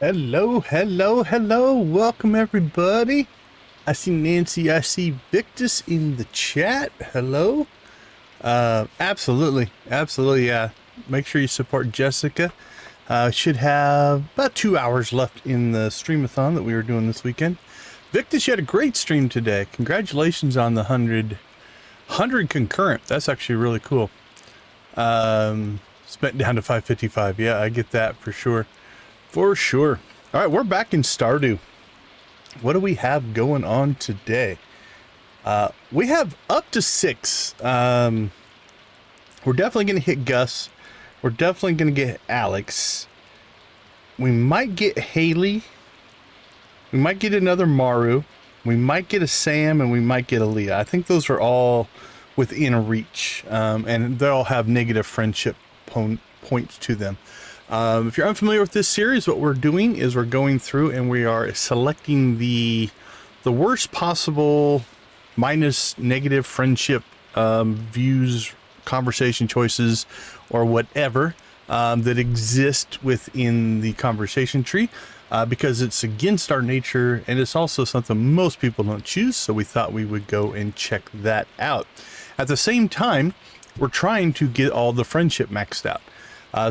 Hello, hello, hello. Welcome, everybody. I see Nancy. I see Victus in the chat. Hello. Absolutely. Absolutely. Yeah. Make sure you support Jessica. Should have about 2 hours left in the streamathon that we were doing this weekend. Victus, you had a great stream today. Congratulations on the 100 concurrent. That's actually really cool. Spent down to 555. Yeah, I get that for sure. For sure. All right, we're back in Stardew. What do we have going on today? We have up to 6. We're definitely going to hit Gus. We're definitely going to get Alex. We might get Haley. We might get another Maru. We might get a Sam, and we might get a Leah. I think those are all within reach, and they all have negative friendship points to them. If you're unfamiliar with this series, what we're doing is we're going through and we are selecting the worst possible minus negative friendship views, conversation choices, or whatever that exist within the conversation tree, because it's against our nature and it's also something most people don't choose, so we thought we would go and check that out. At the same time, we're trying to get all the friendship maxed out.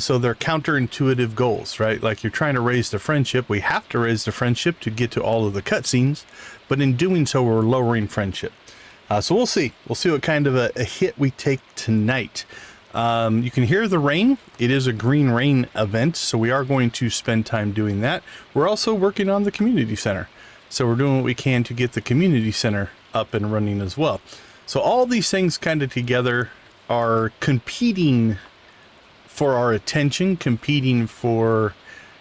So they're counterintuitive goals, right? Like, you're trying to raise the friendship. We have to raise the friendship to get to all of the cutscenes, but in doing so, we're lowering friendship. So we'll see. We'll see what kind of a hit we take tonight. You can hear the rain. It is a green rain event, so we are going to spend time doing that. We're also working on the community center. So we're doing what we can to get the community center up and running as well. So all these things kind of together are competing for our attention, competing for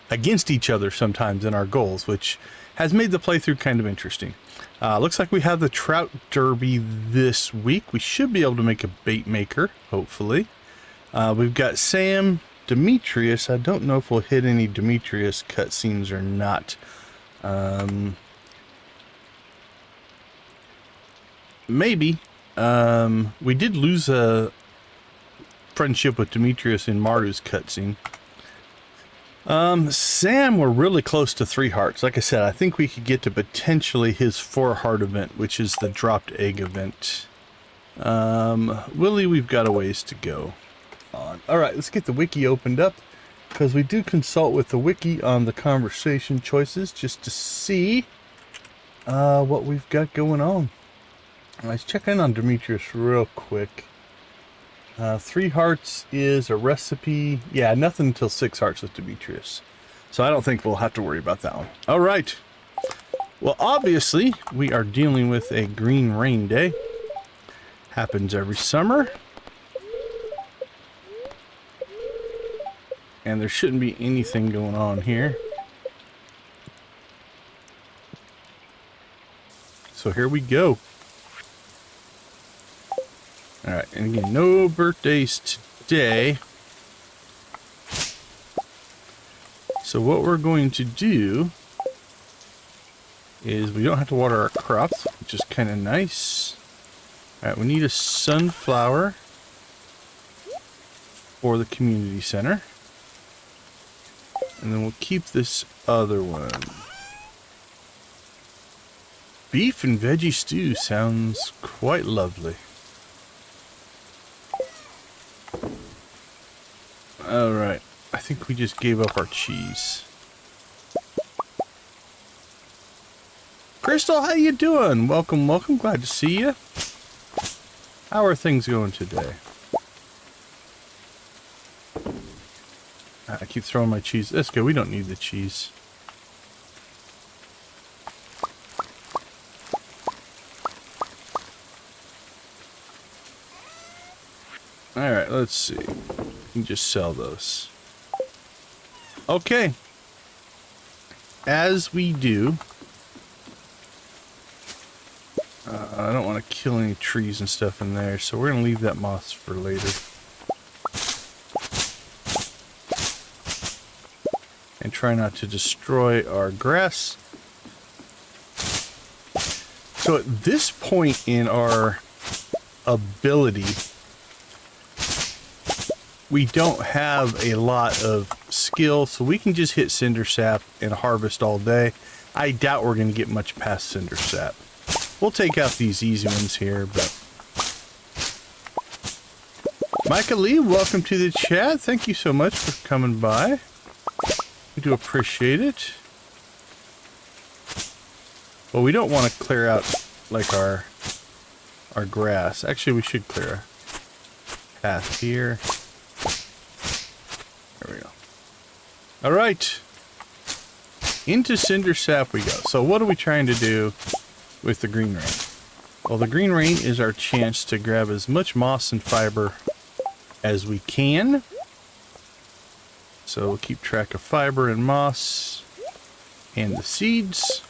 against each other sometimes in our goals, which has made the playthrough kind of interesting. Looks like we have the trout derby this week. We should be able to make a bait maker, hopefully. We've got Sam, Demetrius. I don't know if we'll hit any Demetrius cutscenes or not. Maybe. We did lose a friendship with Demetrius in Maru's cutscene. Sam, we're really close to 3 hearts. Like I said, I think we could get to potentially his 4 heart event, which is the dropped egg event. Willie, we've got a ways to go on. All right, let's get the wiki opened up, because we do consult with the wiki on the conversation choices just to see what we've got going on. Let's check in on Demetrius real quick. 3 hearts is a recipe. Yeah, nothing until 6 hearts with Demetrius. So I don't think we'll have to worry about that one. All right. Well, obviously, we are dealing with a green rain day. Happens every summer. And there shouldn't be anything going on here. So here we go. Alright, and again, no birthdays today. So what we're going to do is we don't have to water our crops, which is kind of nice. Alright, we need a sunflower for the community center. And then we'll keep this other one. Beef and veggie stew sounds quite lovely. Alright, I think we just gave up our cheese. Crystal, how you doing? Welcome, welcome. Glad to see you. How are things going today? I keep throwing my cheese. Let's go. We don't need the cheese. Alright, let's see. We can just sell those. Okay. As we do, I don't want to kill any trees and stuff in there, so we're going to leave that moss for later. And try not to destroy our grass. So at this point in our ability, we don't have a lot of skill, so we can just hit cinder sap and harvest all day. I doubt we're going to get much past cinder sap. We'll take out these easy ones here, but... Micah Lee, welcome to the chat. Thank you so much for coming by. We do appreciate it. Well, we don't want to clear out, like, our grass. Actually, we should clear a path here. There we go. All right. Into cinder sap we go. So what are we trying to do with the green rain? Well, the green rain is our chance to grab as much moss and fiber as we can. So we'll keep track of fiber and moss and the seeds.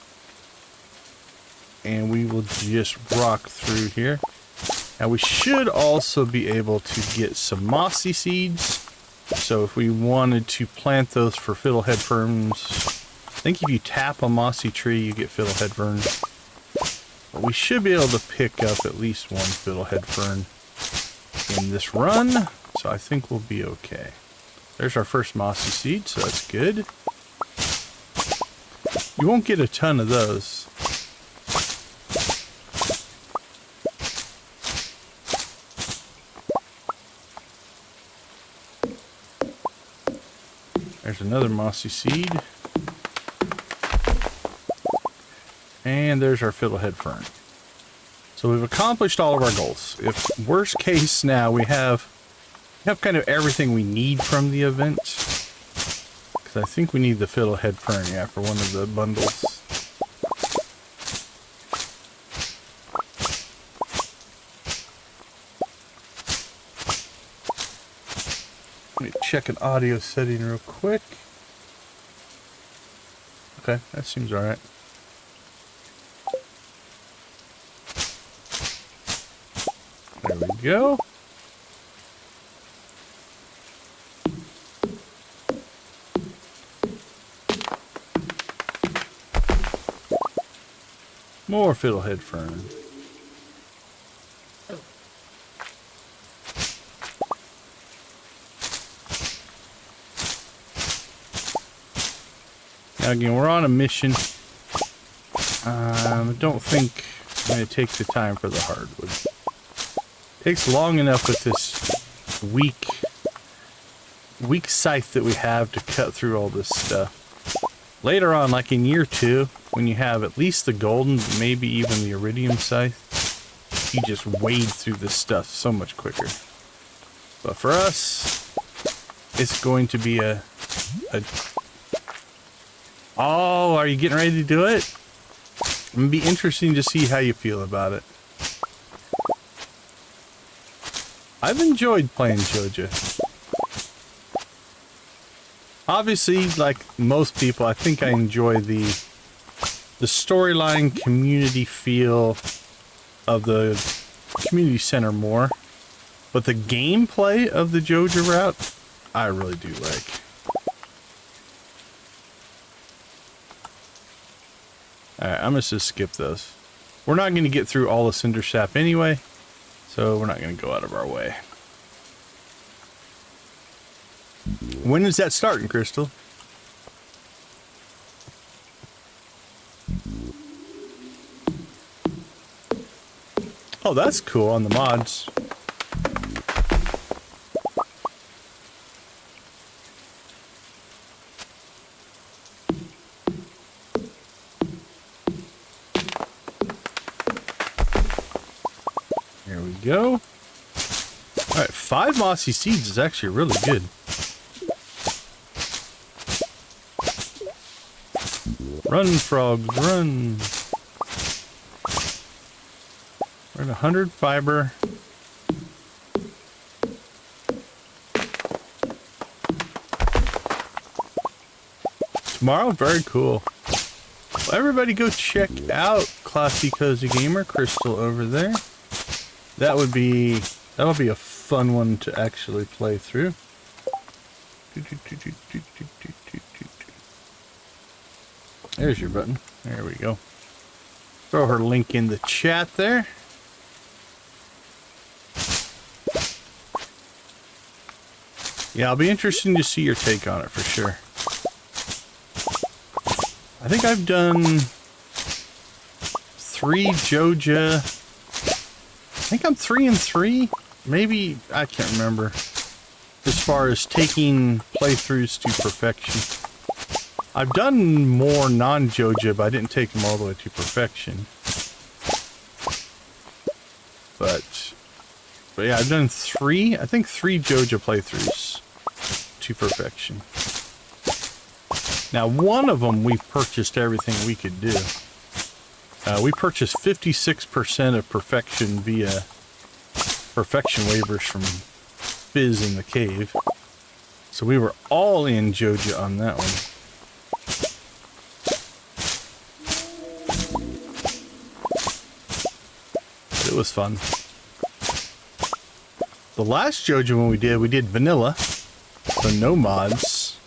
And we will just rock through here. Now we should also be able to get some mossy seeds. So if we wanted to plant those for fiddlehead ferns, I think if you tap a mossy tree, you get fiddlehead ferns. But we should be able to pick up at least one fiddlehead fern in this run. So I think we'll be okay. There's our first mossy seed, so that's good. You won't get a ton of those. There's another mossy seed. And there's our fiddlehead fern. So we've accomplished all of our goals. If worst case now we have kind of everything we need from the event. Because I think we need the fiddlehead fern, yeah, for one of the bundles. Let me check an audio setting real quick. Okay, that seems alright. There we go. More fiddlehead fern. Now again, we're on a mission. I don't think I'm going to take the time for the hardwood. Takes long enough with this weak scythe that we have to cut through all this stuff. Later on, like in year 2, when you have at least the golden, maybe even the iridium scythe, you just wade through this stuff so much quicker. But for us, it's going to be a... Oh, are you getting ready to do it? It's going to be interesting to see how you feel about it. I've enjoyed playing JoJo. Obviously, like most people, I think I enjoy the storyline, community feel of the community center more. But the gameplay of the JoJo route, I really do like. Alright, I'm going to just skip those. We're not going to get through all the cinder sap anyway, so we're not going to go out of our way. When is that starting, Crystal? Oh, that's cool on the mods. There we go. All right, 5 mossy seeds is actually really good. Run, frogs, run. We're at 100 fiber. Tomorrow, very cool. Well, everybody go check out Classy Cozy Gamer Crystal over there. That'll be a fun one to actually play through. There's your button. There we go. Throw her link in the chat there. Yeah, I'll be interested to see your take on it for sure. I think I've done 3 Joja. I think I'm 3 and 3. Maybe, I can't remember. As far as taking playthroughs to perfection. I've done more non-Joja, but I didn't take them all the way to perfection. But yeah, I've done 3, I think 3 Joja playthroughs to perfection. Now, one of them, we purchased everything we could do. We purchased 56% of perfection via perfection waivers from Fizz in the cave. So we were all in Joja on that one. But it was fun. The last Joja one we did vanilla, so no mods.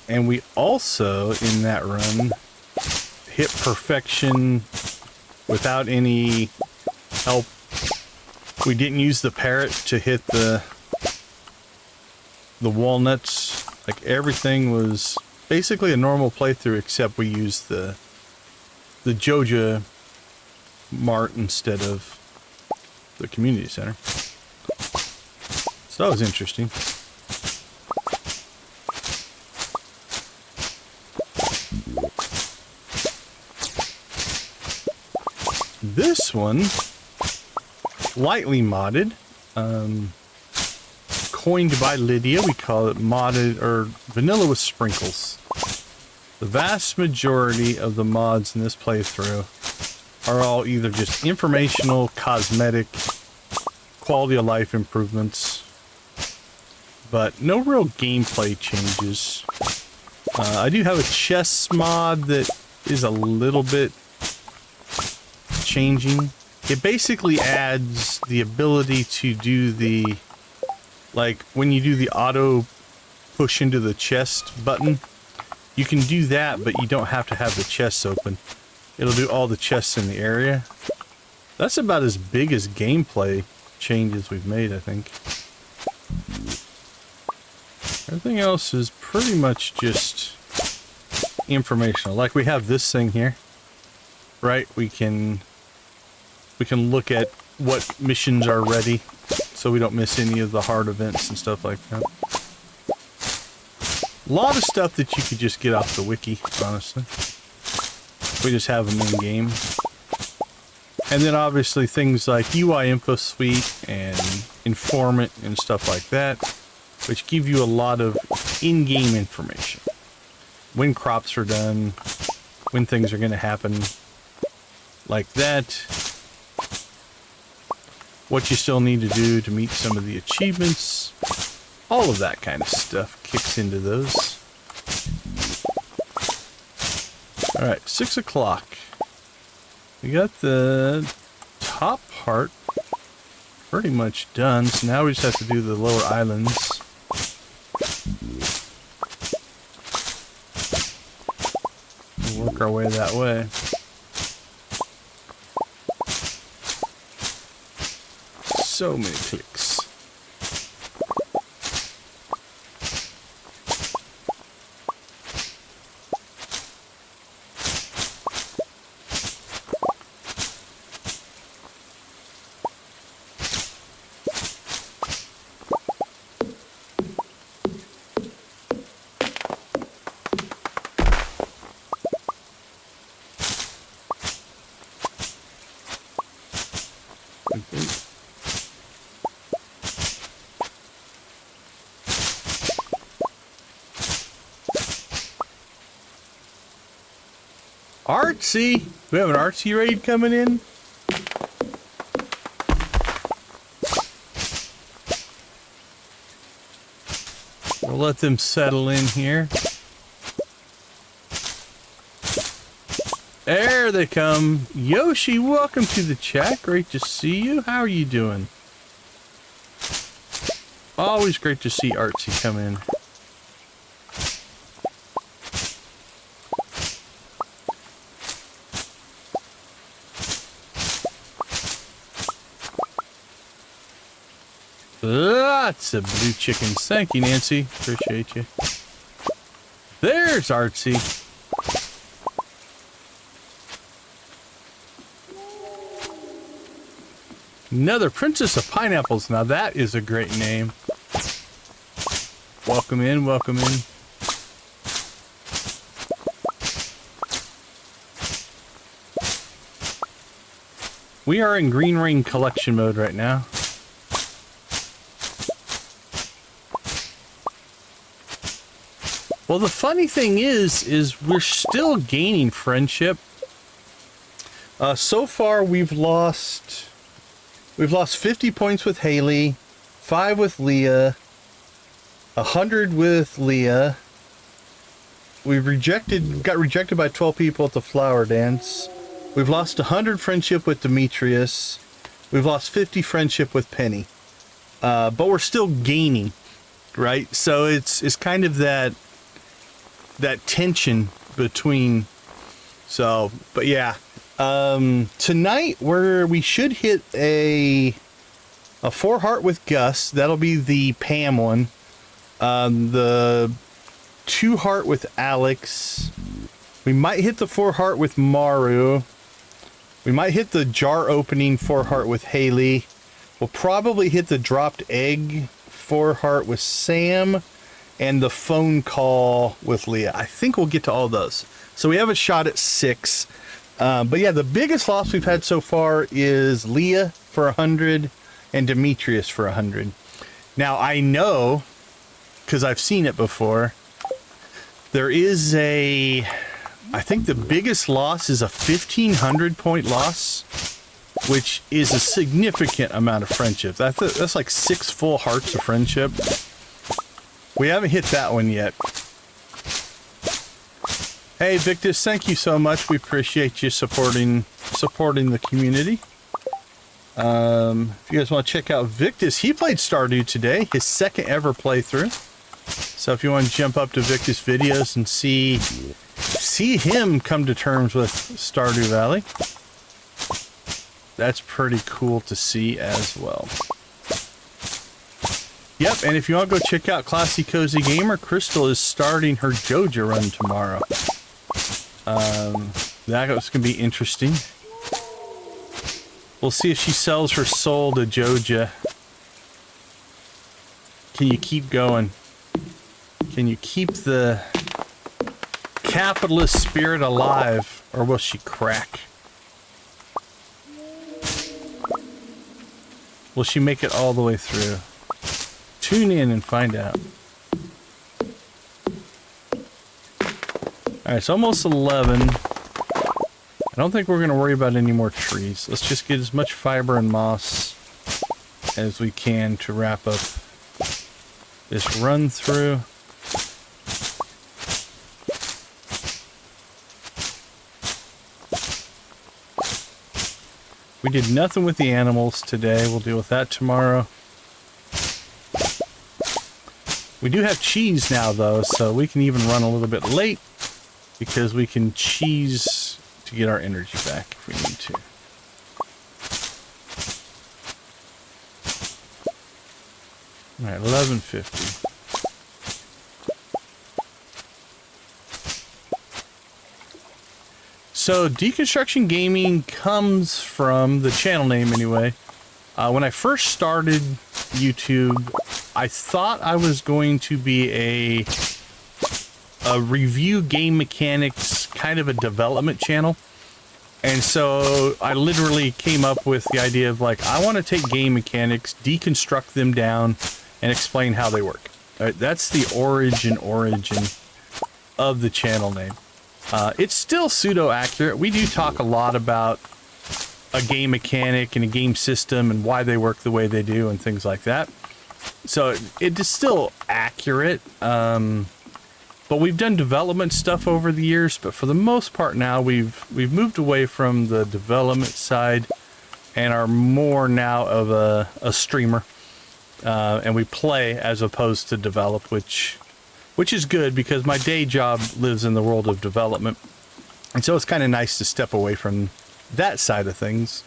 And we also, in that run, hit perfection without any help. We didn't use the parrot to hit the walnuts. Like, everything was basically a normal playthrough, except we used the Joja mart instead of the community center. So that was interesting. This one, lightly modded, coined by Lydia. We call it modded, or vanilla with sprinkles. The vast majority of the mods in this playthrough are all either just informational, cosmetic, quality of life improvements, but no real gameplay changes. I do have a chess mod that is a little bit changing. It basically adds the ability to do the, like, when you do the auto push into the chest button, you can do that, but you don't have to have the chests open. It'll do all the chests in the area. That's about as big as gameplay changes we've made, I think. Everything else is pretty much just informational. Like, we have this thing here, right? We can look at what missions are ready, so we don't miss any of the hard events and stuff like that. A lot of stuff that you could just get off the wiki, honestly. We just have them in game. And then obviously things like UI Info Suite and Informant and stuff like that, which give you a lot of in-game information. When crops are done, when things are going to happen, like that. What you still need to do to meet some of the achievements. All of that kind of stuff kicks into those. Alright, 6 o'clock. We got the top part pretty much done, so now we just have to do the lower islands. We'll work our way that way. So many clicks. Artsy! We have an artsy raid coming in. We'll let them settle in here. There they come. Yoshi, welcome to the chat. Great to see you. How are you doing? Always great to see Artsy come in. Lots of blue chickens. Thank you, Nancy. Appreciate you. There's Artsy. Another Princess of Pineapples. Now that is a great name. Welcome in, welcome in. We are in Green Ring collection mode right now. Well, the funny thing is we're still gaining friendship. So far we've lost 50 points with Haley, 5 with Leah, 100 with Leah. We've got rejected by 12 people at the flower dance. We've lost 100 friendship with Demetrius. We've lost 50 friendship with Penny. But we're still gaining, right? So it's kind of that tension between. So, but yeah. Tonight we should hit a 4 heart with Gus. That'll be the Pam one. The 2 heart with Alex. We might hit the 4 heart with Maru. We might hit the jar opening 4 heart with Haley. We'll probably hit the dropped egg 4 heart with Sam, and the phone call with Leah. I think we'll get to all those. So we have a shot at 6. But yeah, the biggest loss we've had so far is Leah for 100 and Demetrius for 100. Now I know, because I've seen it before, there is I think the biggest loss is a 1,500 point loss, which is a significant amount of friendship. That's like 6 full hearts of friendship. We haven't hit that one yet. Hey Victus, thank you so much. We appreciate you supporting the community. If you guys want to check out Victus, he played Stardew today, his 2nd ever playthrough. So if you want to jump up to Victus videos and see him come to terms with Stardew Valley, that's pretty cool to see as well. Yep, and if you want to go check out Classy Cozy Gamer, Crystal is starting her Joja run tomorrow. That's going to be interesting. We'll see if she sells her soul to Joja. Can you keep going? Can you keep the capitalist spirit alive, or will she crack? Will she make it all the way through? Tune in and find out. Alright, it's almost 11. I don't think we're going to worry about any more trees. Let's just get as much fiber and moss as we can to wrap up this run through. We did nothing with the animals today. We'll deal with that tomorrow. We do have cheese now, though, so we can even run a little bit late because we can cheese to get our energy back if we need to. All right, 11:50. So, Deconstruction Gaming comes from the channel name anyway. When I first started YouTube, I thought I was going to be a review game mechanics, kind of a development channel. And so I literally came up with the idea of like, I want to take game mechanics, deconstruct them down, and explain how they work. That's the origin of the channel name. It's still pseudo-accurate. We do talk a lot about a game mechanic and a game system and why they work the way they do and things like that. So it is still accurate. But we've done development stuff over the years, but for the most part now we've moved away from the development side and are more now of a streamer. And we play as opposed to develop, which is good because my day job lives in the world of development. And so it's kind of nice to step away from that side of things.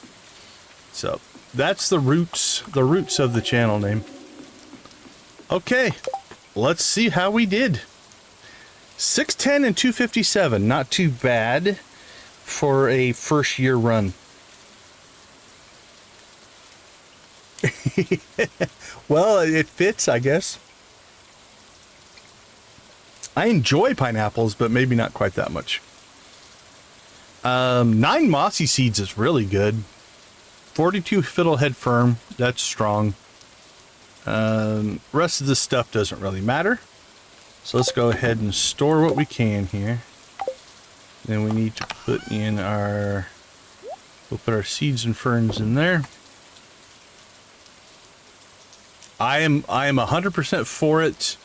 So that's the roots of the channel name. Okay, let's see how we did. 610 and 257, not too bad for a first year run. Well, it fits, I guess. I enjoy pineapples, but maybe not quite that much. 9 mossy seeds is really good. 42 fiddlehead firm, that's strong. Rest of this stuff doesn't really matter. So let's go ahead and store what we can here. Then we need to put in our, we'll put our seeds and ferns in there. I am 100% for it.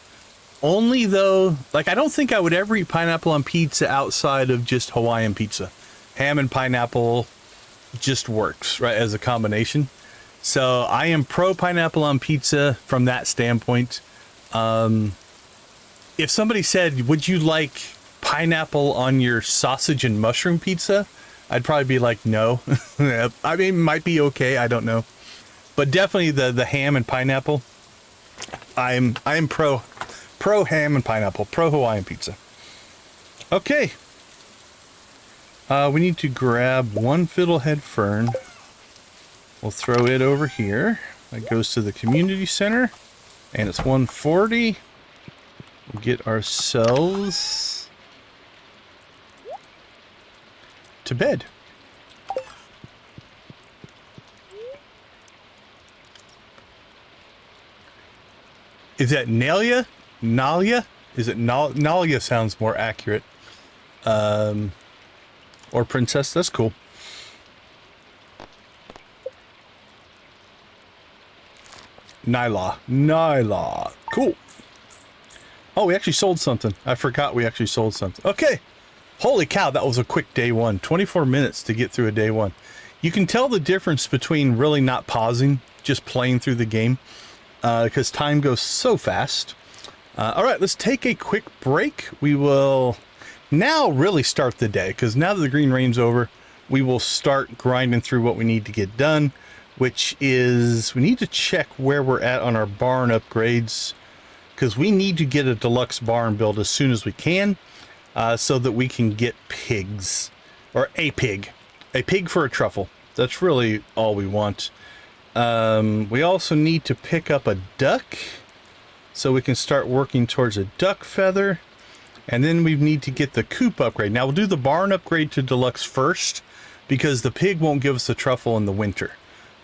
Only though, like I don't think I would ever eat pineapple on pizza outside of just Hawaiian pizza. Ham and pineapple just works, right, as a combination. So I am pro pineapple on pizza from that standpoint. If somebody said, would you like pineapple on your sausage and mushroom pizza? I'd probably be like, no. I mean, it might be okay. I don't know. But definitely the ham and pineapple. I'm pro ham and pineapple, pro Hawaiian pizza. Okay. We need to grab 1 fiddlehead fern. We'll throw it over here. That goes to the community center. And it's 140. We'll get ourselves to bed. Is that Nalia? Nalia? Is it Nalia sounds more accurate. Or princess, that's cool. Nyla. Cool. Oh, we actually sold something. I forgot we actually sold something. Okay. Holy cow, that was a quick day one. 24 minutes to get through a day one. You can tell the difference between really not pausing, just playing through the game. Because time goes so fast. All right, let's take a quick break. We will now really start the day, because now that the green rain's over, we will start grinding through what we need to get done, which is we need to check where we're at on our barn upgrades, because we need to get a deluxe barn built as soon as we can, so that we can get pigs, or a pig for a truffle. That's really all we want. We also need to pick up a duck so we can start working towards a duck feather. And then we need to get the coop upgrade. Now we'll do the barn upgrade to deluxe first because the pig won't give us a truffle in the winter.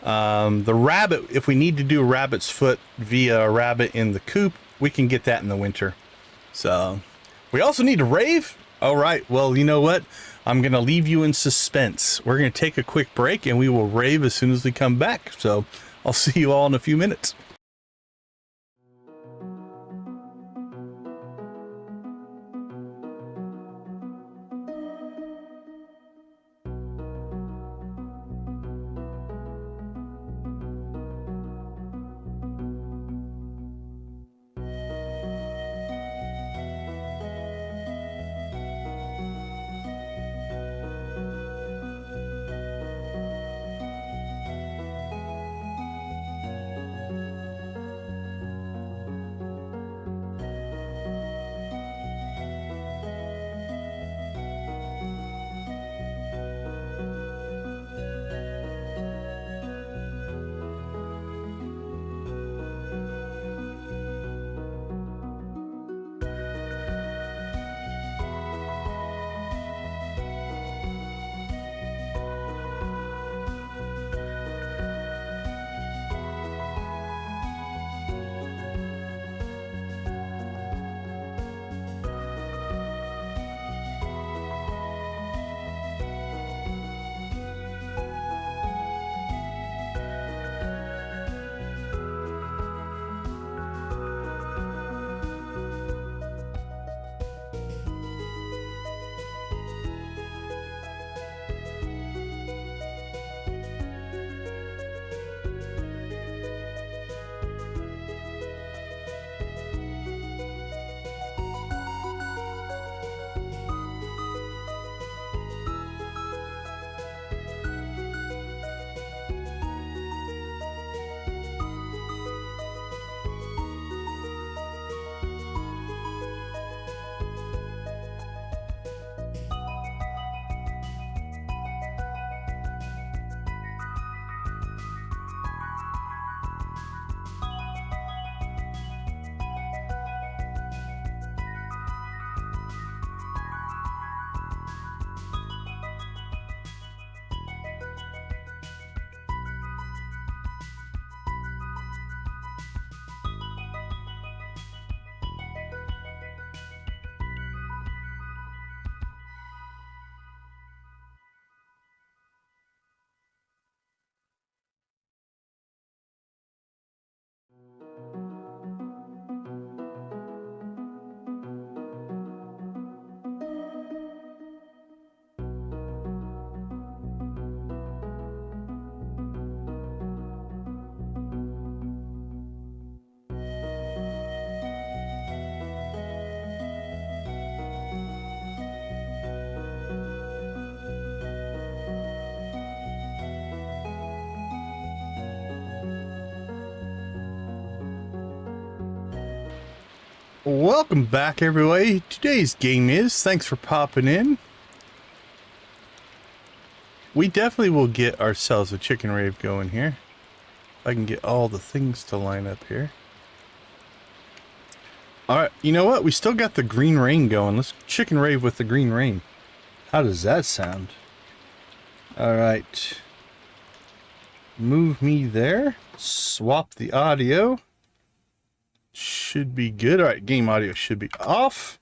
The rabbit, if we need to do a rabbit's foot via a rabbit in the coop, we can get that in the winter. So we also need to rave. All right. Well, you know what? I'm going to leave you in suspense. We're going to take a quick break and we will rave as soon as we come back. So I'll see you all in a few minutes. Welcome back, everybody. Today's game is, thanks for popping in. We definitely will get ourselves a chicken rave going here. If I can get all the things to line up here. Alright, you know what? We still got the green rain going. Let's chicken rave with the green rain. How does that sound? Alright. Move me there. Swap the audio. Should be good. Alright, game audio should be off.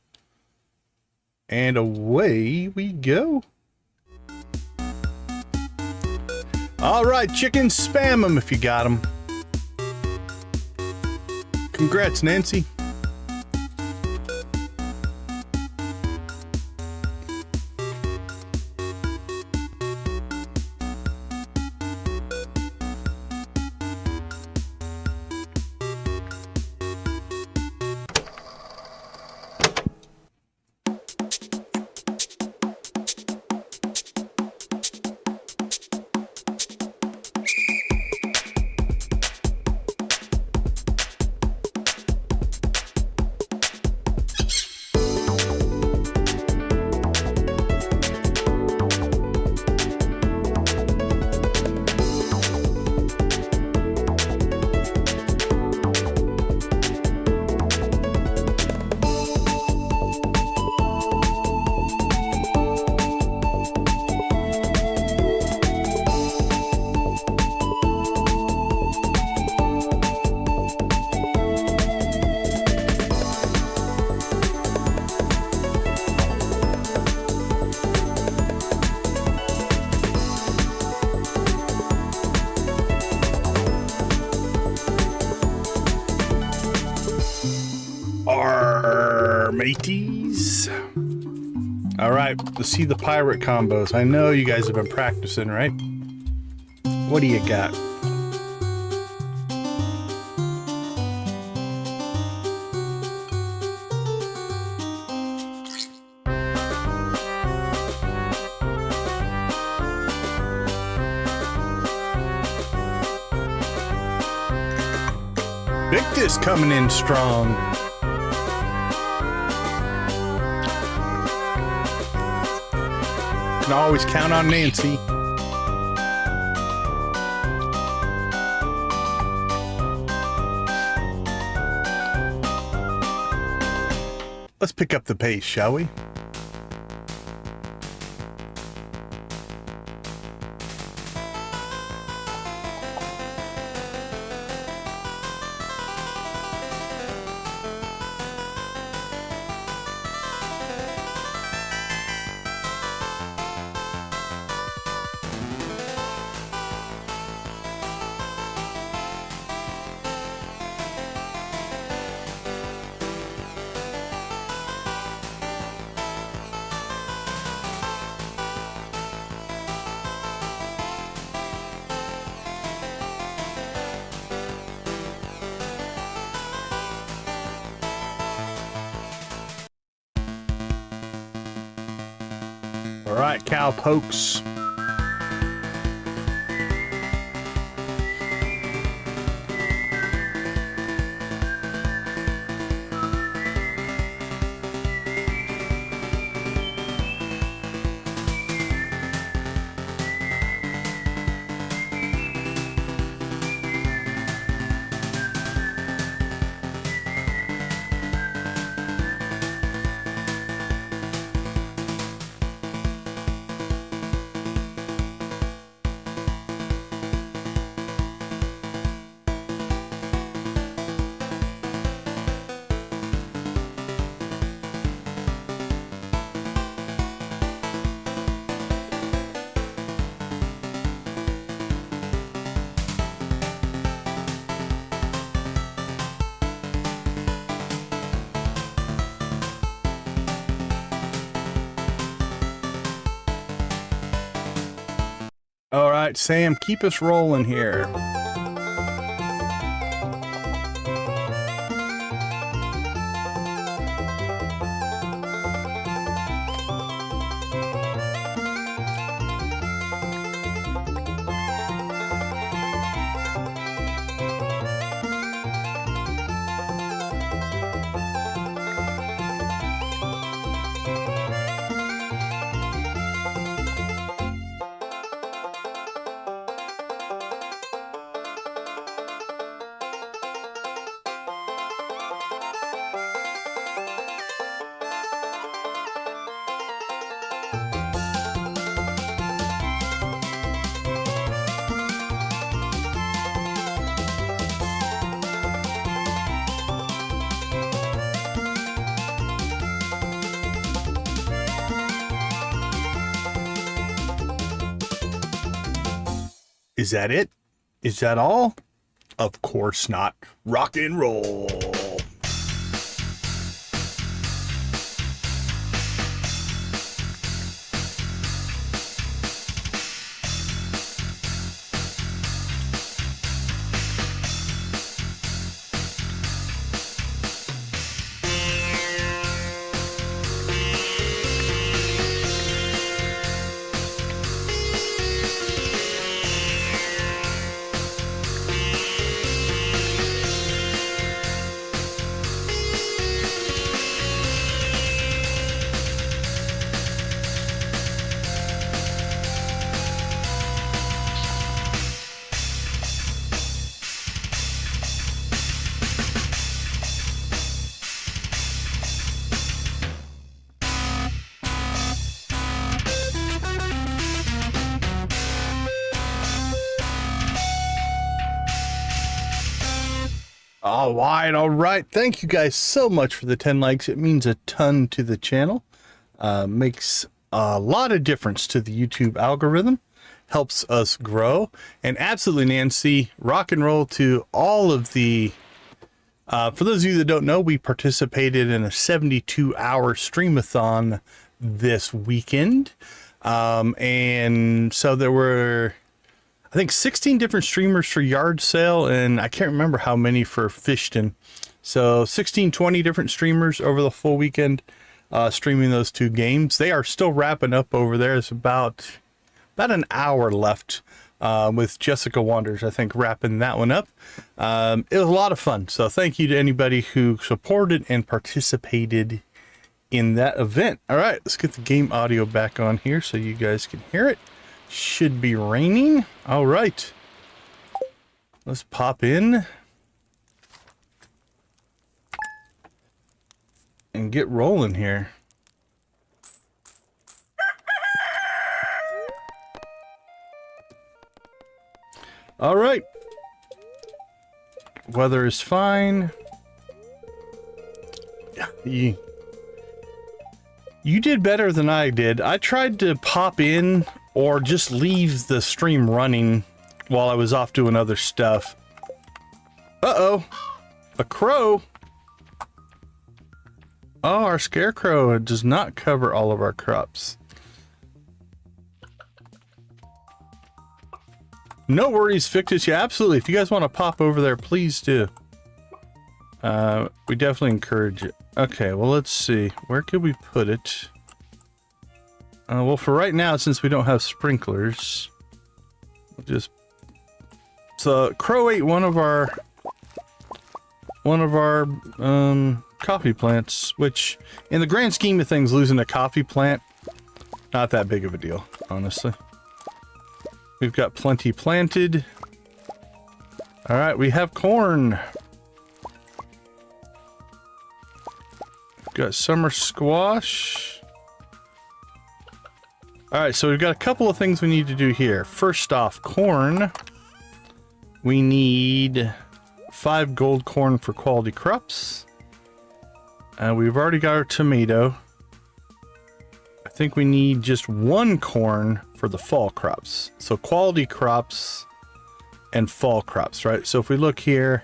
And away we go. Alright, chickens, spam them if you got them. Congrats, Nancy. Mateys. All right, let's see the pirate combos. I know you guys have been practicing, right? What do you got? Victus coming in strong. Can always count on Nancy. Let's pick up the pace, shall we? All right, cow pokes. All right, Sam, keep us rolling here. Is that it? Is that all? Of course not. Rock and roll. All right. Thank you guys so much for the 10 likes. It means a ton to the channel. Makes a lot of difference to the YouTube algorithm. Helps us grow. And absolutely, Nancy, rock and roll to all of the... for those of you that don't know, we participated in a 72-hour streamathon this weekend. And so there were... I think 16 different streamers for yard sale, and I can't remember how many for Fishton. So 20 different streamers over the full weekend streaming those two games. They are still wrapping up over there. It's about an hour left with Jessica Wanders, I think, wrapping that one up. It was a lot of fun. So thank you to anybody who supported and participated in that event. All right, let's get the game audio back on here so you guys can hear it. Should be raining. All right. Let's pop in and get rolling here. All right. Weather is fine. You did better than I did. I tried to pop in or just leave the stream running while I was off doing other stuff. Uh-oh. A crow. Oh, our scarecrow does not cover all of our crops. No worries, Fictus. Yeah, absolutely. If you guys want to pop over there, please do. We definitely encourage it. Okay, well, let's see. Where could we put it? Well, for right now, since we don't have sprinklers, we'll just... So, crow ate one of our coffee plants, which, in the grand scheme of things, losing a coffee plant, not that big of a deal, honestly. We've got plenty planted. All right, we have corn. We've got summer squash. All right, so we've got a couple of things we need to do here. First off, corn. We need 5 gold corn for quality crops. We've already got our tomato. I think we need just 1 corn for the fall crops. So quality crops and fall crops, right? So if we look here,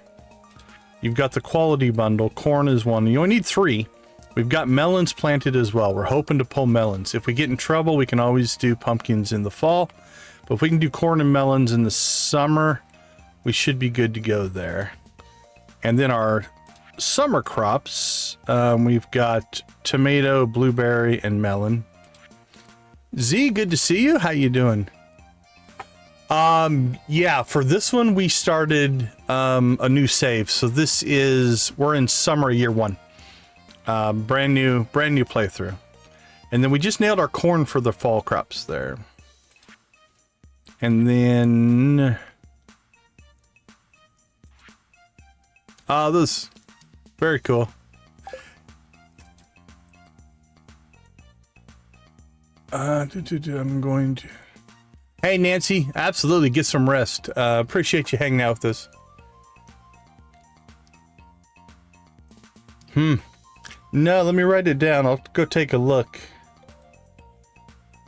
you've got the quality bundle. Corn is 1. You only need 3. We've got melons planted as well. We're hoping to pull melons. If we get in trouble, we can always do pumpkins in the fall. But if we can do corn and melons in the summer, we should be good to go there. And then our summer crops, we've got tomato, blueberry, and melon. Z, good to see you. How you doing? Yeah, for this one, we started a new save. So this is, we're in summer year 1. Brand new playthrough. And then we just nailed our corn for the fall crops there. And then this very cool. I'm going to... Hey, Nancy, absolutely, get some rest. Appreciate you hanging out with us. No, let me write it down. I'll go take a look.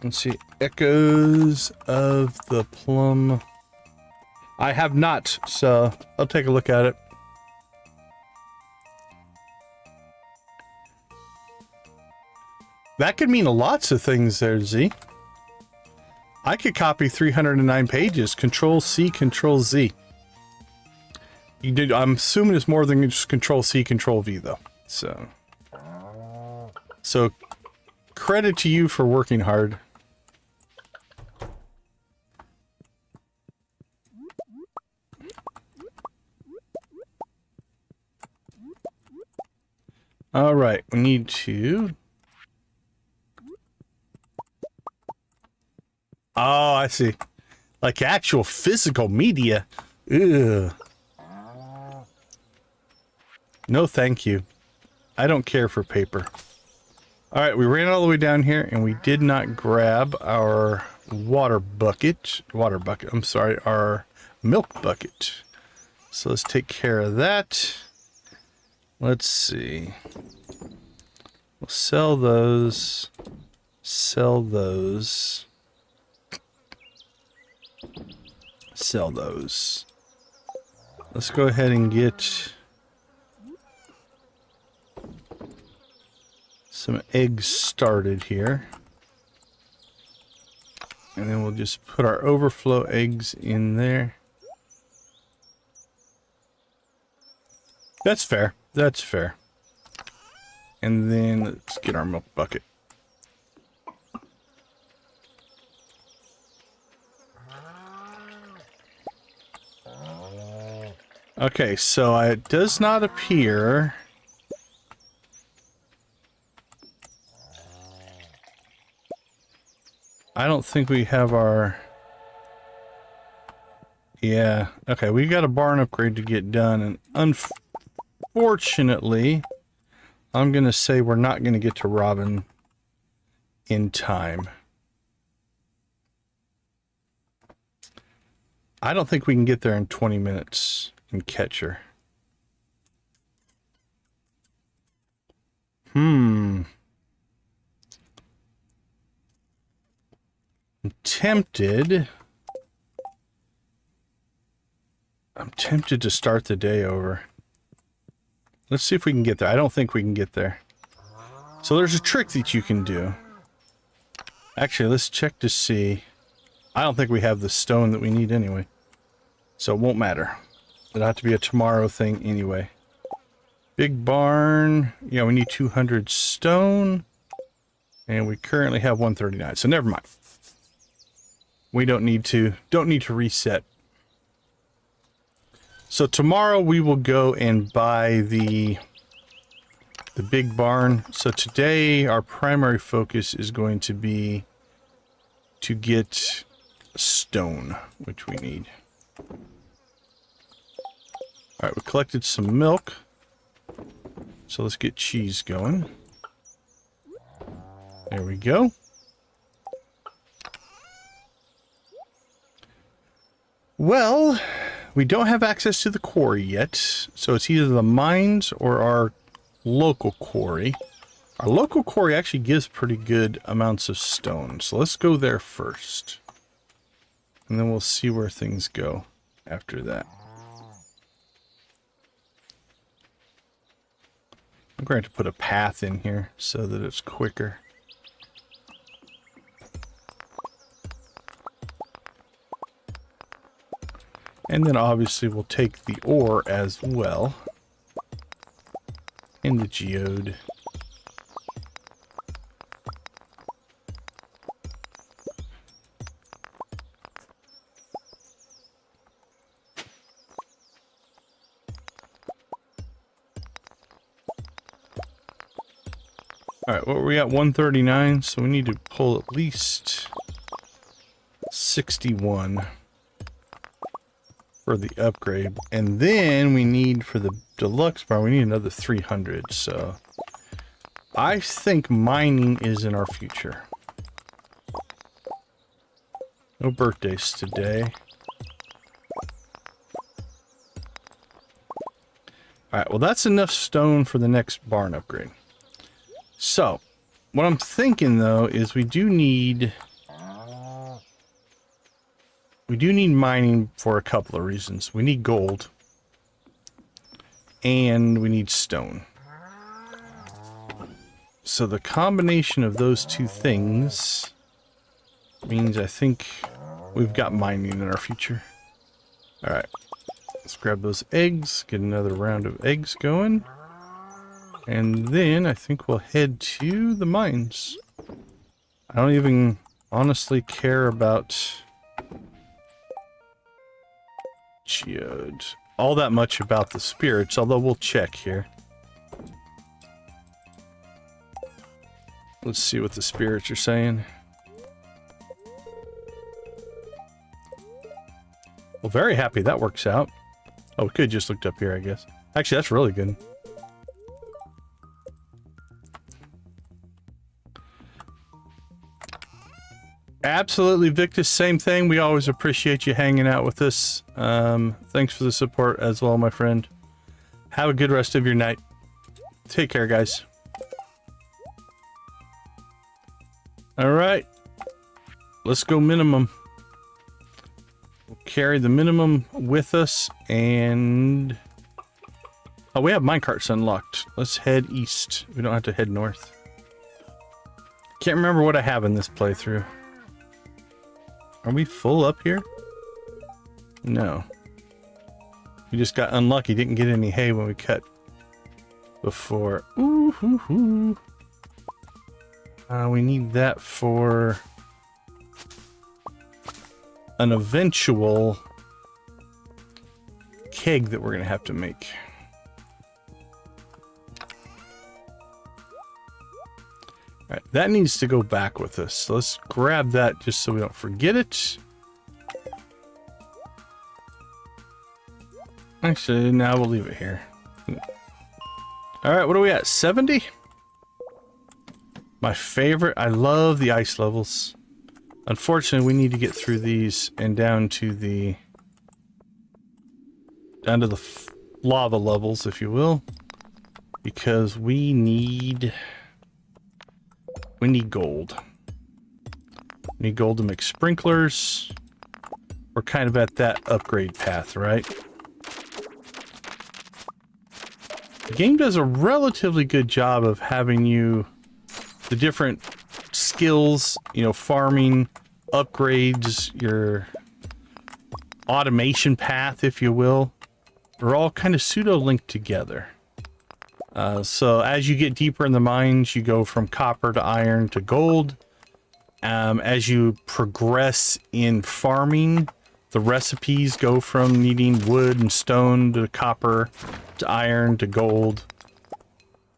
Let's see. Echoes of the Plum I have not, so I'll take a look at it. That could mean lots of things there, Z. I could copy 309 pages, Control C, Control Z. You did. I'm assuming it's more than just Control C, Control V, though. So credit to you for working hard. All right, we need to. Oh, I see. Like actual physical media. Ugh. No, thank you. I don't care for paper. All right, we ran all the way down here and we did not grab our water bucket. I'm sorry, our milk bucket. So let's take care of that. Let's see. We'll sell those. Sell those. Sell those. Let's go ahead and get some eggs started here. And then we'll just put our overflow eggs in there. That's fair. That's fair. And then let's get our milk bucket. Okay, so it does not appear. I don't think we have our. Yeah, okay, we got a barn upgrade to get done, and unfortunately, I'm gonna say we're not gonna get to Robin in time. I don't think we can get there in 20 minutes and catch her. I'm tempted to start the day over. Let's see if we can get there. I don't think we can get there. So there's a trick that you can do. Actually, let's check to see. I don't think we have the stone that we need anyway. So it won't matter. It'll have to be a tomorrow thing anyway. Big barn. Yeah, we need 200 stone. And we currently have 139. So never mind. We don't need to reset. So tomorrow we will go and buy the big barn. So today our primary focus is going to be to get stone, which we need. All right, we collected some milk. So let's get cheese going. There we go. Well, we don't have access to the quarry yet, so it's either the mines or our local quarry. Our local quarry actually gives pretty good amounts of stone, so let's go there first. And then we'll see where things go after that. I'm going to put a path in here so that it's quicker. And then obviously we'll take the ore as well. And the geode. Alright, what were we at? 139, so we need to pull at least 61 for the upgrade. And then we need, for the deluxe bar, we need another 300, so I think mining is in our future. No birthdays today. Alright, well that's enough stone for the next barn upgrade. So, what I'm thinking though is we do need do need mining for a couple of reasons. We need gold. And we need stone. So the combination of those two things means I think we've got mining in our future. Alright. Let's grab those eggs, get another round of eggs going. And then I think we'll head to the mines. I don't even honestly care about geode all that much about the spirits, although we'll check here. Let's see what the spirits are saying. Well, very happy that works out. Oh, we could just looked up here, I guess. Actually, that's really good. Absolutely, Victus, same thing. We always appreciate you hanging out with us. Thanks for the support as well, my friend. Have a good rest of your night. Take care, guys. All right. Let's go minimum. We'll carry the minimum with us and... Oh, we have minecarts unlocked. Let's head east. We don't have to head north. Can't remember what I have in this playthrough. Are we full up here? No. We just got unlucky. Didn't get any hay when we cut before. Ooh, hoo, hoo. We need that for an eventual keg that we're going to have to make. All right, that needs to go back with us. So let's grab that just so we don't forget it. Actually, now we'll leave it here. All right, what are we at? 70? My favorite. I love the ice levels. Unfortunately, we need to get through these and down to the lava levels, if you will, because we need gold. We need gold to make sprinklers. We're kind of at that upgrade path, right? The game does a relatively good job of having you the different skills, you know, farming, upgrades, your automation path, if you will, are all kind of pseudo-linked together. So as you get deeper in the mines, you go from copper to iron to gold. As you progress in farming, the recipes go from needing wood and stone to copper to iron to gold.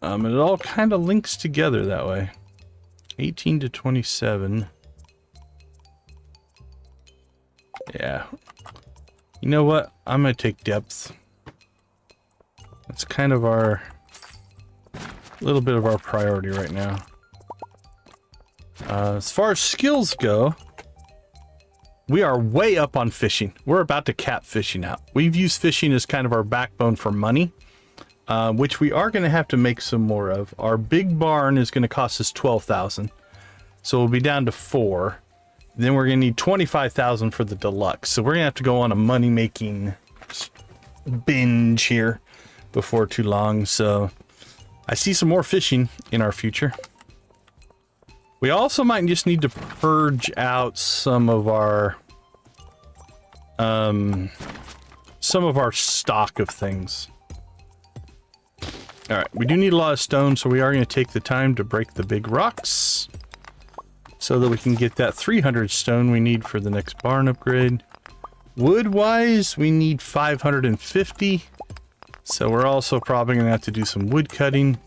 And it all kind of links together that way. 18 to 27. Yeah. You know what? I'm going to take depth. That's kind of our... little bit of our priority right now. As far as skills go, we are way up on fishing. We're about to cap fishing out. We've used fishing as kind of our backbone for money, which we are going to have to make some more of. Our big barn is going to cost us 12,000, so we'll be down to 4. Then we're going to need 25,000 for the deluxe. So we're going to have to go on a money-making binge here before too long. So I see some more fishing in our future. We also might just need to purge out some of our stock of things. All right, we do need a lot of stone, so we are going to take the time to break the big rocks so that we can get that 300 stone we need for the next barn upgrade. Wood-wise, we need 550, so we're also probably going to have to do some wood cutting.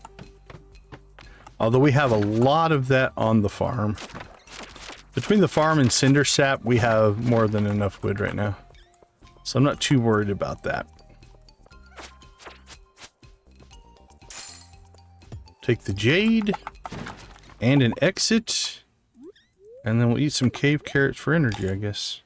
Although we have a lot of that on the farm. Between the farm and cinder sap, we have more than enough wood right now. So I'm not too worried about that. Take the jade and an exit. And then we'll eat some cave carrots for energy, I guess.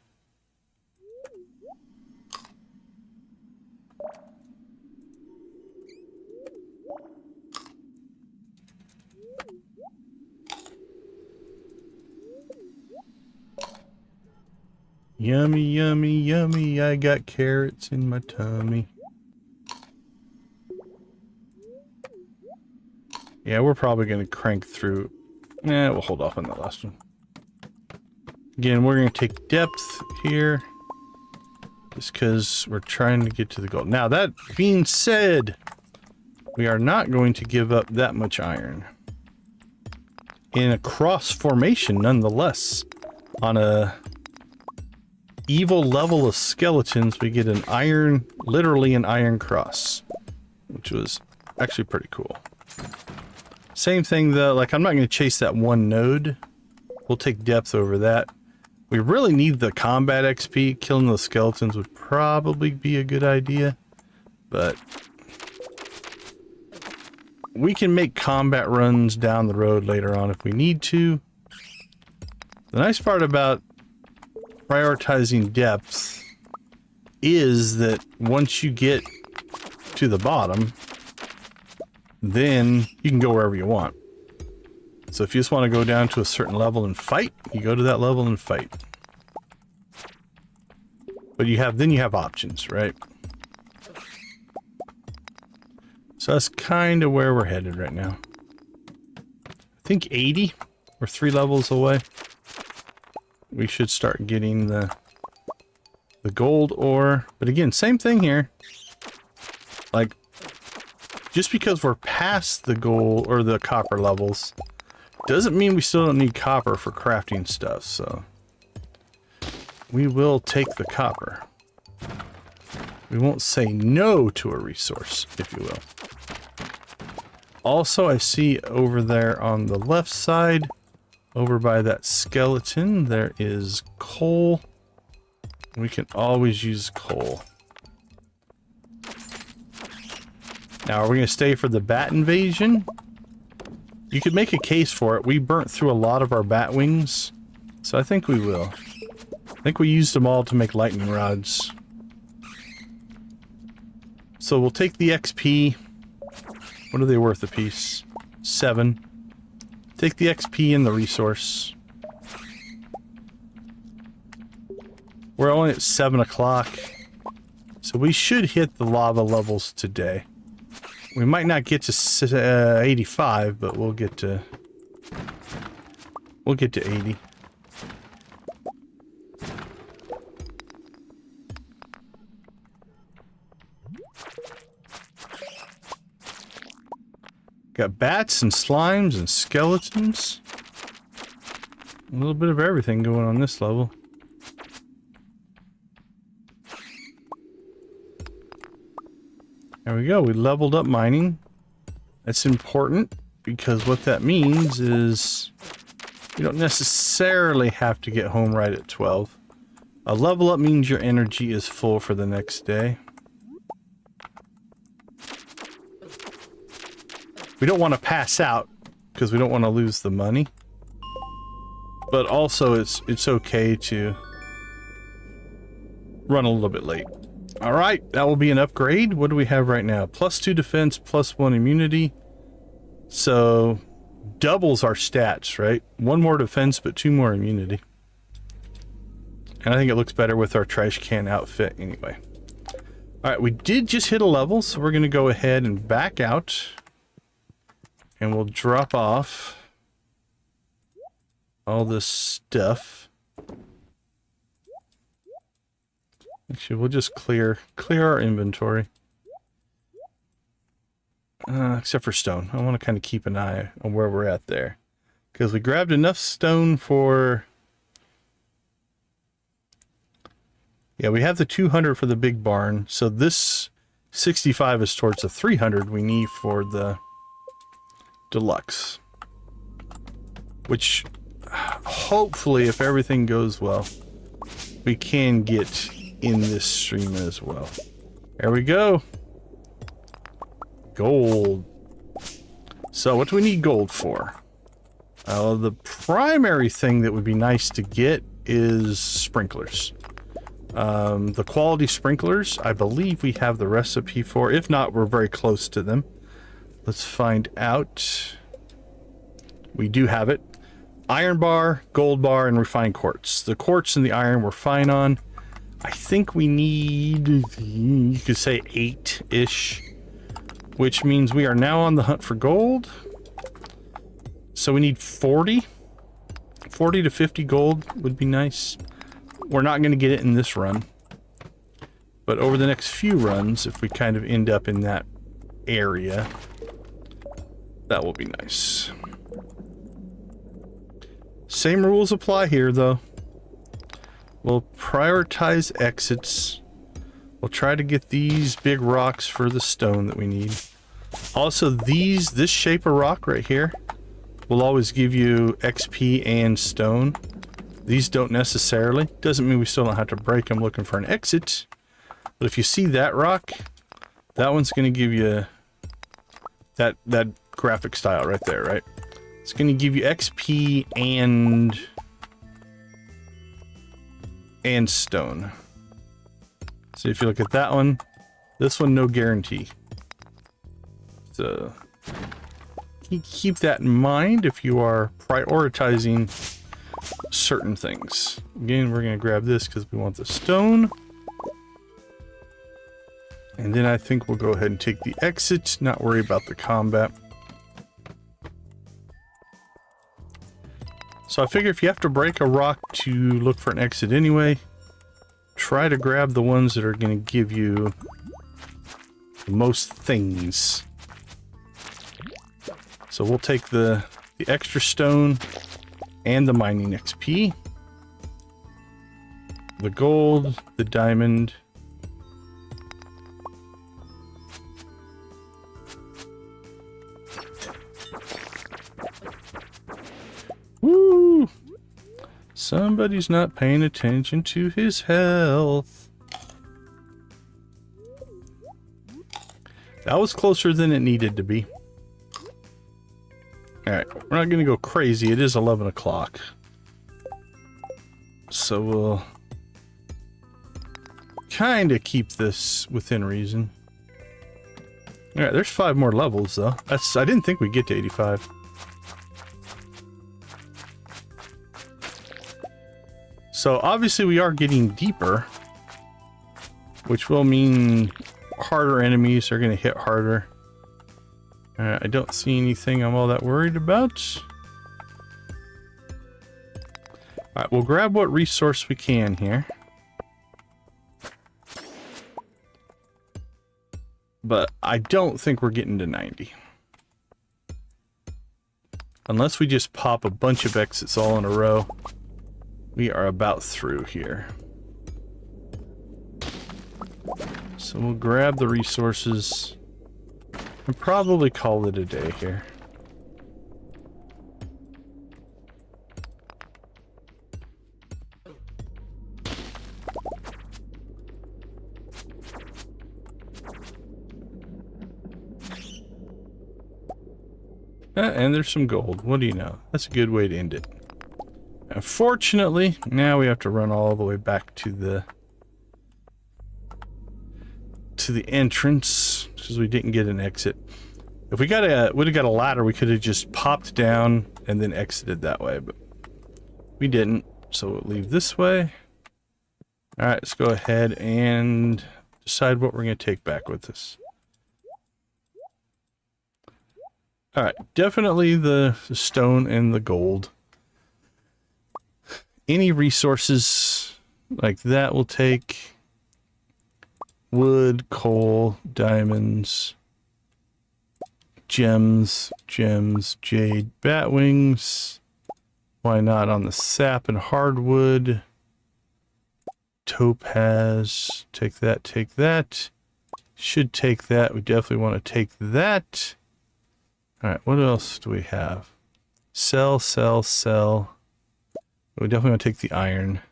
Yummy, yummy, yummy. I got carrots in my tummy. Yeah, we're probably going to crank through. Yeah, we'll hold off on that last one. Again, we're going to take depth here. Just because we're trying to get to the goal. Now, that being said, we are not going to give up that much iron. In a cross formation, nonetheless. On a evil level of skeletons, we get an iron, literally an iron cross. Which was actually pretty cool. Same thing though, like I'm not going to chase that one node. We'll take depth over that. We really need the combat XP. Killing those skeletons would probably be a good idea. But we can make combat runs down the road later on if we need to. The nice part about prioritizing depth is that once you get to the bottom, then you can go wherever you want. So if you just want to go down to a certain level and fight, you go to that level and fight. But then you have options, right? So that's kind of where we're headed right now. I think 80. We're 3 levels away. We should start getting the gold ore. But again, same thing here. Like, just because we're past the gold or the copper levels doesn't mean we still don't need copper for crafting stuff, so we will take the copper. We won't say no to a resource, if you will. Also, I see over there on the left side, over by that skeleton, there is coal. We can always use coal. Now, are we going to stay for the bat invasion? You could make a case for it. We burnt through a lot of our bat wings, so I think we will. I think we used them all to make lightning rods. So we'll take the XP. What are they worth a piece? 7. Take the XP and the resource. We're only at 7 o'clock, so we should hit the lava levels today. We might not get to 85, but we'll get to 80. Got bats and slimes and skeletons. A little bit of everything going on this level. There we go, we leveled up mining. That's important because what that means is you don't necessarily have to get home right at 12. A level up means your energy is full for the next day. We don't want to pass out because we don't want to lose the money. But also it's okay to run a little bit late. All right, that will be an upgrade. What do we have right now? +2 defense, +1 immunity. So doubles our stats, right? 1 more defense, but 2 more immunity. And I think it looks better with our trash can outfit anyway. All right, we did just hit a level, so we're going to go ahead and back out. And we'll drop off all this stuff. Actually, we'll just clear our inventory. Except for stone. I want to kind of keep an eye on where we're at there. Because we grabbed enough stone for... Yeah, we have the 200 for the big barn. So this 65 is towards the 300 we need for the deluxe. Which, hopefully, if everything goes well, we can get in this stream as well. There we go. Gold. So what do we need gold for? The primary thing that would be nice to get is sprinklers. The quality sprinklers, I believe we have the recipe for. If not, we're very close to them. Let's find out. We do have it. iron bar, gold bar, and refined quartz. The quartz and the iron we're fine on. I think we need, you could say 8-ish, which means we are now on the hunt for gold. So we need 40 to 50 gold would be nice. We're not going to get it in this run, but over the next few runs, if we kind of end up in that area, that will be nice. Same rules apply here, though. We'll prioritize exits. We'll try to get these big rocks for the stone that we need. Also, this shape of rock right here will always give you XP and stone. These don't necessarily. Doesn't mean we still don't have to break them looking for an exit. But if you see that rock, that one's going to give you that graphic style right there, right? It's going to give you XP and stone. So if you look at that one, this one, no guarantee. So keep that in mind if you are prioritizing certain things. Again, we're going to grab this because we want the stone. And then I think we'll go ahead and take the exit, not worry about the combat. So I figure if you have to break a rock to look for an exit anyway, try to grab the ones that are going to give you the most things. So we'll take the extra stone and the mining XP, the gold, the diamond, woo! Somebody's not paying attention to his health. That was closer than it needed to be. Alright, we're not going to go crazy. It is 11 o'clock. So we'll kind of keep this within reason. Alright, there's 5 more levels though. I didn't think we'd get to 85. So obviously we are getting deeper, which will mean harder enemies are going to hit harder. I don't see anything I'm all that worried about. Alright, we'll grab what resource we can here. But I don't think we're getting to 90. Unless we just pop a bunch of exits all in a row. We are about through here. So we'll grab the resources and probably call it a day here. And there's some gold. What do you know? That's a good way to end it. Unfortunately, now we have to run all the way back to the entrance because we didn't get an exit. If we would have got a ladder, we could have just popped down and then exited that way, but we didn't. So we'll leave this way. All right, let's go ahead and decide what we're going to take back with us. All right, definitely the stone and the gold. Any resources like that will take. Wood, coal, diamonds, gems, jade, bat wings. Why not on the sap and hardwood? Topaz. Take that, take that. Should take that. We definitely want to take that. Alright, what else do we have? Sell. We definitely want to take the iron.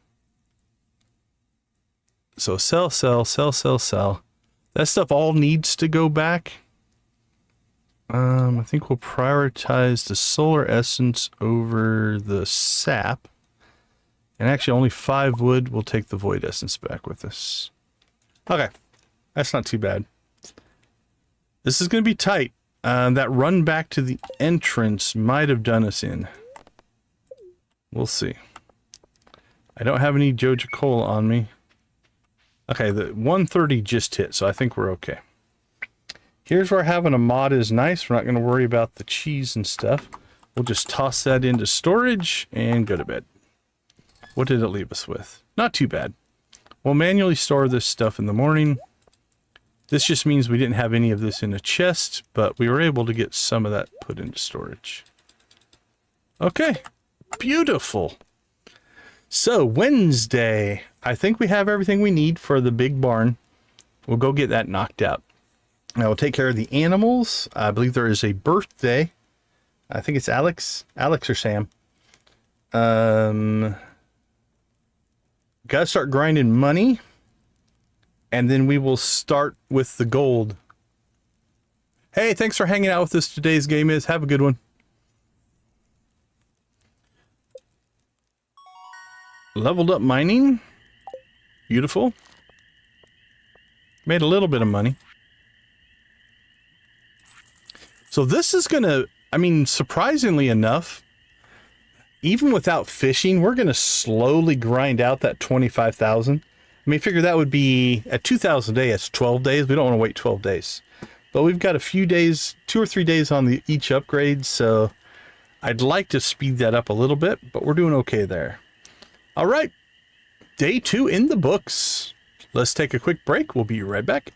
So sell. That stuff all needs to go back. I think we'll prioritize the solar essence over the sap. And actually only 5 wood. We'll take the void essence back with us. Okay. That's not too bad. This is going to be tight. That run back to the entrance might have done us in. We'll see. I don't have any Joja Cola on me. Okay, the 130 just hit, so I think we're okay. Here's where having a mod is nice. We're not going to worry about the cheese and stuff. We'll just toss that into storage and go to bed. What did it leave us with? Not too bad. We'll manually store this stuff in the morning. This just means we didn't have any of this in a chest, but we were able to get some of that put into storage. Okay, beautiful. So Wednesday, I think we have everything we need for the big barn. We'll go get that knocked out. Now we'll take care of the animals. I believe there is a birthday. I think it's Alex or Sam. Gotta start grinding money. And then we will start with the gold. Hey, thanks for hanging out with us. Today's game is. Have a good one. Leveled up mining. Beautiful. Made a little bit of money. So this is gonna, I mean, surprisingly enough, even without fishing, we're gonna slowly grind out that 25,000. I mean, figure that would be at 2,000 a day. It's 12 days. We don't want to wait 12 days, but we've got a few days, 2 or 3 days on each upgrade. So I'd like to speed that up a little bit, but we're doing okay there. All right. Day 2 in the books. Let's take a quick break. We'll be right back.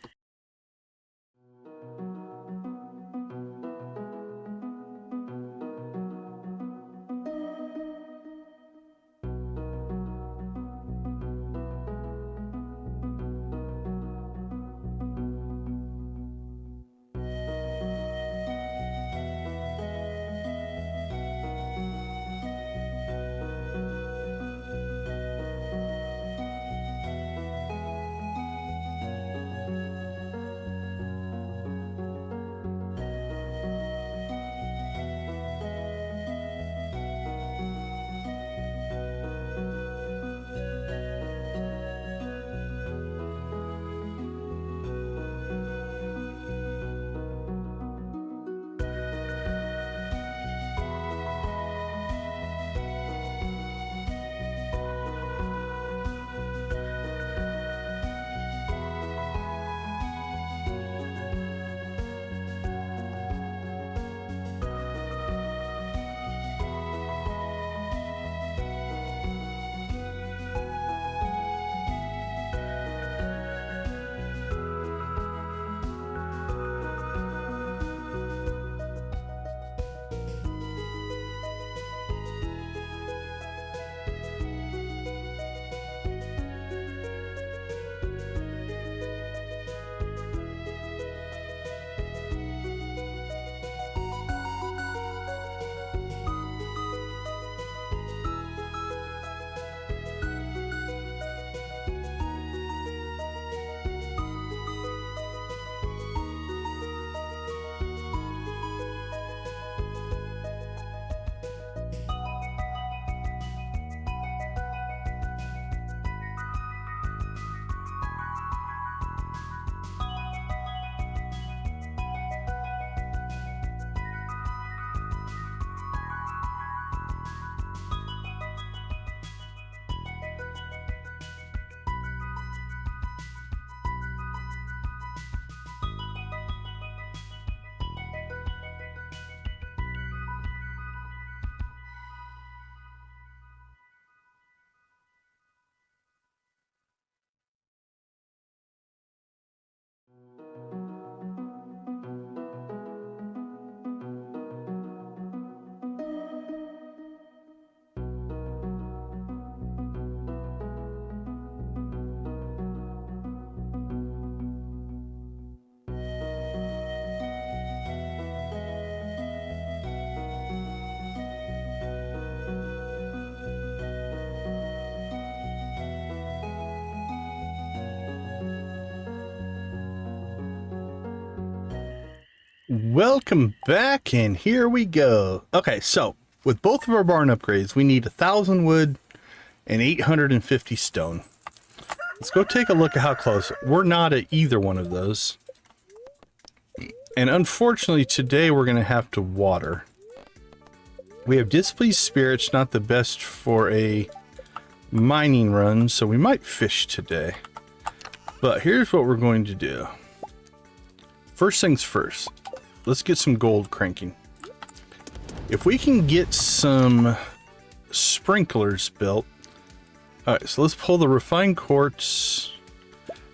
Welcome back, and here we go. Okay, so with both of our barn upgrades, we need 1,000 wood and 850 stone. Let's go take a look at how close. We're not at either one of those. And unfortunately, today we're going to have to water. We have displeased spirits, not the best for a mining run, so we might fish today. But here's what we're going to do. First things first, let's get some gold cranking. If we can get some sprinklers built. All right, so let's pull the refined quartz.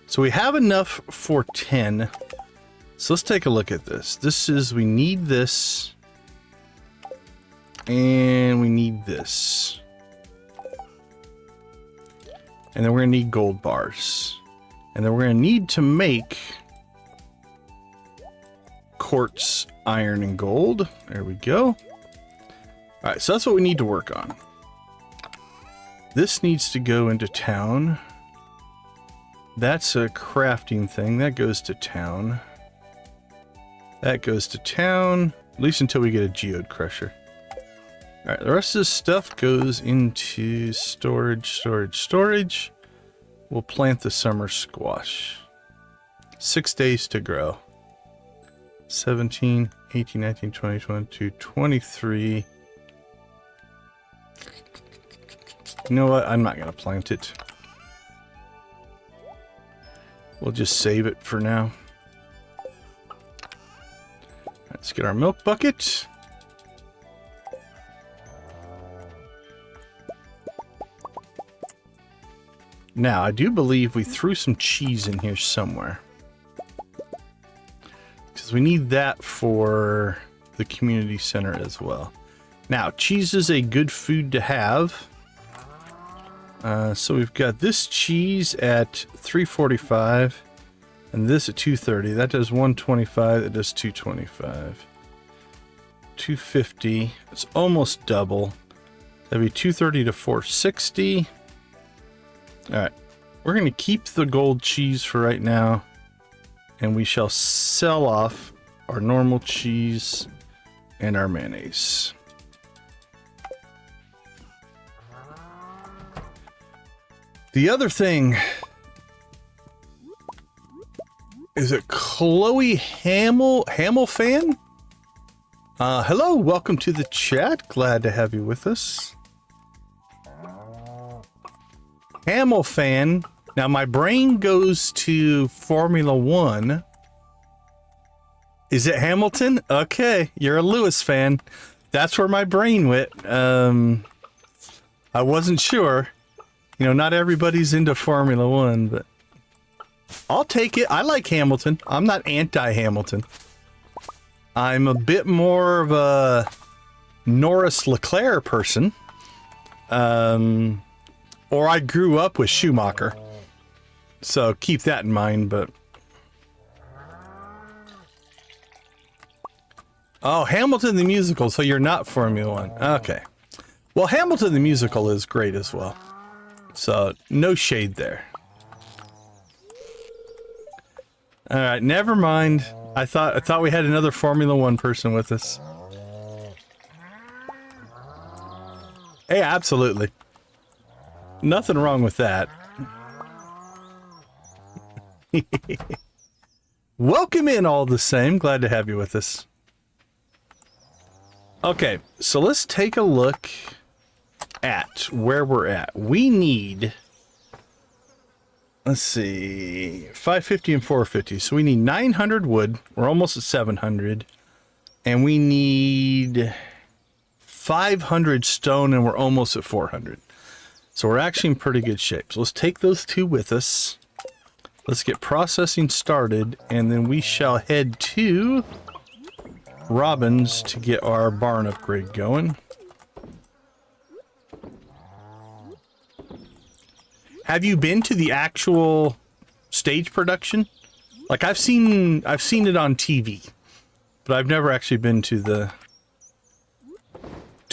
So we have enough for 10. So let's take a look at this. This is, we need this. And we need this. And then we're gonna need gold bars. And then we're gonna need to make quartz, iron, and gold. There we go. All right, so that's what we need to work on. This needs to go into town. That's a crafting thing. That goes to town. That goes to town, at least until we get a geode crusher. All right, the rest of this stuff goes into storage. We'll plant the summer squash. 6 days to grow. 17, 18, 19, 20, 22, 23. You know what? I'm not going to plant it. We'll just save it for now. Let's get our milk bucket. Now, I do believe we threw some cheese in here somewhere. Because we need that for the community center as well. Now, cheese is a good food to have. So we've got this cheese at 3.45 and this at 2.30. That does 125. That does 225. 250. It's almost double. That'd be 230 to 460. All right, we're going to keep the gold cheese for right now, and we shall sell off our normal cheese and our mayonnaise. The other thing is it Chloe Hamill fan? Hello, welcome to the chat. Glad to have you with us. Hamill fan. Now my brain goes to Formula One. Is it Hamilton? Okay, you're a Lewis fan. That's where my brain went. I wasn't sure. You know, not everybody's into Formula One, but I'll take it. I like Hamilton. I'm not anti-Hamilton. I'm a bit more of a Norris Leclerc person. Or I grew up with Schumacher. So keep that in mind, but... Oh, Hamilton the musical, so you're not Formula One. Okay. Well, Hamilton the musical is great as well. So, no shade there. Alright, never mind. I thought we had another Formula One person with us. Hey, absolutely. Nothing wrong with that. Welcome in all the same. Glad to have you with us. Okay, so let's take a look at where we're at. We need, let's see, 550 and 450. So we need 900 wood. We're almost at 700. And we need 500 stone, and we're almost at 400. So we're actually in pretty good shape. So let's take those two with us. Let's get processing started, and then we shall head to Robin's to get our barn upgrade going. Have you been to the actual stage production? Like I've seen it on TV, but I've never actually been to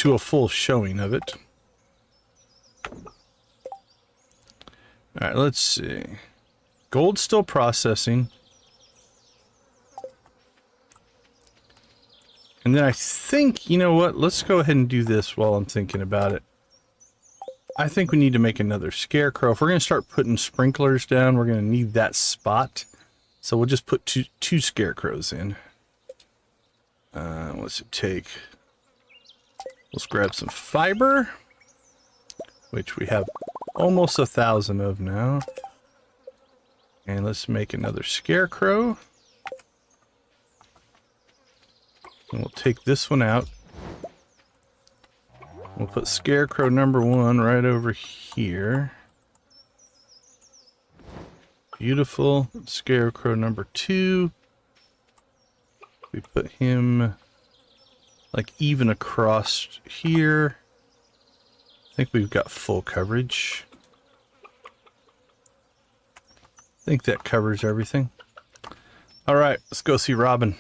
a full showing of it. All right, let's see. Gold's still processing. And then I think, you know what? Let's go ahead and do this while I'm thinking about it. I think we need to make another scarecrow. If we're going to start putting sprinklers down, we're going to need that spot. So we'll just put two scarecrows in. What's it take? Let's grab some fiber, which we have almost 1,000 of now. And let's make another scarecrow. And we'll take this one out. We'll put scarecrow number 1 right over here. Beautiful. Scarecrow number 2. We put him like even across here. I think we've got full coverage. I think that covers everything. All right, let's go see Robin.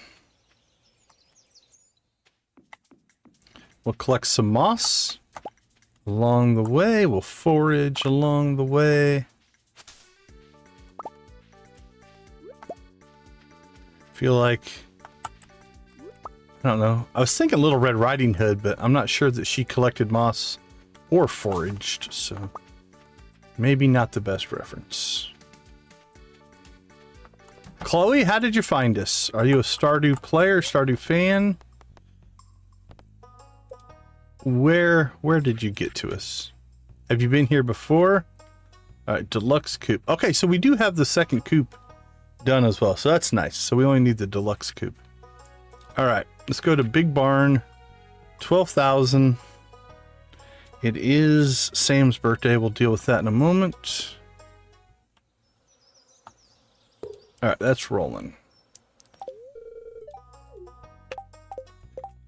We'll collect some moss along the way. We'll forage along the way. Feel like, I don't know. I was thinking Little Red Riding Hood, but I'm not sure that she collected moss or foraged, so maybe not the best reference. Chloe, how did you find us? Are you a Stardew player, Stardew fan? Where did you get to us? Have you been here before? All right, deluxe coop. Okay, so we do have the second coop done as well, so that's nice. So we only need the deluxe coop. All right, let's go to Big Barn. 12,000. It is Sam's birthday. We'll deal with that in a moment. All right, that's rolling.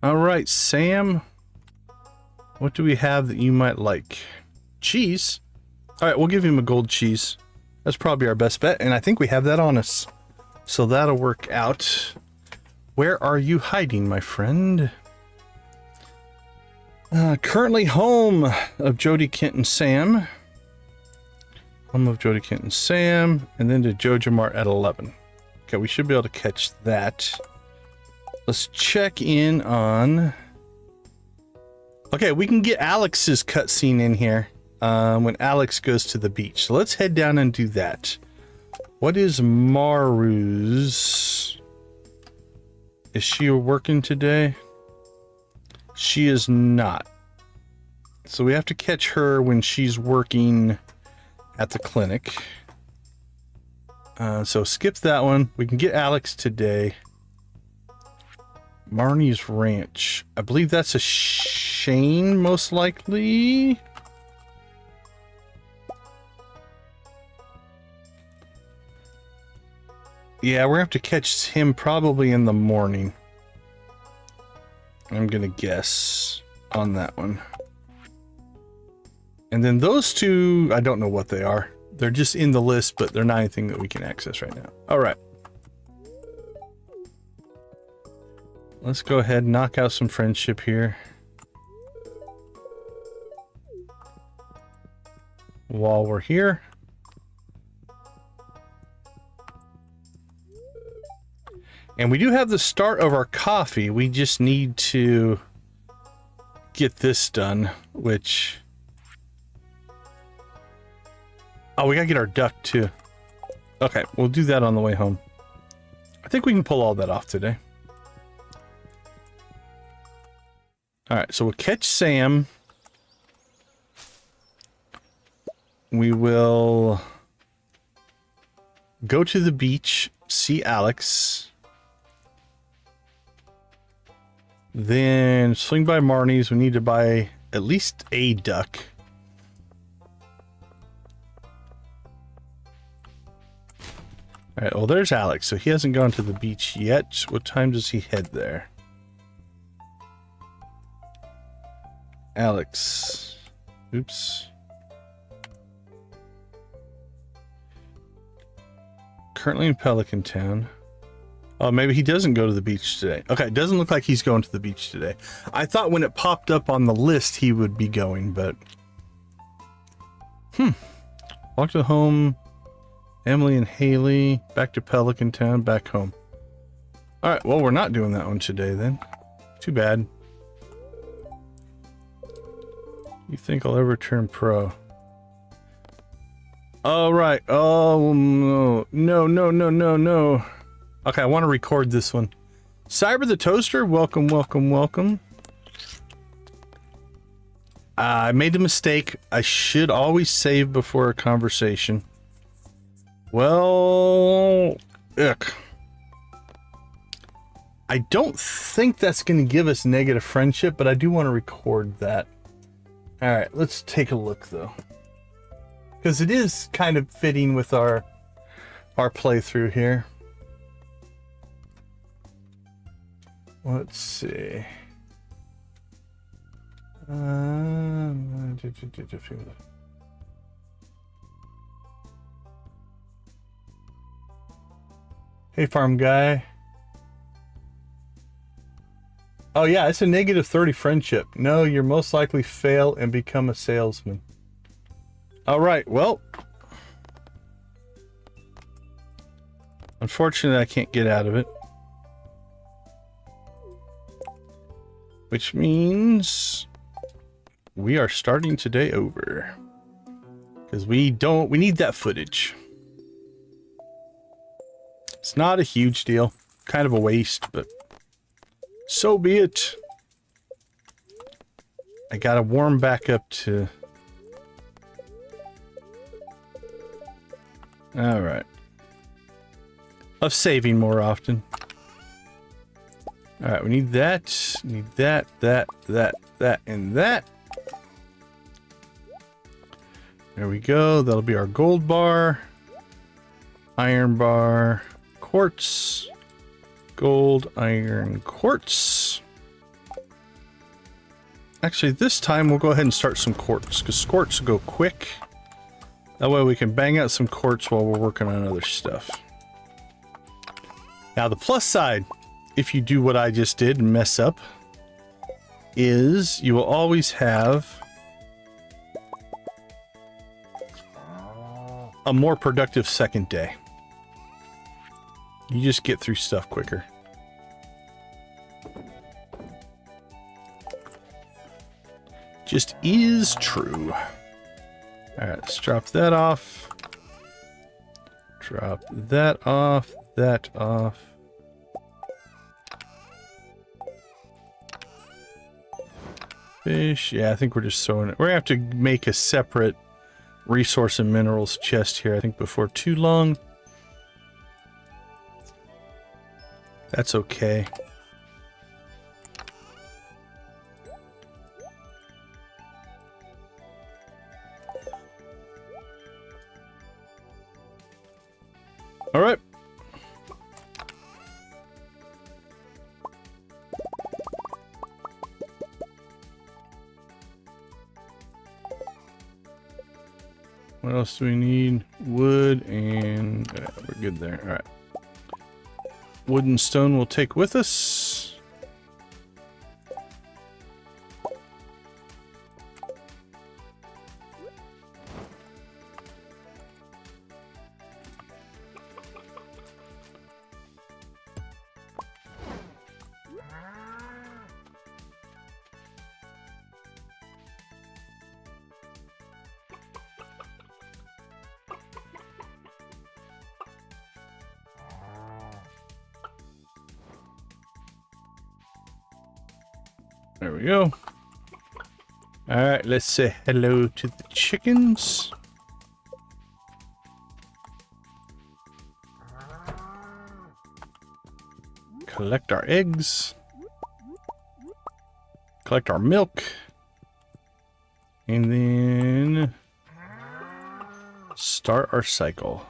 All right, Sam. What do we have that you might like? Cheese. All right, we'll give him a gold cheese. That's probably our best bet, and I think we have that on us. So that'll work out. Where are you hiding, my friend? Currently home of Jody, Kent, and Sam. Home of Jody, Kent, and Sam, and then to Joja Mart at 11. Okay, we should be able to catch that. Let's check in on... Okay, we can get Alex's cutscene in here when Alex goes to the beach. So let's head down and do that. What is Maru's? Is she working today? She is not. So we have to catch her when she's working at the clinic. So skip that one. We can get Alex today. Marnie's Ranch. I believe that's a Shane, most likely. Yeah, we're gonna have to catch him probably in the morning. I'm gonna guess on that one. And then those two, I don't know what they are. They're just in the list, but they're not anything that we can access right now. All right. Let's go ahead and knock out some friendship here. While we're here. And we do have the start of our coffee. We just need to get this done, which... Oh, we gotta get our duck too. Okay, we'll do that on the way home. I think we can pull all that off today. Alright, so we'll catch Sam. We will go to the beach, see Alex. Then swing by Marnie's. We need to buy at least a duck. Alright, well there's Alex. So he hasn't gone to the beach yet. What time does he head there? Alex. Oops. Currently in Pelican Town. Oh, maybe he doesn't go to the beach today. Okay, it doesn't look like he's going to the beach today. I thought when it popped up on the list he would be going, but... Walk to home. Emily and Haley. Back to Pelican Town. Back home. Alright, well, we're not doing that one today then. Too bad. You think I'll ever turn pro? All right. Oh, no. No, no, no, no, no. Okay, I want to record this one. Cyber the Toaster, welcome, welcome, welcome. I made a mistake. I should always save before a conversation. Well, ugh. I don't think that's going to give us negative friendship, but I do want to record that. All right, let's take a look though, because it is kind of fitting with our playthrough here. Let's see. Hey, farm guy. Oh yeah, it's a negative 30 friendship. No, you're most likely fail and become a salesman. All right, well. Unfortunately, I can't get out of it. Which means we are starting today over. Because we need that footage. It's not a huge deal. Kind of a waste, but so be it. I gotta warm back up to... Alright. Of saving more often. Alright, we need that, that, and that. There we go. That'll be our gold bar. Iron bar. Quartz. Gold, iron, quartz. Actually, this time we'll go ahead and start some quartz, because quartz will go quick. That way we can bang out some quartz while we're working on other stuff. Now, the plus side, if you do what I just did and mess up, is you will always have a more productive second day. You just get through stuff quicker. Just is true. Alright, let's drop that off. Drop that off. That off. Fish. Yeah, I think we're just throwing it. We're going to have to make a separate resource and minerals chest here, I think, before too long. That's okay. All right. What else do we need? Wood and we're good there. All right. Wood and stone we'll take with us. There we go. All right, let's say hello to the chickens. Collect our eggs. Collect our milk. And then start our cycle.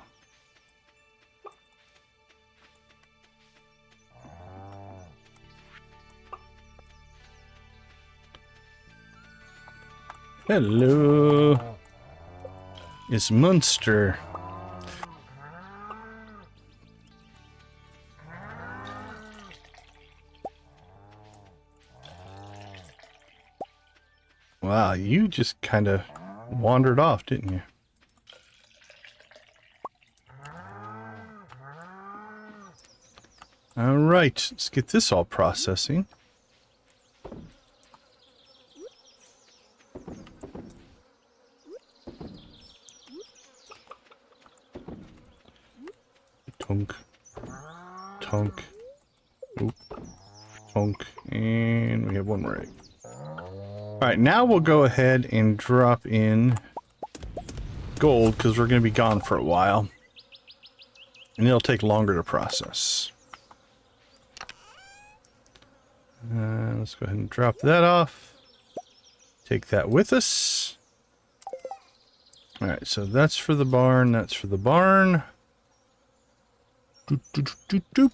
Hello. It's Munster. Wow, you just kind of wandered off, didn't you? All right, let's get this all processing. Tonk. Tonk. Oop. Tonk. And we have one more egg. All All right, now we'll go ahead and drop in gold because we're going to be gone for a while. And it'll take longer to process. Let's go ahead and drop that off. Take that with us. All right, so that's for the barn. That's for the barn. Doop, doop, doop, doop.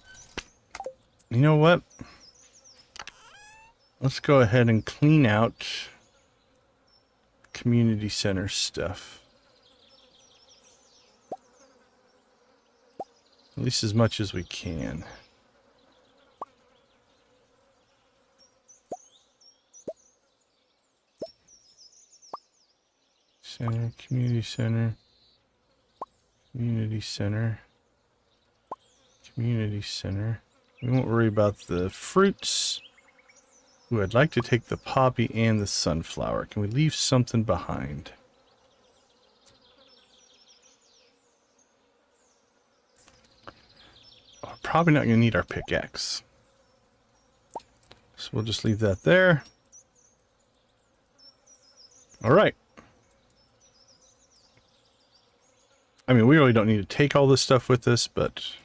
You know what? Let's go ahead and clean out community center stuff. At least as much as we can. Center, community center, community center, community center. We won't worry about the fruits. Ooh, I'd like to take the poppy and the sunflower. Can we leave something behind? Oh, we're probably not going to need our pickaxe. So we'll just leave that there. All right. I mean, we really don't need to take all this stuff with us, but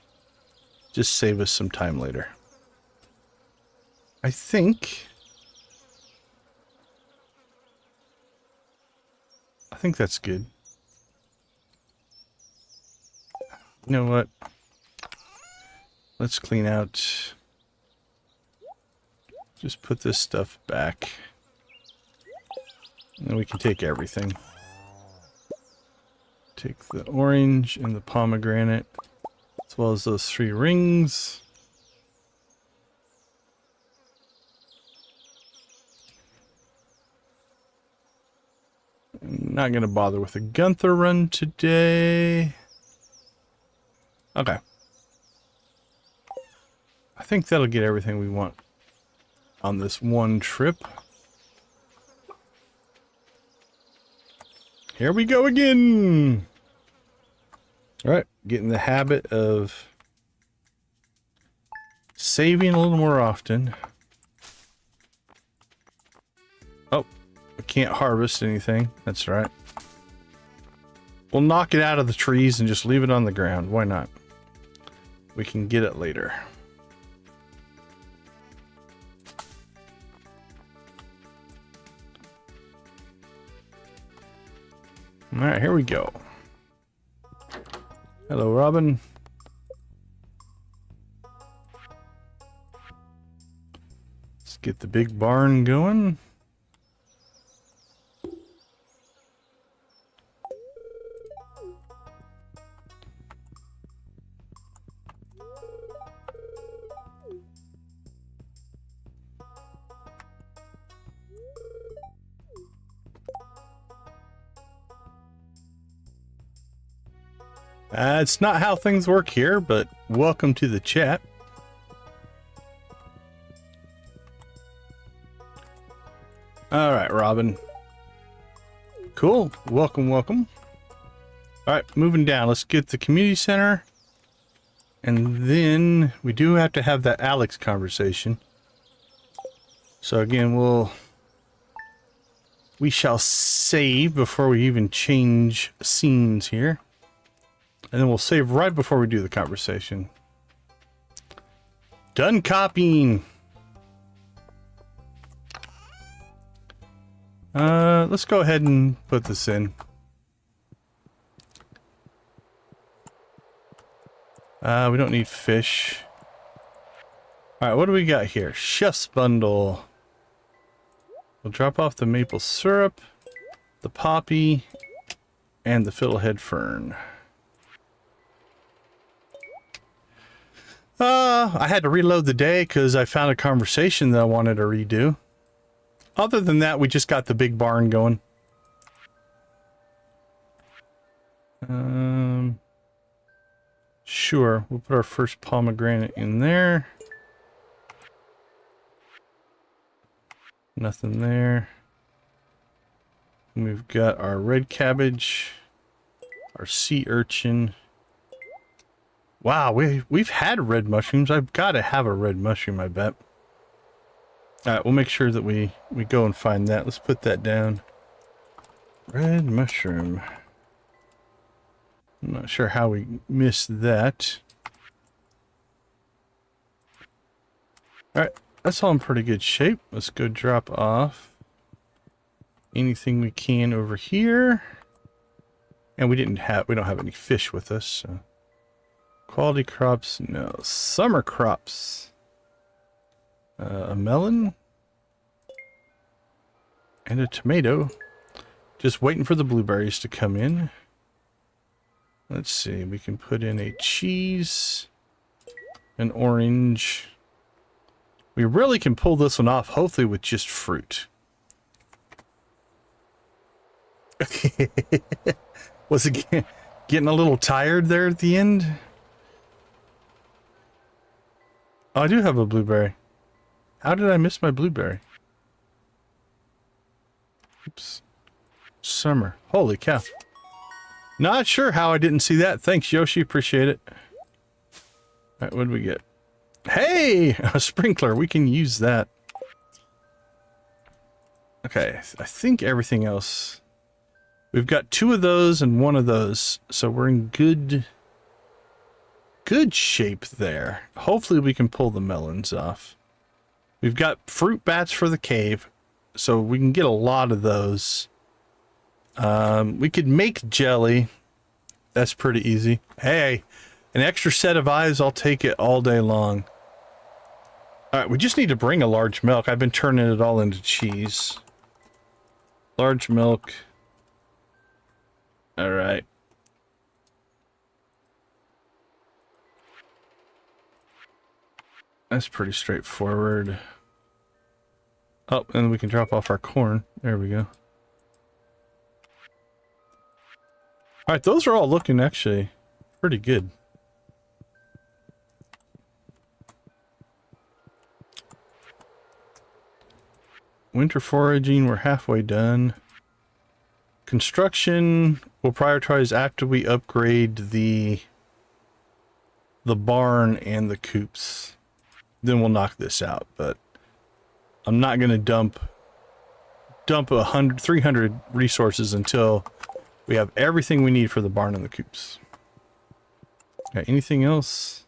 just save us some time later. I think that's good. You know what? Let's clean out. Just put this stuff back. And then we can take everything. Take the orange and the pomegranate, as well as those 3 rings. I'm not going to bother with a Gunther run today. Okay. I think that'll get everything we want on this one trip. Here we go again. All right, get in the habit of saving a little more often. Oh, I can't harvest anything. That's right. We'll knock it out of the trees and just leave it on the ground. Why not? We can get it later. All right, here we go. Hello, Robin. Let's get the big barn going. It's not how things work here, but welcome to the chat. All right, Robin. Cool. Welcome, welcome. All right, moving down. Let's get the community center. And then we do have to have that Alex conversation. So again, we shall save before we even change scenes here. And then we'll save right before we do the conversation. Done copying. Let's go ahead and put this in. We don't need fish. All right, what do we got here? Chef's bundle. We'll drop off the maple syrup, the poppy, and the fiddlehead fern. I had to reload the day because I found a conversation that I wanted to redo. Other than that, we just got the big barn going. Sure, we'll put our first pomegranate in there. Nothing there. And we've got our red cabbage, our sea urchin. Wow, we've had red mushrooms. I've got to have a red mushroom, I bet. All right, we'll make sure that we go and find that. Let's put that down. Red mushroom. I'm not sure how we missed that. All right, that's all in pretty good shape. Let's go drop off anything we can over here. And we don't have any fish with us, so. Quality crops, no. Summer crops. A melon. And a tomato. Just waiting for the blueberries to come in. Let's see, we can put in a cheese, an orange. We really can pull this one off, hopefully with just fruit. Was it getting a little tired there at the end? Oh, I do have a blueberry. How did I miss my blueberry? Oops. Summer. Holy cow. Not sure how I didn't see that. Thanks, Yoshi. Appreciate it. Alright, what did we get? Hey! A sprinkler. We can use that. Okay, I think everything else... We've got 2 of those and 1 of those. So we're in good shape there. Hopefully we can pull the melons off. We've got fruit bats for the cave. So we can get a lot of those. We could make jelly. That's pretty easy. Hey, an extra set of eyes, I'll take it all day long. Alright, we just need to bring a large milk. I've been turning it all into cheese. Large milk. Alright. That's pretty straightforward. Oh, and we can drop off our corn. There we go. Alright, those are all looking actually pretty good. Winter foraging, we're halfway done. Construction, we'll prioritize after we upgrade the barn and the coops. Then we'll knock this out, but I'm not going to dump 300 resources until we have everything we need for the barn and the coops. Okay, anything else?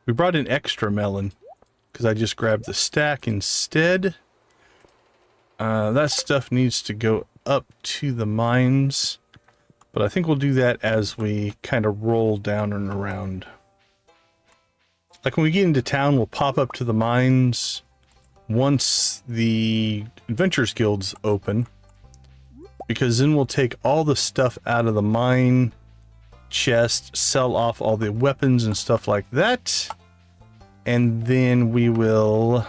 We brought in extra melon because I just grabbed the stack instead. That stuff needs to go up to the mines, but I think we'll do that as we kind of roll down and around. Like when we get into town, we'll pop up to the mines once the Adventurers Guild's open, because then we'll take all the stuff out of the mine chest, sell off all the weapons and stuff like that, and then we will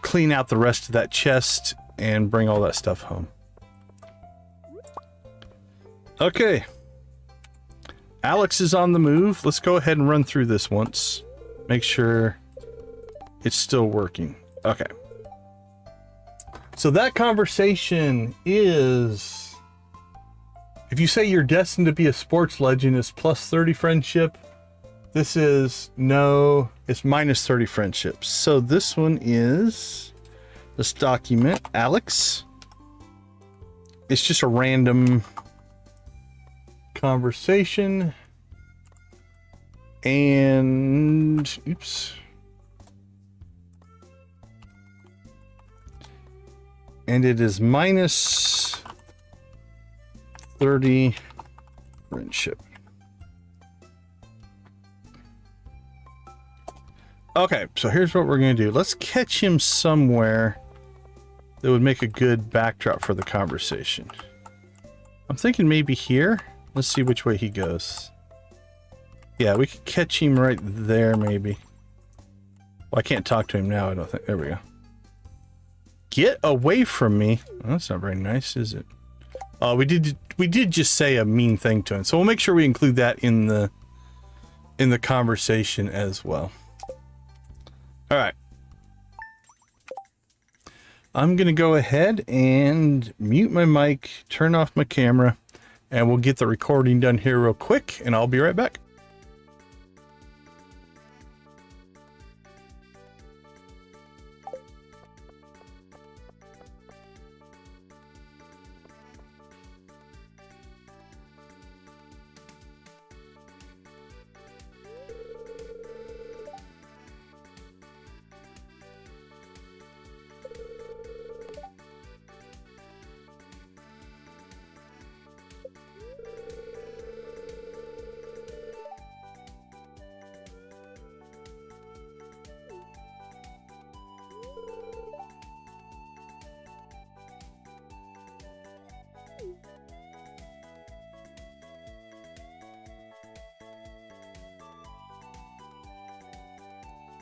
clean out the rest of that chest and bring all that stuff home. Okay. Alex is on the move. Let's go ahead and run through this once. Make sure it's still working. Okay. So that conversation is... If you say you're destined to be a sports legend, it's plus 30 friendship. This is... No, it's minus 30 friendships. So this one is... This document, Alex. It's just a random conversation. And... Oops. And it is minus 30 friendship. Okay, so here's what we're going to do. Let's catch him somewhere that would make a good backdrop for the conversation. I'm thinking maybe here. Let's see which way he goes. Yeah, we could catch him right there, maybe. Well, I can't talk to him now, I don't think. There we go. Get away from me. Well, that's not very nice, is it? We did just say a mean thing to him, so we'll make sure we include that in the conversation as well. All right. I'm going to go ahead and mute my mic, turn off my camera, and we'll get the recording done here real quick, and I'll be right back.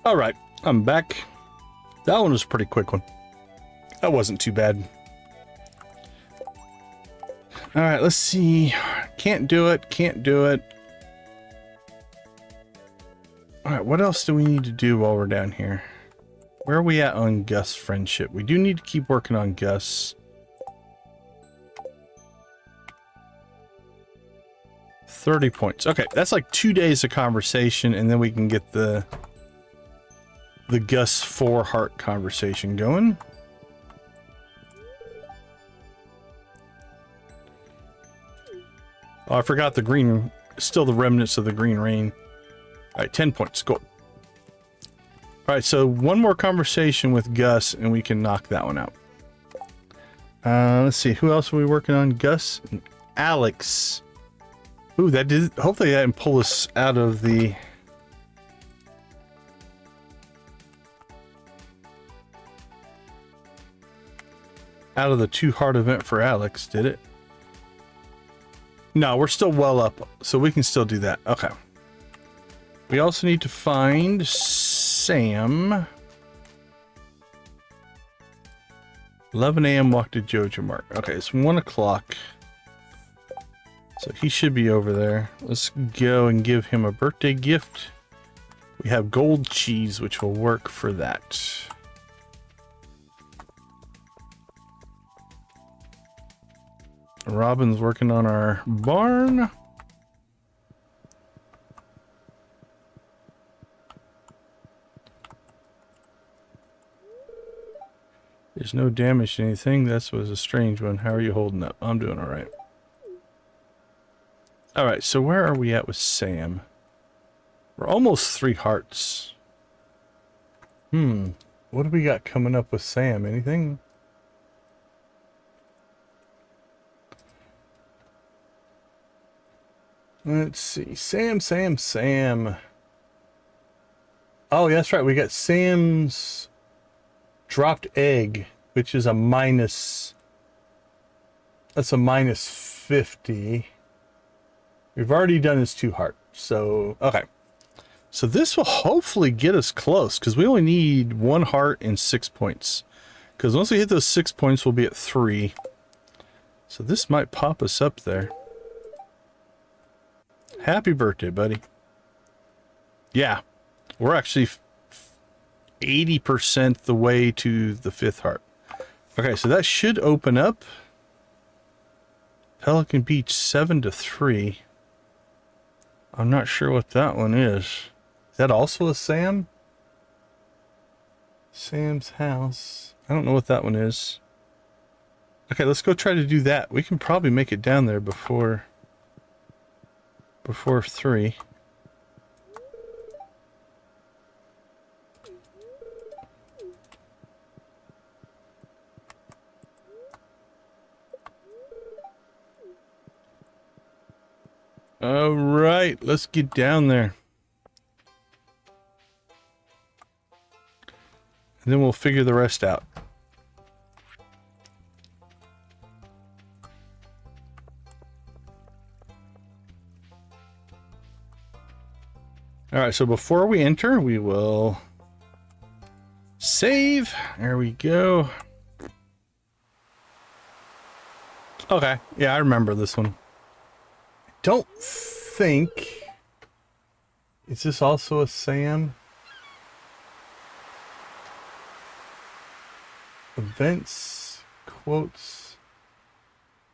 All right, I'm back. That one was a pretty quick one. That wasn't too bad. All right, let's see. Can't do it. Can't do it. All right, what else do we need to do while we're down here? Where are we at on Gus' friendship? We do need to keep working on Gus. 30 points. Okay, that's like 2 days of conversation, and then we can get the Gus 4 heart conversation going. Oh, I forgot the green, still the remnants of the green rain. All right, 10 points, cool. All right, so one more conversation with Gus, and we can knock that one out. Let's see, who else are we working on? Gus and Alex. Ooh, that did, hopefully that didn't pull us out of the... out of the 2 heart event for Alex, did it? No, we're still well up, so we can still do that. Okay. We also need to find Sam. 11 a.m. walk to Jojo Mark. Okay, it's 1 o'clock. So he should be over there. Let's go and give him a birthday gift. We have gold cheese, which will work for that. Robin's working on our barn. There's no damage to anything. That was a strange one. How are you holding up? I'm doing all right. All right, so where are we at with Sam? We're almost 3 hearts. What do we got coming up with Sam? Anything? Let's see. Sam. Oh, yeah, that's right. We got Sam's dropped egg, which is a minus. That's a minus 50. We've already done his 2 heart. So, okay. So this will hopefully get us close, because we only need 1 heart and 6 points. Because once we hit those 6 points, we'll be at 3. So this might pop us up there. Happy birthday, buddy. Yeah, we're actually 80% the way to the 5th heart. Okay, so that should open up. Pelican Beach 7-3. I'm not sure what that one is. Is that also a Sam? Sam's house. I don't know what that one is. Okay, let's go try to do that. We can probably make it down there before 3. All right, let's get down there. And then we'll figure the rest out. All right, so before we enter, we will save. There we go. Okay, yeah, I remember this one. Don't think... Is this also a Sam? Events, quotes,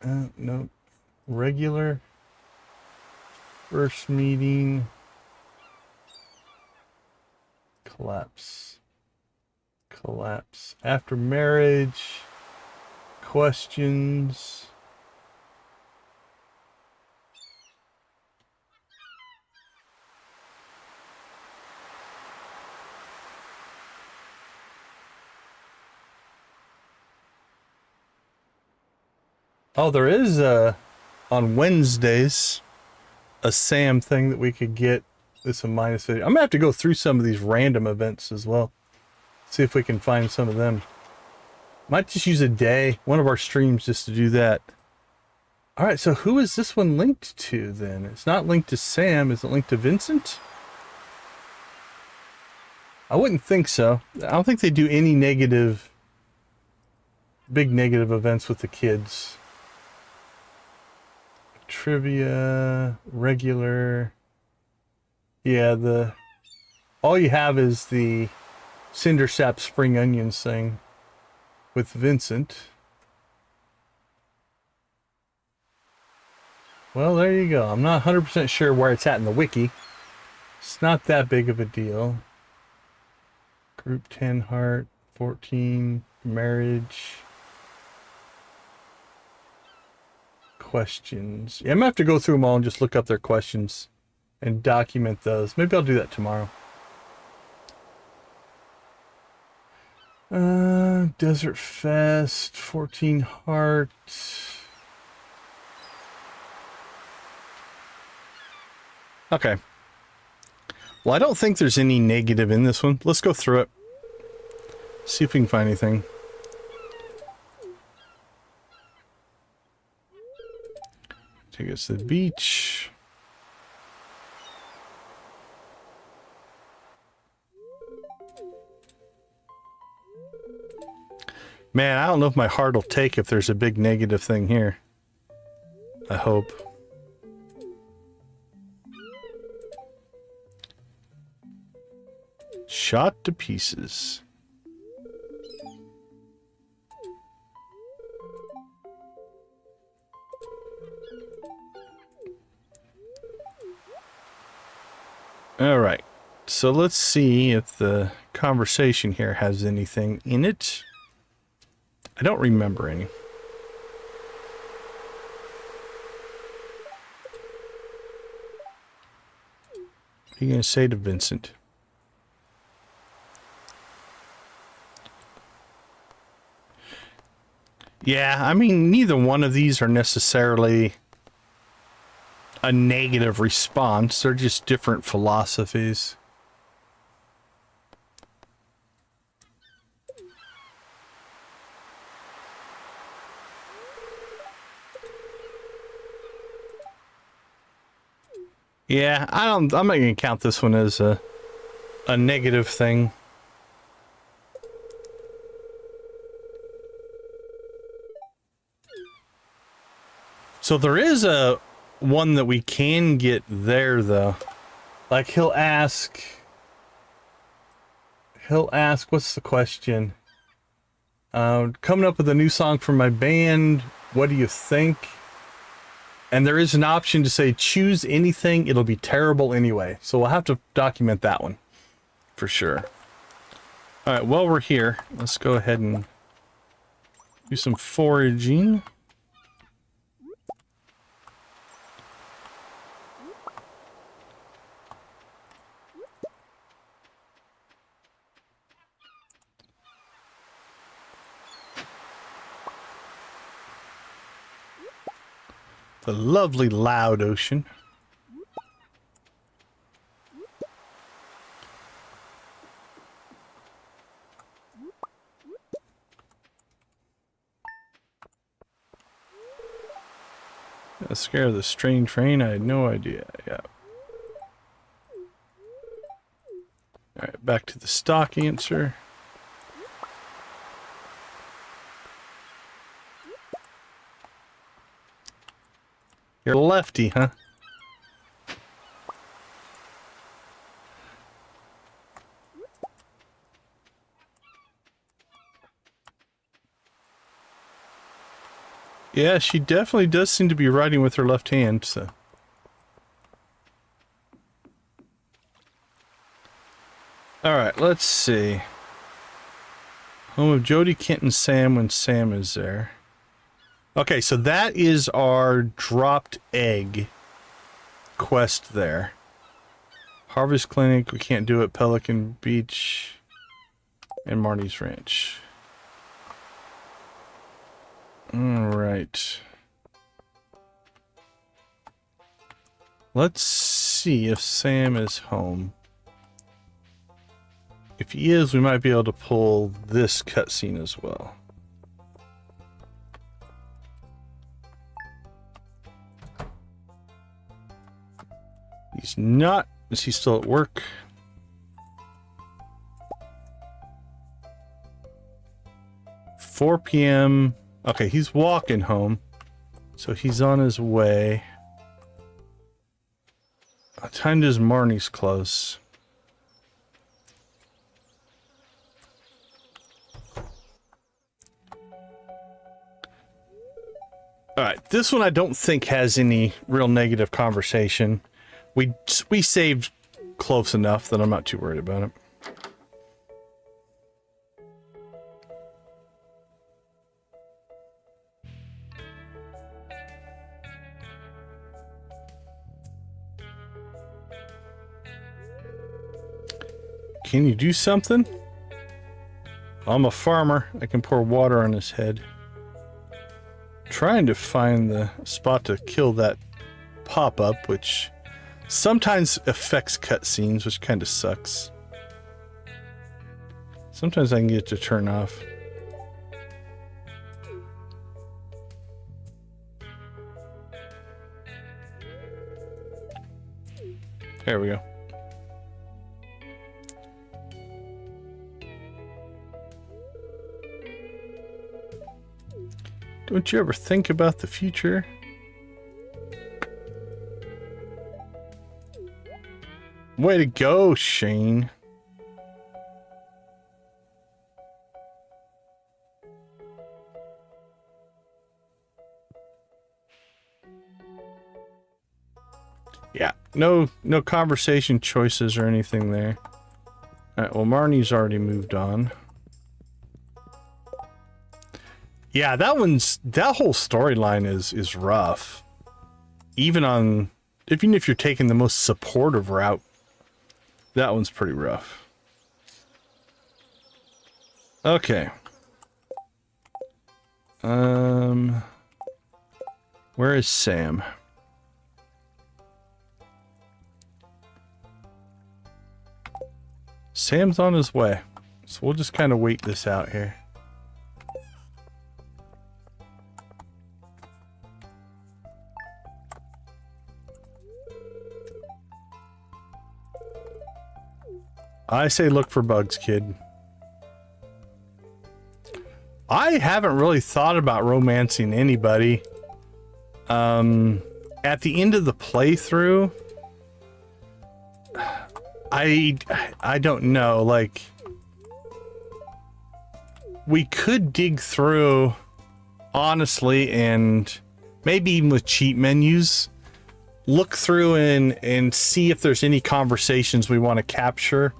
no, regular, first meeting, collapse, after marriage, questions. Oh, there is on Wednesdays a Sam thing that we could get. This a minus 50. I'm gonna have to go through some of these random events as well. See if we can find some of them. Might just use a day, one of our streams, just to do that. All right, so who is this one linked to then? It's not linked to Sam. Is it linked to Vincent? I wouldn't think so. I don't think they do any negative, big negative events with the kids. Trivia, regular. Yeah, all you have is the Cindersap Spring Onions thing with Vincent. Well, there you go. I'm not 100% sure where it's at in the wiki. It's not that big of a deal. Group 10 heart, 14 marriage. Questions. Yeah, I'm gonna have to go through them all and just look up their questions and document those. Maybe I'll do that tomorrow. Desert Fest, 14 heart. Okay. Well, I don't think there's any negative in this one. Let's go through it. See if we can find anything. Take us to the beach. Man, I don't know if my heart will take if there's a big negative thing here. I hope. Shot to pieces. All right. So let's see if the conversation here has anything in it. I don't remember any. What are you going to say to Vincent? Yeah, I mean, neither one of these are necessarily a negative response. They're just different philosophies. Yeah, I'm not going to count this one as a negative thing. So there is a one that we can get there, though. Like, he'll ask, what's the question? Coming up with a new song for my band. What do you think? And there is an option to say, choose anything. It'll be terrible anyway. So we'll have to document that one for sure. All right, while we're here, let's go ahead and do some foraging. The lovely loud ocean. That scared the strange train. I had no idea. Yeah. Alright, back to the stock answer. You're a lefty, huh? Yeah, she definitely does seem to be writing with her left hand, so. Alright, let's see. Home of Jody, Kent, and Sam when Sam is there. Okay, so that is our dropped egg quest there. Harvest Clinic, we can't do it. Pelican Beach and Marty's Ranch. Alright. Let's see if Sam is home. If he is, we might be able to pull this cutscene as well. He's not. Is he still at work? 4 p.m. Okay, he's walking home. So he's on his way. What time does Marnie's close? Alright, this one I don't think has any real negative conversation. We saved close enough that I'm not too worried about it. Can you do something? I'm a farmer. I can pour water on his head. Trying to find the spot to kill that pop-up, which sometimes affects cutscenes, which kind of sucks. Sometimes I can get it to turn off. There we go. Don't you ever think about the future? Way to go, Shane. Yeah, no conversation choices or anything there. Alright, well, Marnie's already moved on. Yeah, that whole storyline is rough. Even if you're taking the most supportive route, that one's pretty rough. Okay. Where is Sam? Sam's on his way. So we'll just kind of wait this out here. I say look for bugs, kid. I haven't really thought about romancing anybody. At the end of the playthrough, I don't know, like, we could dig through, honestly, and maybe even with cheat menus, look through and see if there's any conversations we want to capture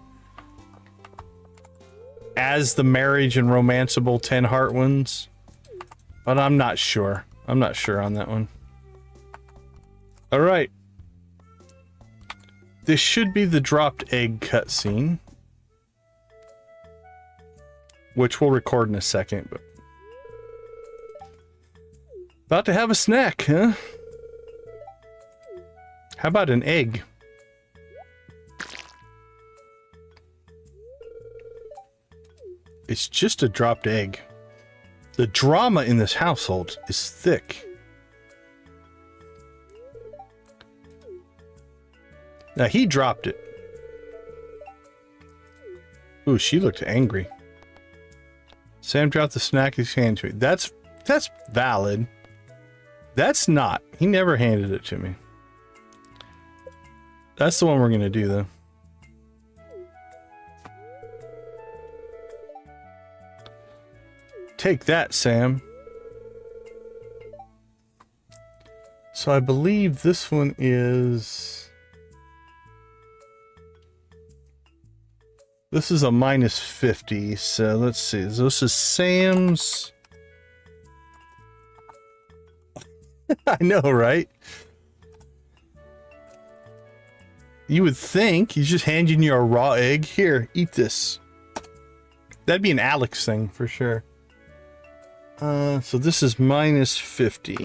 as the marriage and romanceable 10 heart ones, but I'm not sure. I'm not sure on that one. All right. This should be the dropped egg cutscene, which we'll record in a second. But about to have a snack, huh? How about an egg? It's just a dropped egg. The drama in this household is thick. Now he dropped it. Ooh, she looked angry. Sam dropped the snack he's handed to me. That's valid. That's not. He never handed it to me. That's the one we're gonna do though. Take that, Sam. So I believe this one is... This is a -50, so let's see. This is Sam's... I know, right? You would think he's just handing you a raw egg. Here, eat this. That'd be an Alex thing for sure. So this is -50.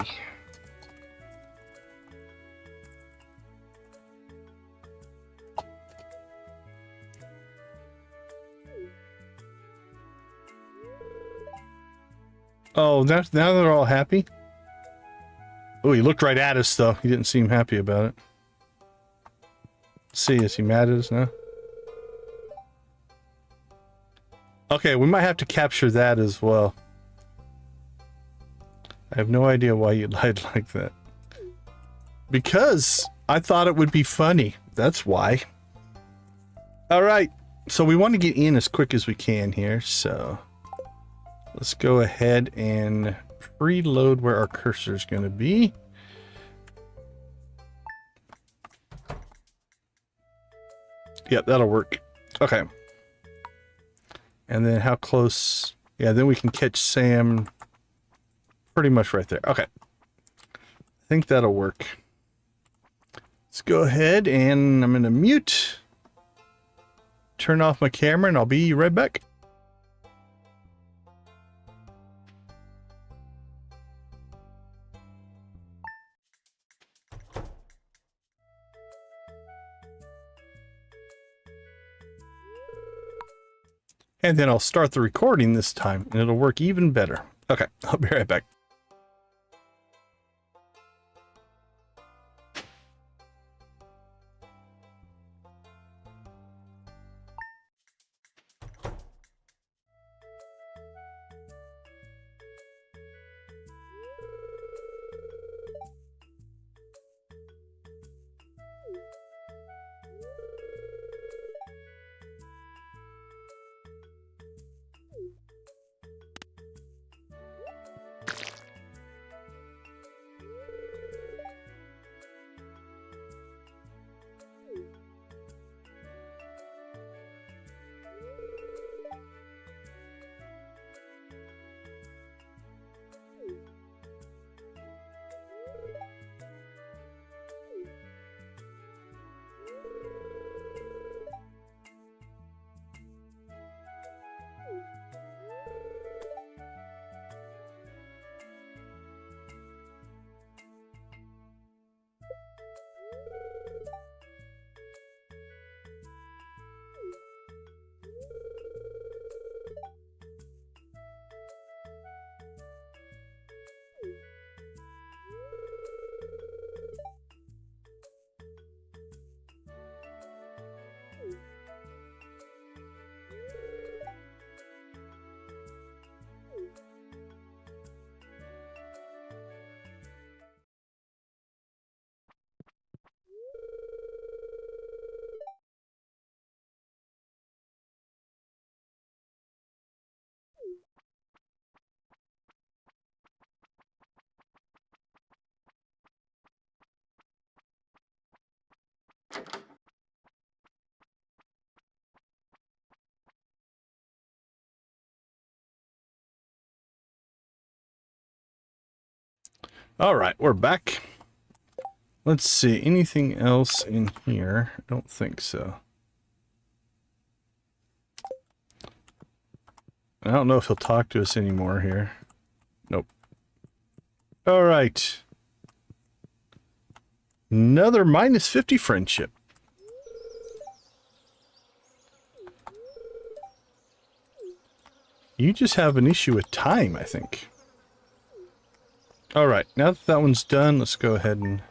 Oh, now they're all happy? Oh, he looked right at us though. He didn't seem happy about it. Let's see, is he mad at us now? Okay, we might have to capture that as well. I have no idea why you lied like that. Because I thought it would be funny. That's why. All right. So we want to get in as quick as we can here. So let's go ahead and preload where our cursor is going to be. Yep, that'll work. Okay. And then how close? Yeah, then we can catch Sam pretty much right there. Okay. I think that'll work. Let's go ahead and I'm going to mute. Turn off my camera and I'll be right back. And then I'll start the recording this time and it'll work even better. Okay, I'll be right back. All right, we're back. Let's see, anything else in here? I don't think so. I don't know if he'll talk to us anymore here. Nope. All right. Another -50 friendship. You just have an issue with time, I think. All right, now that that one's done, let's go ahead and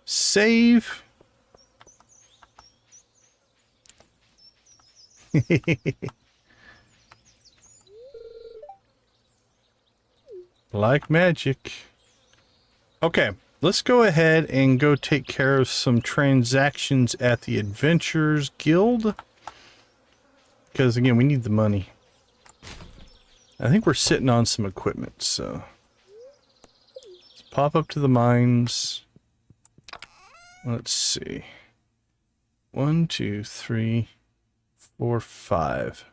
save. Like magic. Okay, let's go ahead and go take care of some transactions at the Adventurers Guild. Because, again, we need the money. I think we're sitting on some equipment, so... let's pop up to the mines. Let's see. 1, 2, 3, 4, 5.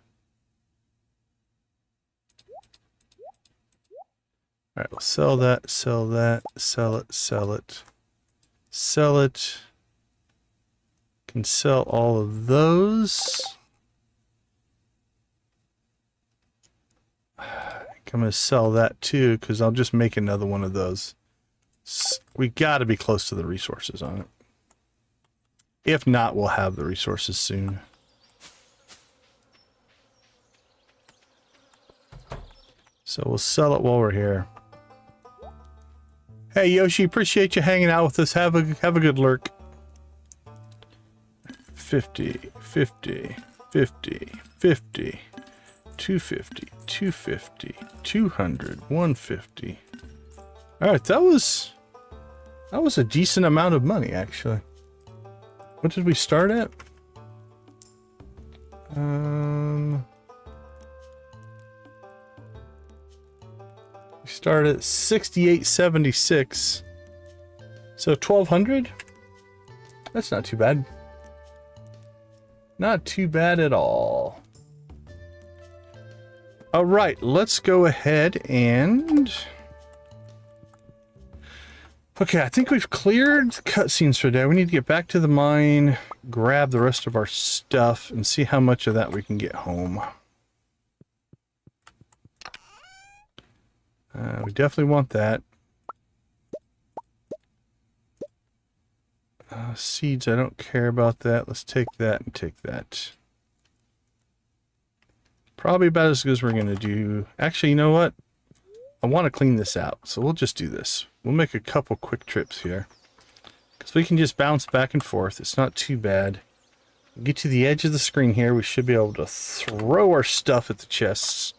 Alright, we'll sell that, sell that, sell it, sell it, sell it. Can sell all of those. I'm going to sell that too, because I'll just make another one of those. We got to be close to the resources on it. If not, we'll have the resources soon. So we'll sell it while we're here. Hey Yoshi, appreciate you hanging out with us. Have a good lurk. 50, 50, 50, 50, 250, 250, 200, 150, All right, that was a decent amount of money, actually. What did we start at? We started at 68.76. So 1,200? That's not too bad. Not too bad at all. All right, let's go ahead and... Okay, I think we've cleared cutscenes for today. We need to get back to the mine, grab the rest of our stuff, and see how much of that we can get home. We definitely want that. Seeds, I don't care about that. Let's take that and take that. Probably about as good as we're going to do. Actually, you know what? I want to clean this out, so we'll just do this. We'll make a couple quick trips here. Because we can just bounce back and forth. It's not too bad. We'll get to the edge of the screen here. We should be able to throw our stuff at the chests.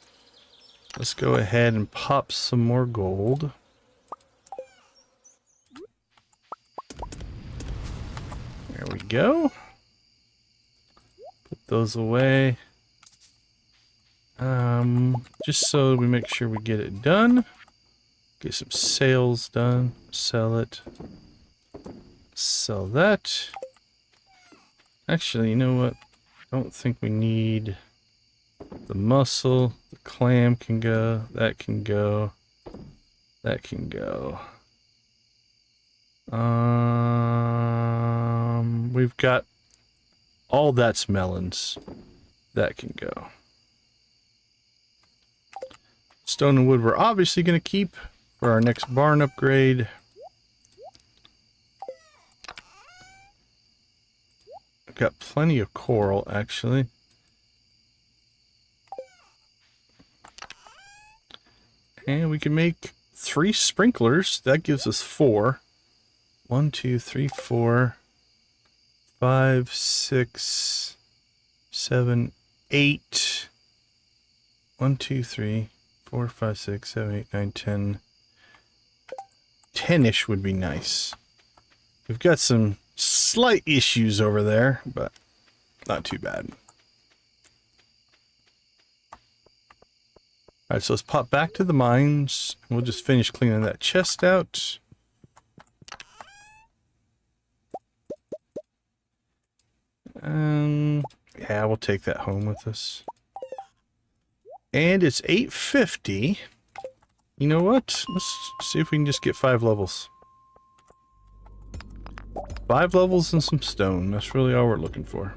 Let's go ahead and pop some more gold. There we go. Put those away. Just so we make sure we get it done. Get some sales done. Sell it. Sell that. Actually, you know what? I don't think we need the mussel. The clam can go. That can go. That can go. We've got all that's melons. That can go. Stone and wood we're obviously going to keep for our next barn upgrade. I've got plenty of coral, actually. And we can make 3 sprinklers. That gives us 4. 1, 2, 3, 4, 5, 6, 7, 8. 1, 2, 3, 4, 5, 6, 7, 8, 9, 10. 10-ish would be nice. We've got some slight issues over there, but not too bad. Alright, so let's pop back to the mines. We'll just finish cleaning that chest out. Yeah, we'll take that home with us. And it's 8:50. You know what? Let's see if we can just get 5 levels. 5 levels and some stone. That's really all we're looking for.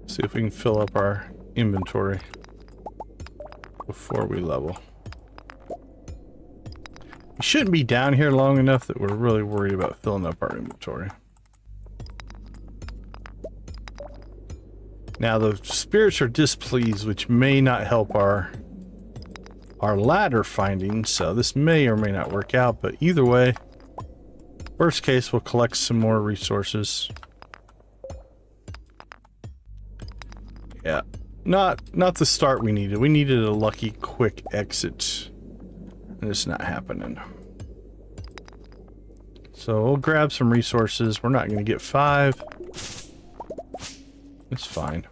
See if we can fill up our inventory before we level. We shouldn't be down here long enough that we're really worried about filling up our inventory. Now the spirits are displeased, which may not help our ladder finding, so this may or may not work out, but either way, worst case, we'll collect some more resources. Yeah, not the start we needed. We needed a lucky quick exit, and it's not happening. So we'll grab some resources. We're not going to get 5. It's fine.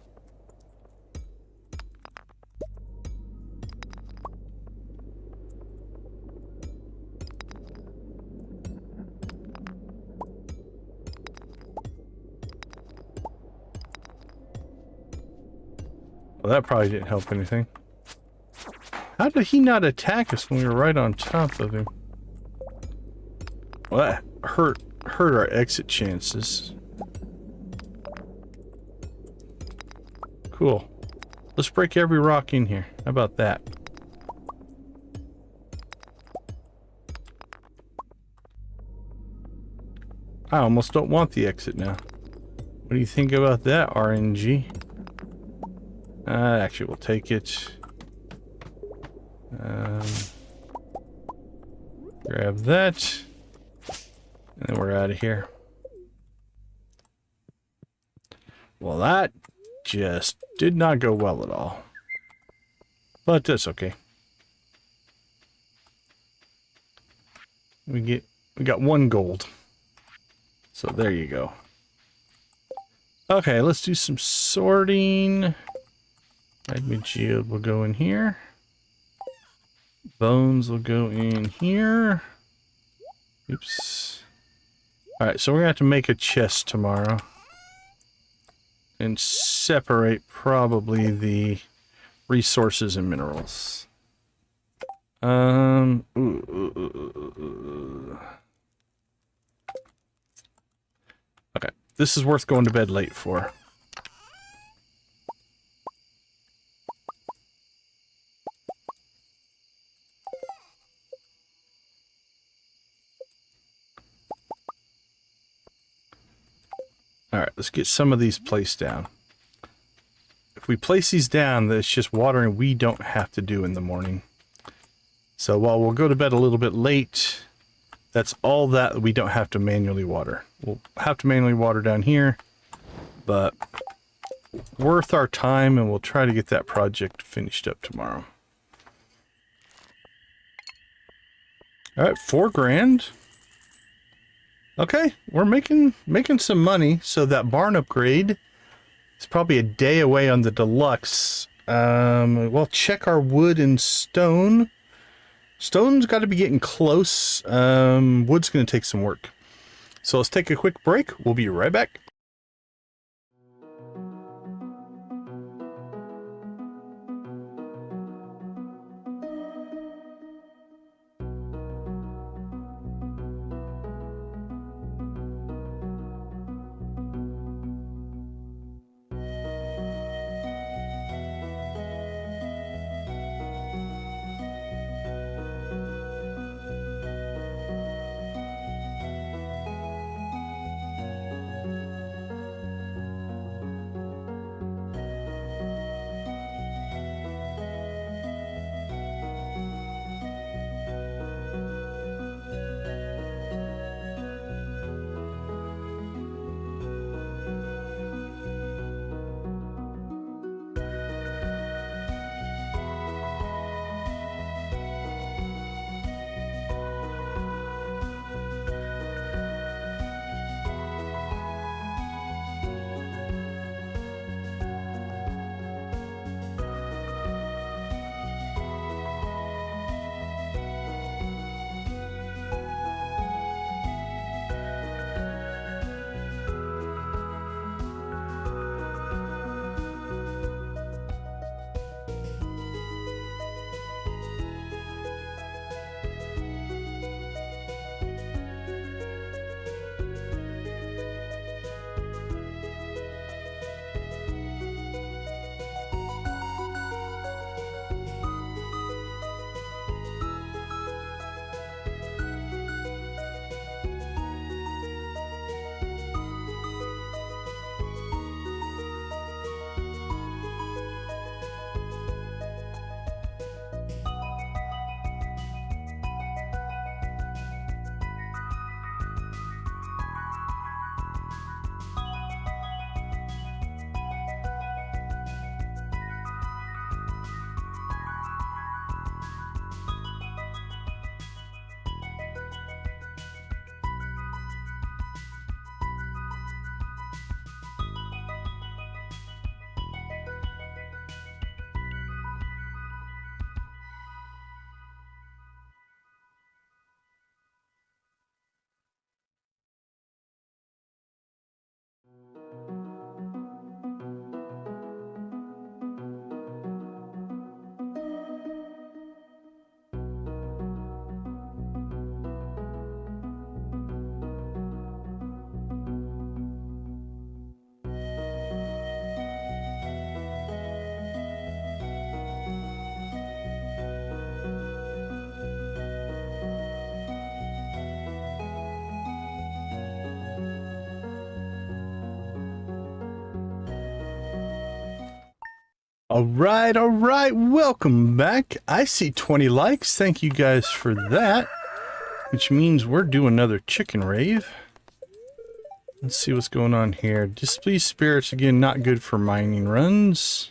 Well, that probably didn't help anything. How did he not attack us when we were right on top of him? Well, that hurt our exit chances. Cool. Let's break every rock in here. How about that? I almost don't want the exit now. What do you think about that, RNG? Actually, we'll take it. Grab that. And then we're out of here. Well, that just did not go well at all. But that's okay. We got 1 gold. So there you go. Okay, let's do some sorting. Magma geode will go in here. Bones will go in here. Oops. Alright, so we're going to have to make a chest tomorrow. And separate probably the resources and minerals. Okay, this is worth going to bed late for. Alright, let's get some of these placed down. If we place these down, that's just watering we don't have to do in the morning. So while we'll go to bed a little bit late, that's all that we don't have to manually water. We'll have to manually water down here, but worth our time, and we'll try to get that project finished up tomorrow. Alright, 4 grand. Okay, we're making some money, so that barn upgrade is probably a day away on the deluxe. We'll check our wood and stone. Stone's got to be getting close. Wood's going to take some work. So let's take a quick break. We'll be right back. All right, welcome back. I see 20 likes. Thank you guys for that, which means we're doing another chicken rave. Let's see what's going on here. Displeased spirits, again, not good for mining runs.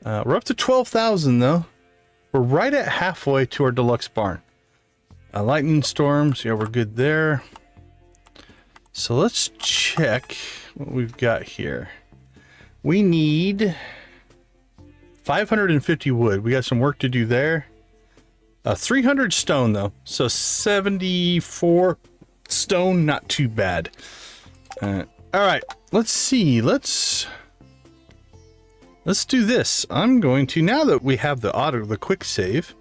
We're up to 12,000 though. We're right at halfway to our deluxe barn. Lightning storms, yeah, we're good there. So let's check what we've got here. We need 550 wood. We got some work to do there. 300 stone though, so 74 stone, not too bad. All right, let's see. Let's do this. I'm going to, now that we have the quick save,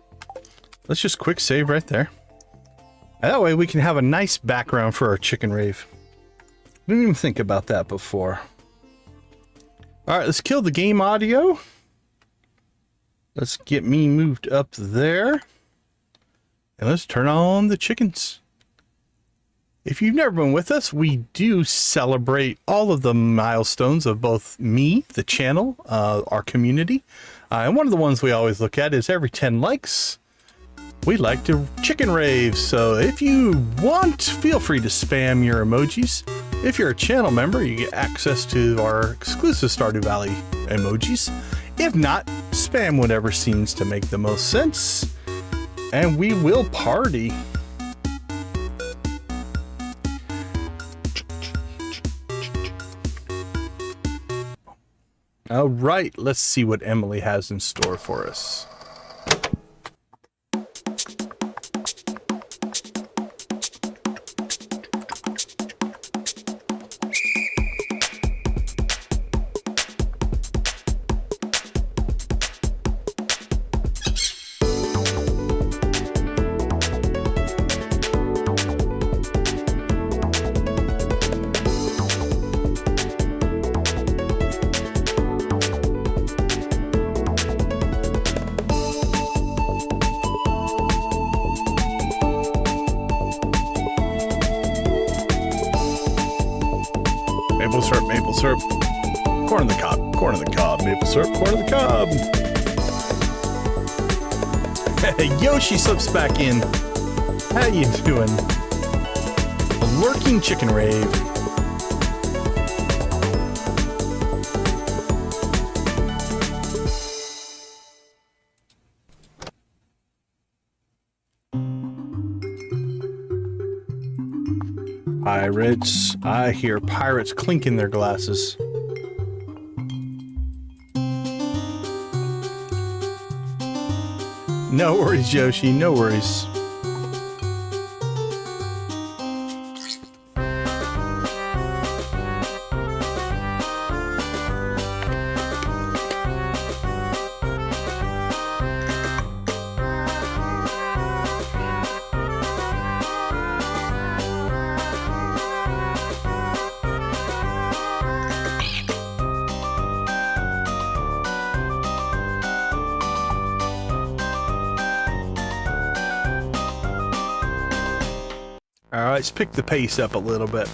let's just quick save right there. That way we can have a nice background for our chicken rave. Didn't even think about that before. All right, let's kill the game audio. Let's get me moved up there. And let's turn on the chickens. If you've never been with us, we do celebrate all of the milestones of both me, the channel, our community. And one of the ones we always look at is every 10 likes, we like to chicken rave. So if you want, feel free to spam your emojis. If you're a channel member, you get access to our exclusive Stardew Valley emojis. If not, spam whatever seems to make the most sense. And we will party. All right, let's see what Emily has in store for us. Maple syrup, corn on the cob, maple syrup, corn on the cob. Hey, Yoshi slips back in. How you doing? A lurking chicken rave. Pirates. I hear pirates clinking their glasses. No worries, Yoshi. No worries. All right, let's pick the pace up a little bit.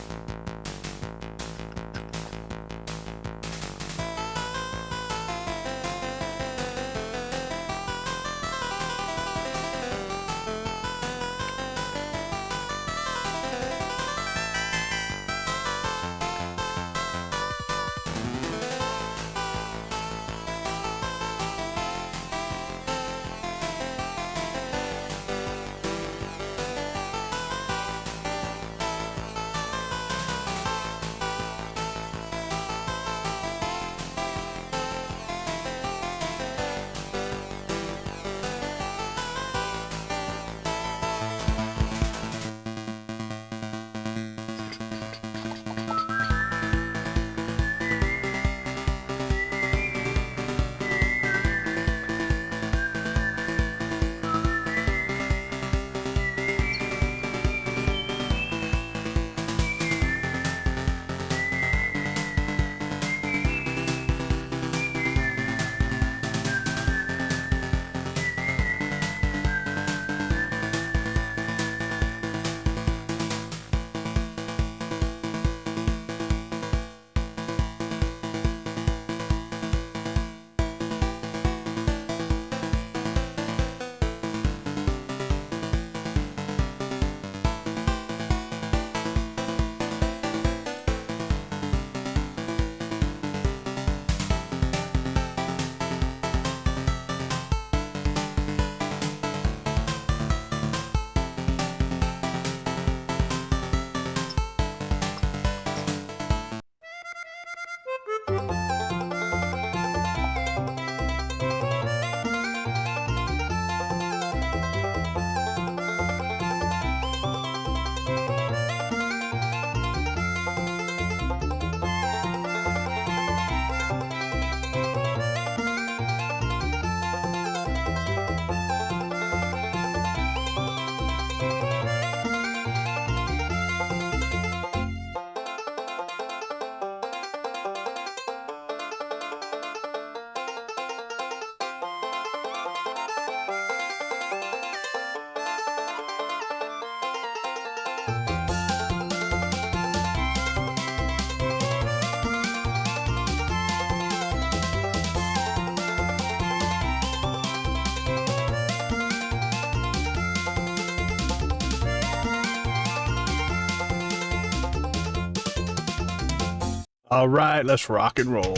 All right, let's rock and roll.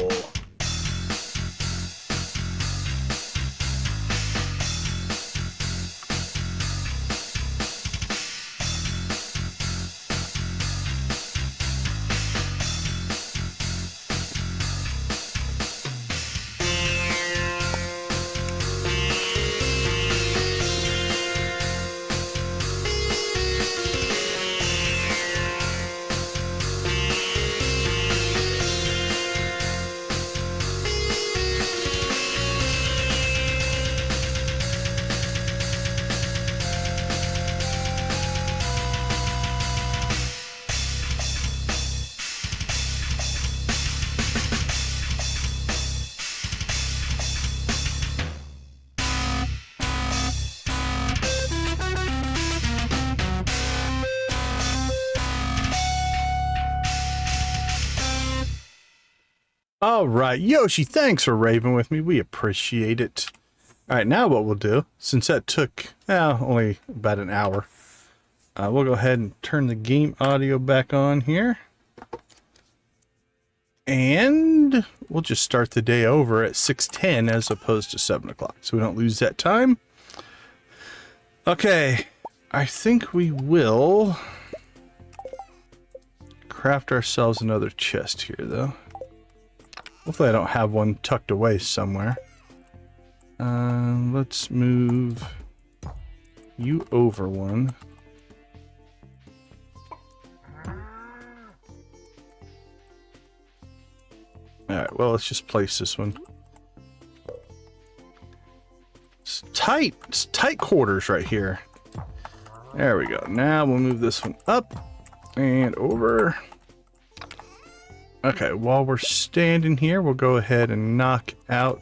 All right, Yoshi, thanks for raving with me. We appreciate it. All right, now what we'll do, since that took only about an hour, we'll go ahead and turn the game audio back on here. And we'll just start the day over at 6:10 as opposed to 7 o'clock, so we don't lose that time. Okay, I think we will craft ourselves another chest here, though. Hopefully I don't have one tucked away somewhere. Let's move you over one. Alright, well, let's just place this one. It's tight quarters right here. There we go. Now we'll move this one up and over. Okay, while we're standing here, we'll go ahead and knock out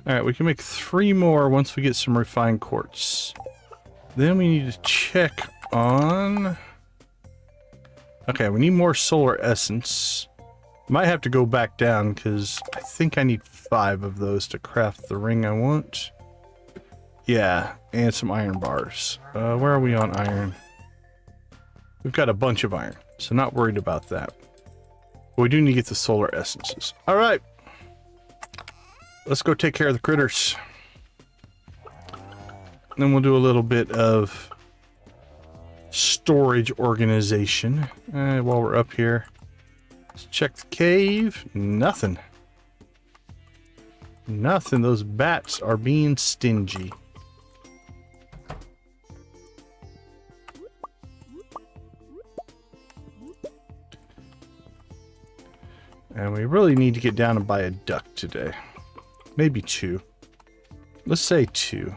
Alright, we can make 3 more once we get some refined quartz. Then we need to check on... Okay, we need more solar essence. Might have to go back down because I think I need 5 of those to craft the ring I want. Yeah, and some iron bars. Where are we on iron? We've got a bunch of iron, so not worried about that. But we do need to get the solar essences. All right. Let's go take care of the critters. Then we'll do a little bit of storage organization. While we're up here, let's check the cave. Nothing. Nothing. Those bats are being stingy. And we really need to get down and buy a duck today. Maybe 2. Let's say 2.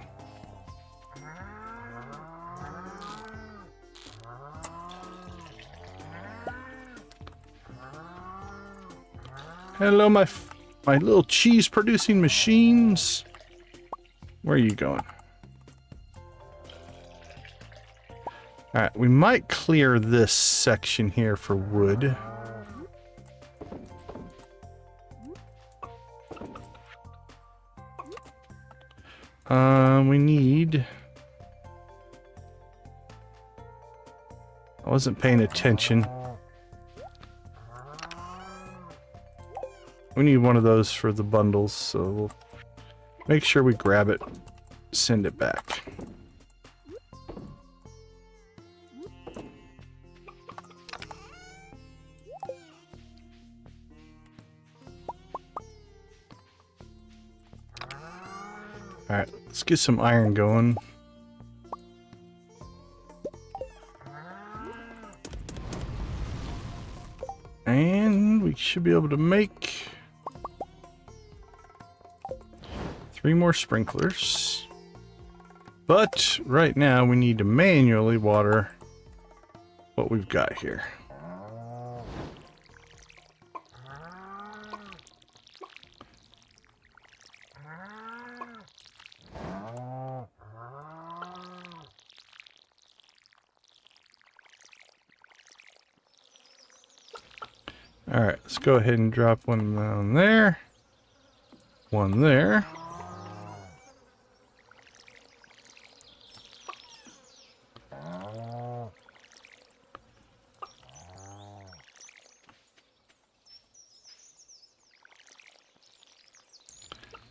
Hello, my little cheese producing machines. Where are you going? Alright, we might clear this section here for wood. We need... I wasn't paying attention. We need one of those for the bundles, so we'll make sure we grab it, send it back. Alright, let's get some iron going. And we should be able to make 3 more sprinklers. But right now we need to manually water what we've got here. Alright, let's go ahead and drop one down there. One there.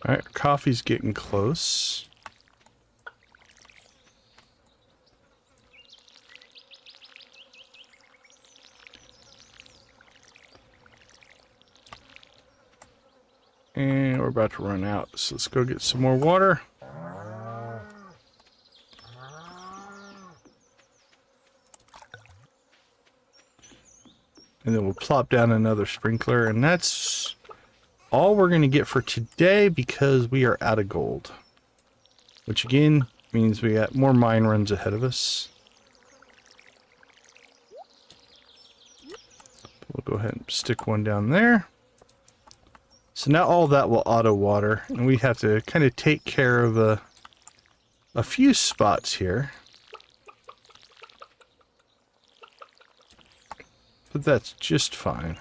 All right, coffee's getting close. And we're about to run out, so let's go get some more water. And then we'll plop down another sprinkler, and that's all we're going to get for today because we are out of gold. Which again means we got more mine runs ahead of us. We'll go ahead and stick one down there. So now all that will auto water, and we have to kind of take care of a few spots here. But that's just fine.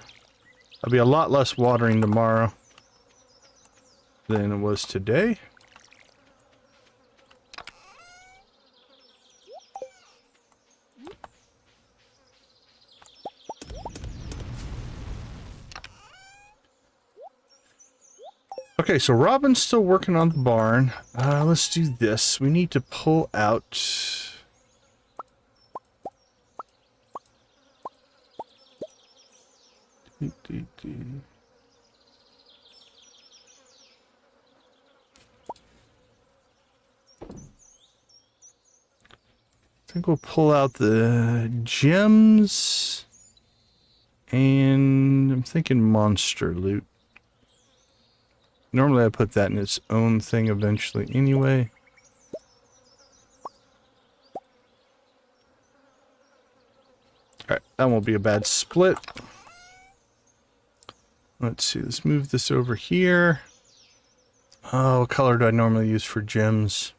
There'll be a lot less watering tomorrow than it was today. Okay, so Robin's still working on the barn. Let's do this. We need to pull out... I think we'll pull out the gems. And I'm thinking monster loot. Normally I put that in its own thing eventually anyway. Alright, that won't be a bad split. Let's see, let's move this over here. Oh, what color do I normally use for gems?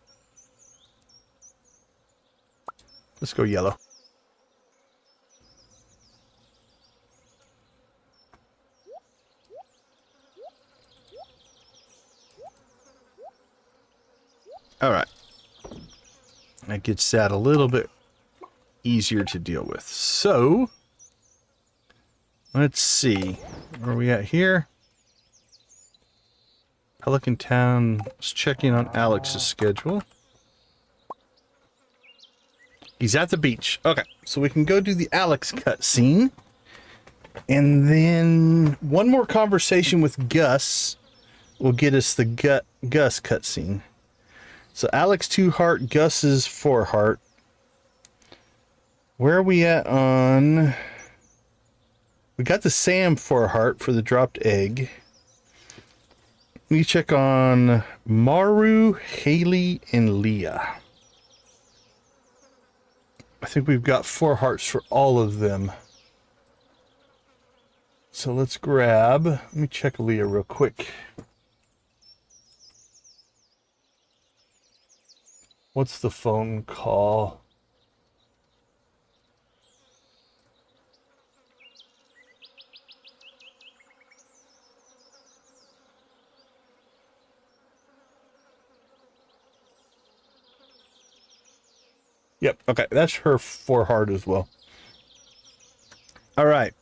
Let's go yellow. Alright. That gets that a little bit easier to deal with. So, let's see. Where are we at here? Pelican Town. Let's check in on Alex's schedule. He's at the beach. Okay, so we can go do the Alex cutscene. And then one more conversation with Gus will get us the Gus cutscene. So Alex 2 heart, Gus is 4 heart. Where are we at on... We got the Sam 4 heart for the dropped egg. Let me check on Maru, Haley, and Leah. I think we've got 4 hearts for all of them. So let's grab... Let me check Leah real quick. What's the phone call? Yep, okay, that's her 4 heart as well. All right.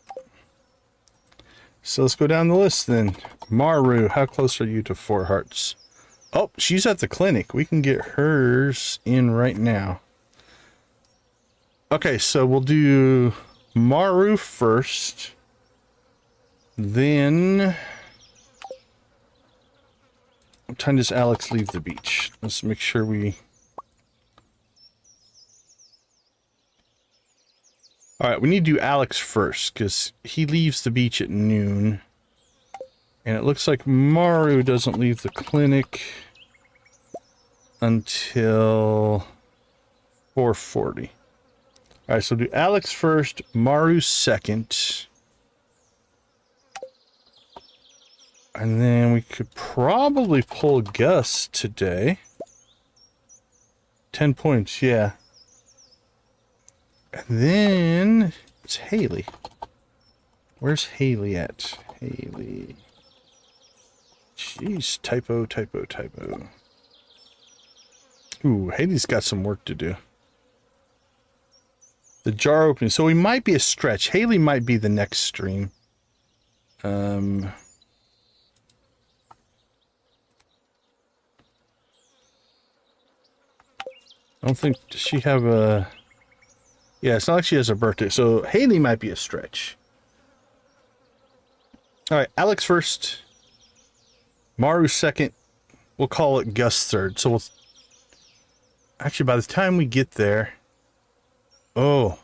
So let's go down the list then. Maru, how close are you to 4 hearts? Oh, she's at the clinic. We can get hers in right now. Okay, so we'll do Maru first. Then... What time does Alex leave the beach? Let's make sure we... Alright, we need to do Alex first, because he leaves the beach at noon. And it looks like Maru doesn't leave the clinic until 4:40. Alright, so do Alex first, Maru second. And then we could probably pull Gus today. 10 points, yeah. And then it's Haley. Where's Haley at? Haley. Jeez, typo. Ooh, Haley's got some work to do. The jar opening. So we might be a stretch. Haley might be the next stream. I don't think, does she have a... Yeah, it's not like she has a birthday, so Haley might be a stretch. Alright, Alex first. Maru second. We'll call it Gus third. So we'll... Actually, by the time we get there... Oh.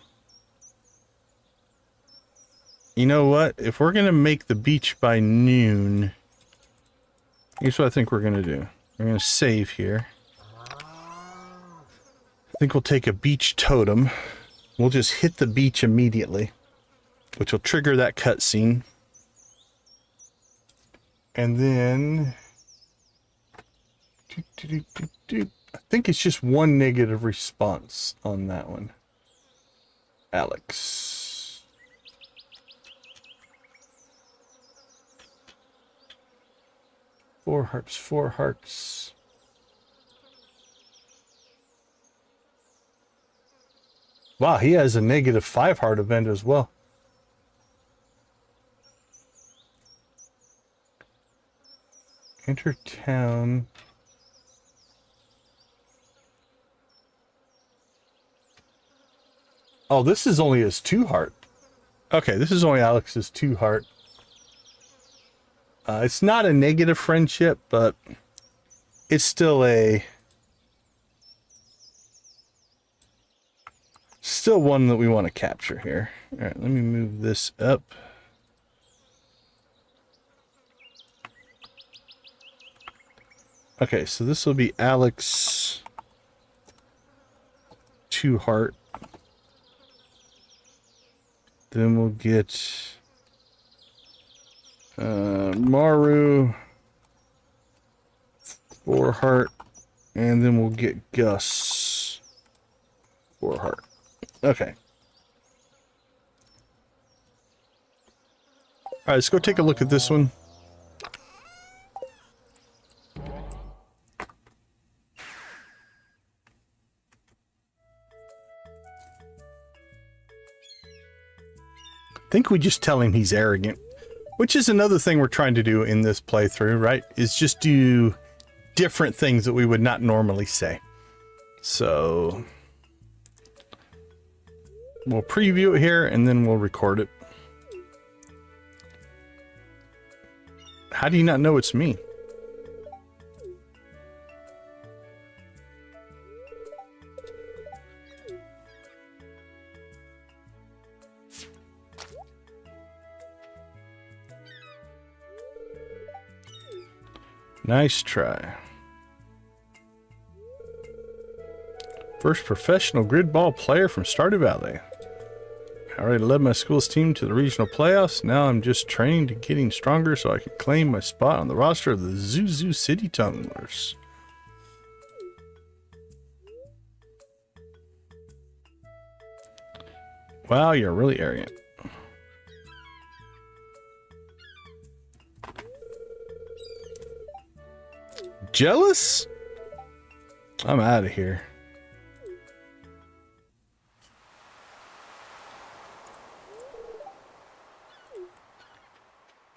You know what? If we're going to make the beach by noon... Here's what I think we're going to do. We're going to save here. I think we'll take a beach totem. We'll just hit the beach immediately, which will trigger that cutscene. And then... I think it's just one negative response on that one. Alex. Four hearts, 4 hearts. Wow, he has a negative 5 heart event as well. Enter town. Oh, this is only his 2 heart. Okay, this is only Alex's 2 heart. It's not a negative friendship, but it's still a... Still one that we want to capture here. Alright, let me move this up. Okay, so this will be Alex 2 heart. Then we'll get Maru 4 heart, and then we'll get Gus 4 heart. Okay. Alright, let's go take a look at this one. I think we just tell him he's arrogant, which is another thing we're trying to do in this playthrough, right? Is just do different things that we would not normally say. So we'll preview it here and then we'll record it. How do you not know it's me? Nice try. First professional grid ball player from Stardew Valley. I already led my school's team to the regional playoffs. Now I'm just training to getting stronger so I can claim my spot on the roster of the Zuzu City Tumblers. Wow, you're really arrogant. Jealous? I'm out of here.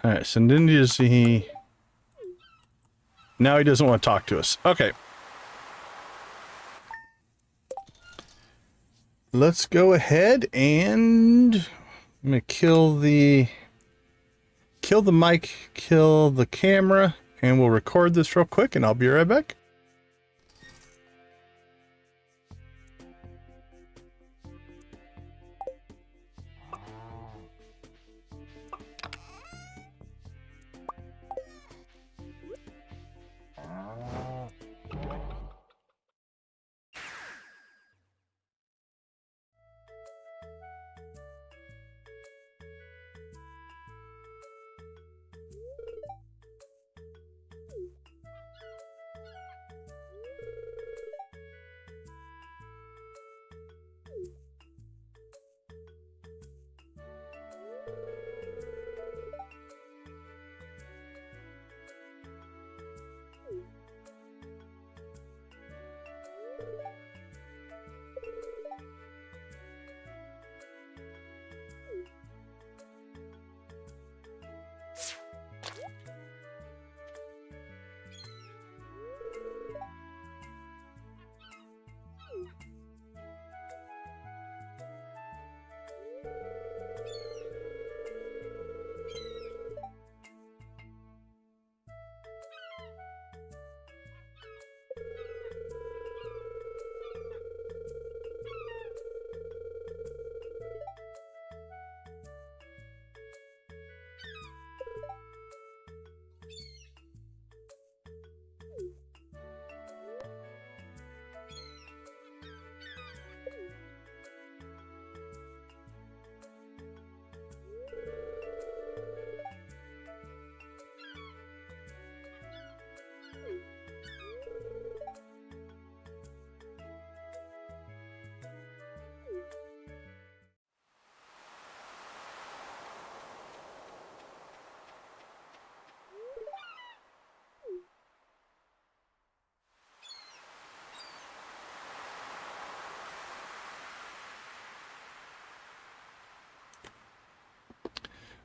Alright, so then does he... Now he doesn't want to talk to us. Okay. Let's go ahead and... I'm going to kill the mic, kill the camera, and we'll record this real quick, and I'll be right back.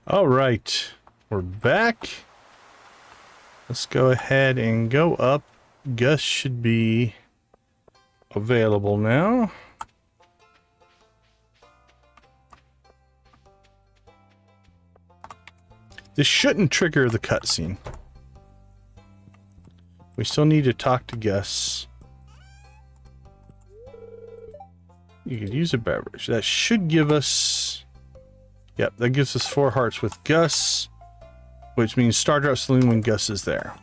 All right, we're back. Let's go ahead and go up. Gus should be available now. This shouldn't trigger the cutscene. We still need to talk to Gus. You could use a beverage. That should give us... Yep, that gives us 4 hearts with Gus, which means Stardrop Saloon when Gus is there.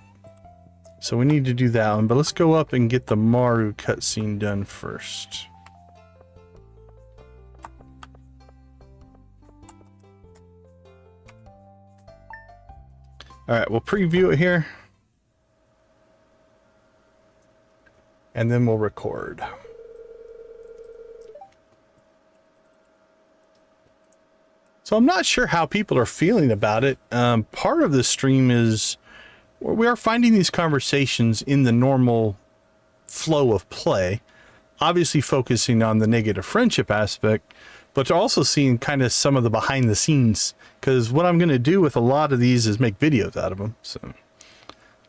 So we need to do that one, but let's go up and get the Maru cutscene done first. Alright, we'll preview it here. And then we'll record. So I'm not sure how people are feeling about it. Part of the stream is we are finding these conversations in the normal flow of play, obviously focusing on the negative friendship aspect, but also seeing kind of some of the behind the scenes, because what I'm going to do with a lot of these is make videos out of them. So I'm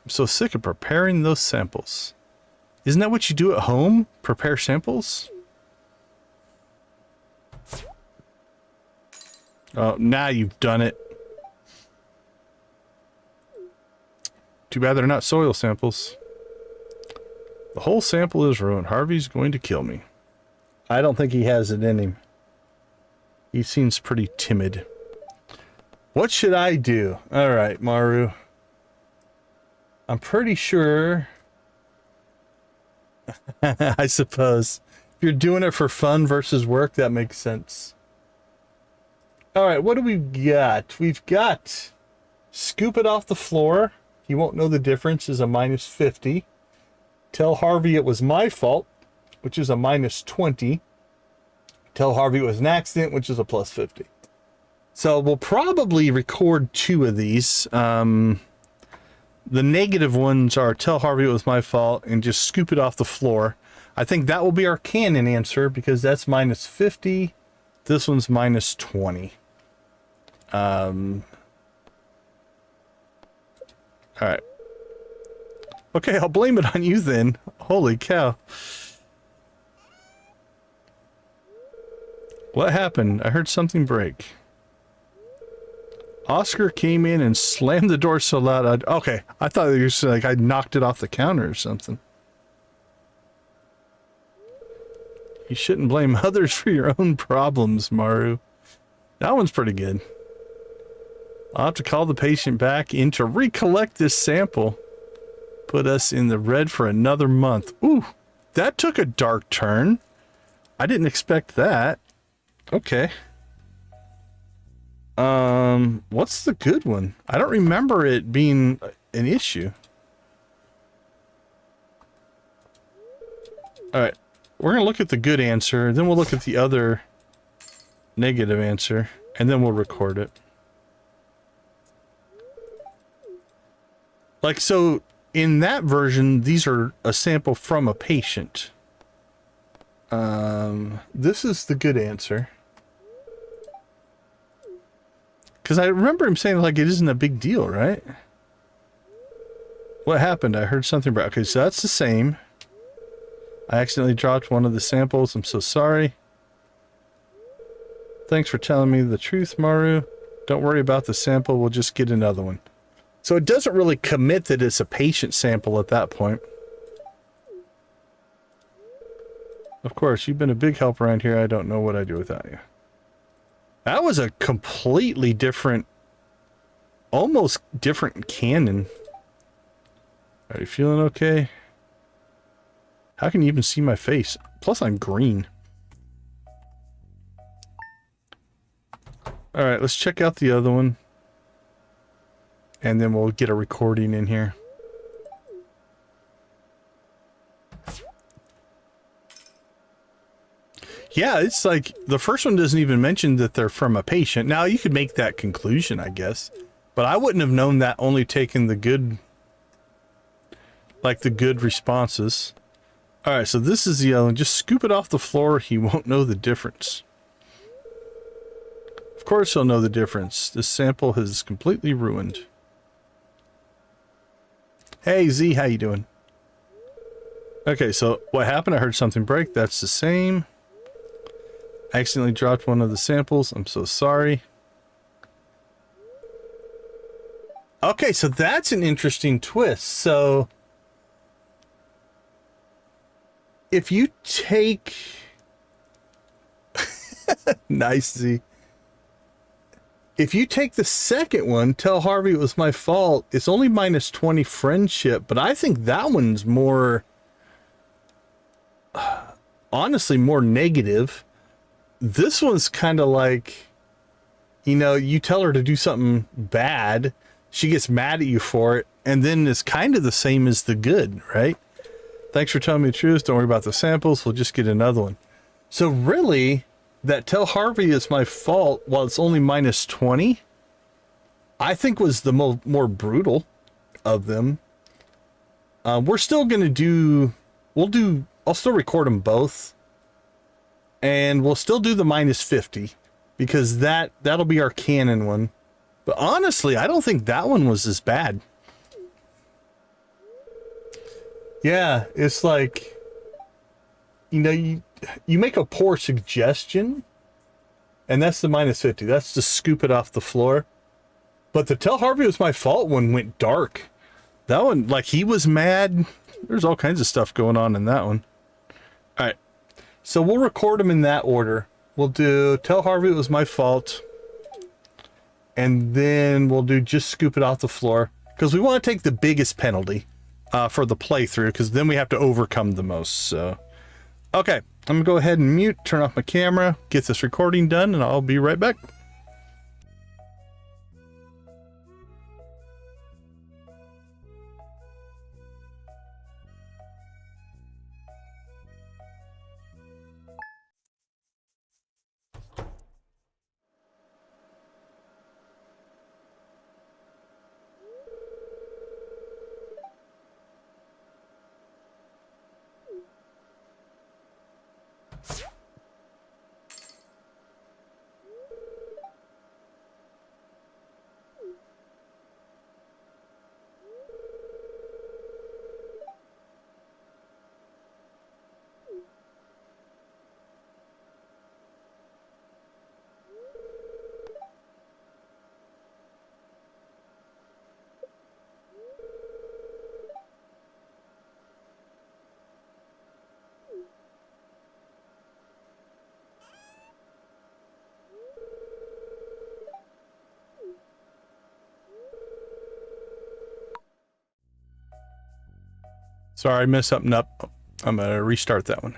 so sick of preparing those samples. Isn't that what you do at home? Prepare samples? Oh, now you've done it. Too bad they're not soil samples. The whole sample is ruined. Harvey's going to kill me. I don't think he has it in him. He seems pretty timid. What should I do? All right, Maru. I'm pretty sure... I suppose. If you're doing it for fun versus work, that makes sense. Alright, what do we got? We've got scoop it off the floor. He won't know the difference is a minus 50. Tell Harvey it was my fault, which is a minus 20. Tell Harvey it was an accident, which is a plus 50. So we'll probably record 2 of these. The negative ones are tell Harvey it was my fault and just scoop it off the floor. I think that will be our canon answer because that's minus 50. This one's minus 20. All right. Okay, I'll blame it on you then. Holy cow. What happened? I heard something break. Oscar came in and slammed the door so loud. Okay, I thought you were like I knocked it off the counter or something. You shouldn't blame others for your own problems, Maru. That one's pretty good. I'll have to call the patient back in to recollect this sample. Put us in the red for another month. Ooh, that took a dark turn. I didn't expect that. Okay. What's the good one? I don't remember it being an issue. All right. We're going to look at the good answer, then we'll look at the other negative answer, and then we'll record it. Like, so, in that version, these are a sample from a patient. This is the good answer. Because I remember him saying, like, it isn't a big deal, right? What happened? I heard something about... Okay, so that's the same. I accidentally dropped one of the samples. I'm so sorry. Thanks for telling me the truth, Maru. Don't worry about the sample. We'll just get another one. So it doesn't really commit that it's a patient sample at that point. Of course, you've been a big help around here. I don't know what I'd do without you. That was a completely different, almost different canon. Are you feeling okay? How can you even see my face? Plus, I'm green. All right, let's check out the other one. And then we'll get a recording in here. Yeah, it's like the first one doesn't even mention that they're from a patient. Now, you could make that conclusion, I guess. But I wouldn't have known that, only taking the good, like the good responses. All right, so this is the other one. Just scoop it off the floor. He won't know the difference. Of course he'll know the difference. This sample has completely ruined. Hey Z, how you doing? Okay, so what happened? I heard something break. That's the same. I accidentally dropped one of the samples. I'm so sorry. Okay, so that's an interesting twist. So if you take nice Z. If you take the second one, tell Harvey it was my fault, it's only minus 20 friendship, but I think that one's more, honestly, more negative. This one's kind of like, you know, you tell her to do something bad, she gets mad at you for it, and then it's kind of the same as the good, right? Thanks for telling me the truth. Don't worry about the samples. We'll just get another one. So really, that tell Harvey it's my fault while it's only minus 20, I think was the more brutal of them. We're still going to do, I'll still record them both. And we'll still do the minus 50 because that'll be our canon one. But honestly, I don't think that one was as bad. Yeah, it's like, you know, you make a poor suggestion, and that's the minus 50. That's to scoop it off the floor. But the tell Harvey it was my fault one went dark. That one, like, he was mad. There's all kinds of stuff going on in that one. All right. So we'll record them in that order. We'll do tell Harvey it was my fault. And then we'll do just scoop it off the floor. Because we want to take the biggest penalty for the playthrough. Because then we have to overcome the most. So, okay. I'm going to go ahead and mute, turn off my camera, get this recording done, and I'll be right back. Sorry, I messed something up. I'm going to restart that one.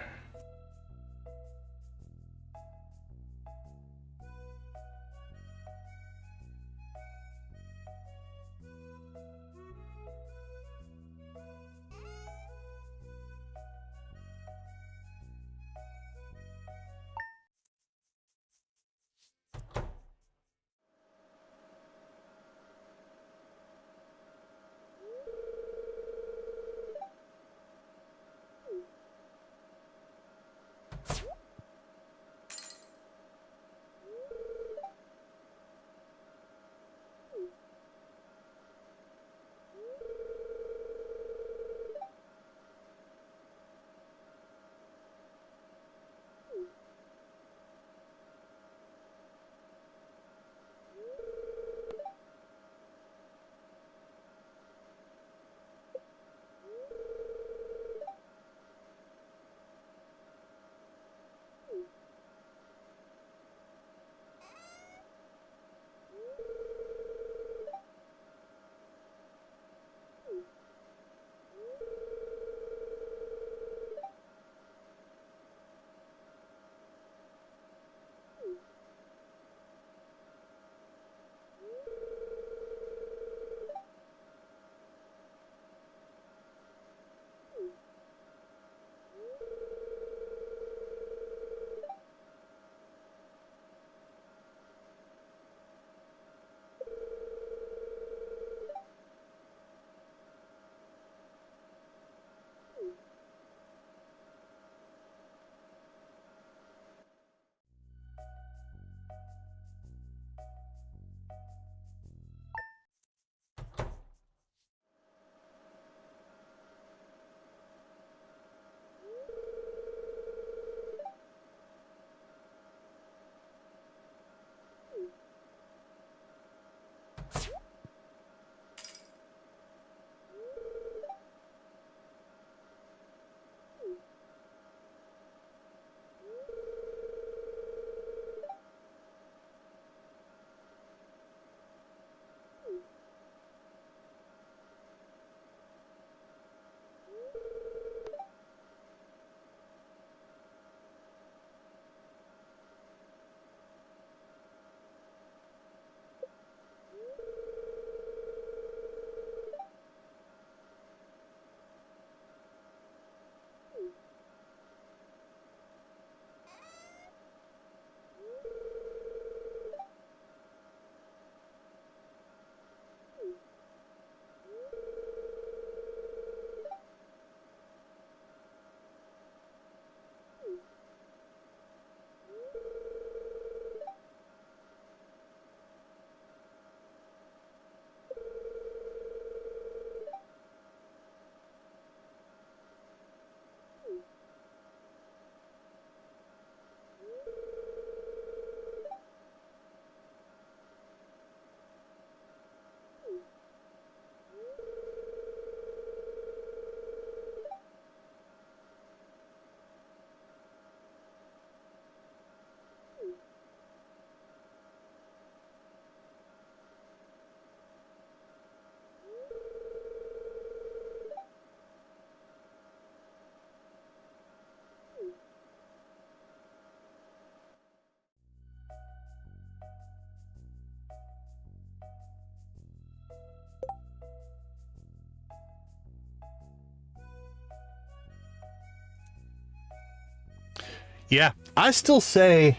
Yeah, I still say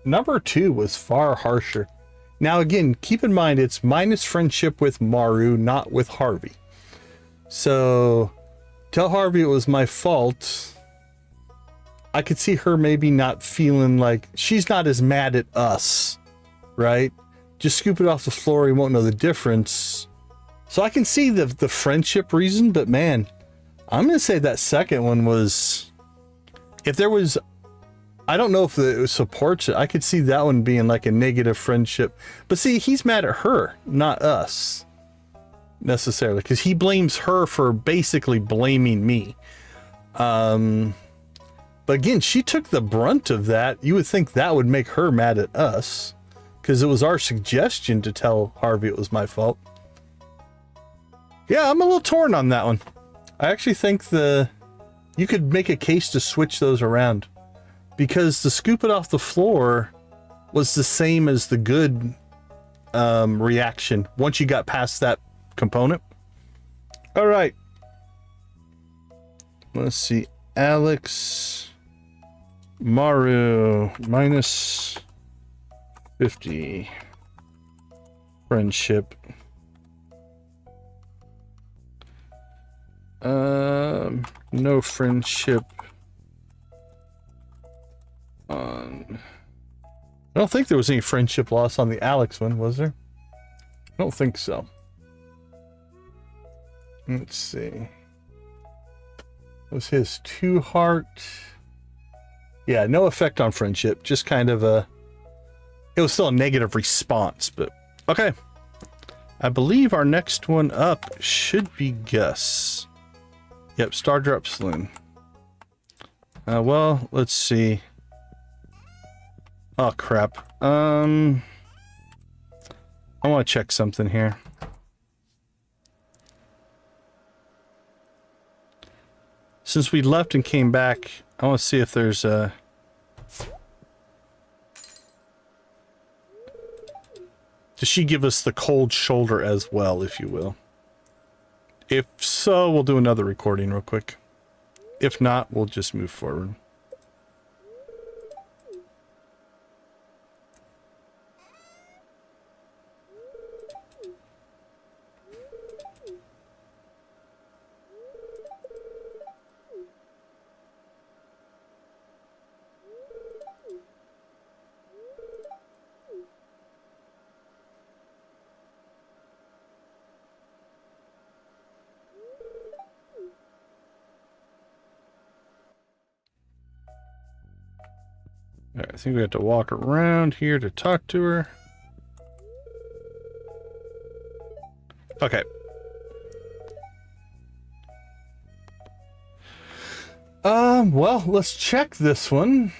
number 2 was far harsher. Now, again, keep in mind it's minus friendship with Maru, not with Harvey. So, tell Harvey it was my fault. I could see her maybe not feeling like she's not as mad at us, right? Just scoop it off the floor, you won't know the difference. So I can see the friendship reason, but man, I'm going to say that second one was, if there was, I don't know if it supports it. I could see that one being like a negative friendship. But see, he's mad at her, not us necessarily, because he blames her for basically blaming me. But again, she took the brunt of that. You would think that would make her mad at us, because it was our suggestion to tell Harvey it was my fault. Yeah, I'm a little torn on that one. I actually think you could make a case to switch those around, because the scoop it off the floor was the same as the good reaction once you got past that component. All right. Let's see. Alex, Maru, minus 50. Friendship. No friendship on... I don't think there was any friendship loss on the Alex one, was there? I don't think so. Let's see. Was his 2 heart? Yeah, no effect on friendship. Just kind of a... It was still a negative response, but... Okay. I believe our next one up should be Gus. Yep, Stardrop Saloon. Well, let's see. Oh, crap. I want to check something here. Since we left and came back, I want to see if there's a... Does she give us the cold shoulder as well, if you will? If so, we'll do another recording real quick. If not, we'll just move forward. All right, I think we have to walk around here to talk to her. Okay. Well, let's check this one.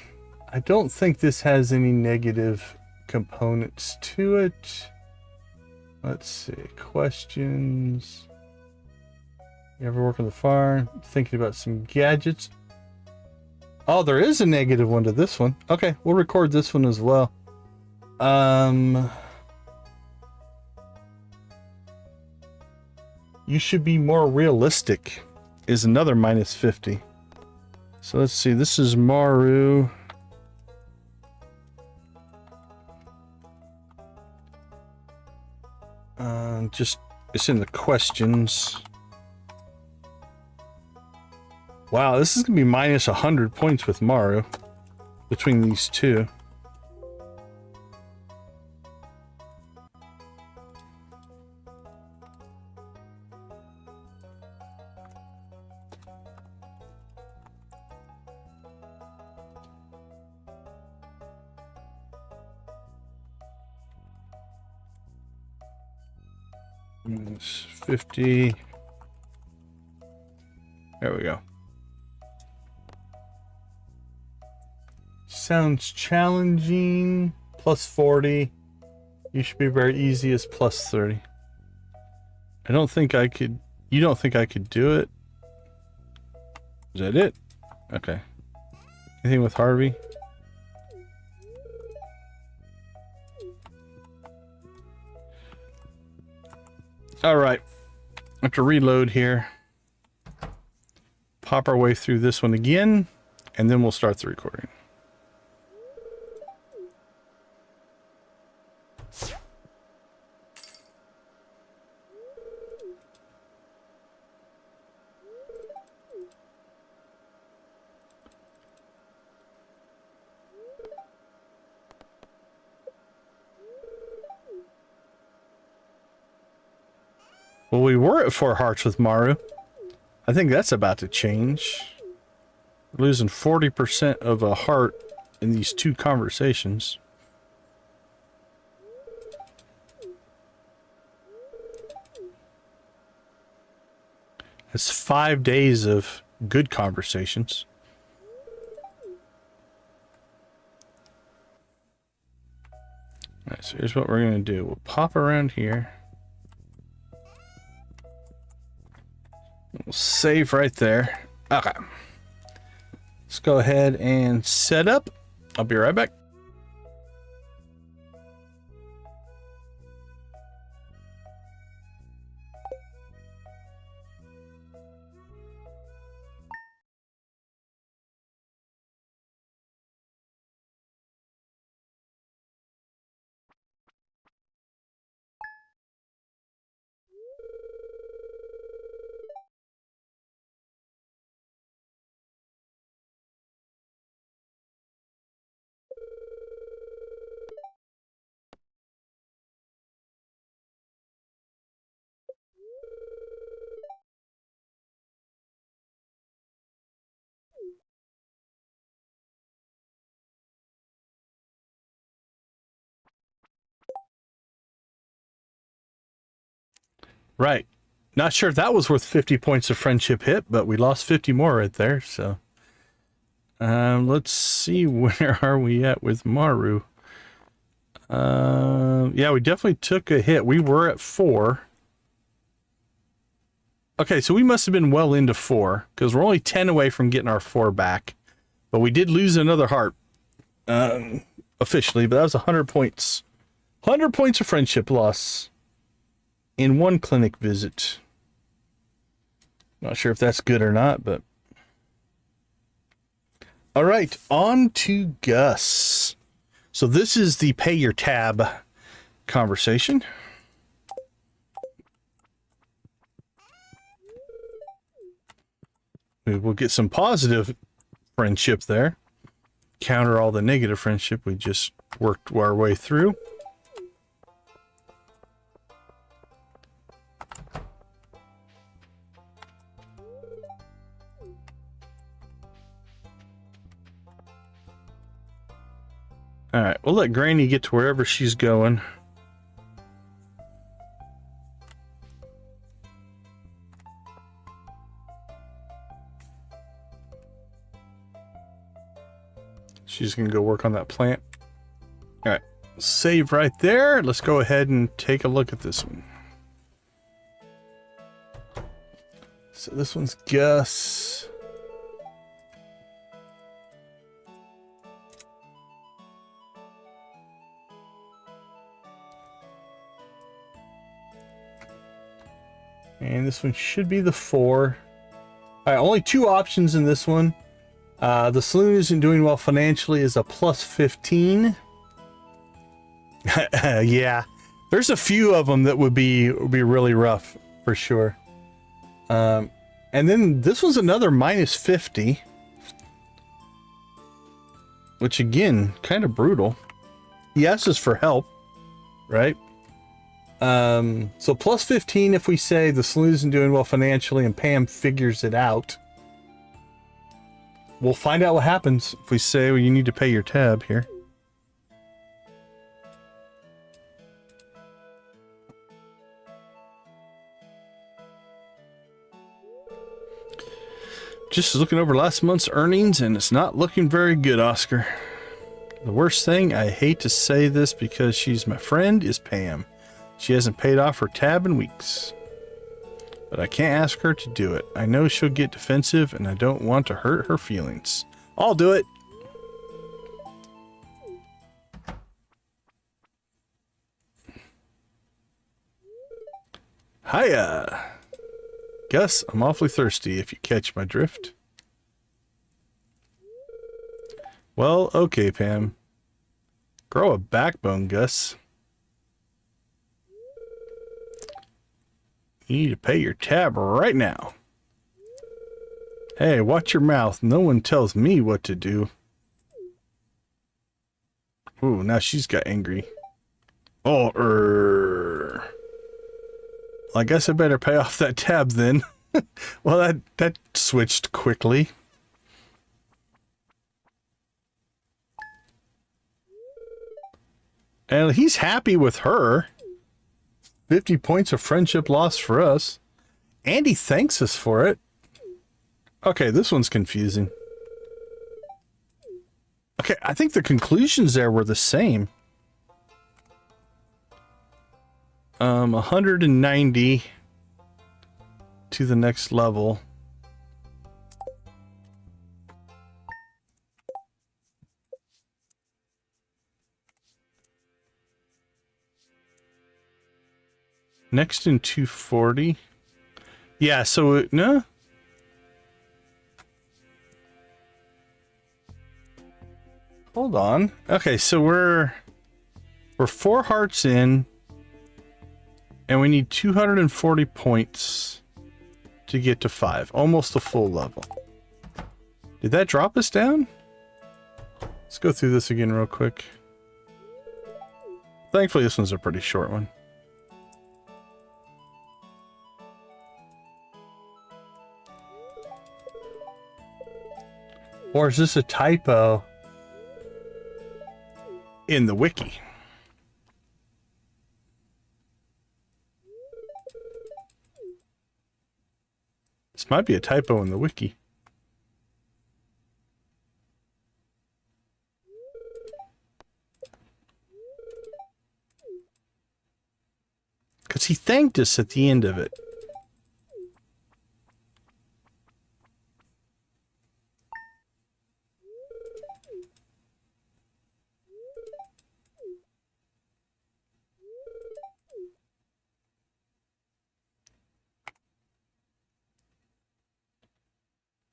I don't think this has any negative components to it. Let's see. Questions. You ever work on the farm? Thinking about some gadgets. Oh, there is a negative one to this one. Okay, we'll record this one as well. You should be more realistic is another minus 50. So let's see, this is Maru. Just, it's in the questions. Wow, this is going to be minus 100 points with Maru between these two. Minus 50. There we go. Sounds challenging. Plus 40. You should be very easy as plus 30. I don't think I could. You don't think I could do it? Is that it? Okay. Anything with Harvey? All right. I have to reload here. Pop our way through this one again, and then we'll start the recording. Well, we were at 4 hearts with Maru. I think that's about to change. We're losing 40% of a heart in these 2 conversations. That's 5 days of good conversations. Alright, so here's what we're going to do. We'll pop around here. We'll save right there. Okay. Let's go ahead and set up. I'll be right back. Right. Not sure if that was worth 50 points of friendship hit, but we lost 50 more right there, so. Let's see, where are we at with Maru? Yeah, we definitely took a hit. We were at 4. Okay, so we must have been well into 4, because we're only 10 away from getting our 4 back. But we did lose another heart, officially, but that was 100 points. 100 points of friendship loss in 1 clinic visit. Not sure if that's good or not, but... All right, on to Gus. So this is the pay your tab conversation. We'll get some positive friendship there. Counter all the negative friendship we just worked our way through. Alright, we'll let Granny get to wherever she's going. She's going to go work on that plant. Alright, save right there. Let's go ahead and take a look at this one. So this one's Gus. And this one should be the 4. All right, only 2 options in this one. The saloon isn't doing well financially is a plus 15. Yeah, there's a few of them that would be really rough for sure. And then this was another minus 50, which again, kind of brutal. He asks us for help, right? So plus 15 if we say the saloon isn't doing well financially and Pam figures it out. We'll find out what happens if we say, well, you need to pay your tab here. Just looking over last month's earnings and it's not looking very good, Oscar. The worst thing, I hate to say this because she's my friend, is Pam. She hasn't paid off her tab in weeks. But I can't ask her to do it. I know she'll get defensive and I don't want to hurt her feelings. I'll do it. Hiya. Gus, I'm awfully thirsty if you catch my drift. Well, okay, Pam. Grow a backbone, Gus. You need to pay your tab right now. Hey, watch your mouth. No one tells me what to do. Ooh, now she's got angry. Oh, I guess I better pay off that tab then. Well, that switched quickly. And he's happy with her. 50 points of friendship lost for us. And he thanks us for it. Okay, this one's confusing. Okay, I think the conclusions there were the same. 190 to the next level. Next in 240. Yeah, so no. Hold on. Okay, so we're 4 hearts in, and we need 240 points to get to 5, almost a full level. Did that drop us down? Let's go through this again real quick. Thankfully, this one's a pretty short one. Or is this a typo in the wiki? This might be a typo in the wiki. Because he thanked us at the end of it.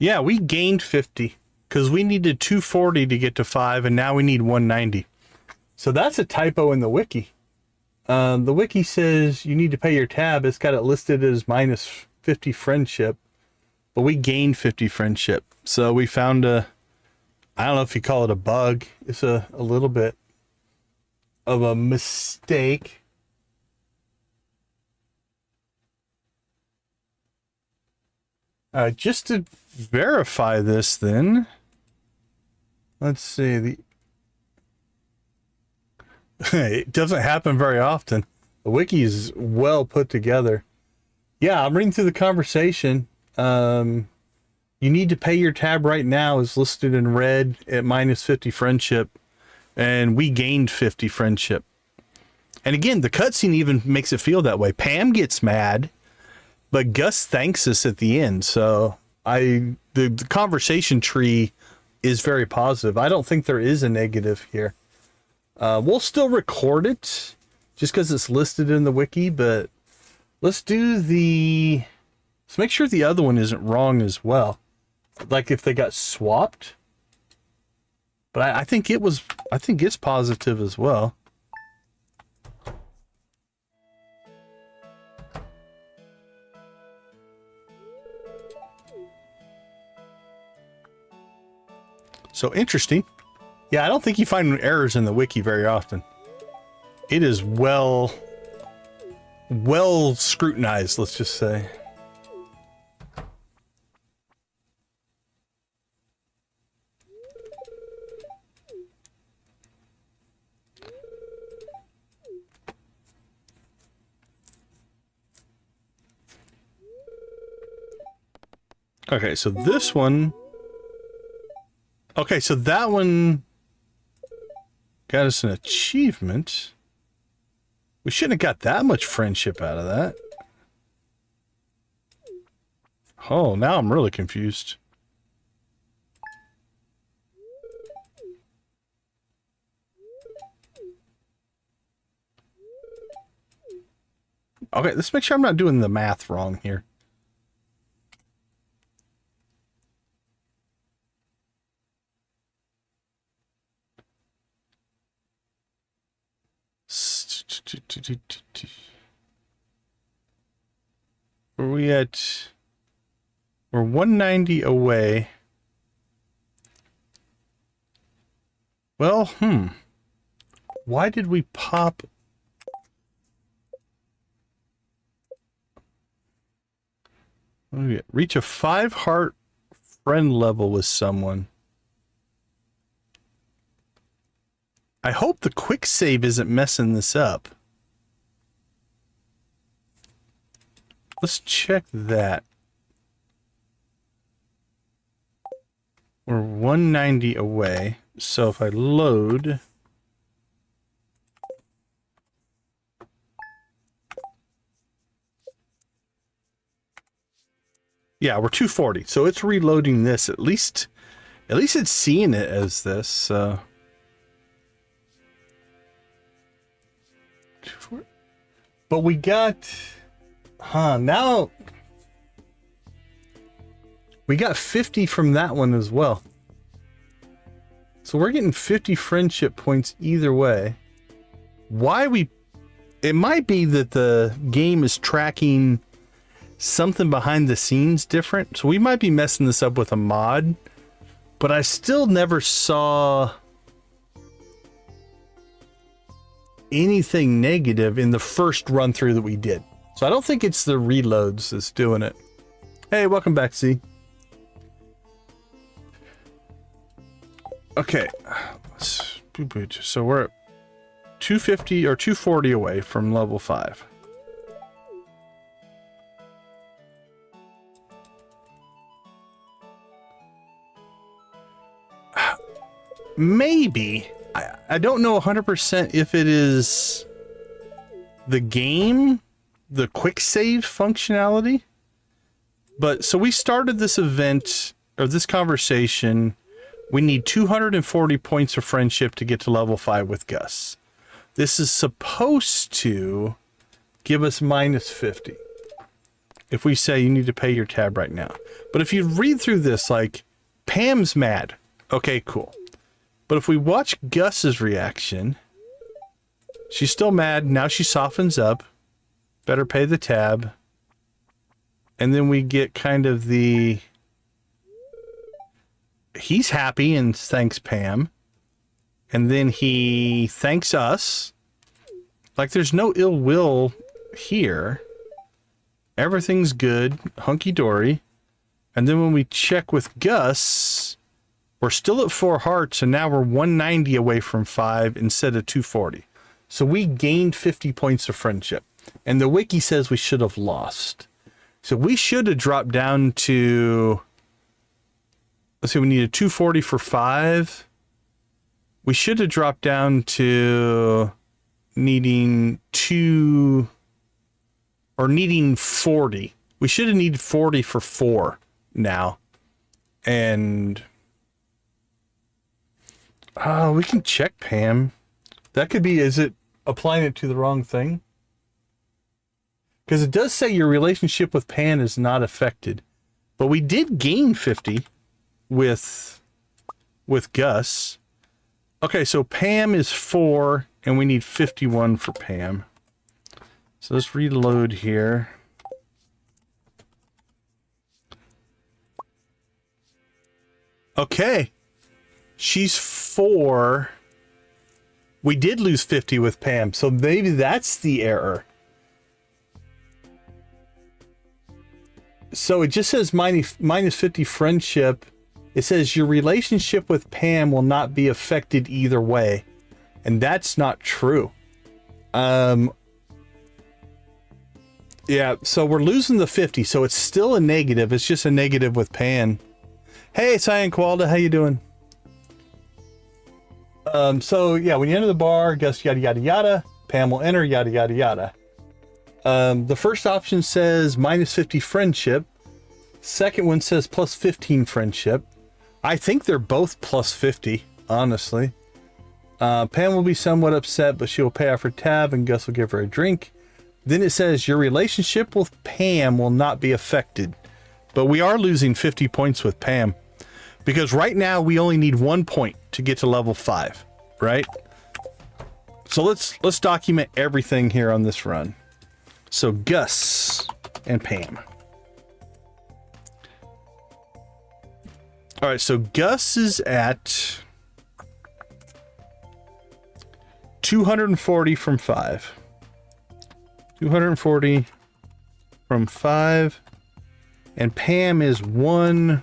Yeah, we gained 50 because we needed 240 to get to 5, and now we need 190. So that's a typo in the wiki. The wiki says you need to pay your tab. It's got it listed as minus 50 friendship, but we gained 50 friendship. So we found I don't know if you call it a bug. It's a little bit of a mistake. Just to verify this then, let's see, it doesn't happen very often. The wiki is well put together. Yeah, I'm reading through the conversation. You need to pay your tab right now is listed in red at minus 50 friendship, and we gained 50 friendship. And again, the cutscene even makes it feel that way. Pam gets mad, but Gus thanks us at the end. So the conversation tree is very positive. I don't think there is a negative here. We'll still record it just because it's listed in the wiki, but let's make sure the other one isn't wrong as well. Like if they got swapped. But I think it's positive as well. So interesting. Yeah, I don't think you find errors in the wiki very often. It is well scrutinized, let's just say. Okay, so this one... Okay, so that one got us an achievement. We shouldn't have got that much friendship out of that. Oh, now I'm really confused. Okay, let's make sure I'm not doing the math wrong here. Where are we at? We're 190 away. Well, Why did we pop? Okay. Reach a 5 heart friend level with someone. I hope the quick save isn't messing this up. Let's check that. We're 190 away. So if I load... Yeah, we're 240. So it's reloading this. At least it's seeing it as this. So. But we got... now... We got 50 from that one as well. So we're getting 50 friendship points either way. Why we... It might be that the game is tracking something behind the scenes different. So we might be messing this up with a mod. But I still never saw anything negative in the first run through that we did. So I don't think it's the reloads that's doing it. Hey, welcome back, Z. Okay. So we're at 250 or 240 away from level 5. Maybe. I don't know 100% if it is the game, the quick save functionality. But so we started this event or this conversation. We need 240 points of friendship to get to level 5 with Gus. This is supposed to give us minus 50. If we say you need to pay your tab right now. But if you read through this, like, Pam's mad. Okay, cool. But if we watch Gus's reaction, she's still mad. Now she softens up. Better pay the tab. And then we get kind of the... He's happy and thanks Pam. And then he thanks us. Like there's no ill will here. Everything's good. Hunky-dory. And then when we check with Gus... We're still at 4 hearts, and now we're 190 away from 5 instead of 240. So we gained 50 points of friendship. And the wiki says we should have lost. So we should have dropped down to... Let's see, we needed 240 for 5. We should have dropped down to needing 2... Or needing 40. We should have needed 40 for 4 now. And... Oh, we can check Pam. That could be, is it applying it to the wrong thing? Because it does say your relationship with Pam is not affected. But we did gain 50 with Gus. Okay, so Pam is 4, and we need 51 for Pam. So let's reload here. Okay. She's 4. We did lose 50 with Pam, so maybe that's the error. So it just says minus 50 friendship. It says your relationship with Pam will not be affected either way. And that's not true. Yeah, so we're losing the 50, so it's still a negative. It's just a negative with Pam. Hey, Cyan Qualda, how you doing? So yeah, when you enter the bar, Gus yada yada yada, Pam will enter yada yada yada. The first option says minus 50 friendship. Second one says plus 15 friendship. I think they're both plus 50, honestly. Pam will be somewhat upset, but she will pay off her tab and Gus will give her a drink. Then it says your relationship with Pam will not be affected. But we are losing 50 points with Pam. Because right now we only need 1 point to get to level 5, right? So let's document everything here on this run. So Gus and Pam. All right, so Gus is at 240 from 5. 240 from 5. And Pam is 1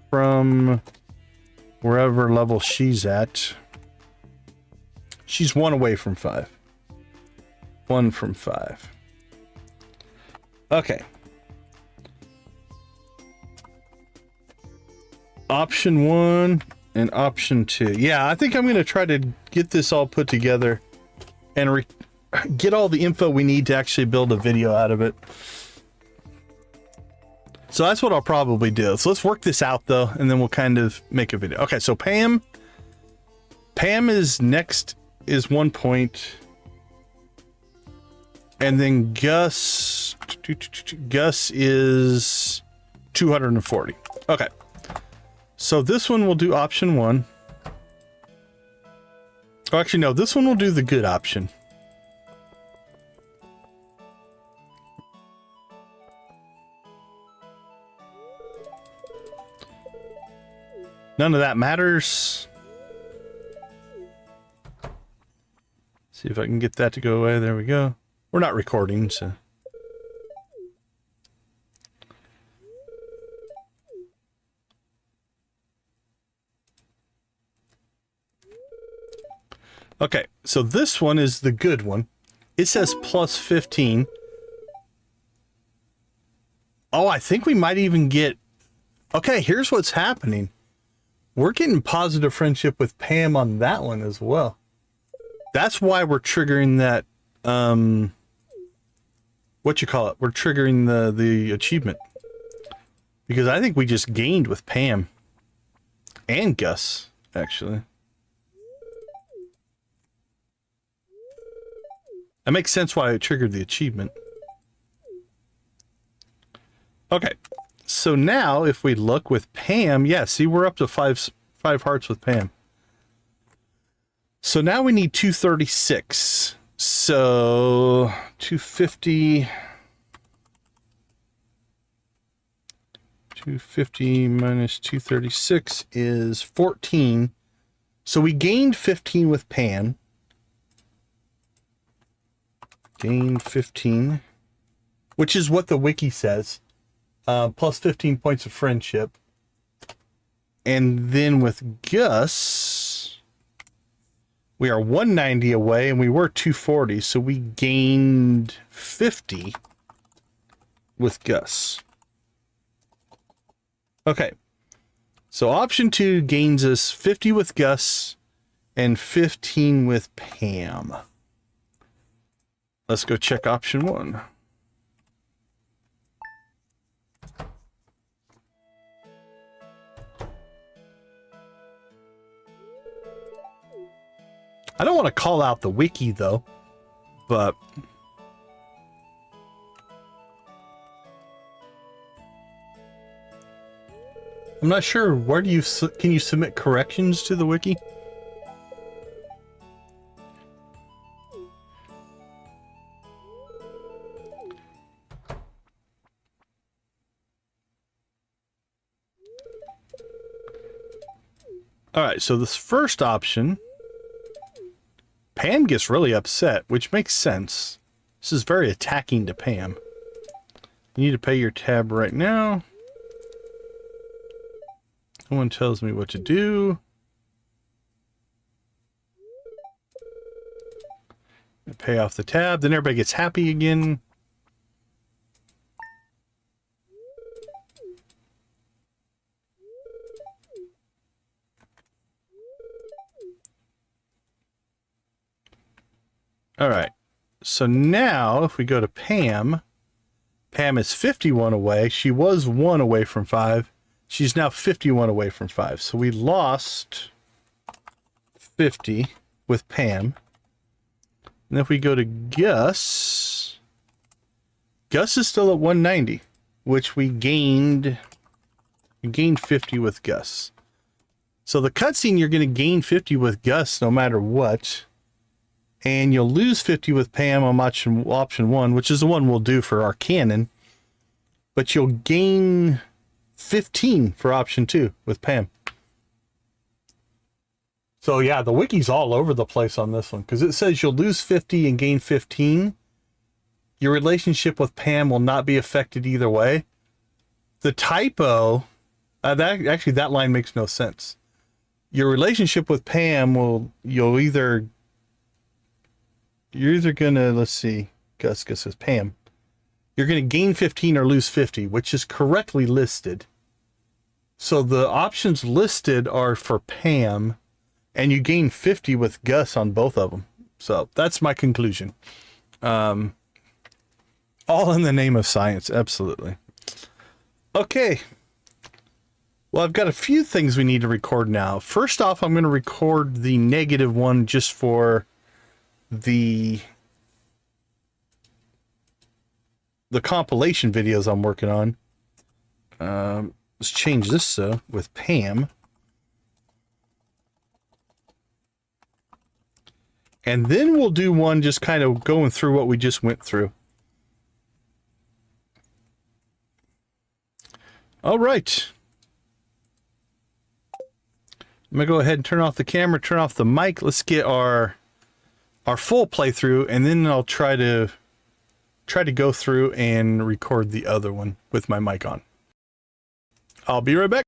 from wherever level she's at. She's 1 away from 5. 1 from 5. Okay. Option 1 and option 2. Yeah, I think I'm going to try to get this all put together and get all the info we need to actually build a video out of it. So that's what I'll probably do. So let's work this out though, and then we'll kind of make a video. Okay, so Pam is next, is 1 point. And then Gus is 240. Okay. So this one will do option 1. Oh, actually, no, this one will do the good option. None of that matters. See if I can get that to go away. There we go. We're not recording, so. Okay, so this one is the good one. It says plus 15. Oh, I think we might even get... Okay, here's what's happening. We're getting positive friendship with Pam on that one as well. That's why we're triggering that, what you call it? We're triggering the achievement. Because I think we just gained with Pam. And Gus, actually. That makes sense why I triggered the achievement. Okay. So now, if we look with Pam, yeah, see, we're up to five hearts with Pam. So now we need 236. So 250. 250 minus 236 is 14. So we gained 15 with Pam. Gained 15, which is what the wiki says. Plus 15 points of friendship. And then with Gus, we are 190 away and we were 240. So we gained 50 with Gus. Okay. So option 2 gains us 50 with Gus and 15 with Pam. Let's go check option 1. I don't want to call out the wiki though, but I'm not sure. Where do you can you submit corrections to the wiki? All right, so this first option, Pam gets really upset, which makes sense. This is very attacking to Pam. You need to pay your tab right now. No one tells me what to do. Pay off the tab, then everybody gets happy again. All right, so now if we go to Pam, Pam is 51 away. She was 1 away from 5. She's now 51 away from 5. So we lost 50 with Pam. And if we go to Gus, Gus is still at 190, which we gained 50 with Gus. So the cutscene, you're going to gain 50 with Gus no matter what. And you'll lose 50 with Pam on option 1, which is the one we'll do for our canon. But you'll gain 15 for option 2 with Pam. So yeah, the wiki's all over the place on this one, because it says you'll lose 50 and gain 15. Your relationship with Pam will not be affected either way. the typo, that line makes no sense. Your relationship with Pam you're either gonna, let's see, Gus says Pam. You're gonna gain 15 or lose 50, which is correctly listed. So the options listed are for Pam, and you gain 50 with Gus on both of them. So that's my conclusion. All in the name of science, absolutely. Okay. Well, I've got a few things we need to record now. First off, I'm going to record the negative one just for the compilation videos I'm working on. Let's change this with Pam. And then we'll do one just kind of going through what we just went through. All right. I'm going to go ahead and turn off the camera, turn off the mic. Let's get our full playthrough, and then I'll try to go through and record the other one with my mic on. I'll be right back.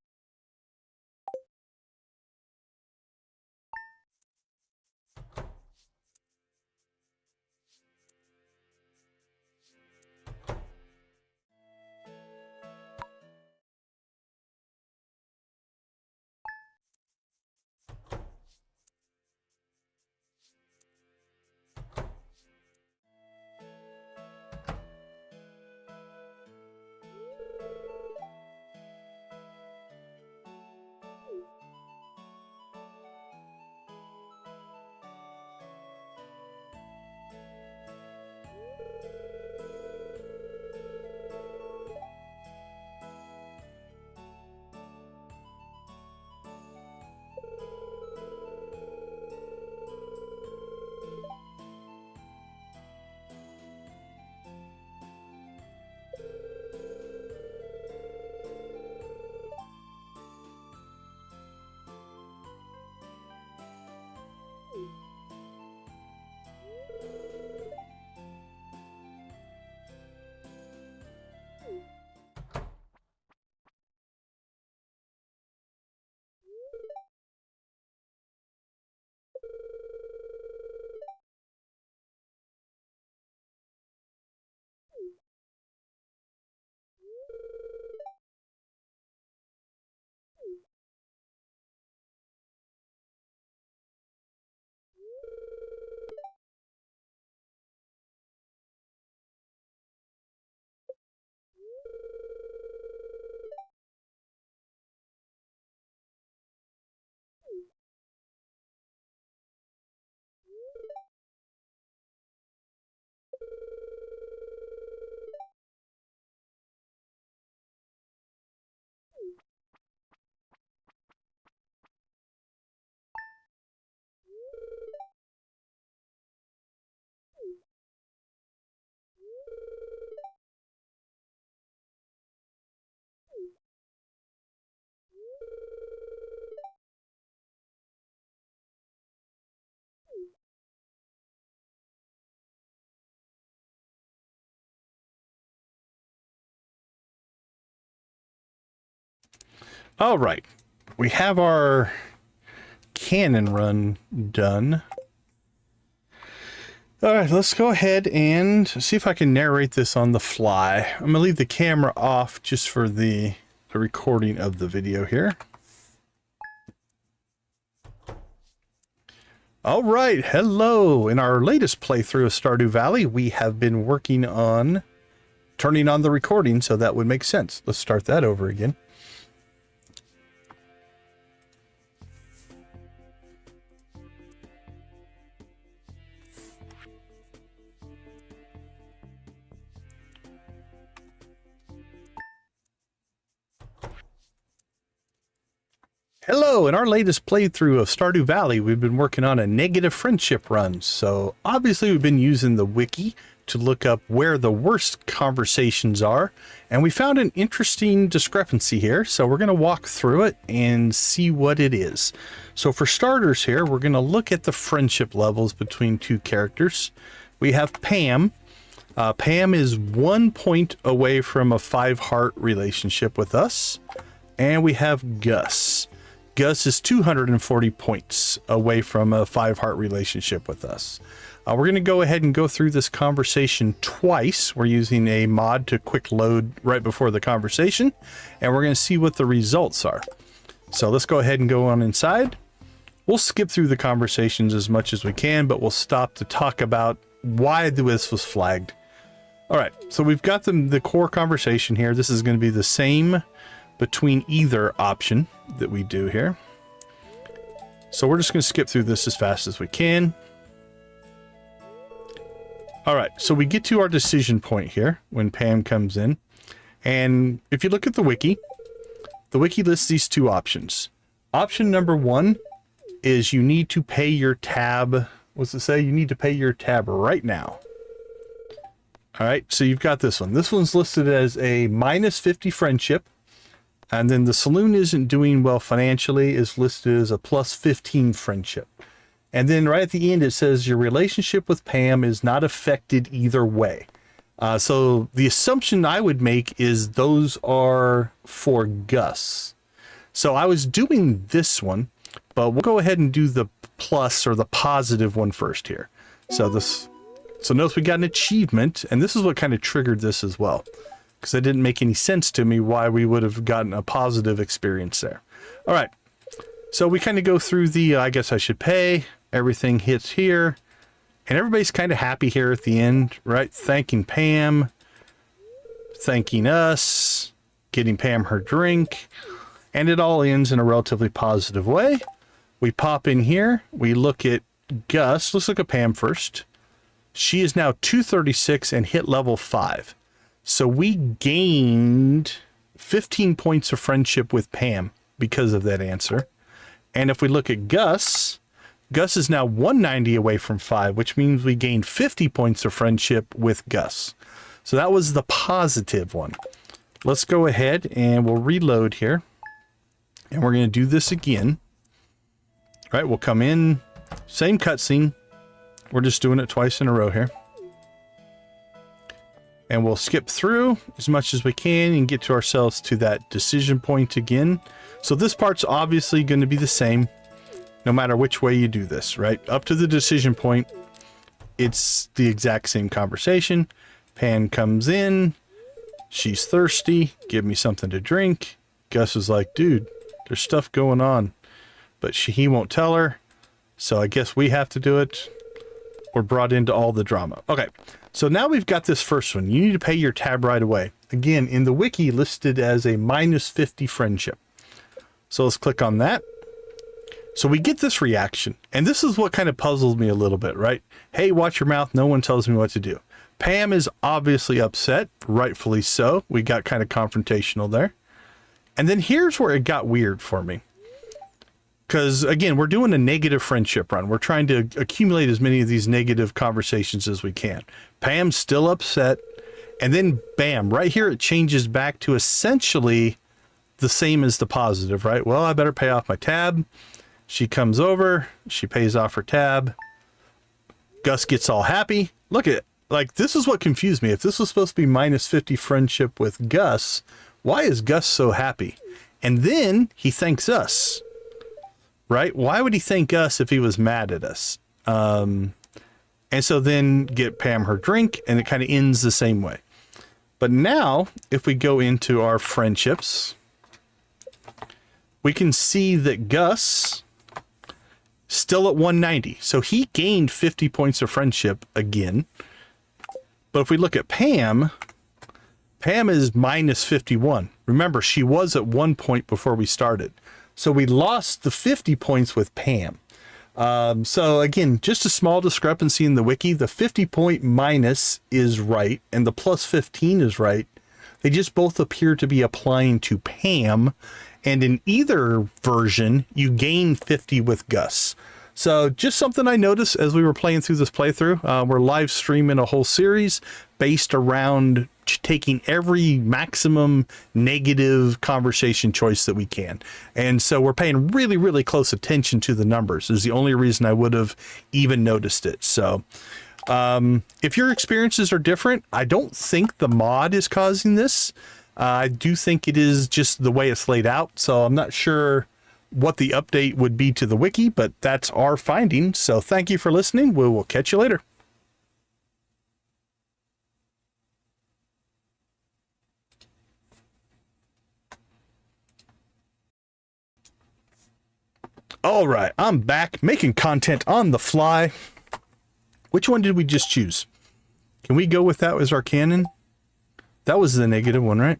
All right, we have our cannon run done. All right, let's go ahead and see if I can narrate this on the fly. I'm gonna leave the camera off just for the recording of the video here. All right, hello. In our latest playthrough of Stardew Valley, we have been working on turning on the recording, so that would make sense. Let's start that over again. Hello, in our latest playthrough of Stardew Valley, we've been working on a negative friendship run. So obviously we've been using the wiki to look up where the worst conversations are. And we found an interesting discrepancy here. So we're going to walk through it and see what it is. So for starters here, we're going to look at the friendship levels between two characters. We have Pam. Pam is 1 point away from a 5 heart relationship with us. And we have Gus. Gus is 240 points away from a 5 heart relationship with us. We're going to go ahead and go through this conversation twice. We're using a mod to quick load right before the conversation, and we're going to see what the results are. So let's go ahead and go on inside. We'll skip through the conversations as much as we can, but we'll stop to talk about why this was flagged. All right, so we've got the core conversation here. This is going to be the same between either option that we do here. So we're just going to skip through this as fast as we can. All right, so we get to our decision point here when Pam comes in. And if you look at the wiki lists these 2 options. Option number 1 is you need to pay your tab. What's it say? You need to pay your tab right now. All right, so you've got this one. This one's listed as a -50 friendship. And then the saloon isn't doing well financially is listed as a +15 friendship. And then right at the end, it says your relationship with Pam is not affected either way. So the assumption I would make is those are for Gus. So I was doing this one, but we'll go ahead and do the plus or the positive one first here. So notice we got an achievement, and this is what kind of triggered this as well, because it didn't make any sense to me why we would have gotten a positive experience there. All right. So we kind of go through the, I guess I should pay. Everything hits here, and everybody's kind of happy here at the end, right? Thanking Pam, thanking us, getting Pam her drink, and it all ends in a relatively positive way. We pop in here, we look at Gus. Let's look at Pam first. She is now 236 and hit level 5. So we gained 15 points of friendship with Pam because of that answer. And if we look at Gus is now 190 away from 5, which means we gained 50 points of friendship with Gus. So that was the positive one. Let's go ahead and we'll reload here. And we're going to do this again. All right, we'll come in, same cutscene. We're just doing it twice in a row here. And we'll skip through as much as we can and get to ourselves to that decision point again. So this part's obviously going to be the same no matter which way you do this, right? Up to the decision point, it's the exact same conversation. Pam comes in. She's thirsty. Give me something to drink. Gus is like, dude, there's stuff going on. But he won't tell her. So I guess we have to do it. We're brought into all the drama. Okay, so now we've got this first one. You need to pay your tab right away. Again, in the wiki, listed as a -50 friendship. So let's click on that. So we get this reaction. And this is what kind of puzzled me a little bit, right? Hey, watch your mouth. No one tells me what to do. Pam is obviously upset, rightfully so. We got kind of confrontational there. And then here's where it got weird for me. Because, again, we're doing a negative friendship run. We're trying to accumulate as many of these negative conversations as we can. Pam's still upset. And then, bam, right here it changes back to essentially the same as the positive, right? Well, I better pay off my tab. She comes over. She pays off her tab. Gus gets all happy. Look at, like, this is what confused me. If this was supposed to be -50 friendship with Gus, why is Gus so happy? And then he thanks us. Right? Why would he thank us if he was mad at us? And so then get Pam her drink, and it kind of ends the same way. But now, if we go into our friendships, we can see that Gus still at 190. So he gained 50 points of friendship again. But if we look at Pam, Pam is -51. Remember, she was at 1 point before we started. So we lost the 50 points with Pam. So again, just a small discrepancy in the wiki. The 50 point minus is right, and the +15 is right. They just both appear to be applying to Pam. And in either version, you gain 50 with Gus. So just something I noticed as we were playing through this playthrough. We're live streaming a whole series based around taking every maximum negative conversation choice that we can. And so we're paying really, really close attention to the numbers. Is the only reason I would have even noticed it. So If your experiences are different, I don't think the mod is causing this. I do think it is just the way it's laid out. So I'm not sure what the update would be to the wiki, but that's our finding. So thank you for listening. We will catch you later. All right, I'm back making content on the fly. Which one did we just choose? Can we go with that as our canon? That was the negative one, right?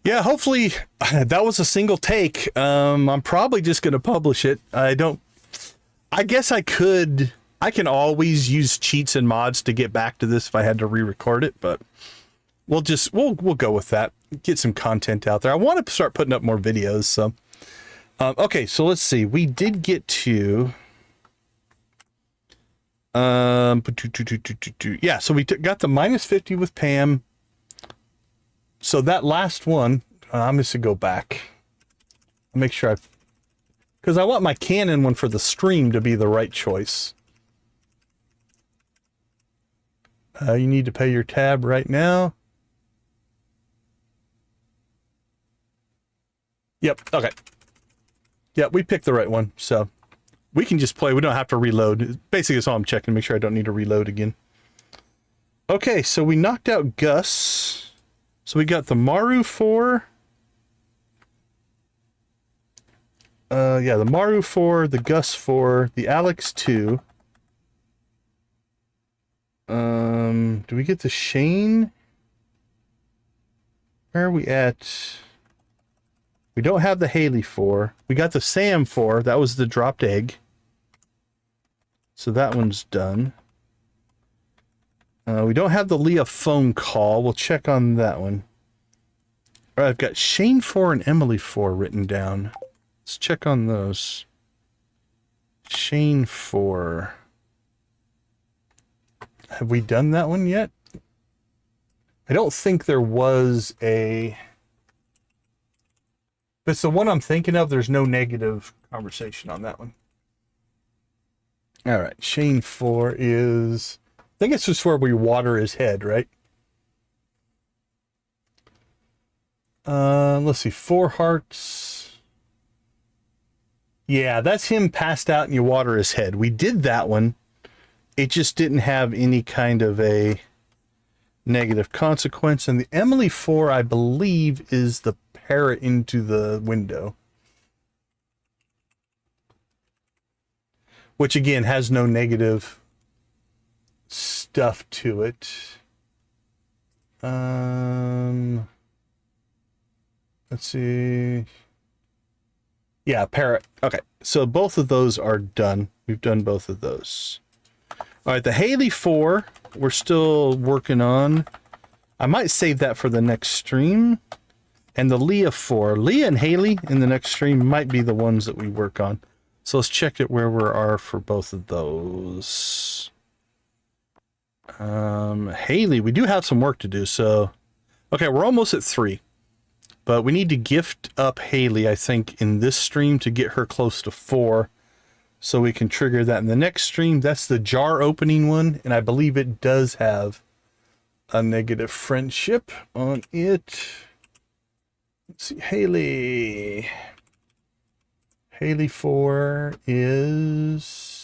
Yeah, hopefully that was a single take. I'm probably just going to publish it. I guess I can always use cheats and mods to get back to this if I had to re-record it, but we'll go with that. Get some content out there. I want to start putting up more videos. So, okay, so let's see. We did get to, yeah, so we got the -50 with Pam. So that last one, I'm just gonna go back. I'll make sure because I want my canon one for the stream to be the right choice. You need to pay your tab right now. Yep, okay. Yeah, we picked the right one, so we can just play. We don't have to reload. Basically, that's all I'm checking to make sure I don't need to reload again. Okay, so we knocked out Gus. So we got the Maru 4. Yeah, the Maru 4, the Gus 4, the Alex 2. Do we get the Shane? Where are we at? We don't have the Haley 4. We got the Sam 4. That was the dropped egg. So that one's done. We don't have the Leah phone call. We'll check on that one. All right, I've got Shane 4 and Emily 4 written down. Let's check on those. Shane 4. Have we done that one yet? I don't think there was a... If it's the one I'm thinking of, there's no negative conversation on that one. All right, Shane 4 is... I think it's just where we water his head, right? Let's see, 4 hearts. Yeah, that's him passed out and you water his head. We did that one. It just didn't have any kind of a negative consequence. And the Emily 4, I believe, is the parrot into the window. Which, again, has no negative stuff to it. Let's see. Yeah, parrot. Okay, so both of those are done. We've done both of those. All right, the Haley 4, we're still working on. I might save that for the next stream. And the Leah 4. Leah and Haley in the next stream might be the ones that we work on. So let's check it where we are for both of those. Haley, we do have some work to do, so... Okay, we're almost at 3. But we need to gift up Haley, I think, in this stream to get her close to 4. So we can trigger that in the next stream. That's the jar opening one, and I believe it does have a negative friendship on it. Let's see, Haley. Haley 4 is...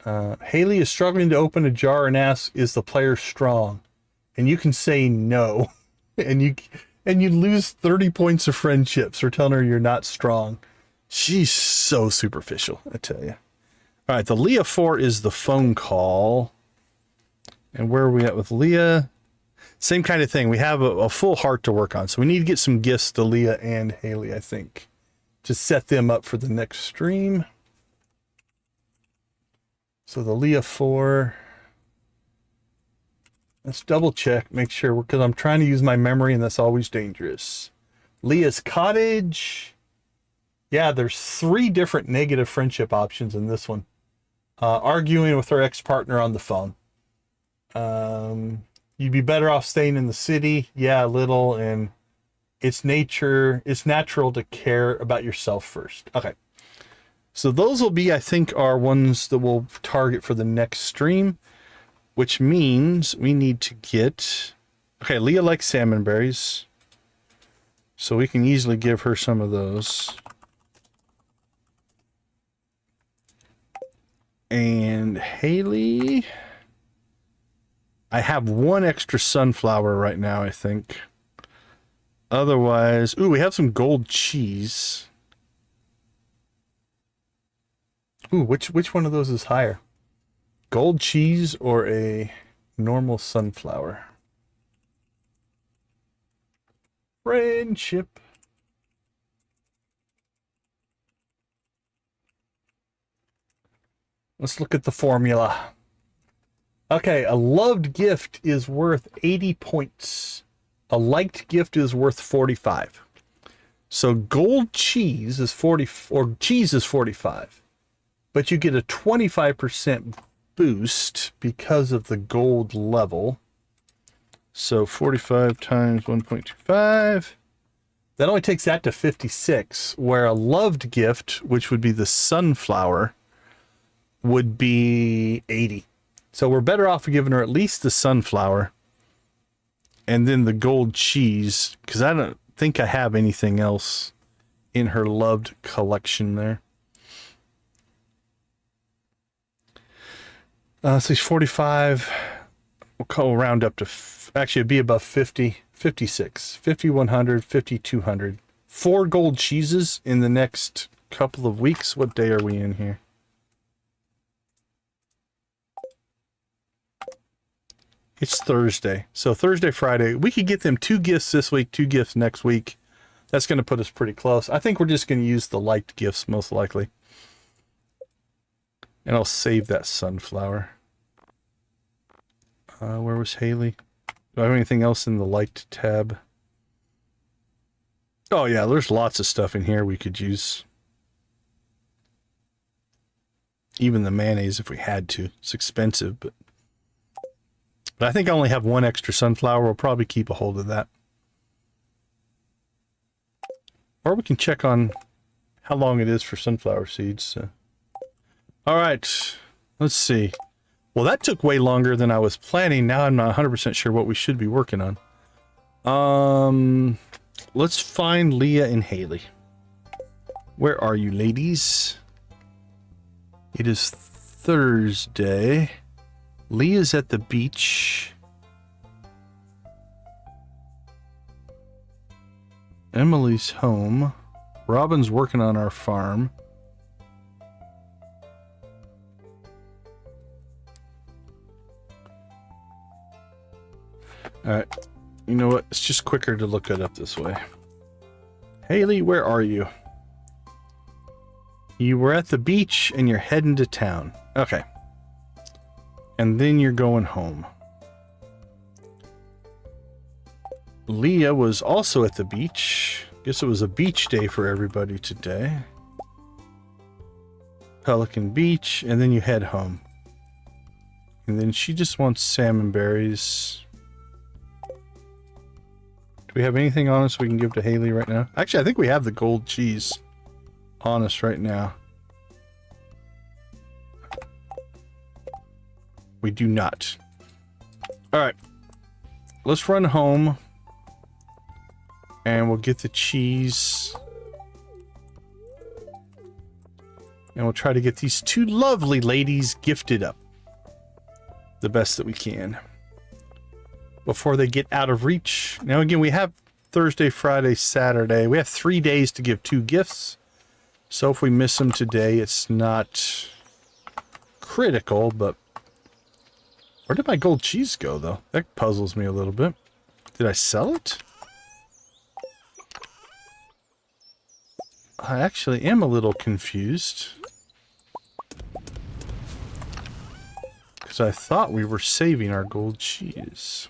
Haley is struggling to open a jar and asks, is the player strong? And you can say no. and you lose 30 points of friendships for telling her you're not strong. She's so superficial, I tell you. All right, the Leah 4 is the phone call. And where are we at with Leah? Same kind of thing. We have a full heart to work on. So we need to get some gifts to Leah and Haley, I think, to set them up for the next stream. So the Leah 4. Let's double check, make sure, because I'm trying to use my memory and that's always dangerous. Leah's cottage. Yeah, there's 3 different negative friendship options in this one. Arguing with her ex-partner on the phone. You'd be better off staying in the city. Yeah, a little. And it's natural to care about yourself first. Okay. So those will be, I think, our ones that we'll target for the next stream, which means we need to get... Okay, Leah likes salmon berries, so we can easily give her some of those. And Haley... I have one extra sunflower right now, I think. Otherwise... Ooh, we have some gold cheese. Ooh, which one of those is higher? Gold cheese or a normal sunflower? Friendship. Let's look at the formula. Okay, a loved gift is worth 80 points. A liked gift is worth 45. So gold cheese is 40, or cheese is 45. But you get a 25% boost because of the gold level. So 45 times 1.25. That only takes that to 56, where a loved gift, which would be the sunflower, would be 80. So we're better off giving her at least the sunflower and then the gold cheese, because I don't think I have anything else in her loved collection there. So he's 45. We'll round up to, actually it'd be above 50, 56, 5,100, 5,200. 4 gold cheeses in the next couple of weeks. What day are we in here? It's Thursday. So Thursday, Friday, we could get them 2 gifts this week, 2 gifts next week. That's going to put us pretty close. I think we're just going to use the liked gifts most likely. And I'll save that sunflower. Where was Haley? Do I have anything else in the liked tab? Oh yeah, there's lots of stuff in here we could use. Even the mayonnaise if we had to. It's expensive, but I think I only have 1 extra sunflower. We'll probably keep a hold of that. Or we can check on how long it is for sunflower seeds. All right, let's see. Well, that took way longer than I was planning. Now I'm not 100% sure what we should be working on. Let's find Leah and Haley. Where are you, ladies? It is Thursday. Leah's at the beach. Emily's home. Robin's working on our farm. Alright, you know what? It's just quicker to look it up this way. Haley, where are you? You were at the beach and you're heading to town. Okay. And then you're going home. Leah was also at the beach. Guess it was a beach day for everybody today. Pelican Beach, and then you head home. And then she just wants salmon berries. Do we have anything on us we can give to Haley right now? Actually, I think we have the gold cheese on us right now. We do not. Alright. Let's run home. And we'll get the cheese. And we'll try to get these 2 lovely ladies gifted up. The best that we can. Before they get out of reach. Now again, we have Thursday, Friday, Saturday. We have 3 days to give 2 gifts. So if we miss them today, it's not critical, but where did my gold cheese go, though? That puzzles me a little bit. Did I sell it? I actually am a little confused. Because I thought we were saving our gold cheese.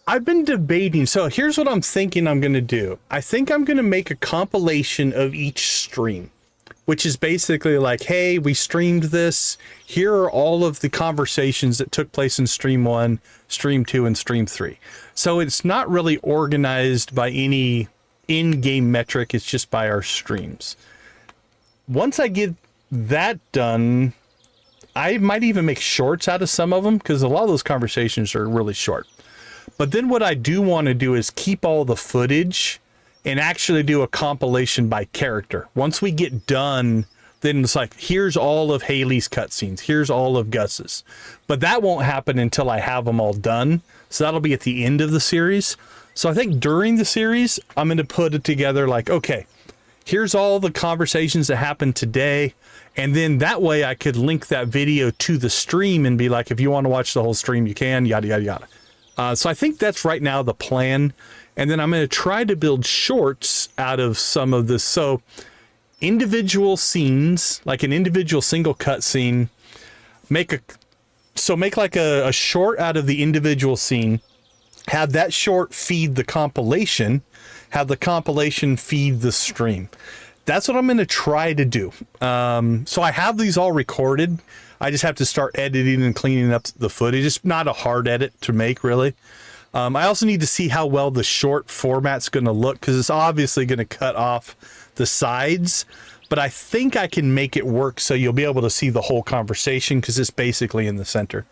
I've been debating. So here's what I'm thinking I'm going to do. I think I'm going to make a compilation of each stream, which is basically like, hey, we streamed this. Here are all of the conversations that took place in stream 1, stream 2, and stream 3. So it's not really organized by any in-game metric. It's just by our streams. Once I get that done, I might even make shorts out of some of them, because a lot of those conversations are really short. But then what I do want to do is keep all the footage and actually do a compilation by character. Once we get done, then it's like, here's all of Haley's cutscenes, here's all of Gus's. But that won't happen until I have them all done. So that'll be at the end of the series. So I think during the series, I'm going to put it together like, okay, here's all the conversations that happened today. And then that way I could link that video to the stream and be like, if you want to watch the whole stream, you can, yada, yada, yada. So I think that's right now the plan. And then I'm going to try to build shorts out of some of this. So individual scenes, like an individual single cut scene, make like a short out of the individual scene, have that short feed the compilation, have the compilation feed the stream. That's what I'm going to try to do. So I have these all recorded. I just have to start editing and cleaning up the footage. It's not a hard edit to make, really. I also need to see how well the short format's going to look, because it's obviously going to cut off the sides. But I think I can make it work so you'll be able to see the whole conversation, because it's basically in the center.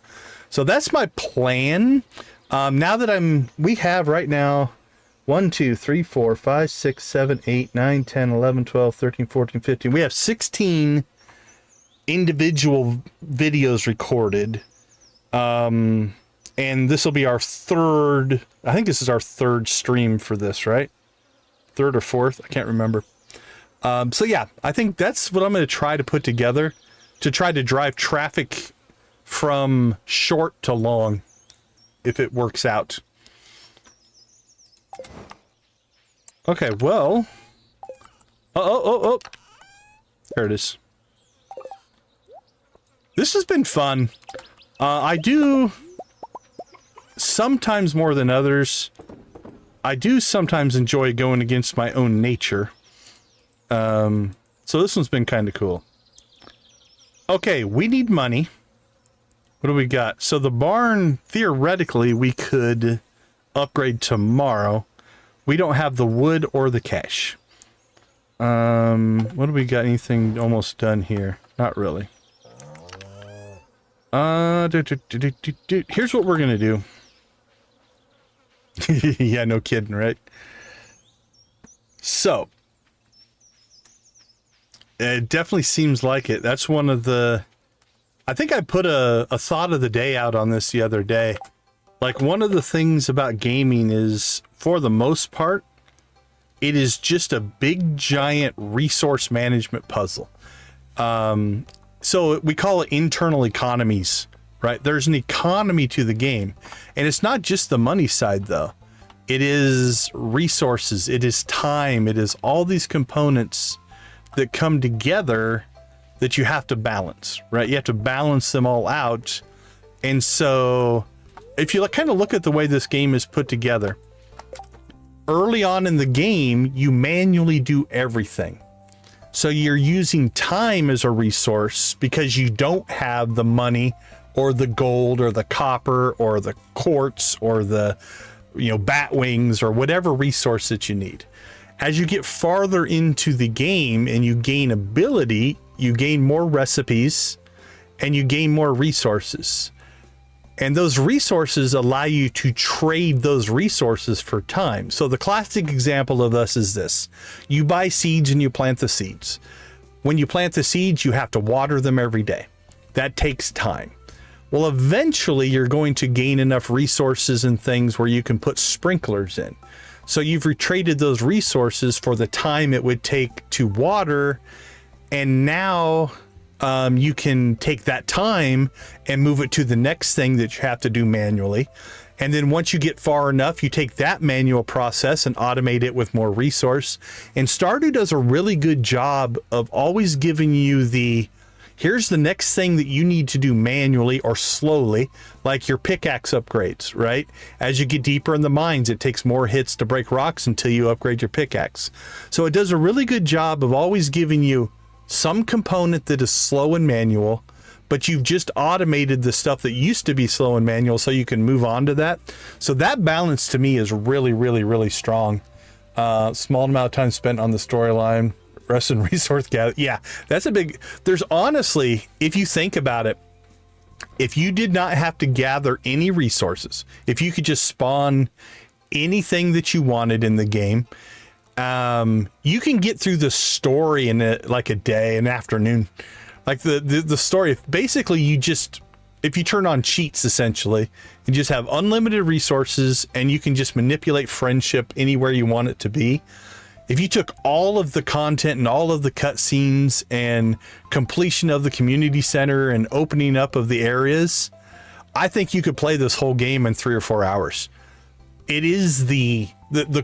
So that's my plan. Now that we have right now 1, 2, 3, 4, 5, 6, 7, 8, 9, 10, 11, 12, 13, 14, 15. We have 16 individual videos recorded. And this will be our third, I think this is our third stream for this, right? Third or fourth, I can't remember. So yeah, I think that's what I'm going to try to put together to try to drive traffic from short to long, if it works out. Okay, well, there it is. This has been fun. I do sometimes more than others. I do sometimes enjoy going against my own nature. So this one's been kind of cool. Okay, we need money. What do we got? So the barn, theoretically, we could upgrade tomorrow. We don't have the wood or the cash. What do we got? Anything almost done here? Not really. Here's what we're gonna do. Yeah, no kidding, right? So it definitely seems like it. That's one of the, I think I put a thought of the day out on this the other day. Like, one of the things about gaming is, for the most part, it is just a big giant resource management puzzle. So we call it internal economies, right? There's an economy to the game, and it's not just the money side though. It is resources, it is time, it is all these components that come together that you have to balance, right? You have to balance them all out. And so if you kind of look at the way this game is put together, early on in the game, you manually do everything. So you're using time as a resource because you don't have the money or the gold or the copper or the quartz or the, bat wings or whatever resource that you need. As you get farther into the game and you gain ability, you gain more recipes and you gain more resources. And those resources allow you to trade those resources for time. So the classic example of this is this. You buy seeds and you plant the seeds. When you plant the seeds, you have to water them every day. That takes time. Well, eventually you're going to gain enough resources and things where you can put sprinklers in. So you've retraded those resources for the time it would take to water. And now you can take that time and move it to the next thing that you have to do manually. And then once you get far enough, you take that manual process and automate it with more resource. And Stardew does a really good job of always giving you here's the next thing that you need to do manually or slowly, like your pickaxe upgrades, right? As you get deeper in the mines, it takes more hits to break rocks until you upgrade your pickaxe. So it does a really good job of always giving you some component that is slow and manual, but you've just automated the stuff that used to be slow and manual so you can move on to that. So that balance to me is really, really, really strong. Small amount of time spent on the storyline, rest and resource gather. Yeah, that's a big, there's honestly, if you think about it, if you did not have to gather any resources, if you could just spawn anything that you wanted in the game, you can get through the story in like a day, an afternoon. Like the story, basically you just, if you turn on cheats, essentially, you just have unlimited resources and you can just manipulate friendship anywhere you want it to be. If you took all of the content and all of the cutscenes and completion of the community center and opening up of the areas, I think you could play this whole game in 3 or 4 hours. It is the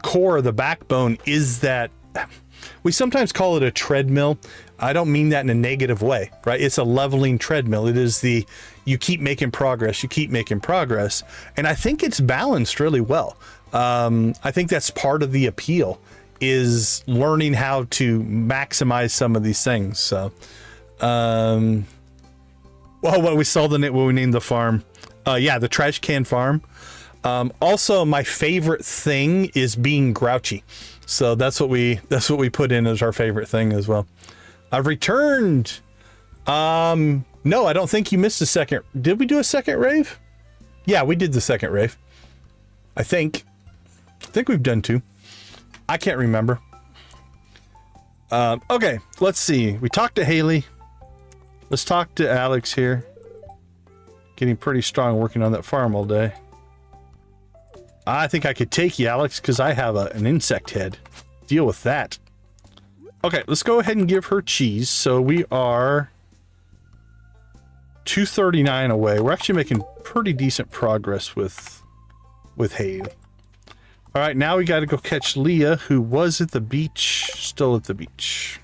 core, the backbone is that we sometimes call it a treadmill. I don't mean that in a negative way, right? It's a leveling treadmill. It is you keep making progress, you keep making progress. And I think it's balanced really well. I think that's part of the appeal, is learning how to maximize some of these things. So, well, what we saw when we named the farm, yeah, the trash can farm. Also, my favorite thing is being grouchy. So that's what we put in as our favorite thing as well. I've returned. No, I don't think you missed a second. Did we do a second rave? Yeah, we did the second rave. I think we've done 2. I can't remember. Okay, let's see. We talked to Haley. Let's talk to Alex here. Getting pretty strong working on that farm all day. I think I could take you, Alex, because I have an insect head. Deal with that. Okay, let's go ahead and give her cheese. So we are 239 away. We're actually making pretty decent progress with Haley. All right, now we got to go catch Leah, who was at the beach, still at the beach.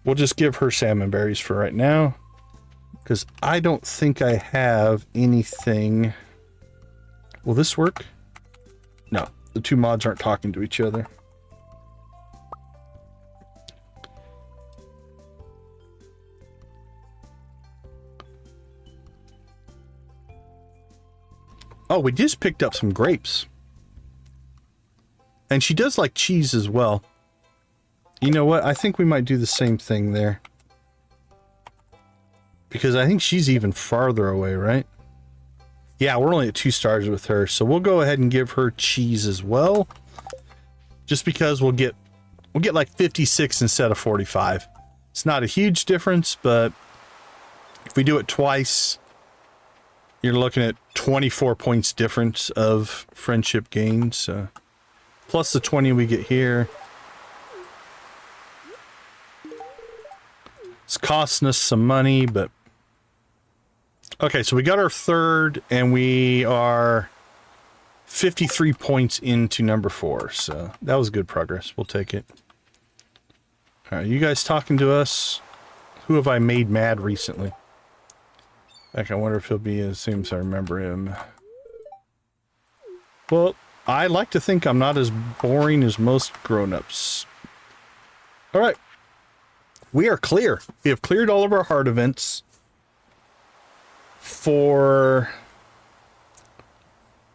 We'll just give her salmon berries for right now, because I don't think I have anything. Will this work? No, the 2 mods aren't talking to each other. Oh, we just picked up some grapes. And she does like cheese as well. You know what? I think we might do the same thing there. Because I think she's even farther away, right? Yeah, we're only at 2 stars with her. So we'll go ahead and give her cheese as well. Just because we'll get like 56 instead of 45. It's not a huge difference, but if we do it twice, you're looking at 24 points difference of friendship gains. So. Plus the 20 we get here. It's costing us some money, but... Okay, so we got our 3rd, and we are 53 points into number 4. So that was good progress. We'll take it. All right, you guys talking to us? Who have I made mad recently? Heck, I wonder if he'll be as soon as I remember him. Well... I like to think I'm not as boring as most grown-ups. All right. We are clear. We have cleared all of our heart events for...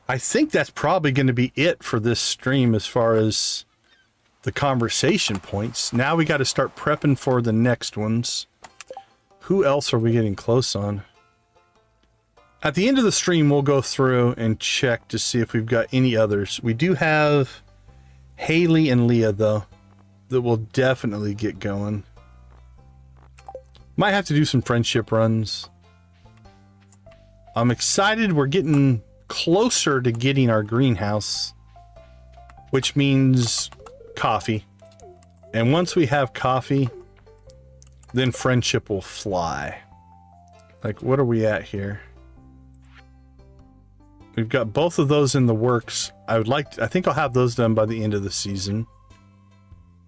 I think that's probably going to be it for this stream as far as the conversation points. Now we got to start prepping for the next ones. Who else are we getting close on? At the end of the stream, we'll go through and check to see if we've got any others. We do have Haley and Leah, though, that will definitely get going. Might have to do some friendship runs. I'm excited. We're getting closer to getting our greenhouse, which means coffee. And once we have coffee, then friendship will fly. Like, what are we at here? We've got both of those in the works. I think I'll have those done by the end of the season.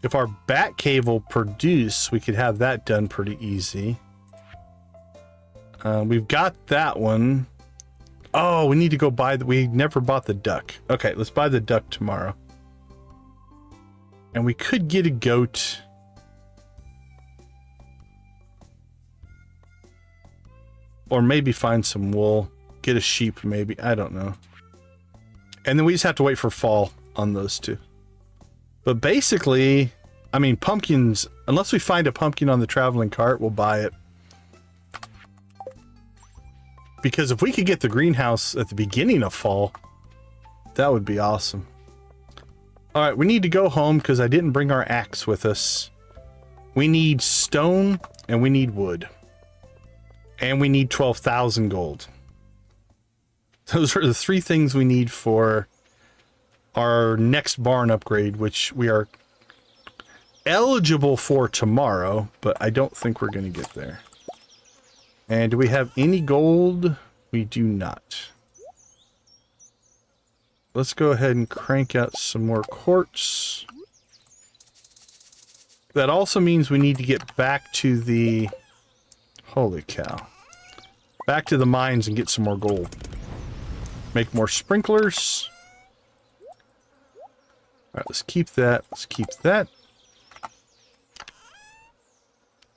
If our bat cave will produce, we could have that done pretty easy. We've got that one. Oh, we need to go buy we never bought the duck. Okay, let's buy the duck tomorrow. And we could get a goat. Or maybe find some wool. Get a sheep, maybe. I don't know. And then we just have to wait for fall on those 2. But basically, I mean, pumpkins, unless we find a pumpkin on the traveling cart, we'll buy it. Because if we could get the greenhouse at the beginning of fall, that would be awesome. All right, we need to go home because I didn't bring our axe with us. We need stone and we need wood. And we need 12,000 gold. Those are the 3 things we need for our next barn upgrade, which we are eligible for tomorrow, but I don't think we're going to get there. And do we have any gold? We do not. Let's go ahead and crank out some more quartz. That also means we need to get back to the... Holy cow. Back to the mines and get some more gold. Make more sprinklers. Alright, let's keep that. Let's keep that.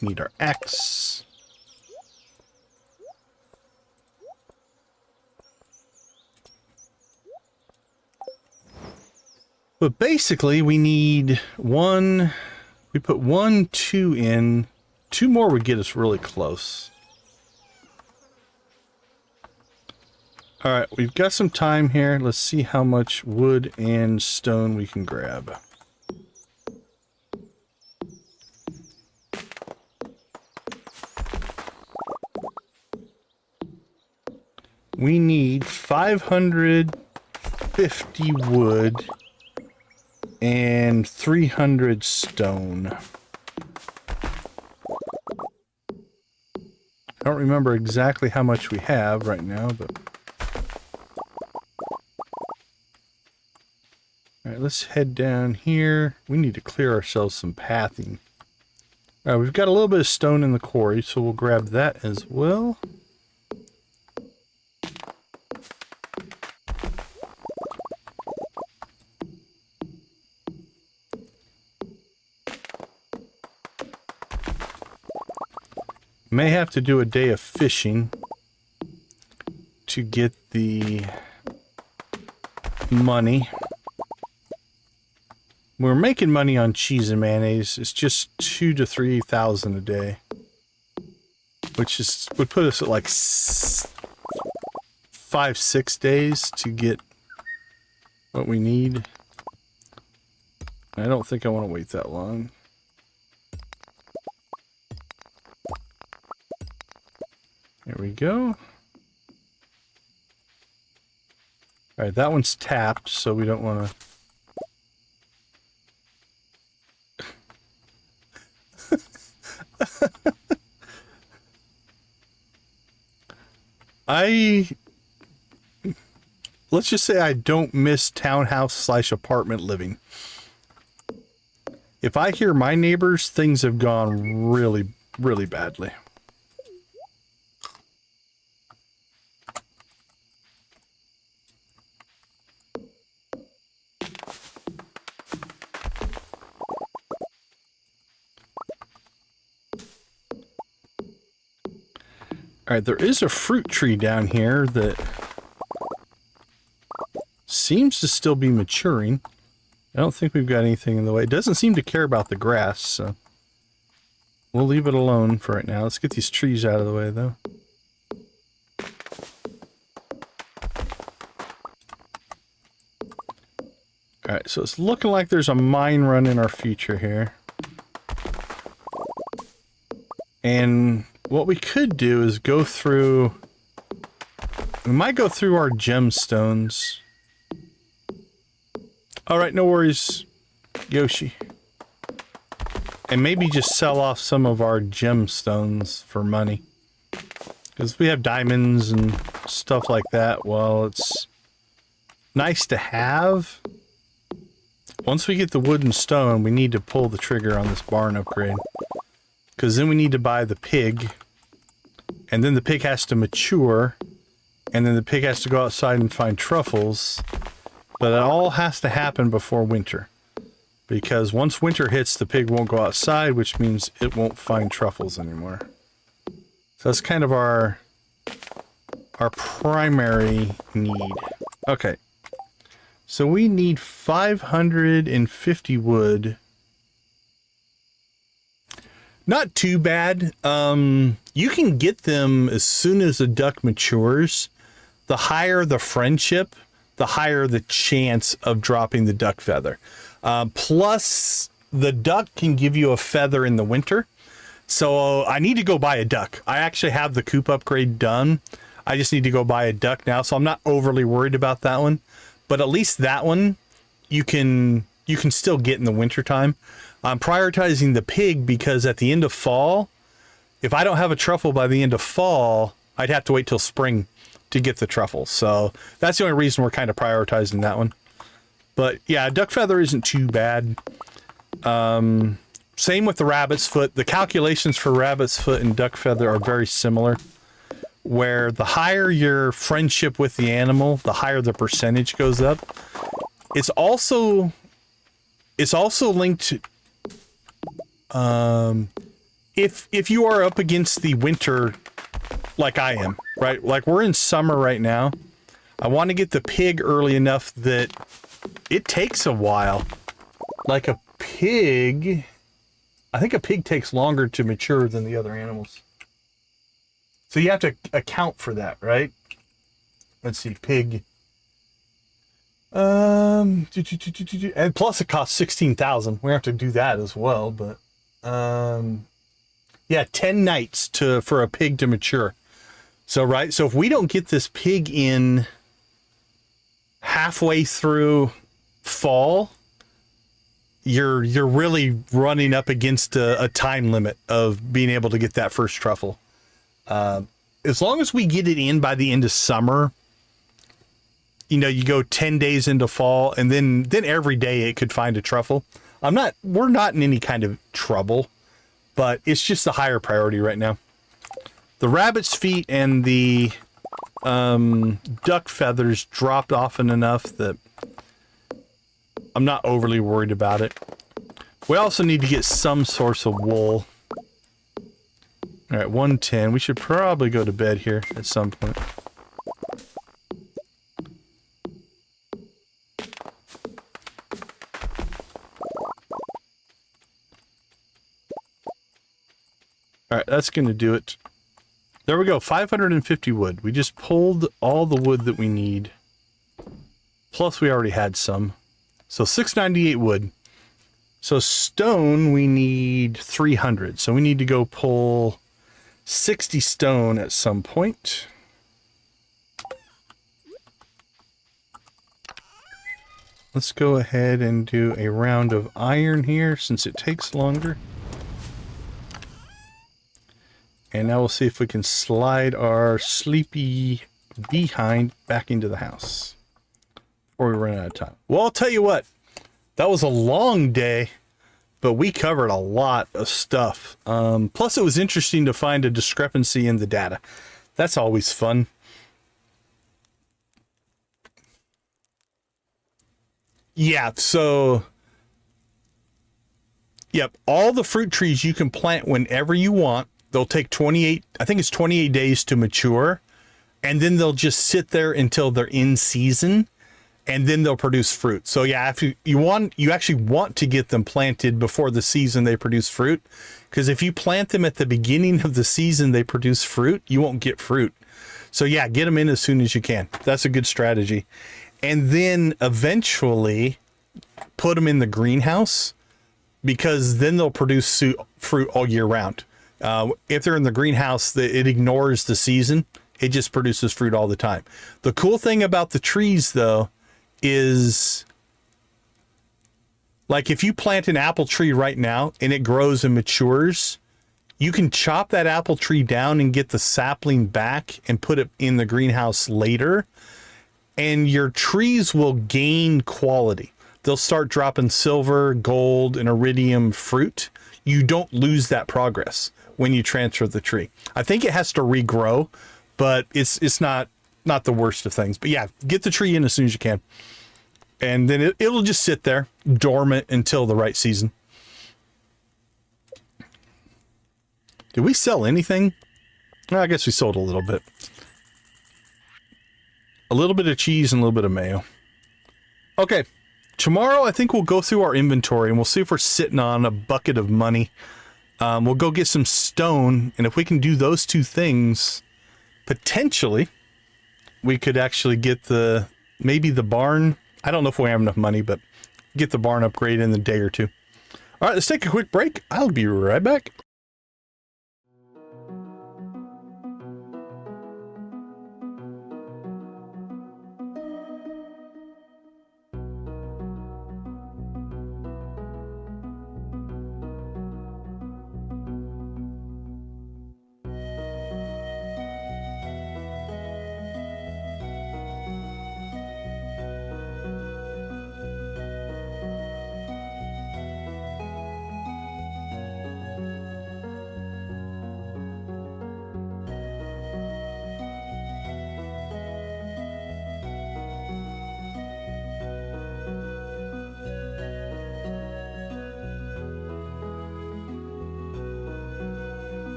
Need our axe. But basically, we need 1... We put 1, 2 in. 2 more would get us really close. Alright, we've got some time here. Let's see how much wood and stone we can grab. We need 550 wood and 300 stone. I don't remember exactly how much we have right now, but... Alright, let's head down here. We need to clear ourselves some pathing. Alright, we've got a little bit of stone in the quarry, so we'll grab that as well. May have to do a day of fishing to get the money. We're making money on cheese and mayonnaise. It's just 2,000 to 3,000 a day, which is would put us at like 5-6 days to get what we need. I don't think I want to wait that long. There we go. Alright, that one's tapped, so we don't want to... Let's just say I don't miss townhouse/apartment living. If I hear my neighbors, things have gone really, really badly. Alright, there is a fruit tree down here that seems to still be maturing. I don't think we've got anything in the way. It doesn't seem to care about the grass, so we'll leave it alone for right now. Let's get these trees out of the way, though. Alright, so it's looking like there's a mine run in our future here. And what we could do is go through... We might go through our gemstones. Alright, no worries, Yoshi. And maybe just sell off some of our gemstones for money. Because we have diamonds and stuff like that. Well, it's nice to have. Once we get the wood and stone, we need to pull the trigger on this barn upgrade. Because then we need to buy the pig. And then the pig has to mature. And then the pig has to go outside and find truffles. But it all has to happen before winter. Because once winter hits, the pig won't go outside, which means it won't find truffles anymore. So that's kind of our primary need. Okay. So we need 550 wood. Not too bad. You can get them as soon as the duck matures. The higher the friendship, the higher the chance of dropping the duck feather. Plus, the duck can give you a feather in the winter. So I need to go buy a duck. I actually have the coop upgrade done. I just need to go buy a duck now. So I'm not overly worried about that one. But at least that one you can still get in the wintertime. I'm prioritizing the pig because at the end of fall, if I don't have a truffle by the end of fall, I'd have to wait till spring to get the truffle. So that's the only reason we're kind of prioritizing that one. But yeah, duck feather isn't too bad. Same with the rabbit's foot. The calculations for rabbit's foot and duck feather are very similar, where the higher your friendship with the animal, the higher the percentage goes up. It's also linked to, if you are up against the winter like I am, right? Like we're in summer right now. I want to get the pig early enough that it takes a while. Like a pig, I think a pig takes longer to mature than the other animals. So you have to account for that, right? Let's see, pig. And plus it costs 16,000. We have to do that as well, but yeah, 10 nights for a pig to mature. So right, so if we don't get this pig in halfway through fall, you're really running up against a time limit of being able to get that first truffle. As long as we get it in by the end of summer, you know, you go 10 days into fall, and then every day it could find a truffle. We're not in any kind of trouble, but it's just a higher priority right now. The rabbit's feet and the duck feathers dropped often enough that I'm not overly worried about it. We also need to get some source of wool. All right, 110. We should probably go to bed here at some point. All right, that's going to do it. There we go, 550 wood. We just pulled all the wood that we need. Plus, we already had some. So 698 wood. So stone, we need 300. So we need to go pull 60 stone at some point. Let's go ahead and do a round of iron here since it takes longer. And now we'll see if we can slide our sleepy behind back into the house before we run out of time. Well, I'll tell you what, that was a long day, but we covered a lot of stuff. Plus, it was interesting to find a discrepancy in the data. That's always fun. Yeah, so... Yep, all the fruit trees you can plant whenever you want. They'll take 28, I think it's 28 days to mature, and then they'll just sit there until they're in season, and then they'll produce fruit. So yeah, if you actually want to get them planted before the season they produce fruit, because if you plant them at the beginning of the season they produce fruit, you won't get fruit. So yeah, get them in as soon as you can. That's a good strategy. And then eventually put them in the greenhouse, because then they'll produce fruit all year round. If they're in the greenhouse, it ignores the season. It just produces fruit all the time. The cool thing about the trees, though, is like if you plant an apple tree right now and it grows and matures, you can chop that apple tree down and get the sapling back and put it in the greenhouse later, and your trees will gain quality. They'll start dropping silver, gold, and iridium fruit. You don't lose that progress when you transfer the tree. I think it has to regrow, but it's not the worst of things. But yeah, get the tree in as soon as you can. And then it'll just sit there dormant until the right season. Did we sell anything? Well, I guess we sold a little bit. A little bit of cheese and a little bit of mayo. Okay, tomorrow I think we'll go through our inventory and we'll see if we're sitting on a bucket of money. We'll go get some stone, and if we can do those two things, potentially we could actually get maybe the barn. I don't know if we have enough money, but get the barn upgrade in a day or two. All right, let's take a quick break. I'll be right back.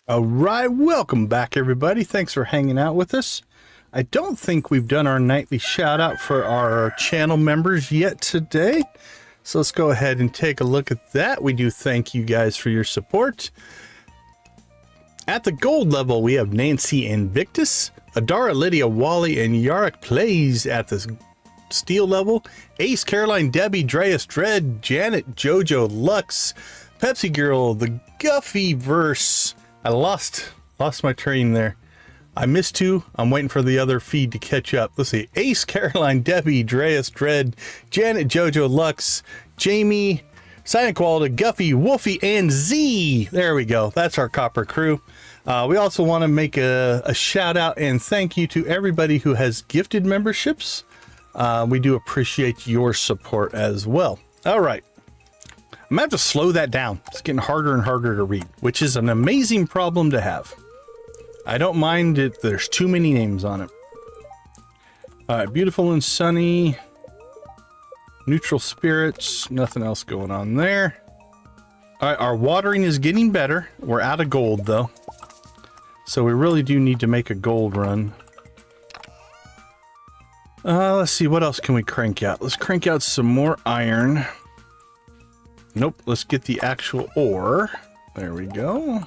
All right, welcome back, everybody. Thanks for hanging out with us. I don't think we've done our nightly shout out for our channel members yet today. So let's go ahead and take a look at that. We do thank you guys for your support. At the gold level, we have Nancy Invictus, Adara, Lydia, Wally, and Yarrick Plays at the steel level. Ace, Caroline, Debbie, Dreas, Dread, Janet, Jojo, Lux, Pepsi Girl, the Guffy Verse. I lost my train there. I missed two. I'm waiting for the other feed to catch up. Let's see. Ace, Caroline, Debbie, Dreas, Dread, Janet, Jojo, Lux, Jamie, Silent Quality, Guffy, Wolfie, and Z. There we go. That's our copper crew. We also want to make a shout out and thank you to everybody who has gifted memberships. We do appreciate your support as well. All right. I'm going to have to slow that down. It's getting harder and harder to read, which is an amazing problem to have. I don't mind it. There's too many names on it. All right. Beautiful and sunny. Neutral spirits. Nothing else going on there. All right. Our watering is getting better. We're out of gold, though. So we really do need to make a gold run. Let's see. What else can we crank out? Let's crank out some more iron. Nope, let's get the actual ore. There we go.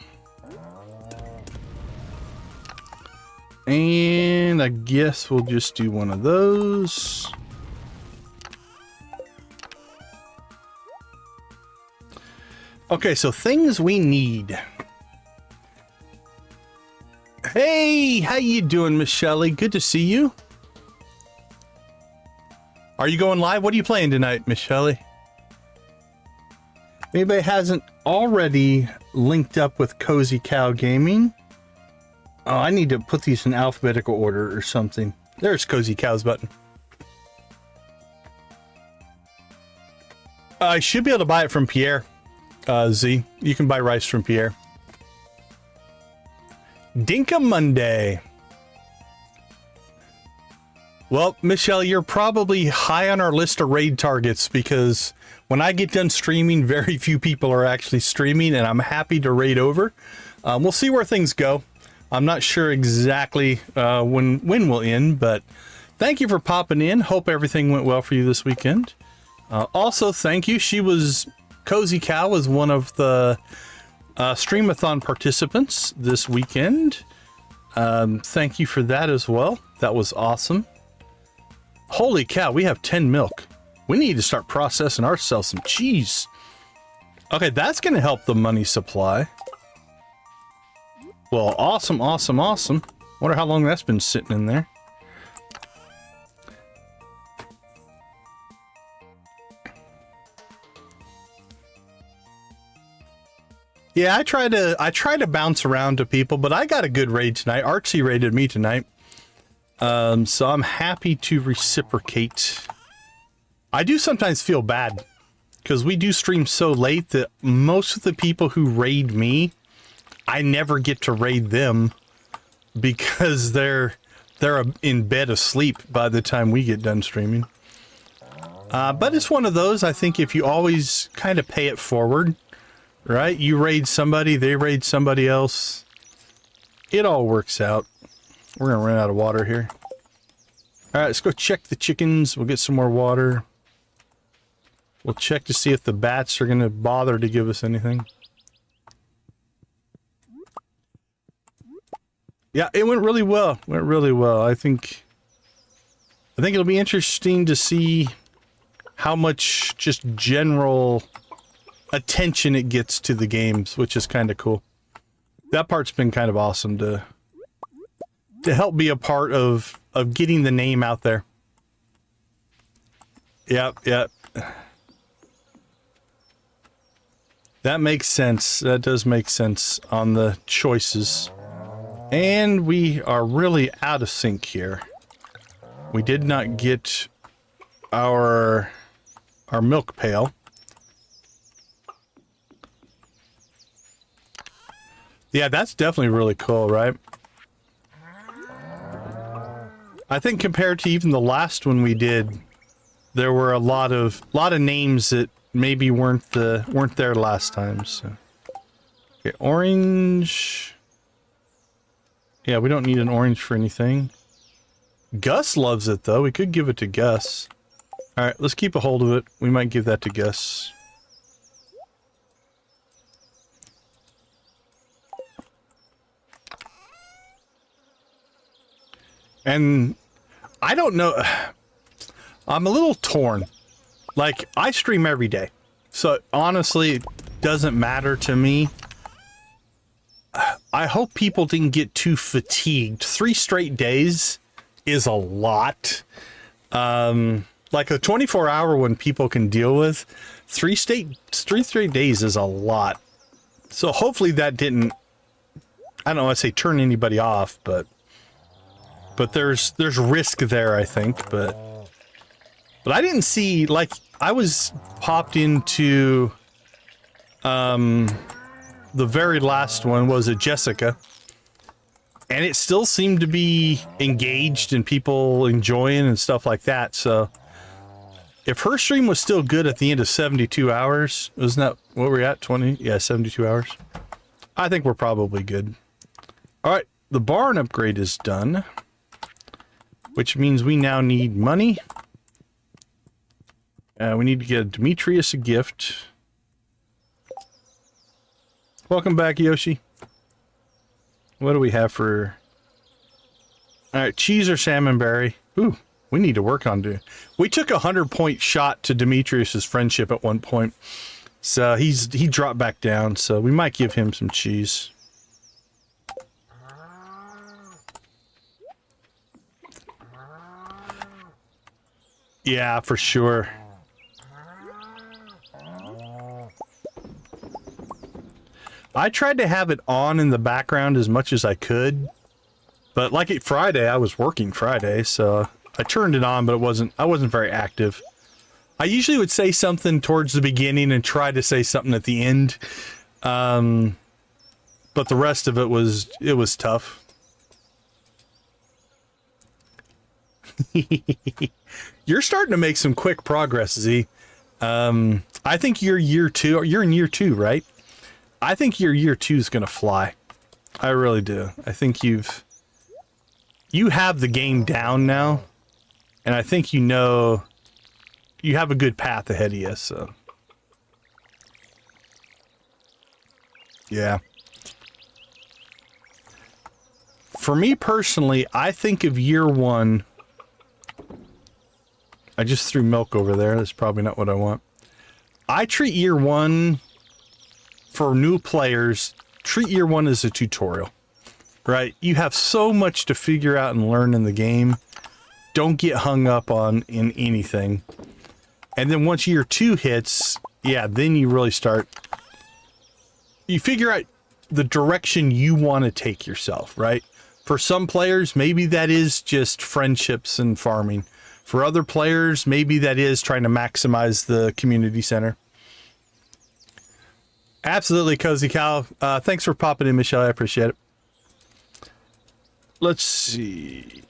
And I guess we'll just do one of those. Okay, so things we need. Hey, how you doing, Miss Shelley? Good to see you. Are you going live? What are you playing tonight, Miss Shelley? If anybody hasn't already linked up with Cozy Cow Gaming. Oh, I need to put these in alphabetical order or something. There's Cozy Cow's button. I should be able to buy it from Pierre. Z, you can buy rice from Pierre. Dinka Monday. Well, Michelle, you're probably high on our list of raid targets because when I get done streaming, very few people are actually streaming, and I'm happy to raid over. We'll see where things go. I'm not sure exactly when we'll end, but thank you for popping in. Hope everything went well for you this weekend. Also, thank you. Cozy Cow was one of the Streamathon participants this weekend. Thank you for that as well. That was awesome. Holy cow, we have 10 milk. We need to start processing ourselves some cheese. Okay, that's going to help the money supply. Well, awesome, awesome, awesome. Wonder how long that's been sitting in there. Yeah, I try to bounce around to people, but I got a good raid tonight. Artsy raided me tonight. So I'm happy to reciprocate. I do sometimes feel bad because we do stream so late that most of the people who raid me, I never get to raid them because they're in bed asleep by the time we get done streaming. But it's one of those, I think if you always kind of pay it forward, right? You raid somebody, they raid somebody else. It all works out. We're going to run out of water here. All right, let's go check the chickens. We'll get some more water. We'll check to see if the bats are going to bother to give us anything. Yeah, it went really well. Went really well. I think it'll be interesting to see how much just general attention it gets to the games, which is kind of cool. That part's been kind of awesome to help be a part of getting the name out there. Yep. That makes sense. That does make sense on the choices. And we are really out of sync here. We did not get our milk pail. Yeah, that's definitely really cool, right? I think compared to even the last one we did, there were a lot of names that maybe weren't there last time. So, okay, orange. Yeah, we don't need an orange for anything. Gus loves it though. We could give it to Gus. All right, let's keep a hold of it. We might give that to Gus. And I don't know, I'm a little torn. Like, I stream every day. So honestly, it doesn't matter to me. I hope people didn't get too fatigued. 3 straight days is a lot. Like a 24-hour one people can deal with. 3 straight days is a lot. So hopefully that didn't, I don't want to say turn anybody off, but there's risk there, I think, but I didn't see, like, I was popped into the very last one was a Jessica, and it still seemed to be engaged and people enjoying and stuff like that. So if her stream was still good at the end of 72 hours, wasn't that what we're at? 20? Yeah, 72 hours. I think we're probably good. All right, the barn upgrade is done, which means we now need money. We need to get Demetrius a gift. Welcome back, Yoshi. What do we have for All right, cheese or salmonberry. Ooh, we need to work on doing. We took a 100-point shot to Demetrius's friendship at one point, so he dropped back down. So we might give him some cheese. Yeah, for sure. I tried to have it on in the background as much as I could, but like Friday, I was working Friday, so I turned it on, but I wasn't very active. I usually would say something towards the beginning and try to say something at the end, but the rest of it was tough. You're starting to make some quick progress, Z. I think you're year 2. You're in year 2, right? I think your year 2 is going to fly. I really do. I think you have the game down now, and I think you know you have a good path ahead of you, so. Yeah. For me personally, I think of year 1. I just threw milk over there. That's probably not what I want. I treat year 1 for new players. Treat year 1 as a tutorial, right? You have so much to figure out and learn in the game. Don't get hung up on in anything. And then once year 2 hits, yeah, then you really start. You figure out the direction you want to take yourself, right? For some players, maybe that is just friendships and farming. For other players, maybe that is trying to maximize the community center. Absolutely, Cozy Cow. Thanks for popping in, Michelle. I appreciate it. Let's see.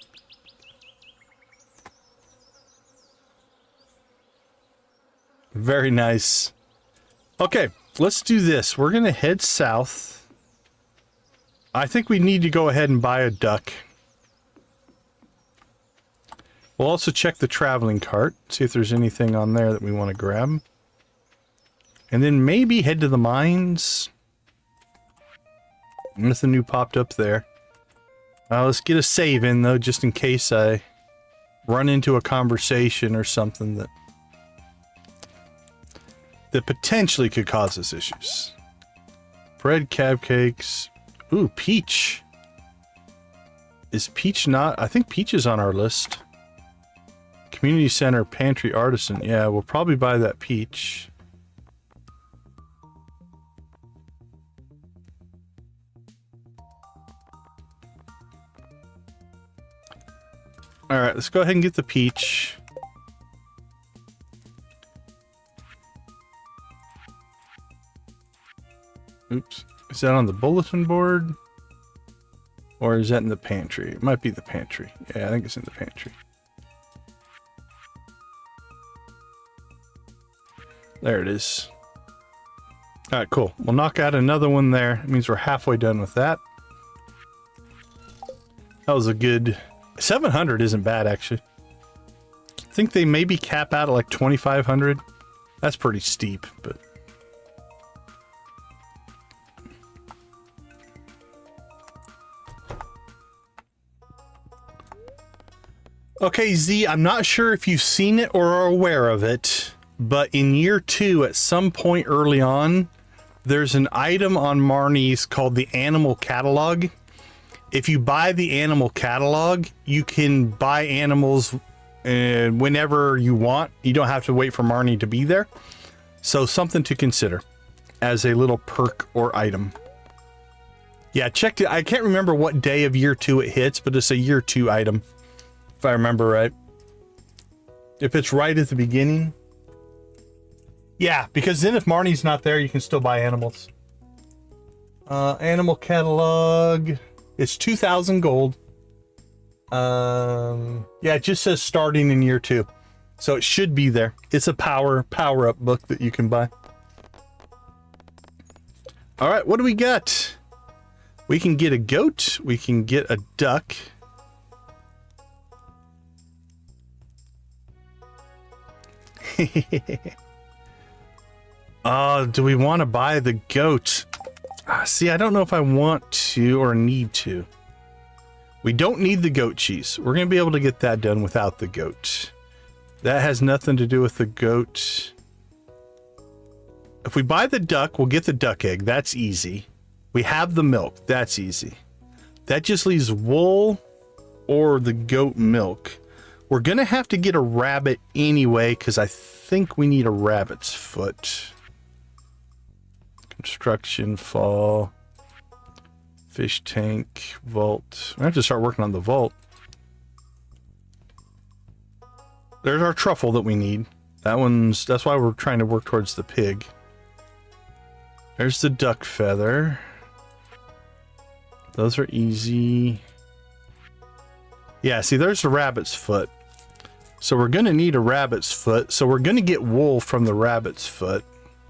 Very nice. Okay, let's do this. We're going to head south. I think we need to go ahead and buy a duck. We'll also check the traveling cart, see if there's anything on there that we want to grab. And then maybe head to the mines. Nothing new popped up there. Let's get a save in, though, just in case I run into a conversation or something that potentially could cause us issues. Bread, cab cakes. Ooh, peach. Is peach not? I think peach is on our list. Community center, pantry, artisan. Yeah, we'll probably buy that peach. All right, let's go ahead and get the peach. Oops. Is that on the bulletin board? Or is that in the pantry? It might be the pantry. Yeah, I think it's in the pantry. There it is. All right, cool. We'll knock out another one there. It means we're halfway done with that. That was a good... 700 isn't bad, actually. I think they maybe cap out at like 2,500. That's pretty steep, but... Okay, Z, I'm not sure if you've seen it or are aware of it, but in year 2, at some point early on, there's an item on Marnie's called the Animal Catalog. If you buy the Animal Catalog, you can buy animals whenever you want. You don't have to wait for Marnie to be there. So something to consider as a little perk or item. Yeah, check it. I can't remember what day of year 2 it hits, but it's a year 2 item, if I remember right. If it's right at the beginning. Yeah, because then if Marnie's not there, you can still buy animals. Animal Catalog. It's 2,000 gold. Yeah, it just says starting in year 2. So it should be there. It's a power-up book that you can buy. All right, what do we got? We can get a goat. We can get a duck. Do we want to buy the goat? See, I don't know if I want to or need to. We don't need the goat cheese. We're going to be able to get that done without the goat. That has nothing to do with the goat. If we buy the duck, we'll get the duck egg. That's easy. We have the milk. That's easy. That just leaves wool or the goat milk. We're going to have to get a rabbit anyway, because I think we need a rabbit's foot. Construction, fall, fish tank, vault. I have to start working on the vault. There's our truffle that we need. That's why we're trying to work towards the pig. There's the duck feather. Those are easy. Yeah, see, there's the rabbit's foot. So we're going to need a rabbit's foot. So we're going to get wool from the rabbit's foot.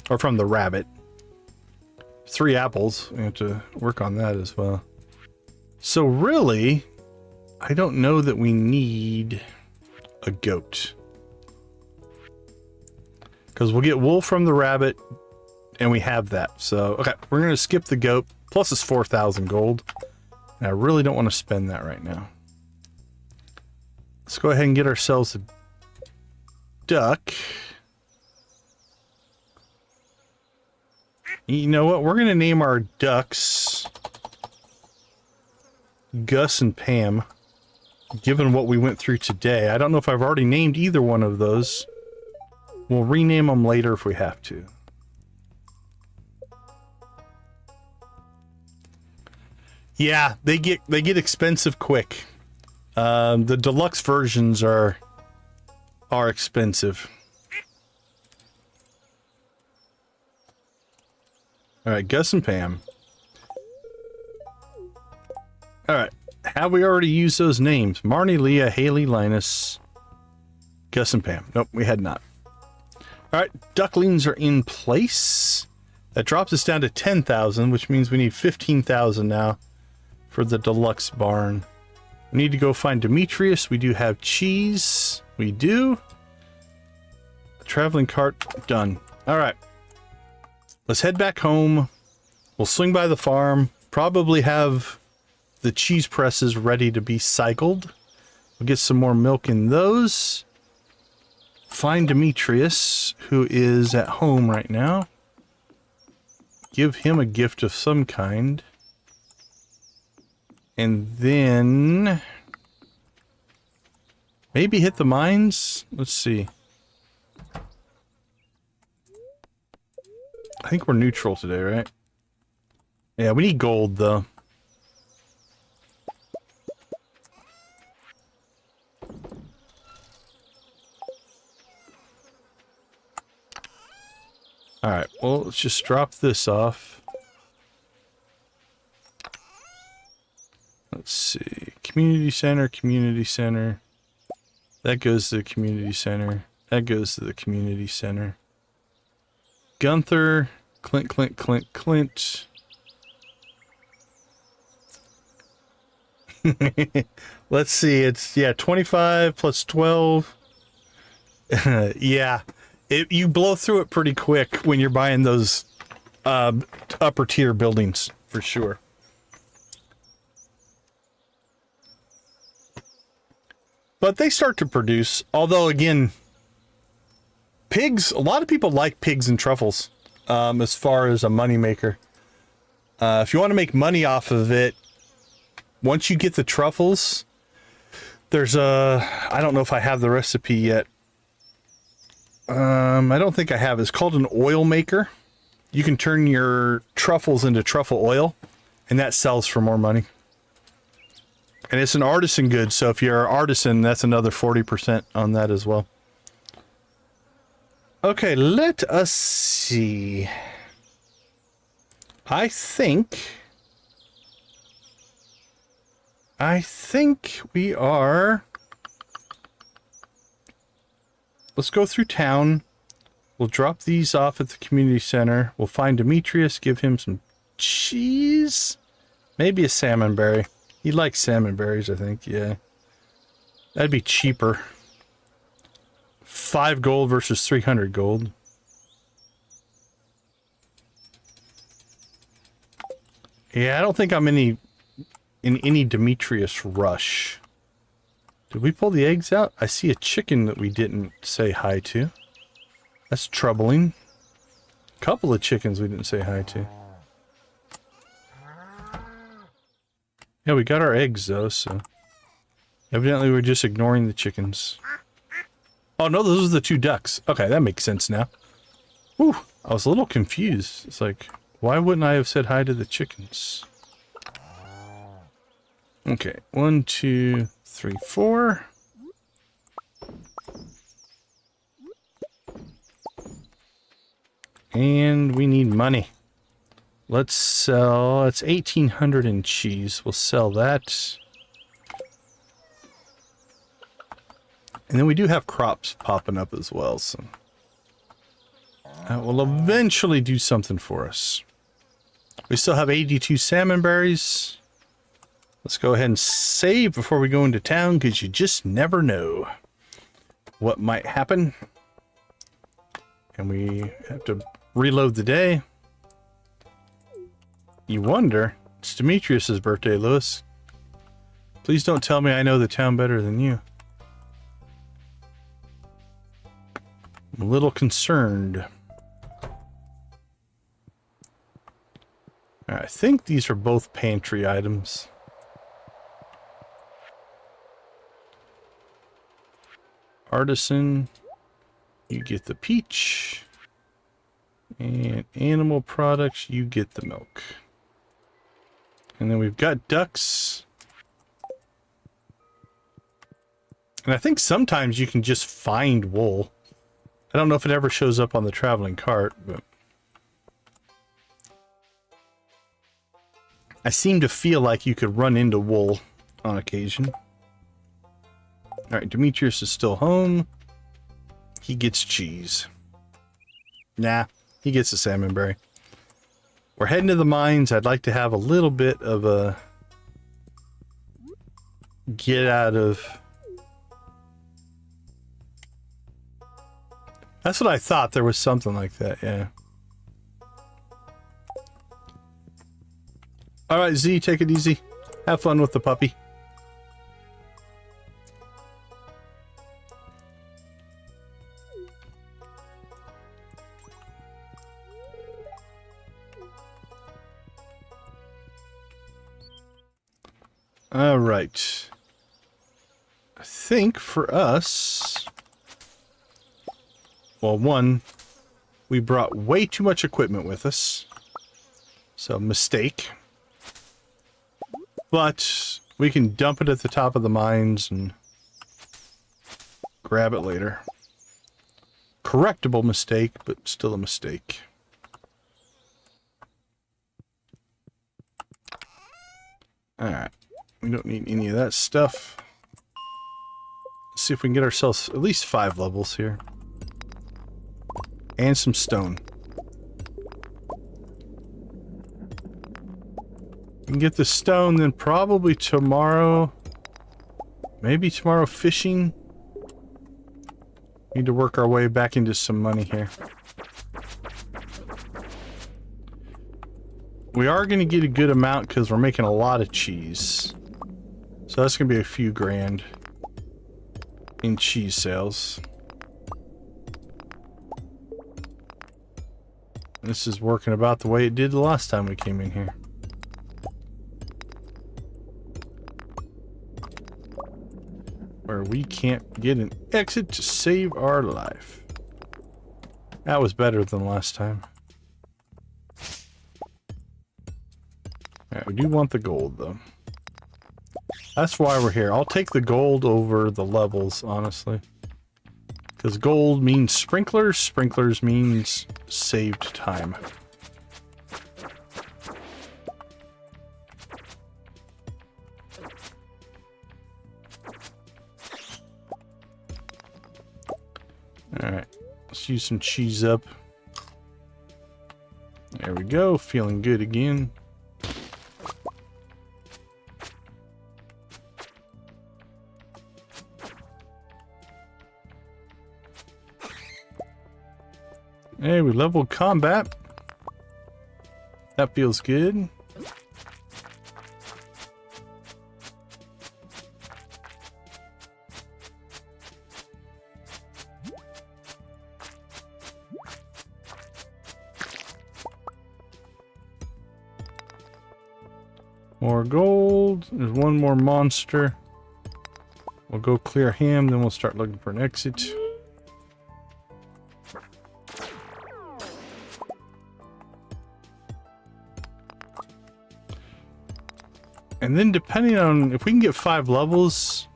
Or from the rabbit. 3 apples. We have to work on that as well. So really, I don't know that we need a goat. Because we'll get wool from the rabbit. And we have that. So, okay, we're going to skip the goat. Plus it's 4,000 gold. And I really don't want to spend that right now. Let's go ahead and get ourselves a duck. You know what? We're going to name our ducks Gus and Pam. Given what we went through today. I don't know if I've already named either one of those. We'll rename them later if we have to. Yeah, they get expensive quick. The deluxe versions are expensive. All right, Gus and Pam. All right, have we already used those names? Marnie, Leah, Haley, Linus, Gus and Pam. Nope, we had not. All right, ducklings are in place. That drops us down to 10,000, which means we need 15,000 now for the deluxe barn. We need to go find Demetrius. We do have cheese. We do. A traveling cart. Done. All right. Let's head back home. We'll swing by the farm. Probably have the cheese presses ready to be cycled. We'll get some more milk in those. Find Demetrius, who is at home right now. Give him a gift of some kind. And then maybe hit the mines. Let's see. I think we're neutral today, right? Yeah, we need gold though. All right, well, let's just drop this off. Let's see. Community center, community center. That goes to the community center. That goes to the community center. Gunther. Clint, Clint, Clint, Clint. Let's see. It's, yeah, 25 plus 12. Yeah. You blow through it pretty quick when you're buying those upper tier buildings, for sure. But they start to produce, although again, pigs, a lot of people like pigs and truffles as far as a moneymaker. If you want to make money off of it, once you get the truffles, there's I don't know if I have the recipe yet. I don't think I have. It's called an oil maker. You can turn your truffles into truffle oil, and that sells for more money. And it's an artisan good, so if you're an artisan, that's another 40% on that as well. Okay, let us see. I think we are... Let's go through town. We'll drop these off at the community center. We'll find Demetrius, give him some cheese. Maybe a salmon berry. He likes salmon berries, I think, yeah. That'd be cheaper. 5 gold versus 300 gold. Yeah, I don't think I'm any in any Demetrius rush. Did we pull the eggs out? I see a chicken that we didn't say hi to. That's troubling. Couple of chickens we didn't say hi to. Yeah, we got our eggs though, so evidently we're just ignoring the chickens. Oh no, those are the 2 ducks. Okay, that makes sense now. Whew, I was a little confused. It's like, why wouldn't I have said hi to the chickens? Okay, 1, 2, 3, 4. And we need money. Let's sell, it's 1,800 in cheese. We'll sell that. And then we do have crops popping up as well, so that will eventually do something for us. We still have 82 salmon berries. Let's go ahead and save before we go into town, because you just never know what might happen. And we have to reload the day. You wonder, it's Demetrius's birthday, Lewis. Please don't tell me I know the town better than you. I'm a little concerned. I think these are both pantry items. Artisan, you get the peach. And animal products, you get the milk. And then we've got ducks. And I think sometimes you can just find wool. I don't know if it ever shows up on the traveling cart, but I seem to feel like you could run into wool on occasion. Alright, Demetrius is still home. He gets cheese. Nah, he gets a salmon berry. We're heading to the mines. I'd like to have a little bit of a get out of... That's what I thought. There was something like that, yeah. Alright, Z, take it easy. Have fun with the puppy. Alright. I think for us... Well, one, we brought way too much equipment with us. So, mistake. But we can dump it at the top of the mines and grab it later. Correctable mistake, but still a mistake. Alright. We don't need any of that stuff. Let's see if we can get ourselves at least 5 levels here. And some stone. We can get the stone, then probably tomorrow. Maybe tomorrow fishing. Need to work our way back into some money here. We are going to get a good amount because we're making a lot of cheese. So that's going to be a few grand in cheese sales. This is working about the way it did the last time we came in here. Where we can't get an exit to save our life. That was better than last time. Alright, we do want the gold though. That's why we're here. I'll take the gold over the levels, honestly. Because gold means sprinklers, sprinklers means saved time. Alright, let's use some cheese up. There we go, feeling good again. Hey, we leveled combat. That feels good. More gold. There's one more monster. We'll go clear him, then we'll start looking for an exit. And then depending on if we can get 5 levels,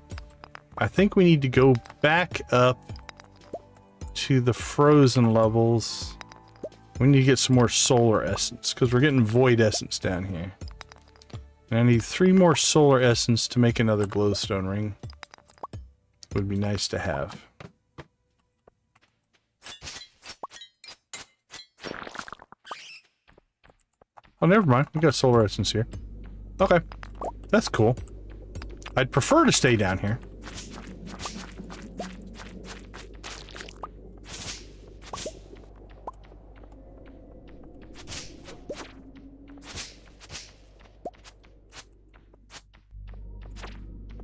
I think we need to go back up to the frozen levels. We need to get some more solar essence because we're getting void essence down here. And I need 3 more solar essence to make another glowstone ring. Would be nice to have. Oh, never mind. We got solar essence here. Okay. That's cool. I'd prefer to stay down here.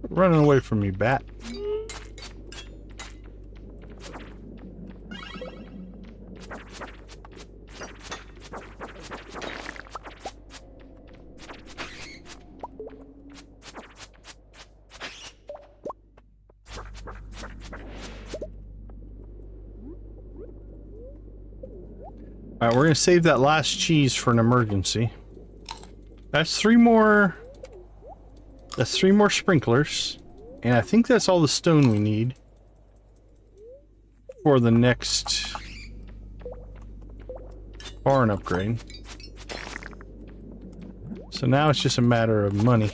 Running away from me, bat. Alright, we're gonna save that last cheese for an emergency. That's 3 more... That's 3 more sprinklers. And I think that's all the stone we need for the next barn upgrade. So now it's just a matter of money.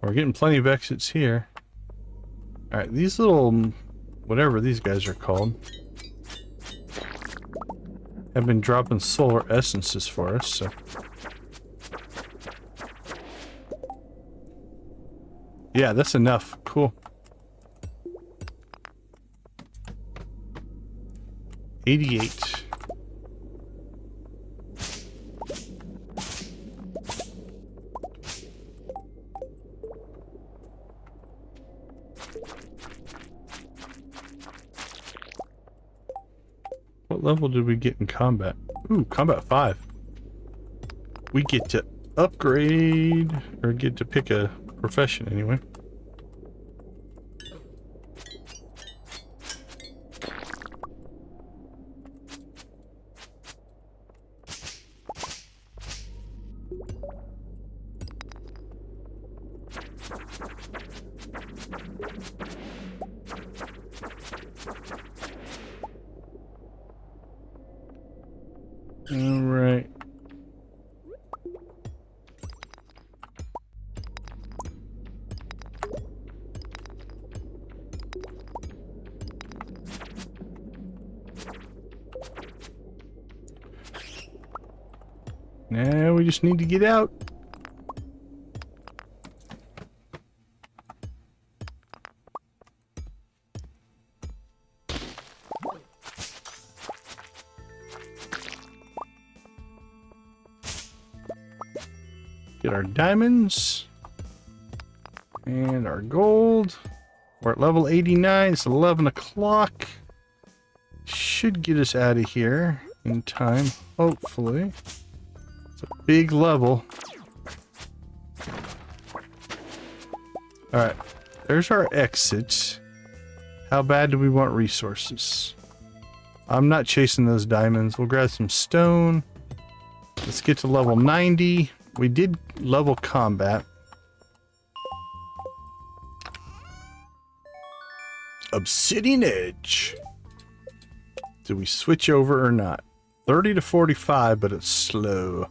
We're getting plenty of exits here. Alright, these little, whatever these guys are called, have been dropping solar essences for us, so. Yeah, that's enough. Cool. 88. What level did we get in combat? Ooh, combat 5. We get to upgrade, or get to pick a profession anyway. Alright. Now we just need to get out. Get our diamonds and our gold. We're at level 89. It's 11 o'clock. Should get us out of here in time, hopefully. It's a big level. Alright, there's our exit. How bad do we want resources? I'm not chasing those diamonds. We'll grab some stone. Let's get to level 90. We did level combat. Obsidian Edge. Do we switch over or not? 30 to 45, but it's slow.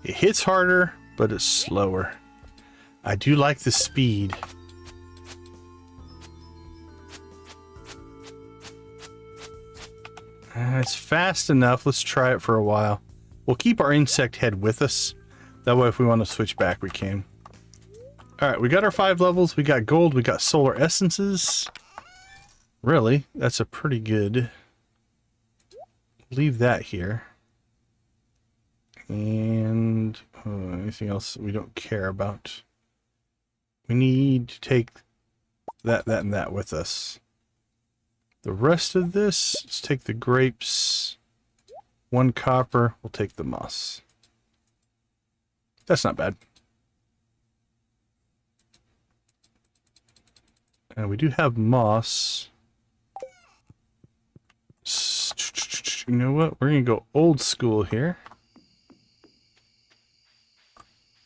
It hits harder, but it's slower. I do like the speed. It's fast enough. Let's try it for a while. We'll keep our insect head with us. That way if we want to switch back, we can. Alright, we got our 5 levels. We got gold. We got solar essences. Really? That's a pretty good... Leave that here. And... anything else that we don't care about? We need to take that, and that with us. the rest of this. Let's take the grapes. 1 copper. We'll take the moss. That's not bad. And we do have moss. You know what? We're going to go old school here.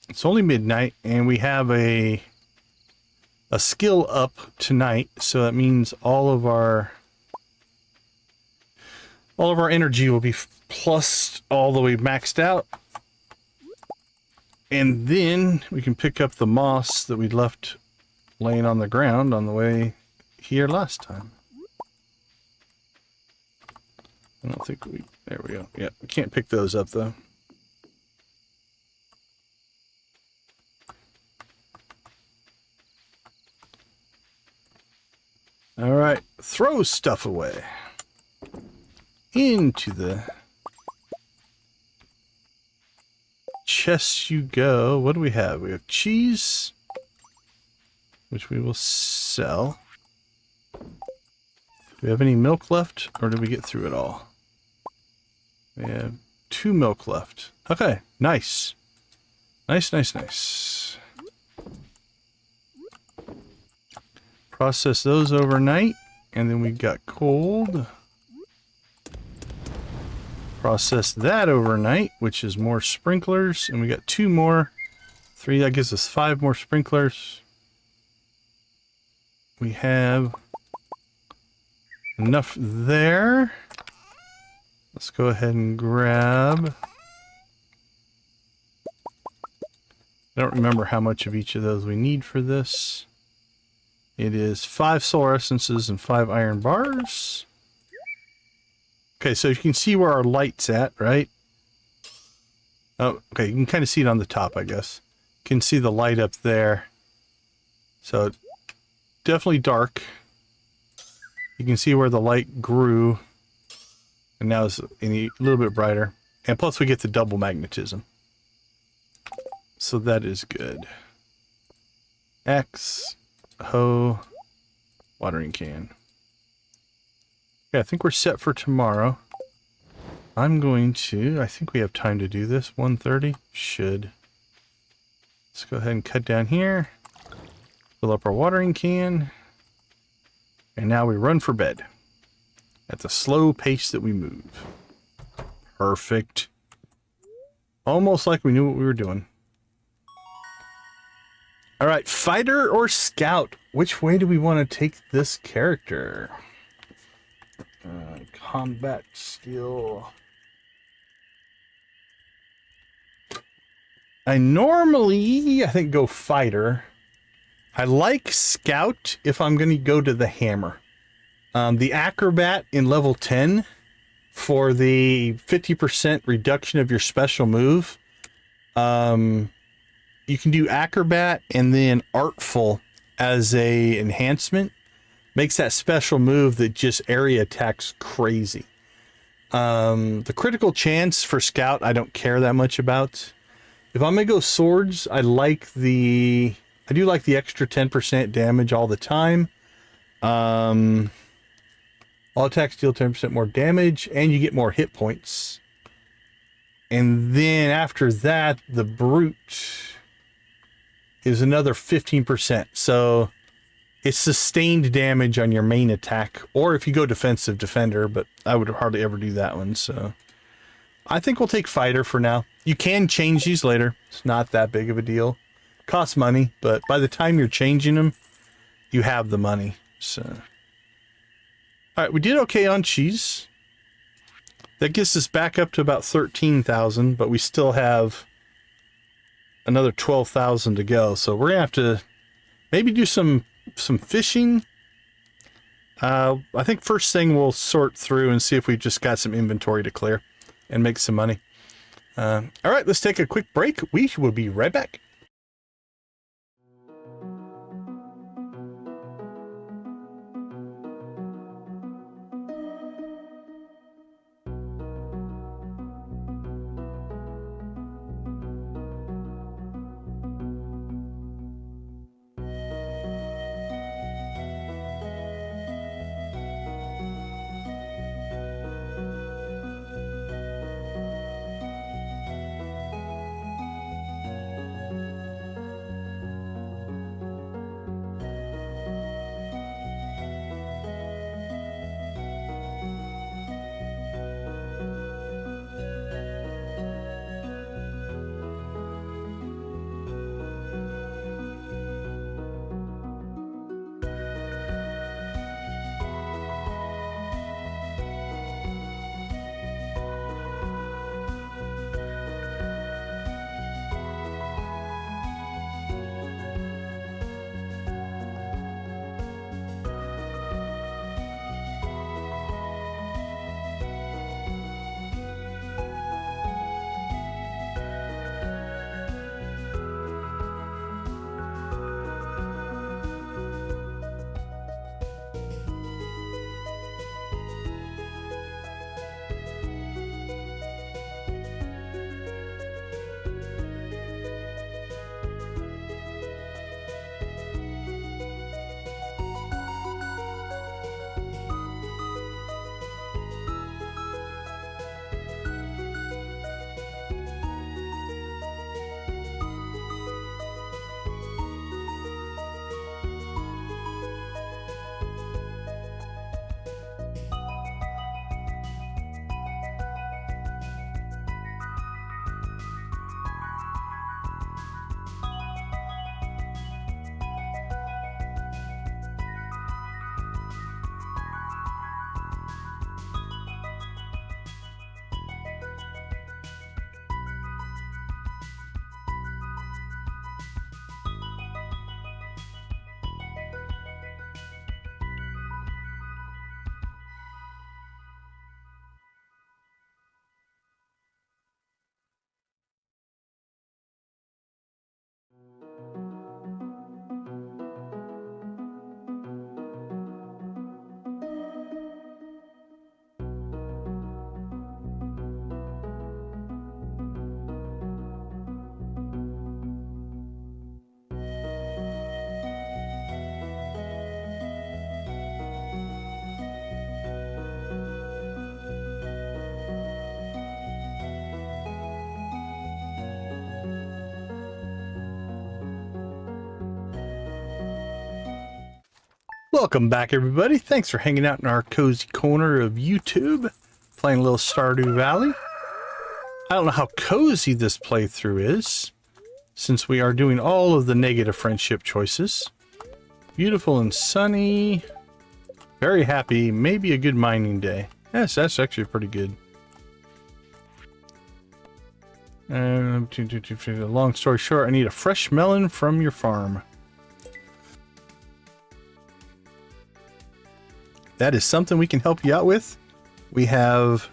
It's only midnight, and we have a skill up tonight, so that means all of our energy will be plus all the way maxed out. And then we can pick up the moss that we left laying on the ground on the way here last time. I don't think we... There we go. Yeah, we can't pick those up, though. All right, throw stuff away. Into the chest you go. What do we have? We have cheese, which we will sell. Do we have any milk left, or did we get through it all? We have 2 milk left. Okay, nice. Nice. Process those overnight, and then we got gold. Process that overnight, which is more sprinklers, and we got 2 more. 3, that gives us 5 more sprinklers. We have enough there. Let's go ahead and grab... I don't remember how much of each of those we need for this. It is 5 solar essences and 5 iron bars. Okay, so you can see where our light's at, right? Oh, okay, you can kind of see it on the top, I guess. You can see the light up there. So, definitely dark. You can see where the light grew. And now it's a little bit brighter. And plus we get the double magnetism. So that is good. X, hoe, watering can. Okay, I think we're set for tomorrow. I think we have time to do this. 1:30? Should. Let's go ahead and cut down here. Fill up our watering can. And now we run for bed. At the slow pace that we move. Perfect. Almost like we knew what we were doing. Alright, fighter or scout? Which way do we want to take this character? Combat skill. I think go fighter. I like scout if I'm going to go to the hammer. The acrobat in level 10 for the 50% reduction of your special move. You can do acrobat and then artful as a enhancement. Makes that special move that just area attacks crazy. The critical chance for scout, I don't care that much about. If I'm gonna go swords, I do like the extra 10% damage all the time. All attacks deal 10% more damage, and you get more hit points. And then after that, the brute is another 15%. So it's sustained damage on your main attack, or if you go defensive defender, but I would hardly ever do that one. So I think we'll take fighter for now. You can change these later. It's not that big of a deal. Costs money, but by the time you're changing them, you have the money. So, all right, we did okay on cheese. That gets us back up to about 13,000, but we still have another 12,000 to go. So we're gonna have to maybe do some fishing. I think first thing we'll sort through and see if we've just got some inventory to clear and make some money. All right, let's take a quick break. We will be right back. Welcome back, everybody. Thanks for hanging out in our cozy corner of YouTube, playing a little Stardew Valley. I don't know how cozy this playthrough is, since we are doing all of the negative friendship choices. Beautiful and sunny. Very happy. Maybe a good mining day. Yes, that's actually pretty good. Long story short, I need a fresh melon from your farm. That is something we can help you out with. We have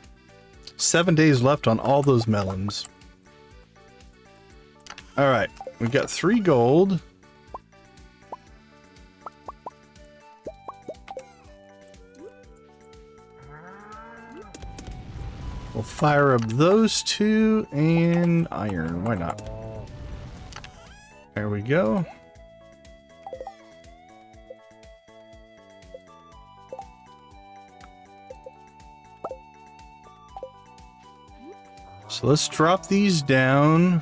7 days left on all those melons. All right, we've got 3 gold. We'll fire up those 2 and iron. Why not? There we go. So let's drop these down.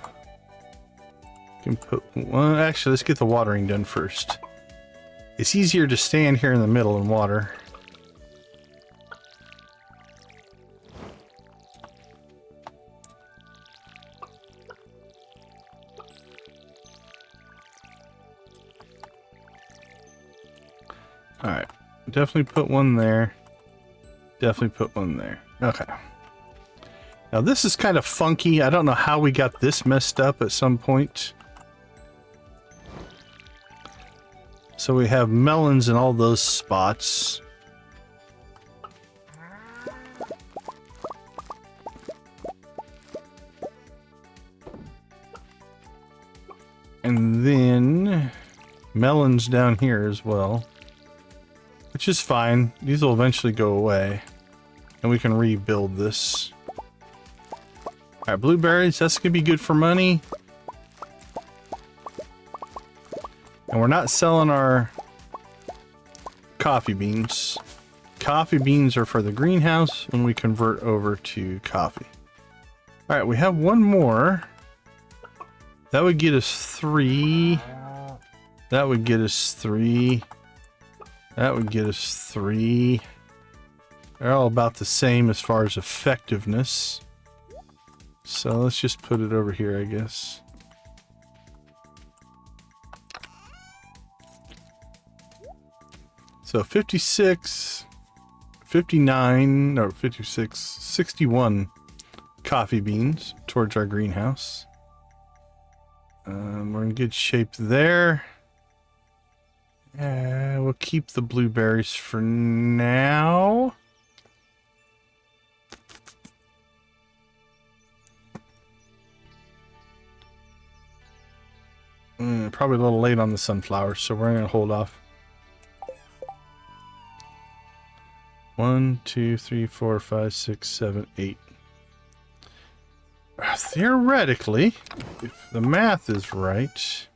Can put one. Actually, let's get the watering done first. It's easier to stand here in the middle and water. Alright, definitely put one there. Definitely put one there. Okay. Now this is kind of funky. I don't know how we got this messed up at some point. So we have melons in all those spots. And then melons down here as well. Which is fine. These will eventually go away. And we can rebuild this. Alright, blueberries, that's going to be good for money. And we're not selling our coffee beans. Coffee beans are for the greenhouse when we convert over to coffee. Alright, we have one more. That would get us 3. That would get us 3. That would get us 3. They're all about the same as far as effectiveness. So let's just put it over here, I guess. So 56, 59, no, 56, 61 coffee beans towards our greenhouse. We're in good shape there. We'll keep the blueberries for now. Probably a little late on the sunflowers, so we're going to hold off. 1, 2, 3, 4, 5, 6, 7, 8. Theoretically, if the math is right,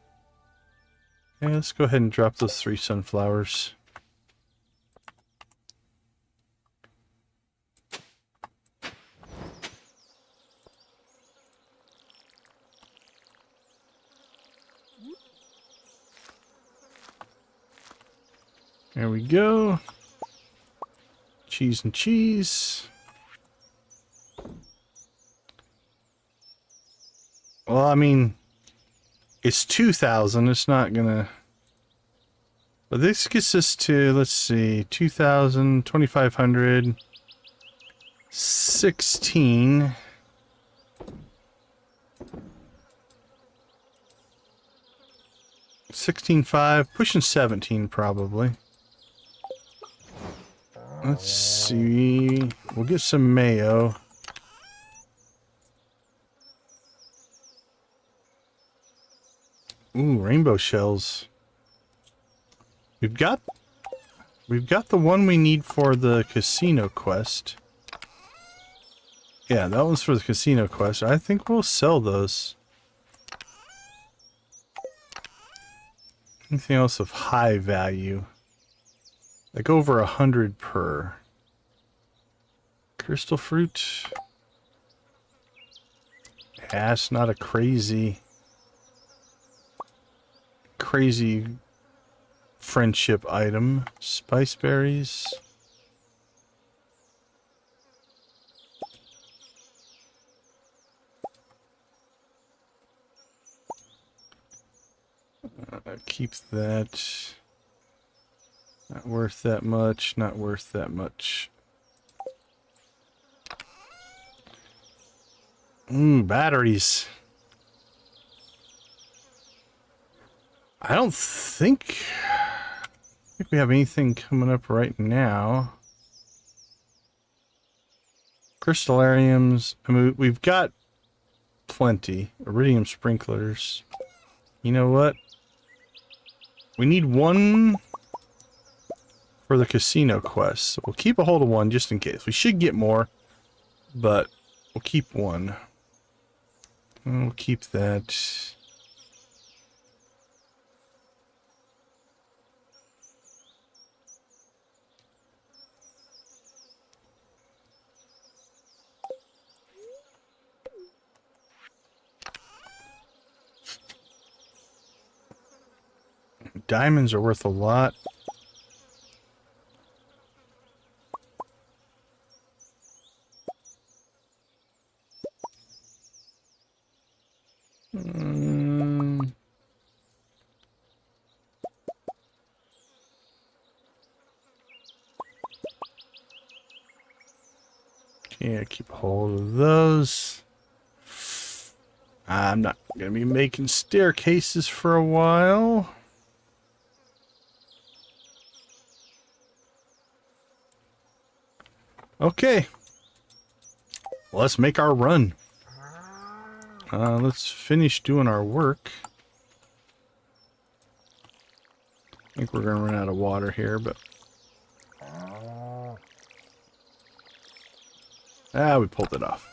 yeah, let's go ahead and drop those 3 sunflowers. There we go. Cheese and cheese. Well, I mean, it's 2,000. It's not gonna... But this gets us to, let's see, 2,000, 2,500, 16. 16.5, pushing 17 probably. Let's see. We'll get some mayo. Ooh, rainbow shells. We've got the one we need for the casino quest. Yeah, that one's for the casino quest. I think we'll sell those. Anything else of high value? Like over 100 per. Crystal fruit. Yeah, it's not a crazy friendship item. Spice berries. Keep that. Not worth that much. Not worth that much. Batteries. I don't think we have anything coming up right now. Crystallariums. I mean, we've got plenty. Iridium sprinklers. You know what? We need one for the casino quest. So we'll keep a hold of one just in case. We should get more, but we'll keep one. And we'll keep that. Diamonds are worth a lot. Okay, keep a hold of those. I'm not going to be making staircases for a while. Okay. Let's make our run. Let's finish doing our work. I think we're going to run out of water here, but... we pulled it off.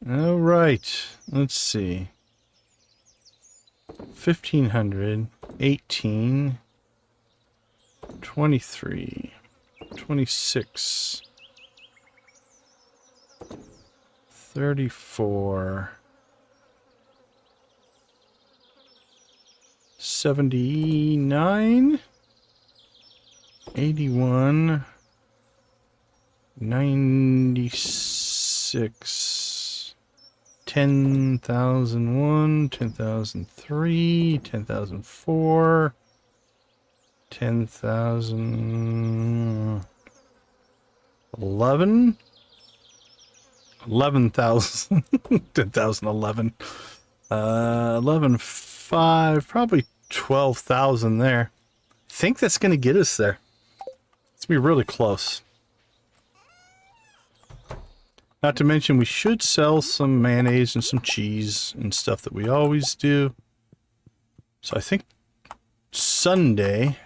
All right. Let's see. 1,500, 18... 23, 26, 34, 79, 81, 96, 10,001, 10,003, 10,004, 10,000, 11,000, 10,011, 11,500, probably 12,000 there. I think that's going to get us there. It's going to be really close. Not to mention, we should sell some mayonnaise and some cheese and stuff that we always do. So I think Sunday...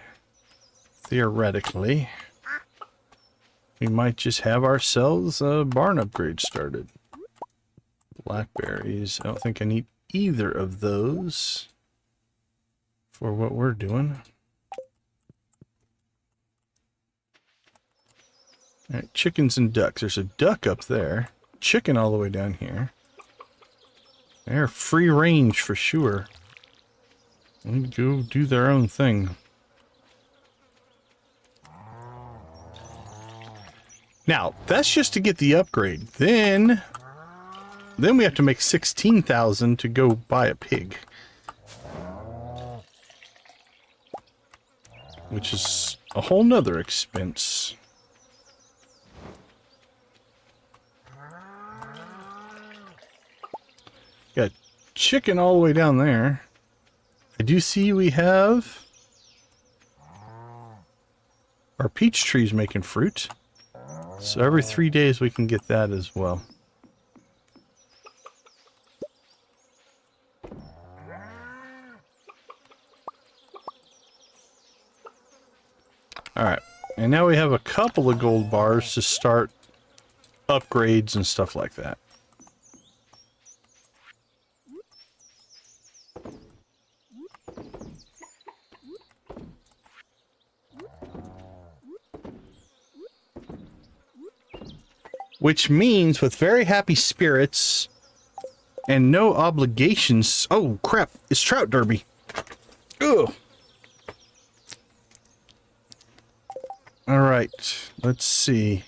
theoretically, we might just have ourselves a barn upgrade started. Blackberries. I don't think I need either of those for what we're doing. Alright, chickens and ducks. There's a duck up there. Chicken all the way down here. They're free range for sure. They go do their own thing. Now, that's just to get the upgrade. Then we have to make 16,000 to go buy a pig. Which is a whole nother expense. Got chicken all the way down there. I do see we have our peach trees making fruit. So every 3 days we can get that as well. Alright, and now we have a couple of gold bars to start upgrades and stuff like that. Which means, with very happy spirits, and no obligations. Oh, crap. It's Trout Derby. Ugh. All right. Let's see.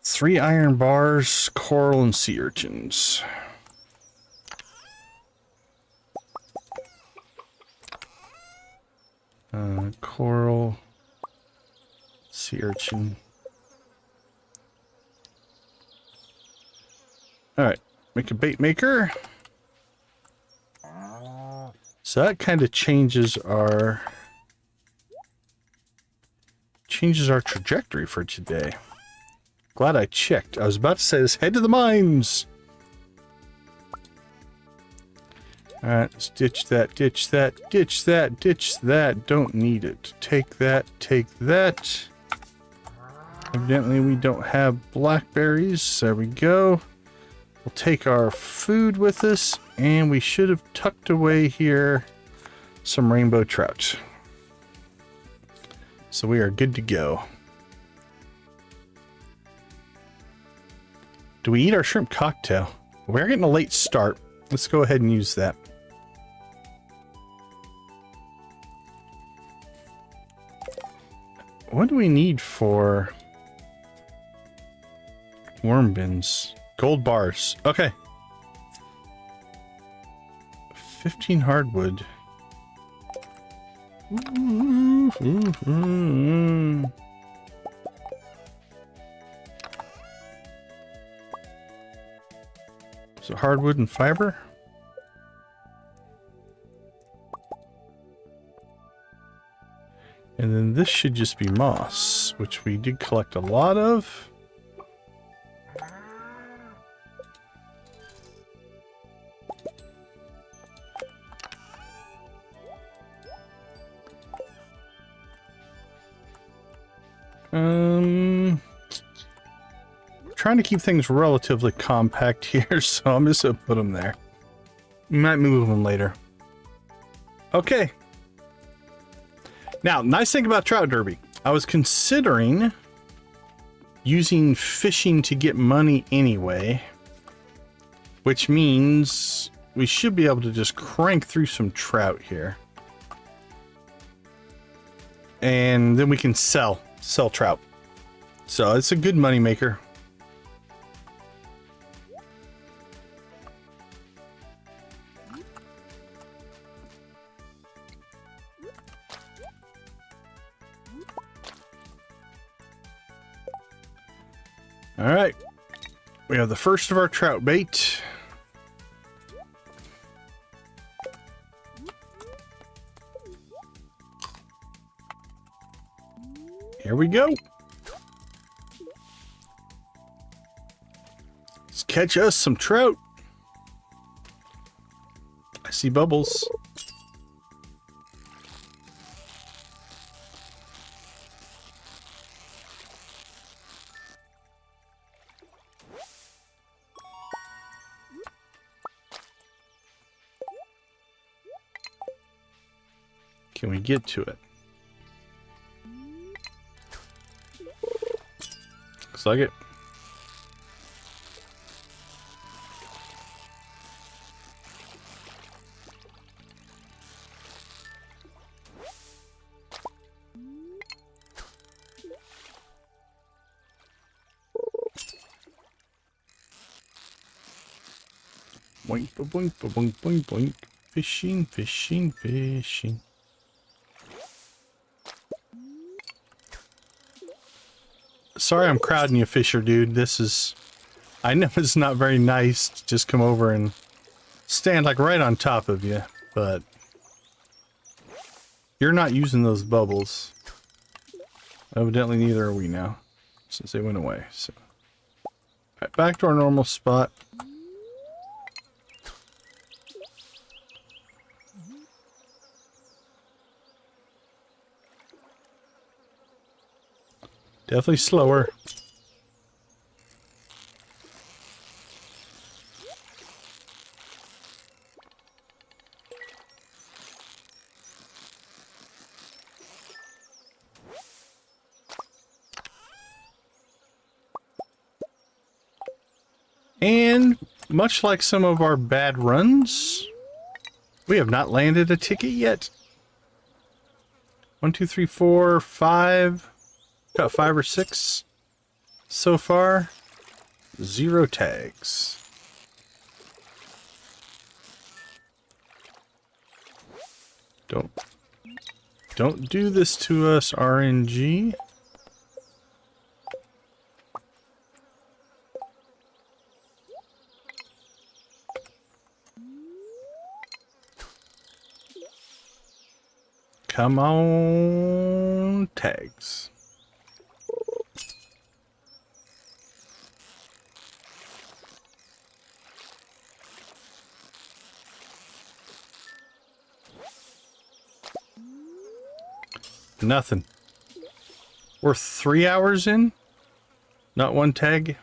3 iron bars, coral, and sea urchins. Coral, sea urchin. All right, make a bait maker. So that kind of changes our trajectory for today. Glad I checked. I was about to say this. Head to the mines. All right, let's ditch that, ditch that, ditch that, ditch that. Don't need it. Take that, take that. Evidently, we don't have blackberries. There we go. We'll take our food with us, and we should have tucked away here some rainbow trout. So we are good to go. Do we eat our shrimp cocktail? We're getting a late start. Let's go ahead and use that. What do we need for worm bins? Gold bars. Okay. 15 hardwood. So hardwood and fiber. And then this should just be moss, which we did collect a lot of. Trying to keep things relatively compact here, so I'm just gonna put them there. We might move them later. Okay. Now, nice thing about Trout Derby. I was considering using fishing to get money anyway, which means we should be able to just crank through some trout here. And then we can sell trout. So it's a good money maker. All right, we have the first of our trout bait. Here we go. Let's catch us some trout. I see bubbles. Can we get to it? Looks like it. Boink, boink, boink, boink, boink. Fishing, fishing, fishing. Sorry I'm crowding you, Fisher dude. This is... I know it's not very nice to just come over and stand like right on top of you, but... You're not using those bubbles. Evidently neither are we now, since they went away, so... Alright, back to our normal spot. Definitely slower. And much like some of our bad runs, we have not landed a ticket yet. 1, 2, 3, 4, 5. Got 5 or 6 so far. 0 tags. Don't do this to us, RNG. Come on, tags. Nothing. We're 3 hours in? Not one tag?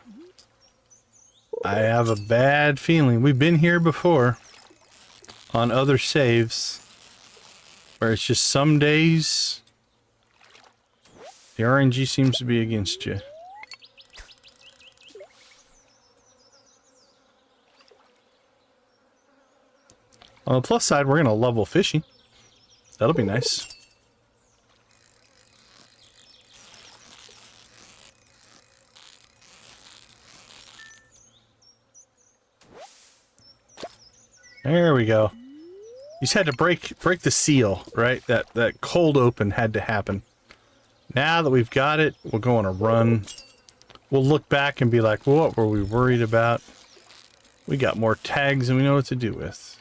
I have a bad feeling. We've been here before on other saves where it's just some days the RNG seems to be against you. On the plus side, we're going to level fishing. That'll be nice. There we go. You just had to break the seal, right? That cold open had to happen. Now that we've got it, we'll go on a run. We'll look back and be like, well, what were we worried about? We got more tags than we know what to do with.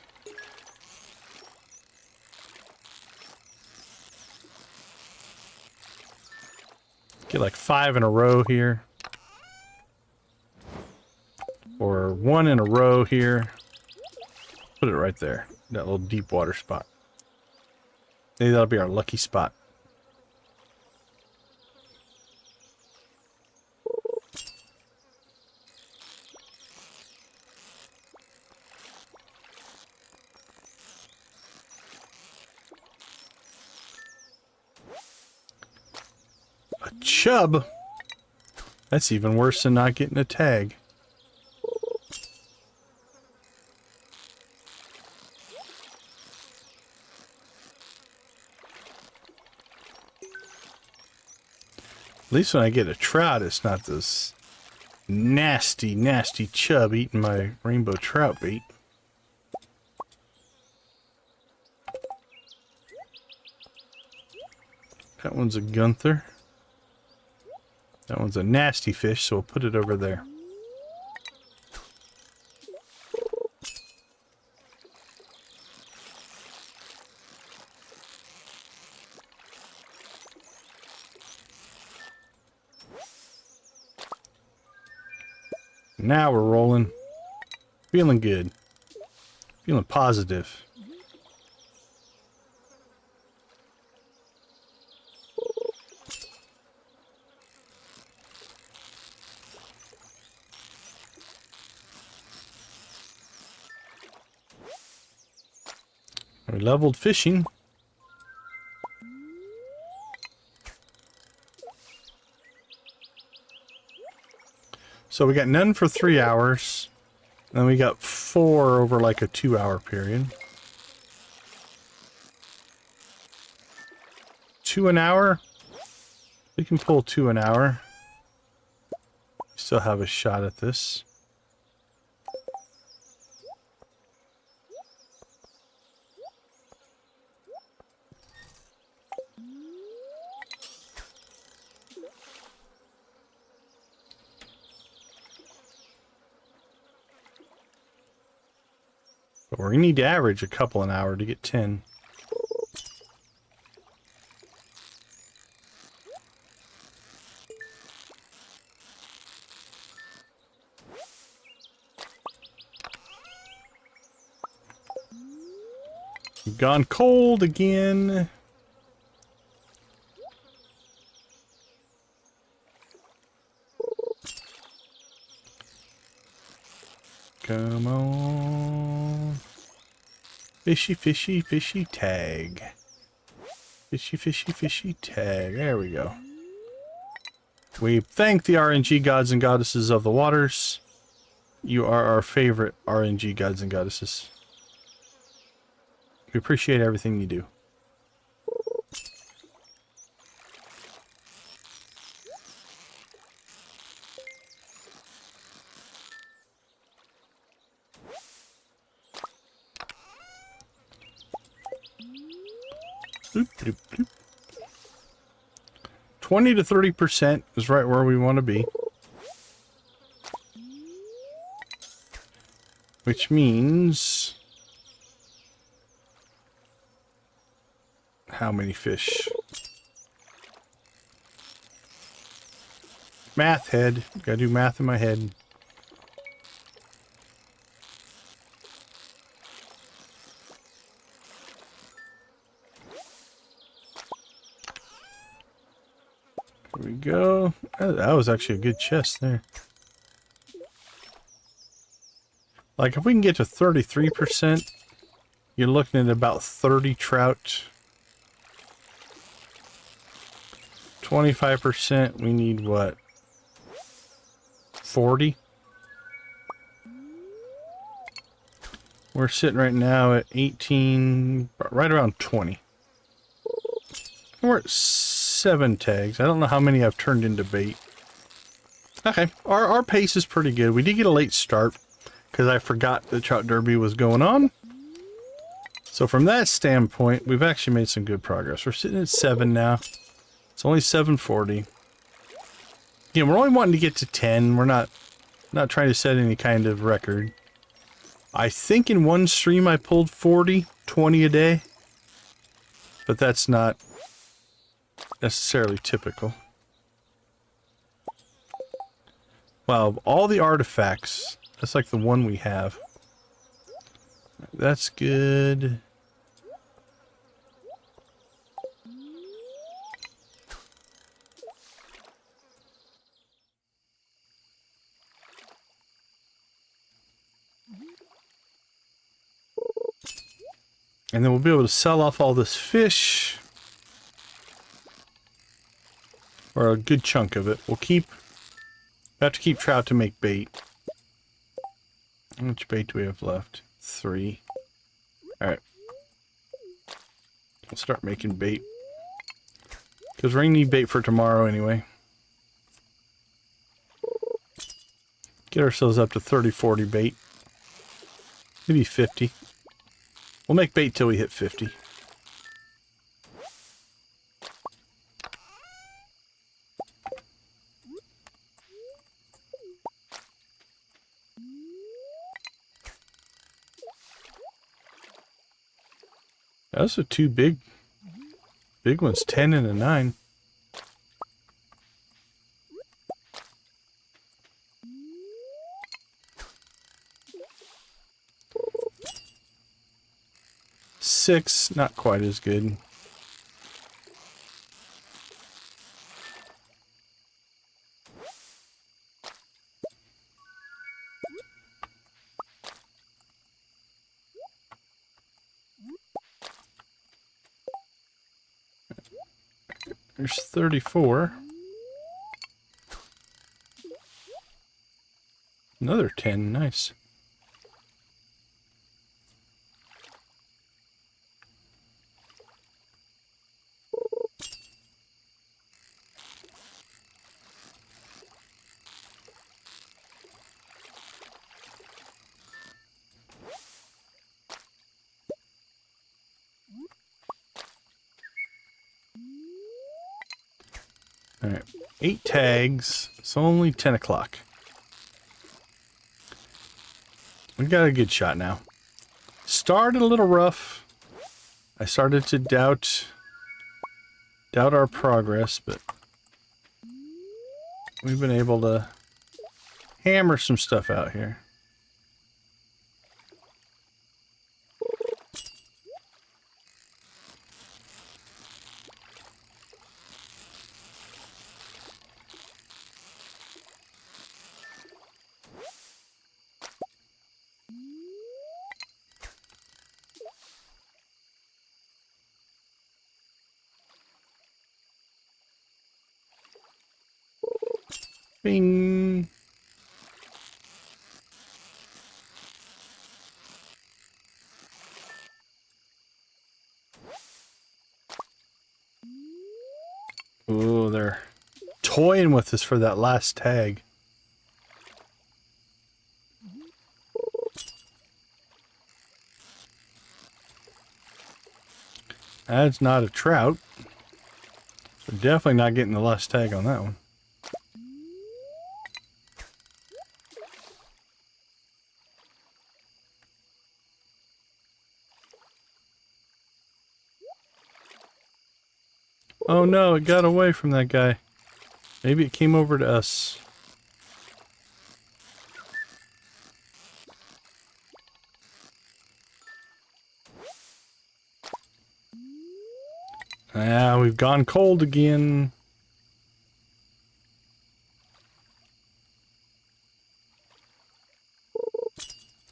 Get like 5 in a row here. Or 1 in a row here. Put it right there. That little deep water spot. Maybe that'll be our lucky spot. A chub? That's even worse than not getting a tag. At least when I get a trout, it's not this nasty, nasty chub eating my rainbow trout bait. That one's a Gunther. That one's a nasty fish, so we'll put it over there. Now we're rolling. Feeling good. Feeling positive. We leveled fishing. So we got none for 3 hours. And we got 4 over like a 2-hour period. 2 an hour. We can pull 2 an hour. Still have a shot at this. But we're gonna need to average a couple an hour to get 10. We've gone cold again. Come on. Fishy, fishy, fishy tag. Fishy, fishy, fishy tag. There we go. We thank the RNG gods and goddesses of the waters You are our favorite RNG gods and goddesses. We appreciate everything you do. Bloop, bloop, bloop. 20 to 30% is right where we want to be. Which means... how many fish? Math head. Gotta do math in my head. Here we go. That was actually a good chest there. Like, if we can get to 33%, you're looking at about 30 trout. 25%, we need what? 40? We're sitting right now at 18, right around 20. We're at 7 tags. I don't know how many I've turned into bait. Okay, our pace is pretty good. We did get a late start because I forgot the Trout Derby was going on. So from that standpoint, we've actually made some good progress. We're sitting at 7 now. It's only 7:40. Yeah, we're only wanting to get to 10. We're not trying to set any kind of record. I think in one stream I pulled 40, 20 a day. But that's not necessarily typical. Well, all the artifacts, that's like the one we have. That's good. And then we'll be able to sell off all this fish. Or a good chunk of it. We have to keep trout to make bait. How much bait do we have left? 3. Alright. We'll start making bait. Because we're going to need bait for tomorrow anyway. Get ourselves up to 30, 40 bait. Maybe 50. We'll make bait till we hit 50. Those are 2 big ones, 10 and a 9. Six, not quite as good. There's 34. Another 10, nice. Alright, 8 tags. It's only 10 o'clock. We got a good shot now. Started a little rough. I started to doubt our progress, but we've been able to hammer some stuff out here. Bing. Ooh, they're toying with us for that last tag. That's not a trout. So definitely not getting the last tag on that one. Oh no, it got away from that guy. Maybe it came over to us. Ah, we've gone cold again.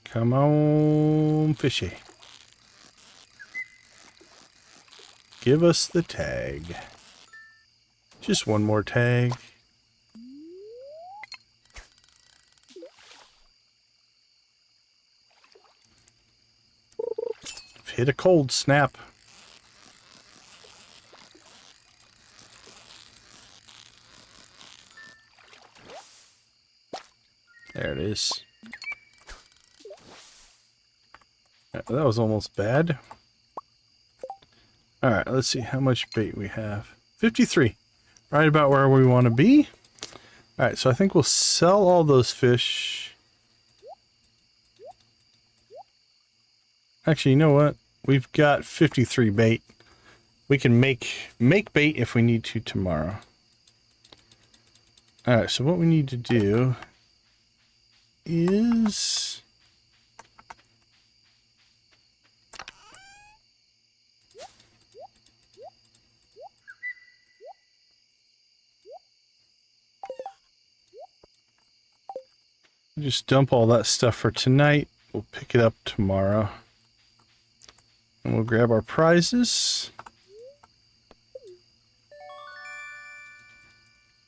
Come on, fishy. Give us the tag. Just one more tag. Hit a cold snap. There it is. That was almost bad. Alright, let's see how much bait we have. 53. Right about where we want to be. Alright, so I think we'll sell all those fish. Actually, you know what? We've got 53 bait. We can make bait if we need to tomorrow. Alright, so what we need to do is... just dump all that stuff for tonight. We'll pick it up tomorrow. And we'll grab our prizes.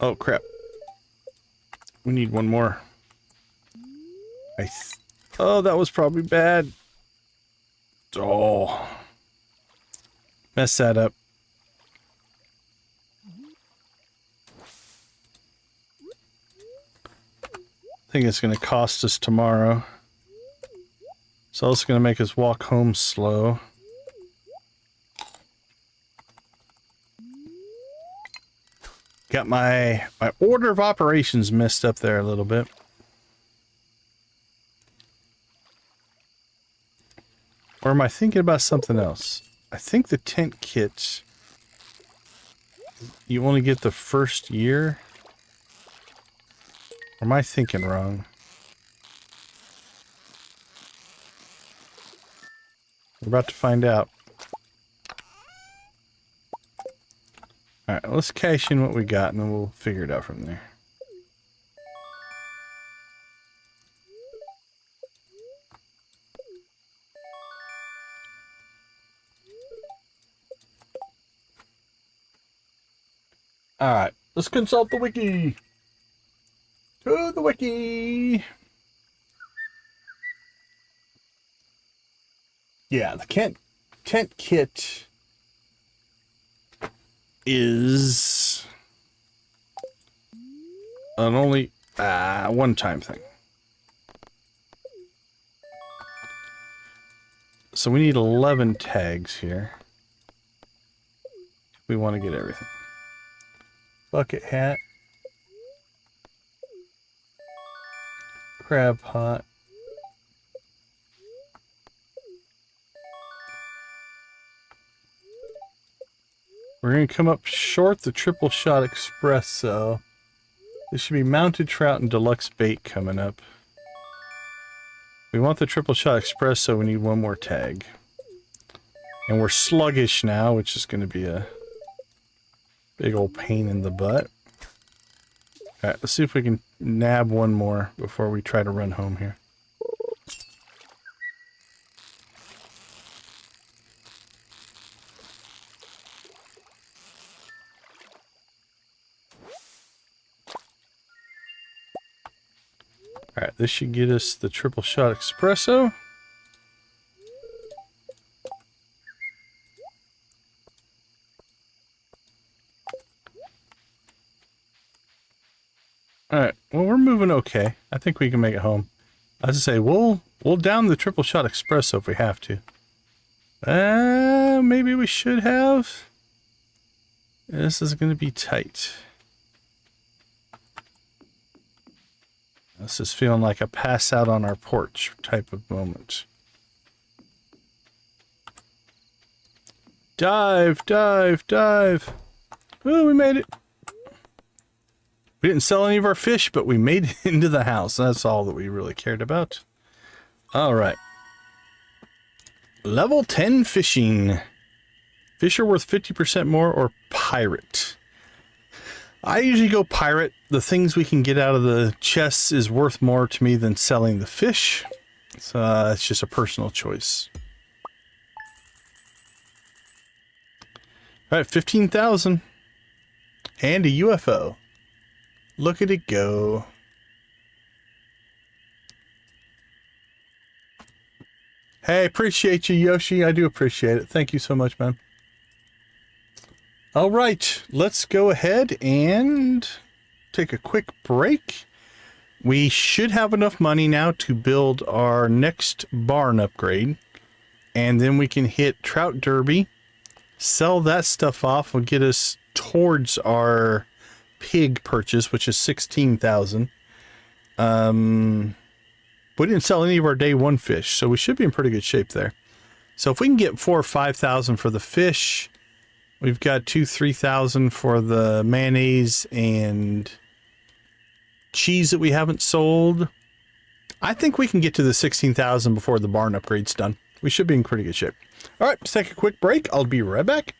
Oh, crap. We need one more. Oh, that was probably bad. Oh. Messed that up. I think it's going to cost us tomorrow. It's also going to make us walk home slow. Got my order of operations messed up there a little bit. Or am I thinking about something else? I think the tent kit, you only get the first year. Or am I thinking wrong? We're about to find out. Alright, let's cash in what we got and then we'll figure it out from there. Alright, let's consult the wiki. To the wiki. Yeah, the tent kit is an only one-time thing. So we need 11 tags here. We want to get everything. Bucket hat. Crab pot. We're going to come up short the triple shot espresso. This should be mounted trout and deluxe bait coming up. We want the triple shot espresso, we need one more tag. And we're sluggish now, which is going to be a big old pain in the butt. Alright, let's see if we can nab one more before we try to run home here. Alright, this should get us the triple shot espresso. All right. Well, we're moving okay. I think we can make it home. I was to say we'll down the triple shot espresso if we have to. Maybe we should have. This is going to be tight. This is feeling like a pass out on our porch type of moment. Dive, dive, dive. Oh, we made it. We didn't sell any of our fish, but we made it into the house. That's all that we really cared about. All right. Level 10 fishing. Fish are worth 50% more or pirate. I usually go pirate. The things we can get out of the chests is worth more to me than selling the fish. So it's just a personal choice. All right, 15,000. And a UFO. Look at it go. Hey, appreciate you, Yoshi. I do appreciate it. Thank you so much, man. All right, let's go ahead and take a quick break. We should have enough money now to build our next barn upgrade. And then we can hit Trout Derby. Sell that stuff off will get us towards our pig purchase, which is 16,000. We didn't sell any of our day one fish, so we should be in pretty good shape there. So if we can get 4,000 or 5,000 for the fish, we've got 2,000-3,000 for the mayonnaise and cheese that we haven't sold. I think we can get to the 16,000 before the barn upgrade's done. We should be in pretty good shape. All right, let's take a quick break. I'll be right back.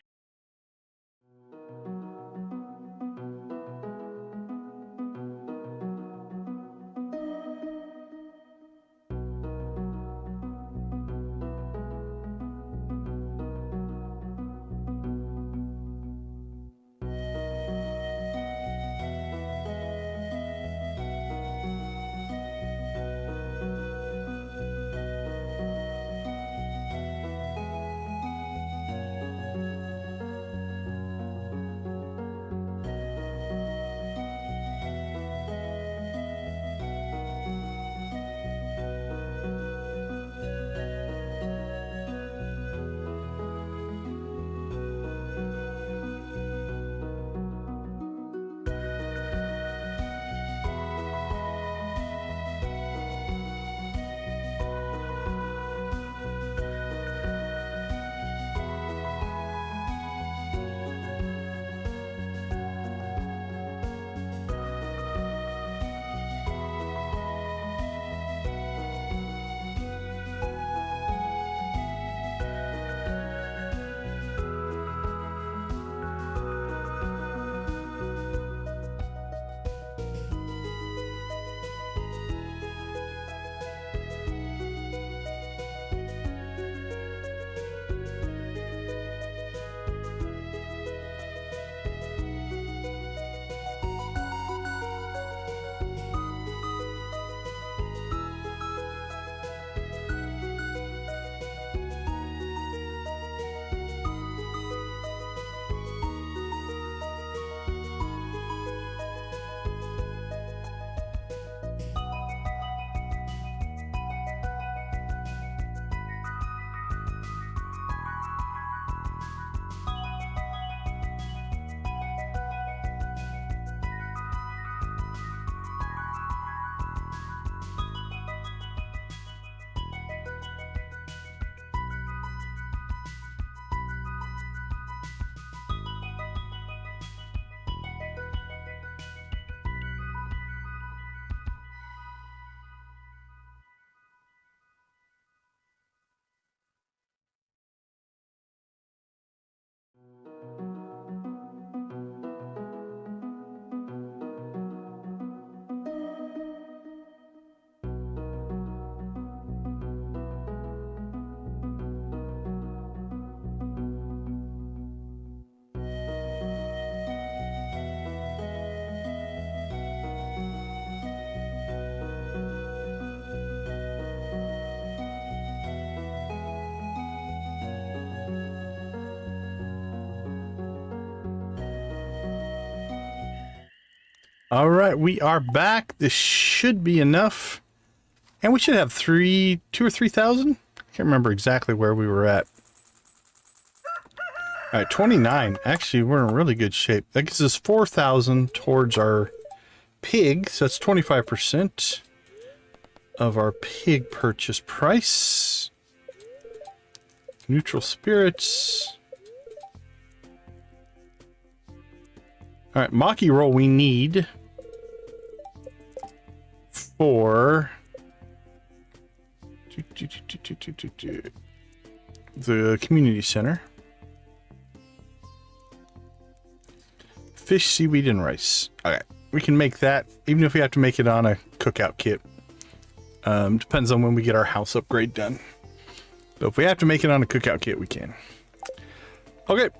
All right, we are back. This should be enough. And we should have 2 or 3,000. Can't remember exactly where we were at. All right, 29. Actually, we're in really good shape. That gives us 4,000 towards our pig. So that's 25% of our pig purchase price. Neutral spirits. All right, Maki roll we need for the community center. Fish, seaweed, and rice. Okay, we can make that, even if we have to make it on a cookout kit. Depends on when we get our house upgrade done. So if we have to make it on a cookout kit, we can. Okay.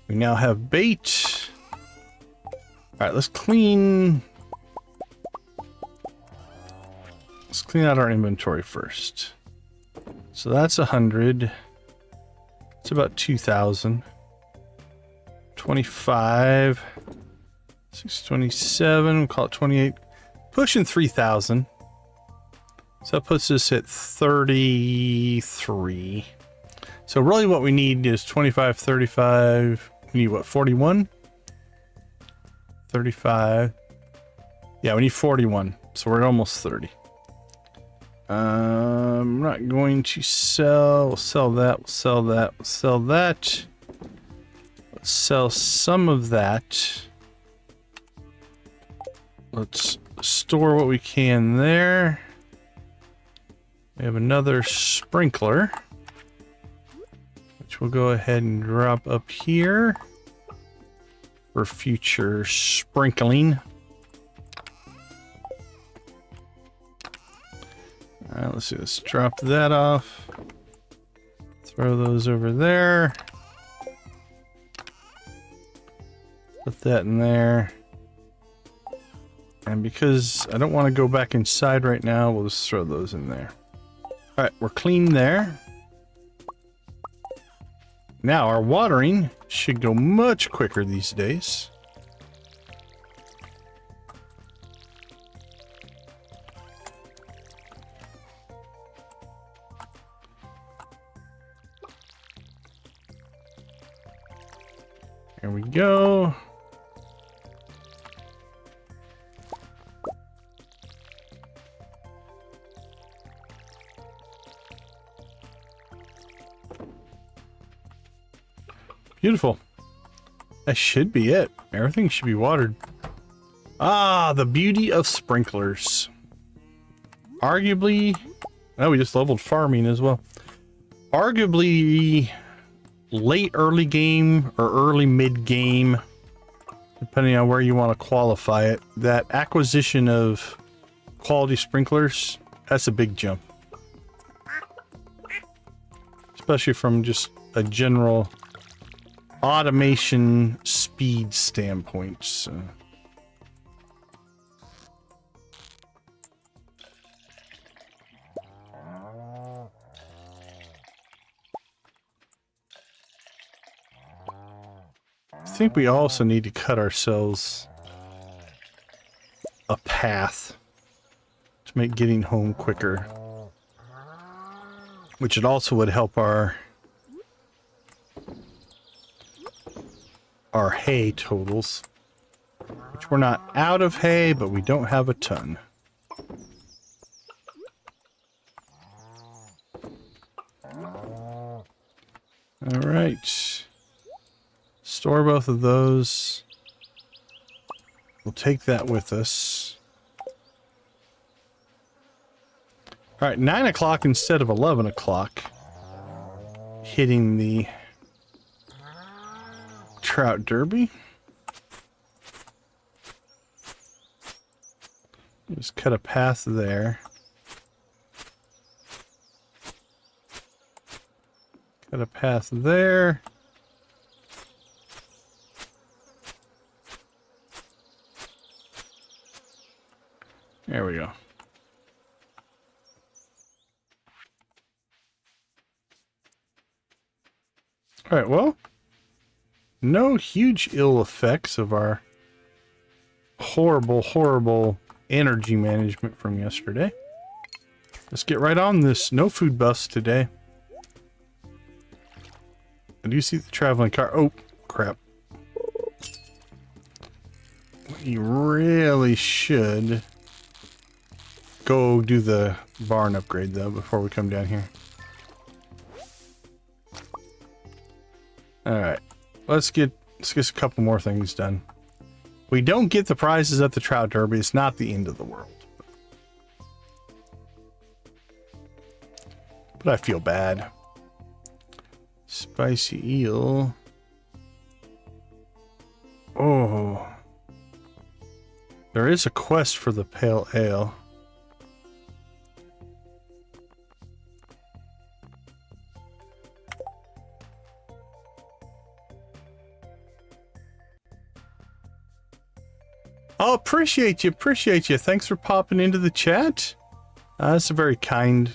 We now have bait. All right, let's clean out our inventory first. So that's 100. It's about 2,000. 25. 627. We'll call it 28. Pushing 3,000. So that puts us at 33. So really what we need is 25, 35. We need what, 41? 35. Yeah, we need 41. So we're at almost 30. I'm not going to sell. We'll sell that. We'll sell that. We'll sell that. Let's sell some of that. Let's store what we can there. We have another sprinkler, which we'll go ahead and drop up here for future sprinkling. All right, let's see. Let's drop that off. Throw those over there. Put that in there. And because I don't want to go back inside right now, we'll just throw those in there. All right, we're clean there. Now our watering should go much quicker these days. There we go. Beautiful. That should be it. Everything should be watered. Ah, the beauty of sprinklers. Arguably, oh, we just leveled farming as well. Arguably late early game or early mid game, depending on where you want to qualify it, that acquisition of quality sprinklers, that's a big jump. Especially from just a general automation speed standpoint. So. I think we also need to cut ourselves a path to make getting home quicker, which it also would help our hay totals, which we're not out of hay, but we don't have a ton. All right. Store both of those. We'll take that with us. All right, 9 o'clock instead of 11 o'clock. Hitting the trout derby. Just cut a path there. Cut a path there. There we go. All right, well, no huge ill effects of our horrible energy management from yesterday. Let's get right on this. No food buffs today. I do see the traveling car. Oh, crap. You really should go do the barn upgrade, though, before we come down here. Alright. Let's get a couple more things done. We don't get the prizes at the Trout Derby. It's not the end of the world. But I feel bad. Spicy eel. Oh. There is a quest for the pale ale. Oh, appreciate you. Thanks for popping into the chat. That's a very kind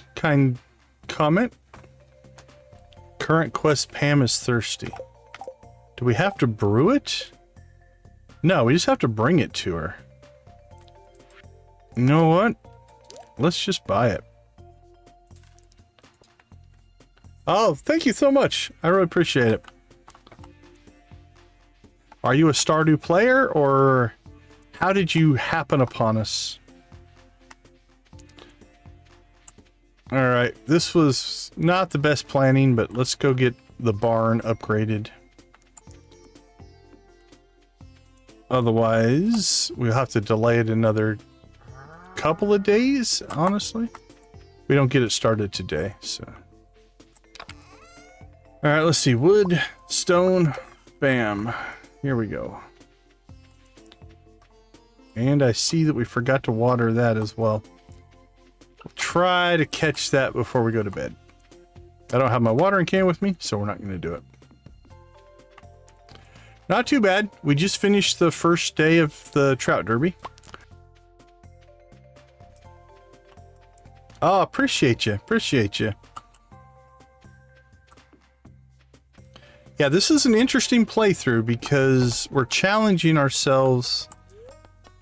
comment. Current quest, Pam is thirsty. Do we have to brew it? No, we just have to bring it to her. You know what? Let's just buy it. Oh, thank you so much. I really appreciate it. Are you a Stardew player, or how did you happen upon us? Alright, this was not the best planning, but let's go get the barn upgraded. Otherwise, we'll have to delay it another couple of days, honestly. We don't get it started today, so. Alright, let's see. Wood, stone, bam. Here we go. And I see that we forgot to water that as well. We'll try to catch that before we go to bed. I don't have my watering can with me, so we're not going to do it. Not too bad. We just finished the first day of the Trout Derby. Oh, appreciate you. Yeah, this is an interesting playthrough because we're challenging ourselves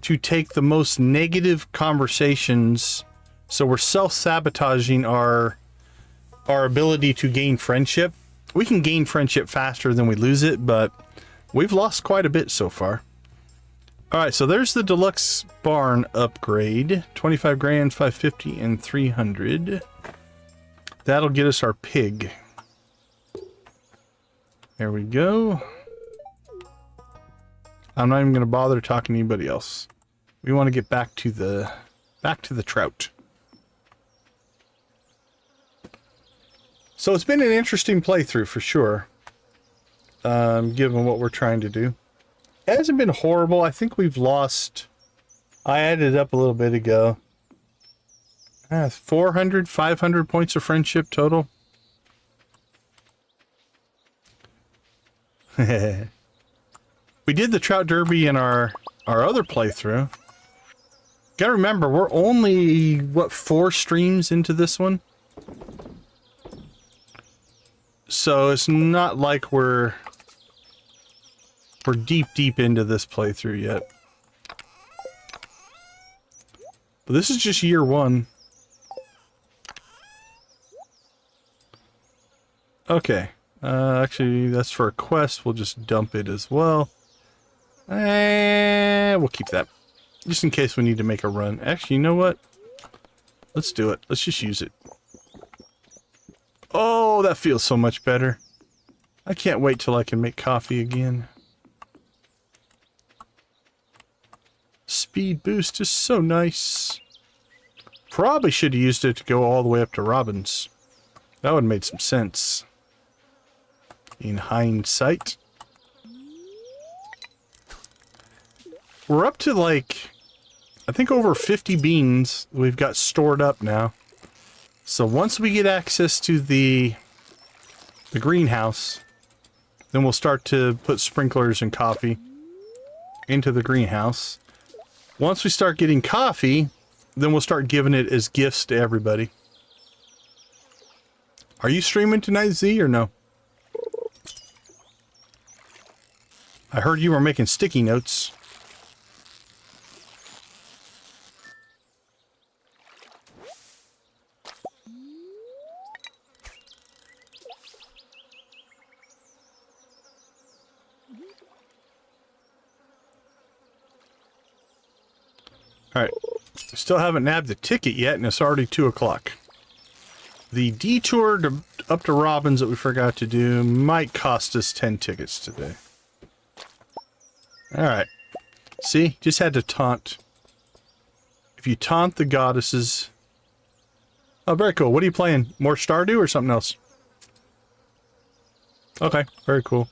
to take the most negative conversations. So we're self-sabotaging our ability to gain friendship. We can gain friendship faster than we lose it, but we've lost quite a bit so far. All right, so there's the deluxe barn upgrade. 25 grand, 550, and 300. That'll get us our pig. There we go. I'm not even going to bother talking to anybody else. We want to get back to the trout. So it's been an interesting playthrough for sure. Given what we're trying to do. It hasn't been horrible. I think we've lost, I added up a little bit ago, 400, 500 points of friendship total. We did the Trout Derby in our other playthrough. Gotta remember, we're only, what, 4 streams into this one? So it's not like we're deep into this playthrough yet. But this is just year 1. Okay. Actually, that's for a quest. We'll just dump it as well. We'll keep that. Just in case we need to make a run. Actually, you know what? Let's do it. Let's just use it. Oh, that feels so much better. I can't wait till I can make coffee again. Speed boost is so nice. Probably should have used it to go all the way up to Robin's. That would have made some sense. In hindsight. We're up to like, I think over 50 beans we've got stored up now. So once we get access to the greenhouse, then we'll start to put sprinklers and coffee into the greenhouse. Once we start getting coffee, then we'll start giving it as gifts to everybody. Are you streaming tonight, Z, or no? I heard you were making sticky notes. All right. Still haven't nabbed the ticket yet, and it's already 2 o'clock. The detour up to Robin's that we forgot to do might cost us 10 tickets today. Alright. See? Just had to taunt. If you taunt the goddesses... Oh, very cool. What are you playing? More Stardew or something else? Okay, very cool.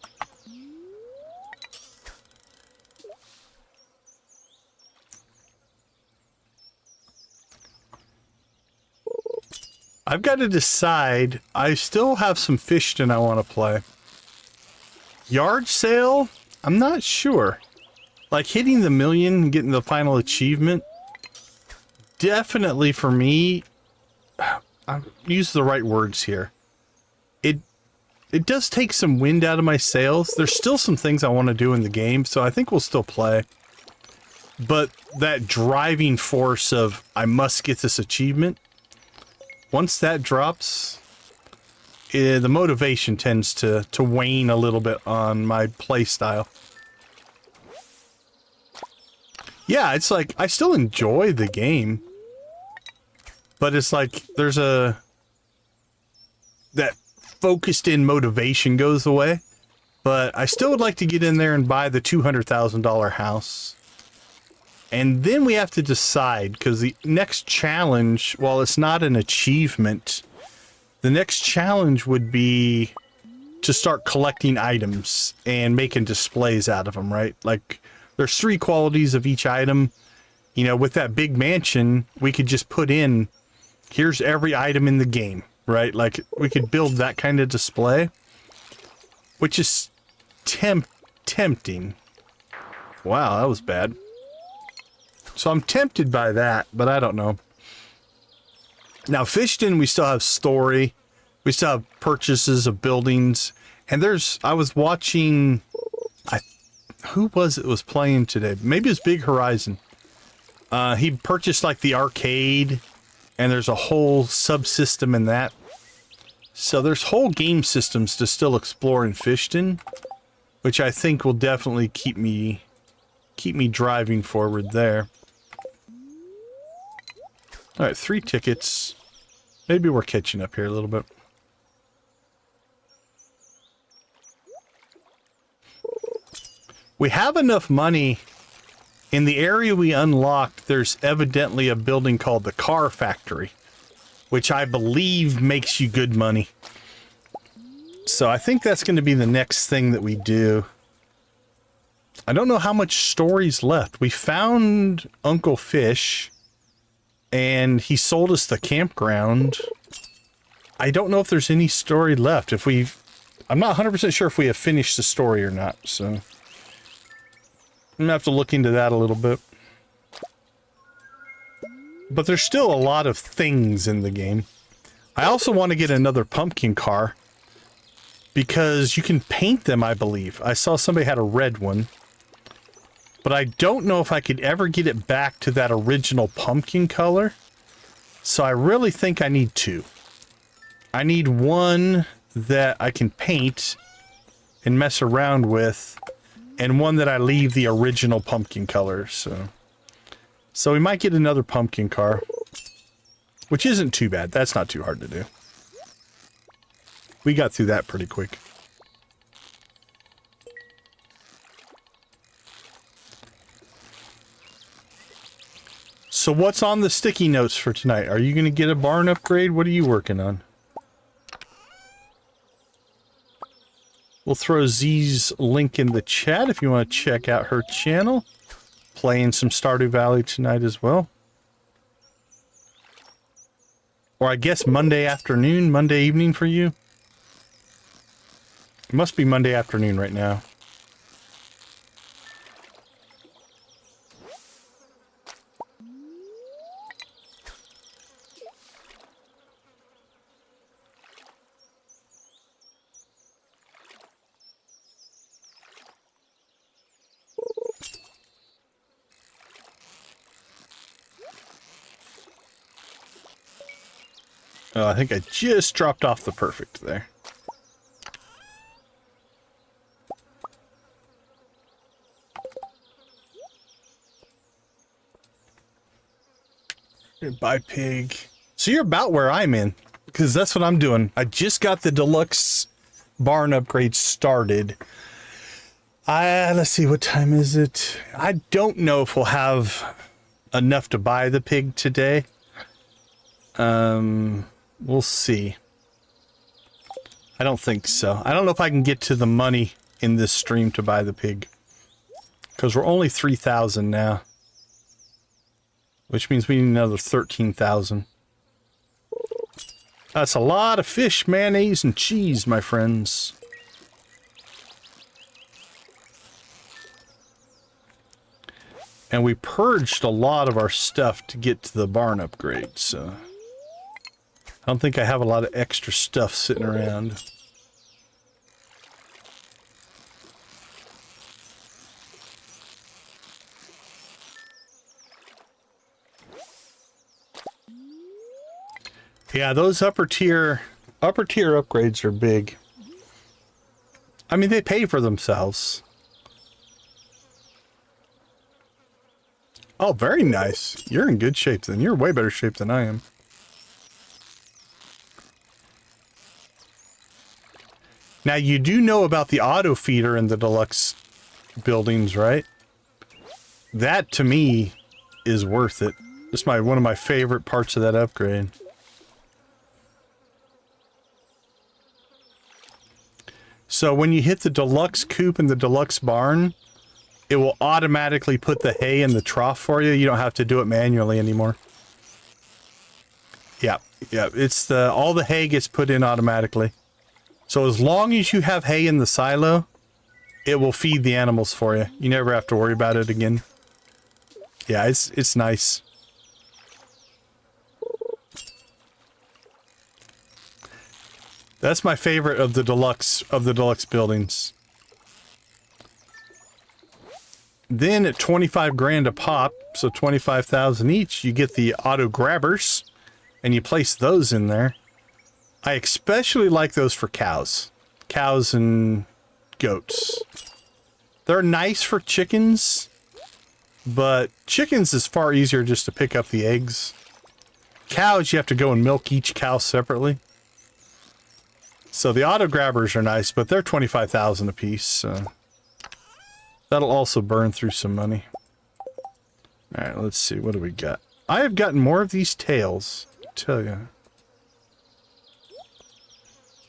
I've got to decide. I still have some Fishton I want to play. Yard sale? I'm not sure. Like hitting the million and getting the final achievement. Definitely for me, I'll use the right words here. It does take some wind out of my sails. There's still some things I want to do in the game, so I think we'll still play. But that driving force of, I must get this achievement, once that drops, the motivation tends to wane a little bit on my play style. Yeah, it's like, I still enjoy the game. But it's like, there's that focused in motivation goes away. But I still would like to get in there and buy the $200,000 house. And then we have to decide, because the next challenge, while it's not an achievement, the next challenge would be to start collecting items and making displays out of them, right? Like, there's 3 qualities of each item. You know, with that big mansion, we could just put in, here's every item in the game, right? Like, we could build that kind of display, which is tempting. Wow, that was bad. So I'm tempted by that, but I don't know. Now, Fishton, we still have story. We still have purchases of buildings. And I was watching, who was playing today? Maybe it's Big Horizon. He purchased like the arcade, and there's a whole subsystem in that. So there's whole game systems to still explore in Fishton, which I think will definitely keep me driving forward there. All right, 3 tickets. Maybe we're catching up here a little bit. We have enough money. In the area we unlocked, there's evidently a building called the Car Factory, which I believe makes you good money. So I think that's going to be the next thing that we do. I don't know how much story's left. We found Uncle Fish, and he sold us the campground. I don't know if there's any story left. I'm not 100% sure if we have finished the story or not, so I'm gonna have to look into that a little bit. But there's still a lot of things in the game. I also want to get another pumpkin car, because you can paint them, I believe. I saw somebody had a red one. But I don't know if I could ever get it back to that original pumpkin color. So I really think I need 2. I need one that I can paint and mess around with, and one that I leave the original pumpkin color. So we might get another pumpkin car, which isn't too bad. That's not too hard to do. We got through that pretty quick. So what's on the sticky notes for tonight? Are you going to get a barn upgrade? What are you working on? We'll throw Z's link in the chat if you want to check out her channel. Playing some Stardew Valley tonight as well. Or I guess Monday afternoon, Monday evening for you. It must be Monday afternoon right now. Oh, I think I just dropped off the perfect there. Buy pig. So you're about where I'm in, because that's what I'm doing. I just got the deluxe barn upgrade started. Let's see, what time is it? I don't know if we'll have enough to buy the pig today. We'll see. I don't think so. I don't know if I can get to the money in this stream to buy the pig, because we're only 3,000 now, which means we need another 13,000. That's a lot of fish, mayonnaise, and cheese, my friends. And we purged a lot of our stuff to get to the barn upgrade, so I don't think I have a lot of extra stuff sitting around. Yeah, those upper tier upgrades are big. I mean, they pay for themselves. Oh, very nice. You're in good shape then. You're in way better shape than I am. Now, you do know about the auto feeder in the deluxe buildings, right? That, to me, is worth it. It's one of my favorite parts of that upgrade. So when you hit the deluxe coop and the deluxe barn, it will automatically put the hay in the trough for you. You don't have to do it manually anymore. Yeah, it's all the hay gets put in automatically. So as long as you have hay in the silo, it will feed the animals for you. You never have to worry about it again. Yeah, it's nice. That's my favorite of the deluxe buildings. Then at 25 grand a pop, so 25,000 each, you get the auto grabbers, and you place those in there. I especially like those for cows and goats. They're nice for chickens, but chickens is far easier just to pick up the eggs. Cows, you have to go and milk each cow separately. So the auto grabbers are nice, but they're 25,000 a piece, so that'll also burn through some money. All right, let's see. What do we got? I have gotten more of these tails, I tell you.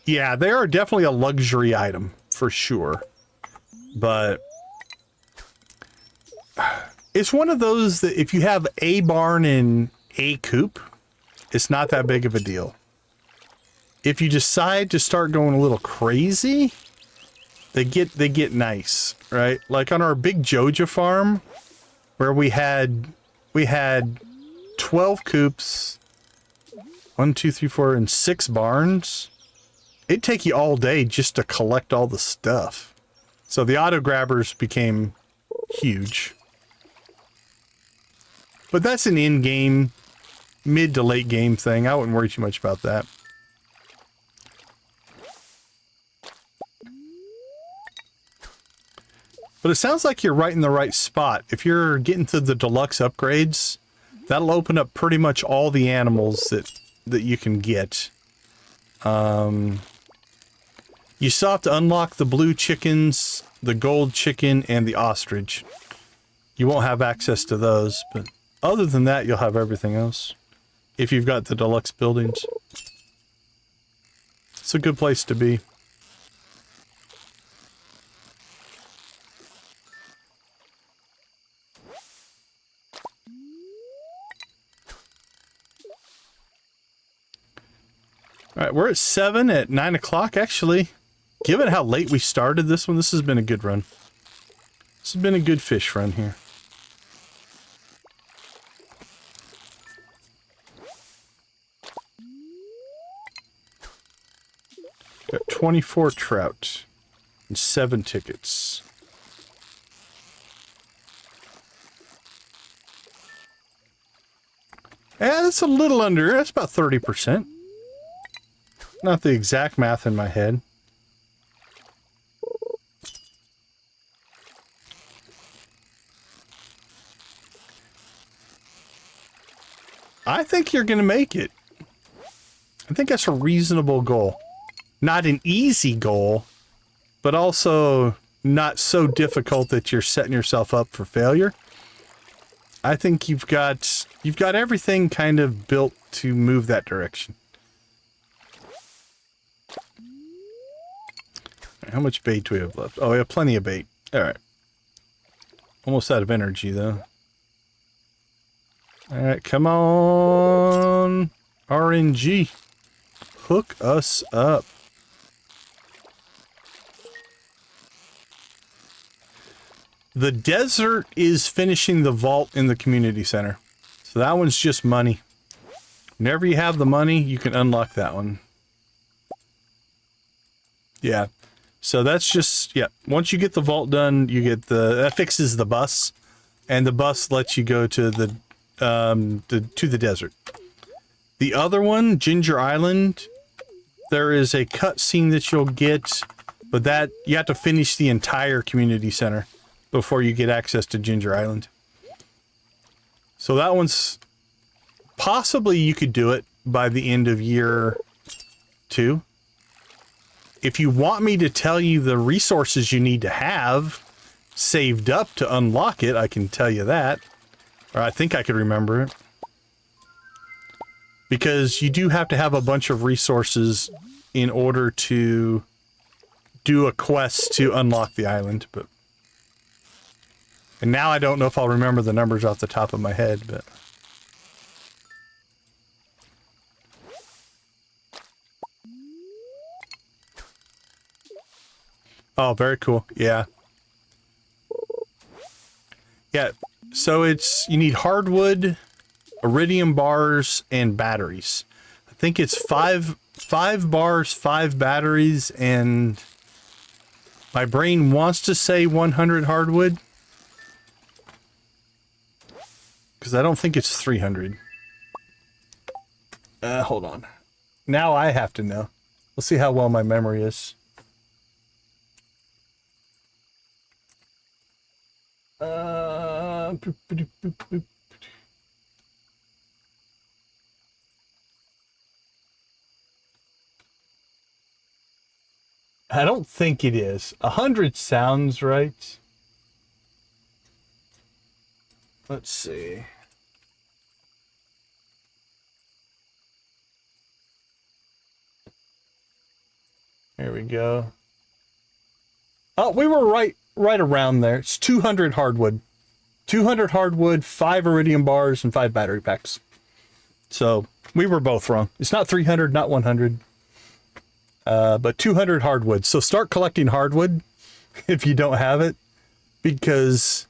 Yeah, they are definitely a luxury item, for sure. But it's one of those that if you have a barn and a coop, it's not that big of a deal. If you decide to start going a little crazy, they get nice, right? Like on our big Joja farm, where we had 12 coops, 1, 2, 3, 4, and 6 barns. It'd take you all day just to collect all the stuff. So the auto grabbers became huge. But that's an in-game, mid to late game thing. I wouldn't worry too much about that. But it sounds like you're right in the right spot. If you're getting to the deluxe upgrades, that'll open up pretty much all the animals that you can get. You still have to unlock the blue chickens, the gold chicken, and the ostrich. You won't have access to those, but other than that, you'll have everything else. If you've got the deluxe buildings. It's a good place to be. All right, we're at 7 at 9 o'clock, actually. Given how late we started this one, this has been a good run. This has been a good fish run here. Got 24 trout and 7 tickets. Yeah, that's a little under. That's about 30%. Not the exact math in my head. I think you're going to make it. I think that's a reasonable goal. Not an easy goal, but also not so difficult that you're setting yourself up for failure. I think you've got everything kind of built to move that direction. How much bait do we have left? Oh, we have plenty of bait. All right. Almost out of energy, though. All right, come on, RNG. Hook us up. The desert is finishing the vault in the community center. So that one's just money. Whenever you have the money, you can unlock that one. Yeah. So that's just, yeah. Once you get the vault done, you get that fixes the bus. And the bus lets you go to the desert. The other one, Ginger Island, there is a cutscene that you'll get, but that you have to finish the entire community center before you get access to Ginger Island. So that one's possibly you could do it by the end of year 2. If you want me to tell you the resources you need to have saved up to unlock it, I can tell you that. Or I think I could remember it. Because you do have to have a bunch of resources in order to do a quest to unlock the island, but... And now I don't know if I'll remember the numbers off the top of my head, but... Oh, very cool. Yeah. Yeah. So it's, you need hardwood, iridium bars, and batteries. I think it's five bars, 5 batteries, and my brain wants to say 100 hardwood. Because I don't think it's 300. Hold on. Now I have to know. Let's see how well my memory is. Boop, boop, boop, boop. I don't think it is. 100 sounds right. Let's see. There we go. Oh, we were right around there. It's 200 hardwood. 200 hardwood, 5 iridium bars, and 5 battery packs. So, we were both wrong. It's not 300, not 100. But 200 hardwood. So start collecting hardwood if you don't have it. Because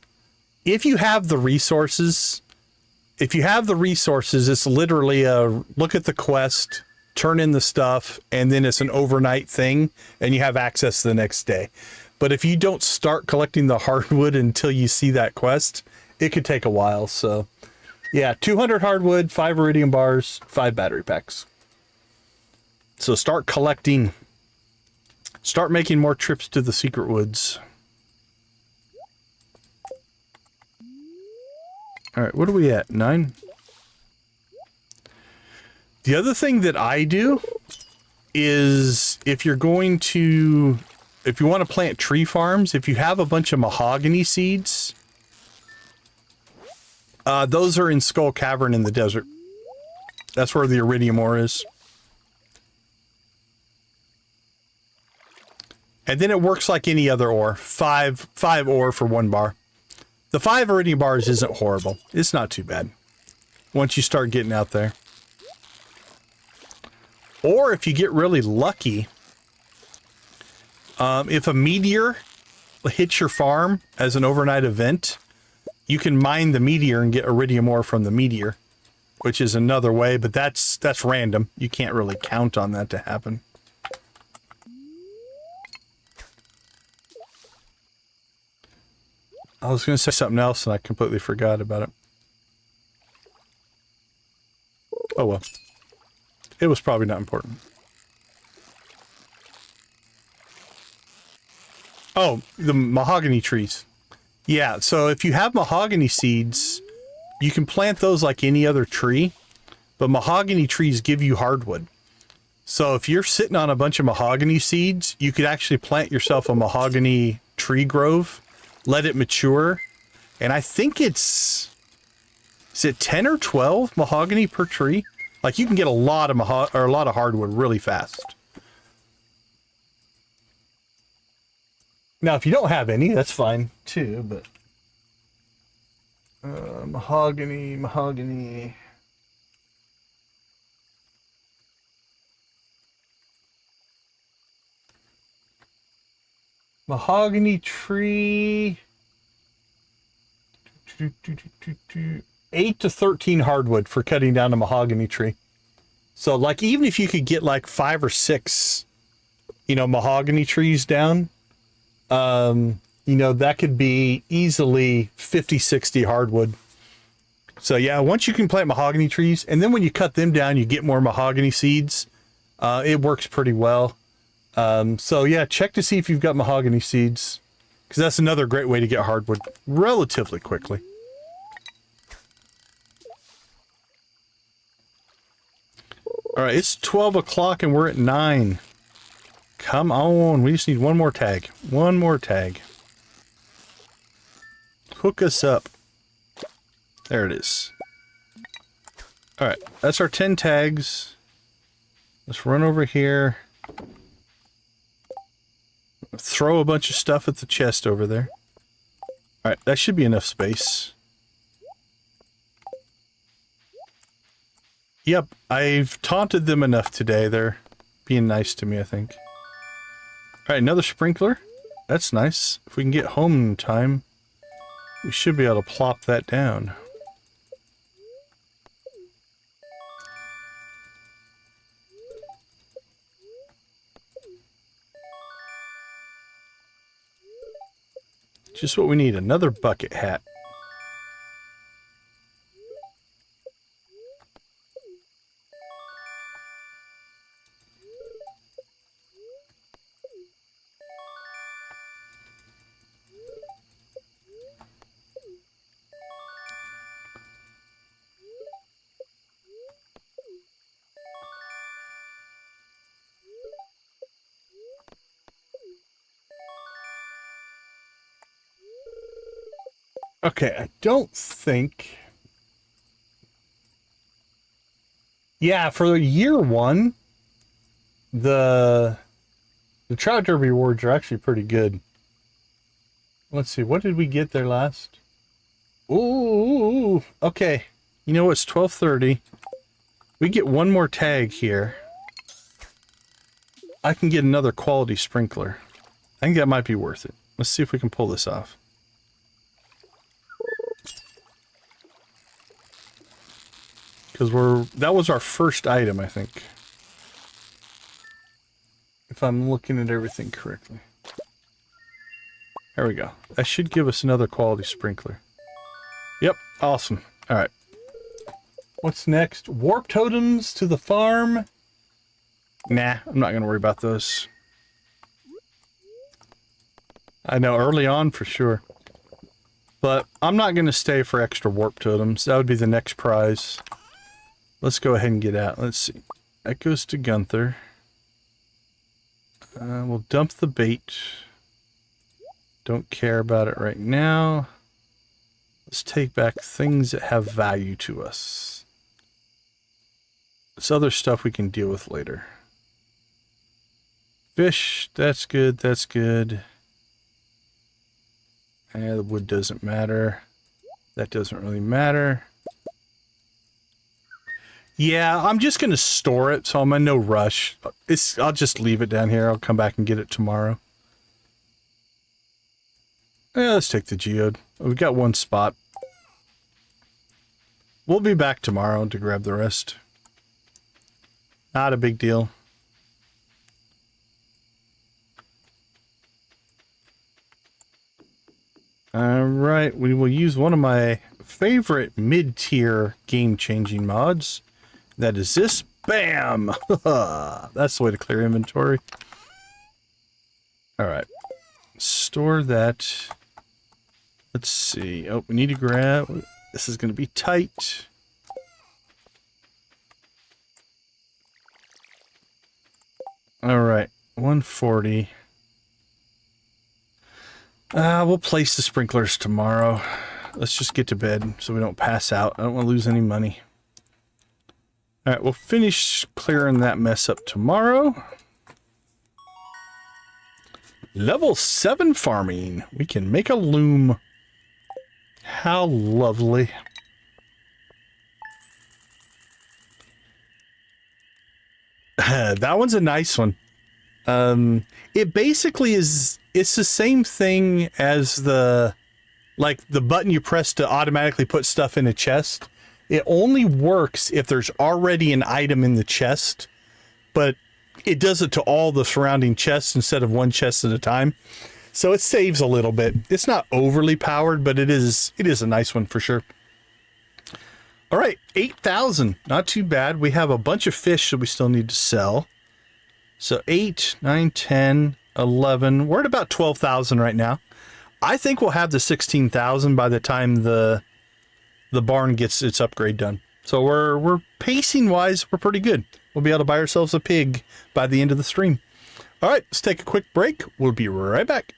if you have the resources, it's literally a look at the quest, turn in the stuff, and then it's an overnight thing, and you have access the next day. But if you don't start collecting the hardwood until you see that quest, it could take a while. So, yeah, 200 hardwood, 5 iridium bars, 5 battery packs. So start collecting. Start making more trips to the secret woods. All right, what are we at? 9? The other thing that I do is if you want to plant tree farms, if you have a bunch of mahogany seeds, those are in Skull Cavern in the desert. That's where the iridium ore is. And then it works like any other ore. 5 ore for 1 bar. The 5 iridium bars isn't horrible. It's not too bad once you start getting out there. Or if you get really lucky, if a meteor hits your farm as an overnight event, you can mine the meteor and get iridium ore from the meteor, which is another way, but that's random. You can't really count on that to happen. I was going to say something else and I completely forgot about it. Oh well. It was probably not important. Oh, the mahogany trees. Yeah, so if you have mahogany seeds, you can plant those like any other tree, but mahogany trees give you hardwood. So if you're sitting on a bunch of mahogany seeds, you could actually plant yourself a mahogany tree grove, let it mature, and I think is it 10 or 12 mahogany per tree? Like you can get a lot of hardwood really fast. Now, if you don't have any, that's fine too, but mahogany. Mahogany tree. 8 to 13 hardwood for cutting down a mahogany tree. So like even if you could get like 5 or 6, mahogany trees down, that could be easily 50, 60 hardwood. So yeah, once you can plant mahogany trees, and then when you cut them down, you get more mahogany seeds. It works pretty well. So yeah, check to see if you've got mahogany seeds, because that's another great way to get hardwood relatively quickly. All right, it's 12 o'clock and we're at 9. Come on, we just need one more tag. One more tag. Hook us up. There it is. All right, that's our 10 tags. Let's run over here. Throw a bunch of stuff at the chest over there. All right, that should be enough space. Yep, I've taunted them enough today. They're being nice to me, I think. All right, another sprinkler. That's nice. If we can get home in time, we should be able to plop that down. Just what we need, another bucket hat. Okay, I don't think... Yeah, for year 1, the Trout Derby rewards are actually pretty good. Let's see, what did we get there last? Ooh, okay. You know, it's 12:30. We get one more tag here. I can get another quality sprinkler. I think that might be worth it. Let's see if we can pull this off. Because that was our first item, I think. If I'm looking at everything correctly. There we go. That should give us another quality sprinkler. Yep, awesome. Alright. What's next? Warp totems to the farm? Nah, I'm not going to worry about those. I know, early on for sure. But I'm not going to stay for extra warp totems. That would be the next prize. Let's go ahead and get out. Let's see. That goes to Gunther. We'll dump the bait. Don't care about it right now. Let's take back things that have value to us. This other stuff we can deal with later. Fish, that's good, that's good. The wood doesn't matter. That doesn't really matter. Yeah, I'm just going to store it, so I'm in no rush. I'll just leave it down here. I'll come back and get it tomorrow. Let's take the geode. We've got one spot. We'll be back tomorrow to grab the rest. Not a big deal. Alright, we will use one of my favorite mid-tier game-changing mods. That is this. Bam! That's the way to clear inventory. Alright. Let's store that. Let's see. Oh, we need to grab... This is going to be tight. All right, 140. We'll place the sprinklers tomorrow. Let's just get to bed so we don't pass out. I don't want to lose any money. All right, we'll finish clearing that mess up tomorrow. Level 7 farming. We can make a loom. How lovely. That one's a nice one. It basically is, it's the same thing as the button you press to automatically put stuff in a chest. It only works if there's already an item in the chest, but it does it to all the surrounding chests instead of one chest at a time. So it saves a little bit. It's not overly powered, but it is a nice one for sure. All right, 8,000, not too bad. We have a bunch of fish that we still need to sell. So 8, 9, 10, 11. We're at about 12,000 right now. I think we'll have the 16,000 by the time the barn gets its upgrade done. So we're pacing wise, we're pretty good. We'll be able to buy ourselves a pig by the end of the stream. All right, let's take a quick break. We'll be right back.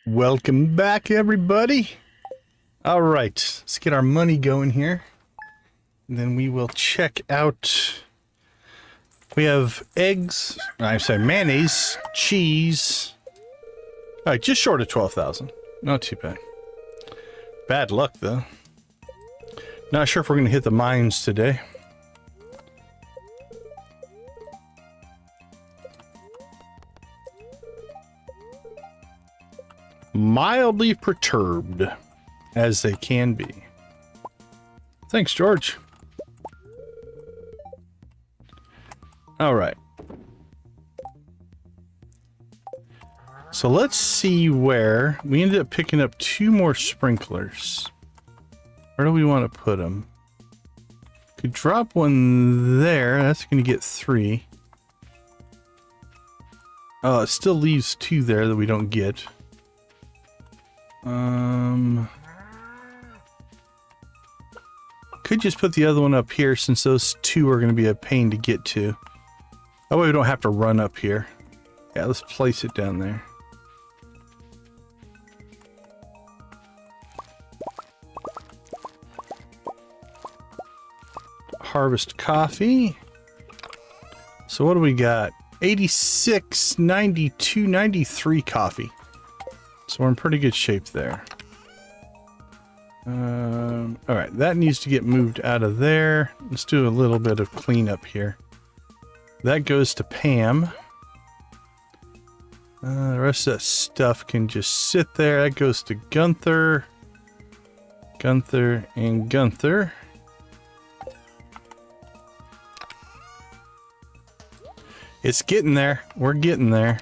Welcome back, everybody. All right, let's get our money going here. And then we will check out. We have eggs, I'm sorry, mayonnaise, cheese. All right, just short of 12,000. Not too bad. Bad luck, though. Not sure if we're going to hit the mines today. mildly perturbed, as they can be. Thanks, George. All right. So let's see where we ended up picking up 2 more sprinklers. Where do we want to put them? Could drop one there. That's going to get 3. Oh, it still leaves 2 there that we don't get. Could just put the other one up here since those 2 are going to be a pain to get to. That way we don't have to run up here. Yeah, let's place it down there. Harvest coffee. So what do we got? 86, 92, 93 coffee. So we're in pretty good shape there. All right, that needs to get moved out of there. Let's do a little bit of cleanup here. That goes to Pam. The rest of that stuff can just sit there. That goes to Gunther. Gunther and Gunther. It's getting there. We're getting there.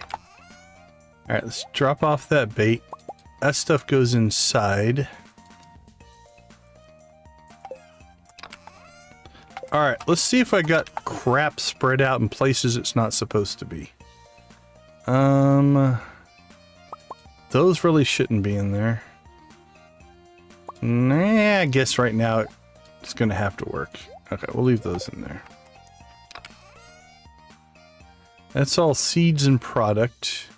All right, let's drop off that bait. That stuff goes inside. All right, let's see if I got crap spread out in places it's not supposed to be. Those really shouldn't be in there. Nah, I guess right now it's gonna have to work. Okay, we'll leave those in there. That's all seeds and product.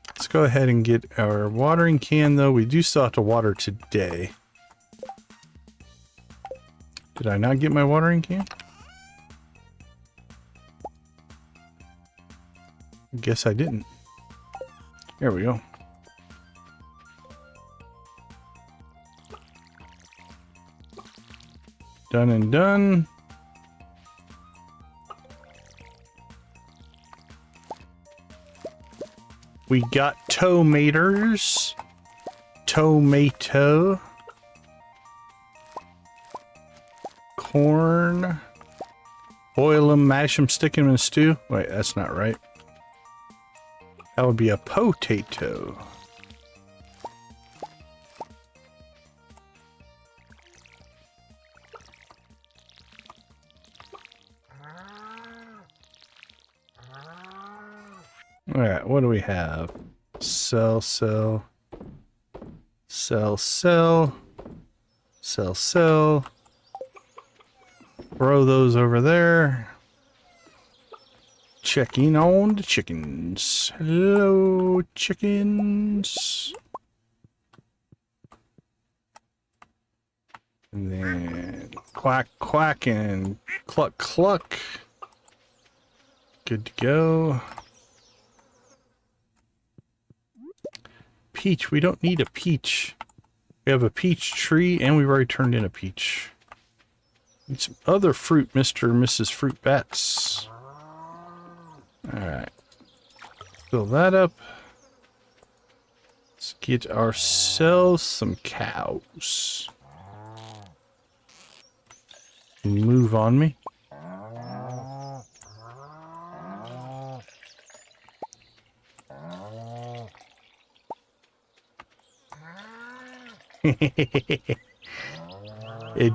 Let's go ahead and get our watering can, though. We do still have to water today. Did I not get my watering can? I guess I didn't. There we go. Done and done. We got tomatoes. Tomato. Corn. Boil them, mash them, stick them in a stew. Wait, that's not right. That would be a potato. Alright, what do we have? Sell. Throw those over there. Checking on the chickens. Hello, chickens. And then quack, quack, and cluck, cluck. Good to go. Peach. We don't need a peach. We have a peach tree, and we've already turned in a peach. Need some other fruit, Mr. and Mrs. Fruit Bats. Alright. Fill that up. Let's get ourselves some cows. Move on me. It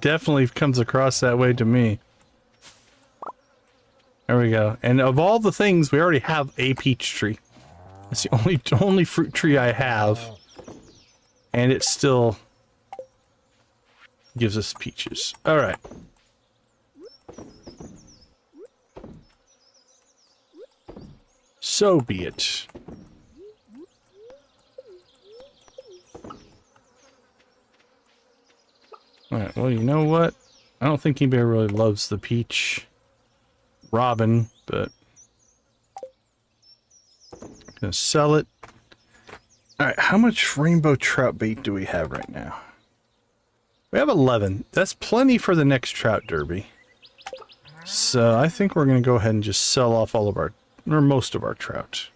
definitely comes across that way to me. There we go. And of all the things, we already have a peach tree. It's the only fruit tree I have. And it still gives us peaches. Alright. So be it. Alright, well, you know what? I don't think anybody really loves the peach robin, but I'm gonna sell it. Alright, how much rainbow trout bait do we have right now? We have 11. That's plenty for the next trout derby. So I think we're gonna go ahead and just sell off all of our, or most of our trout.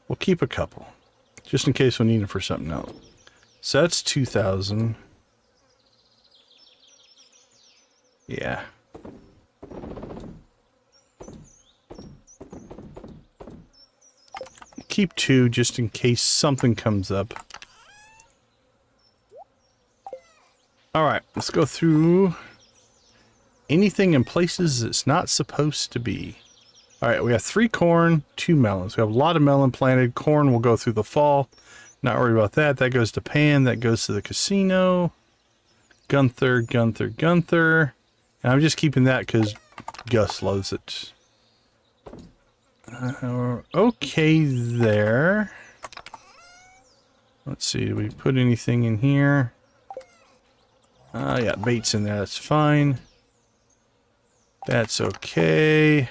We'll keep a couple, just in case we need them for something else. So that's 2,000. Yeah. Keep 2 just in case something comes up. Alright, let's go through anything in places it's not supposed to be. Alright, we have 3 corn, 2 melons. We have a lot of melon planted. Corn will go through the fall. Not worried about that. That goes to Pan. That goes to the casino. Gunther, Gunther, Gunther. And I'm just keeping that because Gus loves it. Okay there. Let's see, do we put anything in here? Yeah, bait's in there, that's fine. That's okay.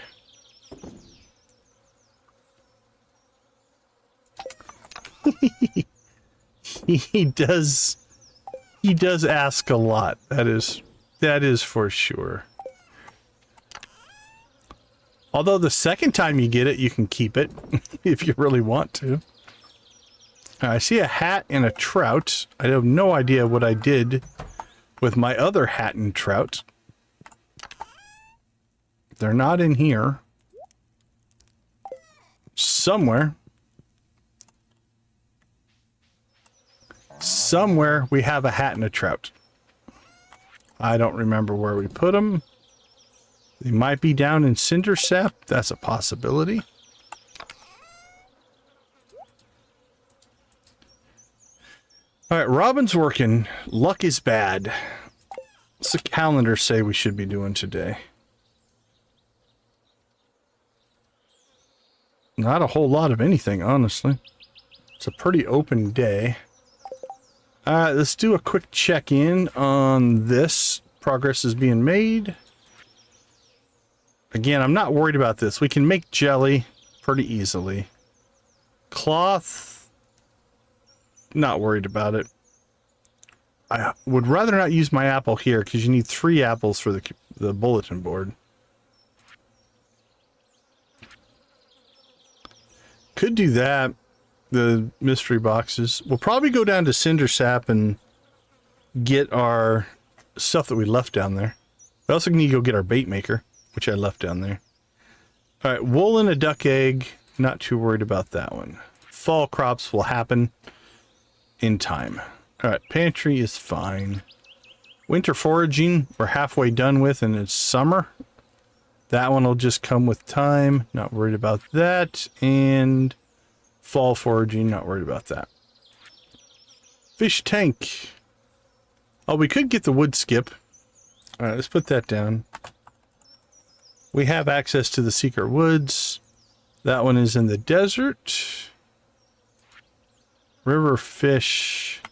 He does ask a lot. That is for sure. Although the second time you get it, you can keep it if you really want to. I see a hat and a trout. I have no idea what I did with my other hat and trout. They're not in here. Somewhere. Somewhere we have a hat and a trout. I don't remember where we put them. They might be down in Cinder Sap. That's a possibility. Alright, Robin's working. Luck is bad. What's the calendar say we should be doing today? Not a whole lot of anything, honestly. It's a pretty open day. Alright, let's do a quick check-in on this. Progress is being made. Again, I'm not worried about this. We can make jelly pretty easily. Cloth, not worried about it. I would rather not use my apple here because you need 3 apples for the bulletin board. Could do that. The mystery boxes. We'll probably go down to Cinder Sap and get our stuff that we left down there. We also need to go get our bait maker, which I left down there. Alright, wool and a duck egg. Not too worried about that one. Fall crops will happen in time. Alright, pantry is fine. Winter foraging, we're halfway done with, and it's summer. That one will just come with time. Not worried about that. And fall foraging, not worried about that. Fish tank. Oh, we could get the wood skip. Alright, let's put that down. We have access to the secret woods. That one is in the desert. River fish.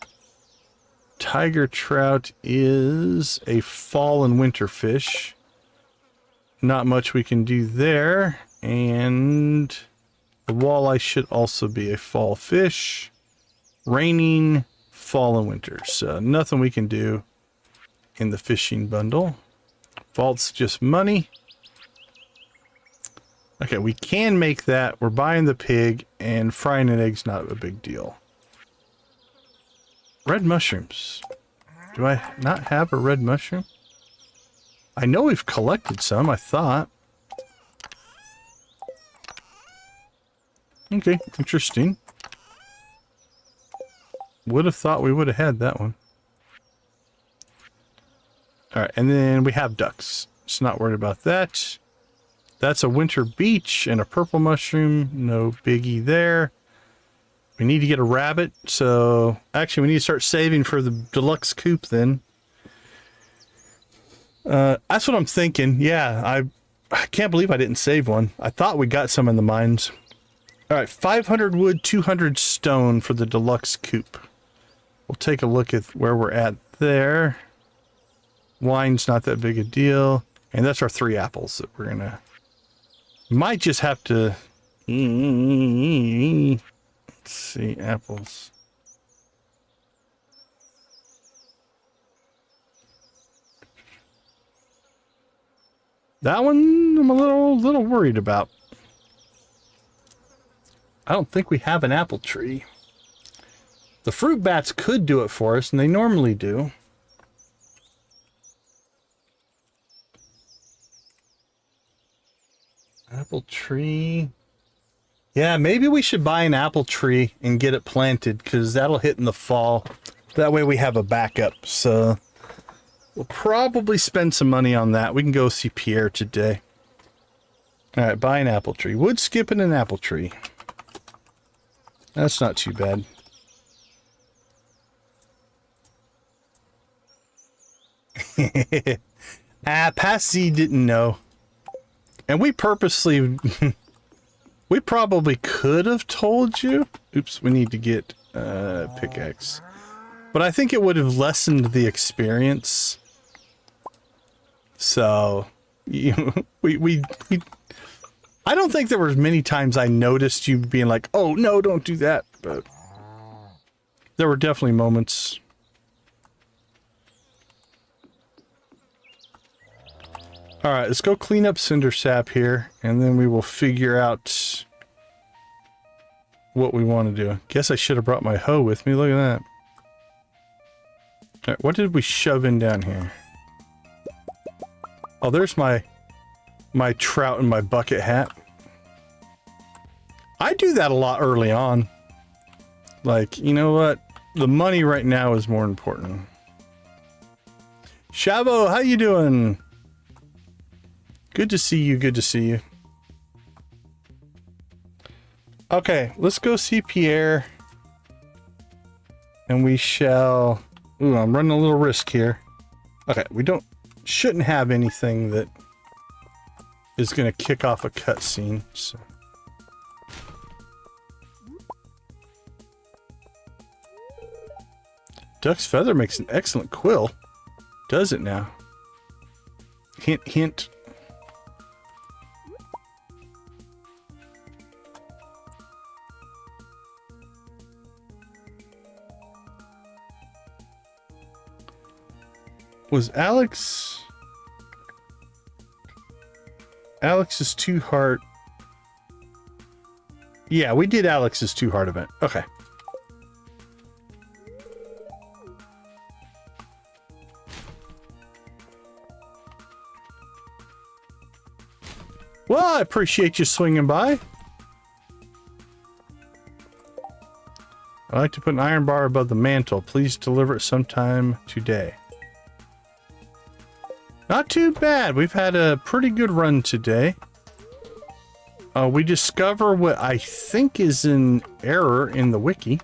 Tiger trout is a fall and winter fish. Not much we can do there. And the walleye should also be a fall fish. Raining, fall and winter. So nothing we can do in the fishing bundle. Vault's just money. Okay, we can make that. We're buying the pig, and frying an egg's not a big deal. Red mushrooms. Do I not have a red mushroom? I know we've collected some, I thought. Okay, interesting. Would have thought we would have had that one. Alright, and then we have ducks. Just not worried about that. That's a winter beach and a purple mushroom. No biggie there. We need to get a rabbit, so actually we need to start saving for the deluxe coop then. That's what I'm thinking. Yeah, I can't believe I didn't save one. I thought we got some in the mines. Alright, 500 wood, 200 stone for the deluxe coop. We'll take a look at where we're at there. Wine's not that big a deal. And that's our 3 apples that we're gonna... Might just have to... Let's see, apples. That one I'm a little worried about. I don't think we have an apple tree. The fruit bats could do it for us, and they normally do. Apple tree. Yeah, maybe we should buy an apple tree and get it planted, because that'll hit in the fall. That way we have a backup. So we'll probably spend some money on that. We can go see Pierre today. All right, buy an apple tree. Wood skipping an apple tree. That's not too bad. Passy didn't know. And we purposely... we probably could have told you. Oops, we need to get pickaxe. But I think it would have lessened the experience. So, we I don't think there were many times I noticed you being like, oh, no, don't do that. But there were definitely moments. All right, let's go clean up cinder sap here, and then we will figure out what we want to do. Guess I should have brought my hoe with me. Look at that. All right, what did we shove in down here? Oh, there's my trout in my bucket hat. I do that a lot early on. Like, you know what? The money right now is more important. Shavo, how you doing? Good to see you, good to see you. Okay, let's go see Pierre. And we shall... Ooh, I'm running a little risk here. Okay, we shouldn't have anything that is going to kick off a cutscene. So. Duck's feather makes an excellent quill. Does it now? Hint, hint. Was Alex's 2 heart? Yeah, we did Alex's 2 heart event. Okay. Well, I appreciate you swinging by. I'd like to put an iron bar above the mantle. Please deliver it sometime today. Not too bad. We've had a pretty good run today. We discover what I think is an error in the wiki,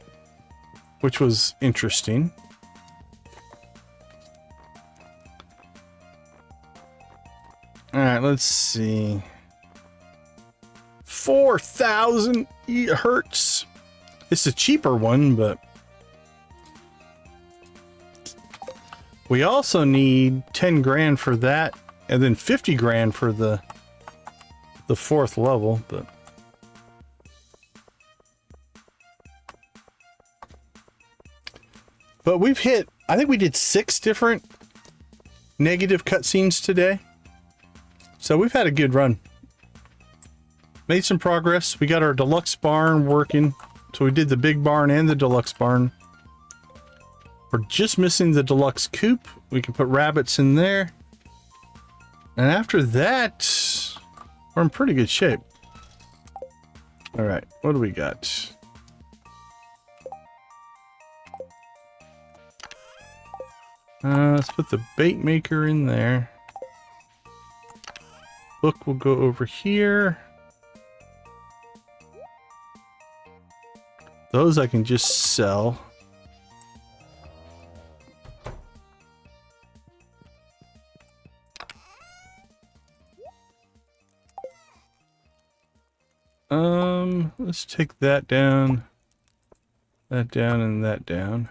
which was interesting. All right, let's see. 4,000 hertz. It's a cheaper one, but we also need 10 grand for that, and then 50 grand for the 4th level, but we've hit, I think we did 6 different negative cutscenes today. So we've had a good run. Made some progress. We got our deluxe barn working. So we did the big barn and the deluxe barn. We're just missing the deluxe coop. We can put rabbits in there. And after that, we're in pretty good shape. All right, what do we got? Let's put the bait maker in there. Book will go over here. Those I can just sell. Let's take that down, and that down.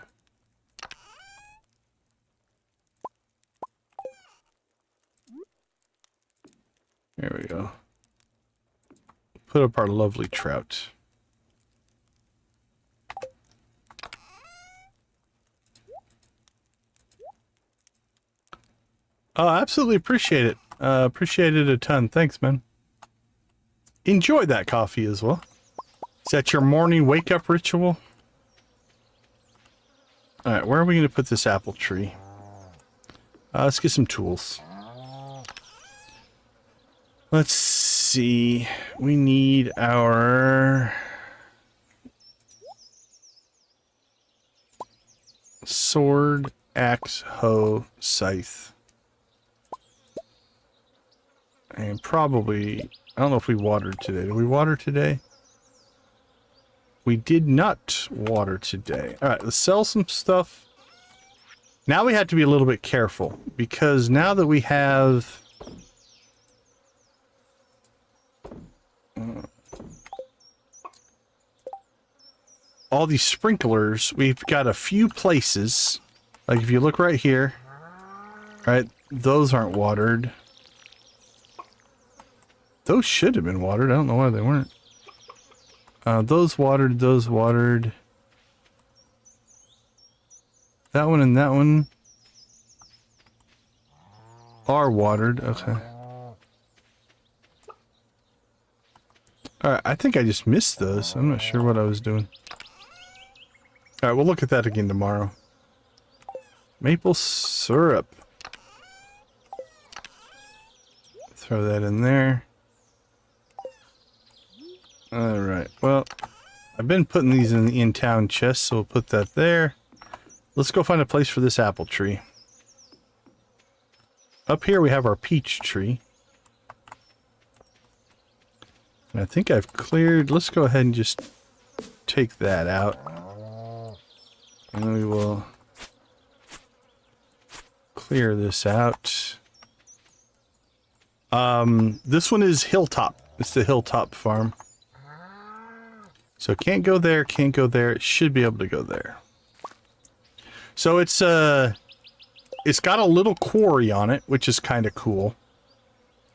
There we go. Put up our lovely trout. Oh, absolutely appreciate it. Appreciate it a ton. Thanks, man. Enjoy that coffee as well. Is that your morning wake-up ritual? All right, where are we going to put this apple tree? Let's get some tools. Let's see. We need our sword, axe, hoe, scythe. And probably, I don't know if we watered today. Did we water today? We did not water today. All right, let's sell some stuff. Now we have to be a little bit careful because now that we have all these sprinklers, we've got a few places. Like if you look right here, right, those aren't watered. Those should have been watered. I don't know why they weren't. Those watered, those watered. That one and that one are watered. Okay. Alright, I think I just missed those. I'm not sure what I was doing. Alright, we'll look at that again tomorrow. Maple syrup. Throw that in there. Alright, well, I've been putting these in the in-town chest, so we'll put that there. Let's go find a place for this apple tree. Up here we have our peach tree. And I think I've cleared, let's go ahead and just take that out. And we will clear this out. This one is Hilltop. It's the Hilltop farm. So can't go there, can't go there. It should be able to go there. So it's got a little quarry on it, which is kind of cool.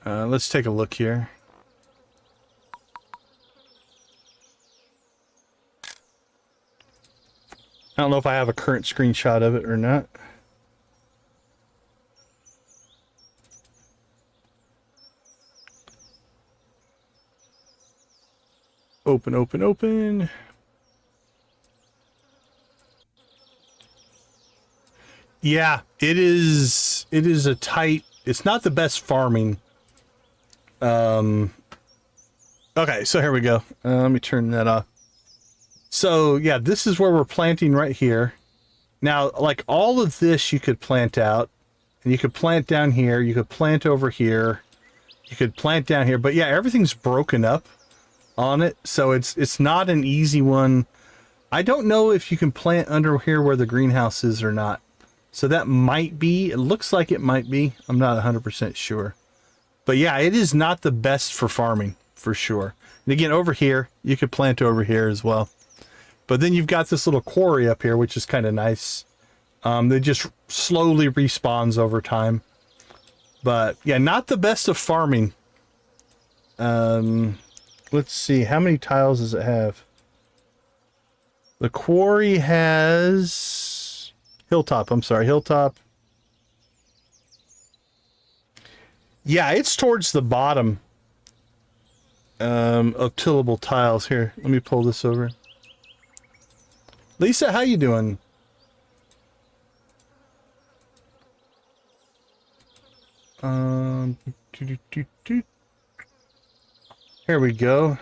Let's take a look here. I don't know if I have a current screenshot of it or not. Open, open, open. Yeah, it is a tight, it's not the best farming. Okay, so here we go. Let me turn that off. So yeah, this is where we're planting right here. Now, like all of this you could plant out, and you could plant down here, you could plant over here, you could plant down here, but yeah, everything's broken up on it, so it's not an easy one. I don't know if you can plant under here where the greenhouse is or not. So that might be, it looks like it might be. I'm not 100% sure. But yeah, it is not the best for farming, for sure. And again, over here, you could plant over here as well. But then you've got this little quarry up here, which is kind of nice. That just slowly respawns over time. But yeah, not the best of farming. Let's see, how many tiles does it have? The quarry has Hilltop, I'm sorry, Hilltop. Yeah, it's towards the bottom of tillable tiles. Here, let me pull this over. Lisa, how you doing? Here we go.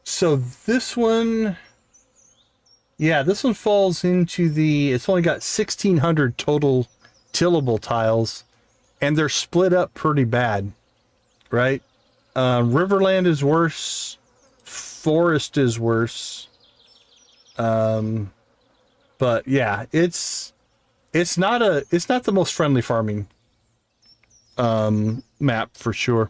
So this one, yeah, this one falls into the, it's only got 1,600 total tillable tiles, and they're split up pretty bad, right? Riverland is worse. Forest is worse. But yeah, it's not the most friendly farming map for sure.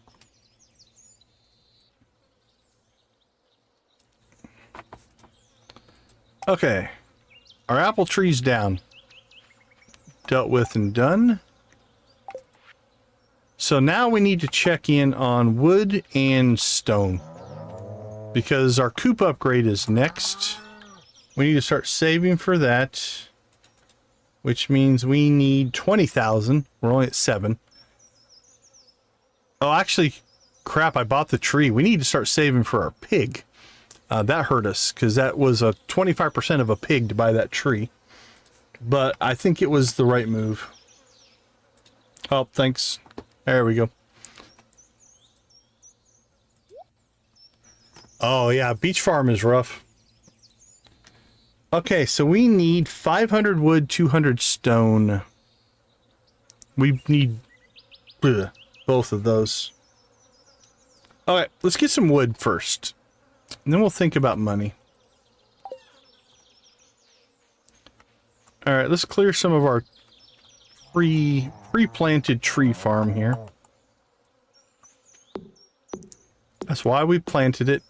Okay, our apple tree's down. Dealt with and done. So now we need to check in on wood and stone, because our coop upgrade is next. We need to start saving for that, which means we need 20,000. We're only at 7. Oh, actually, crap, I bought the tree. We need to start saving for our pig. That hurt us because that was a 25% of a pig to buy that tree. But I think it was the right move. Oh, thanks. There we go. Oh yeah, beach farm is rough. Okay, so we need 500 wood, 200 stone. We need both of those. Alright, let's get some wood first. And then we'll think about money. Alright, let's clear some of our pre-planted tree farm here. That's why we planted it.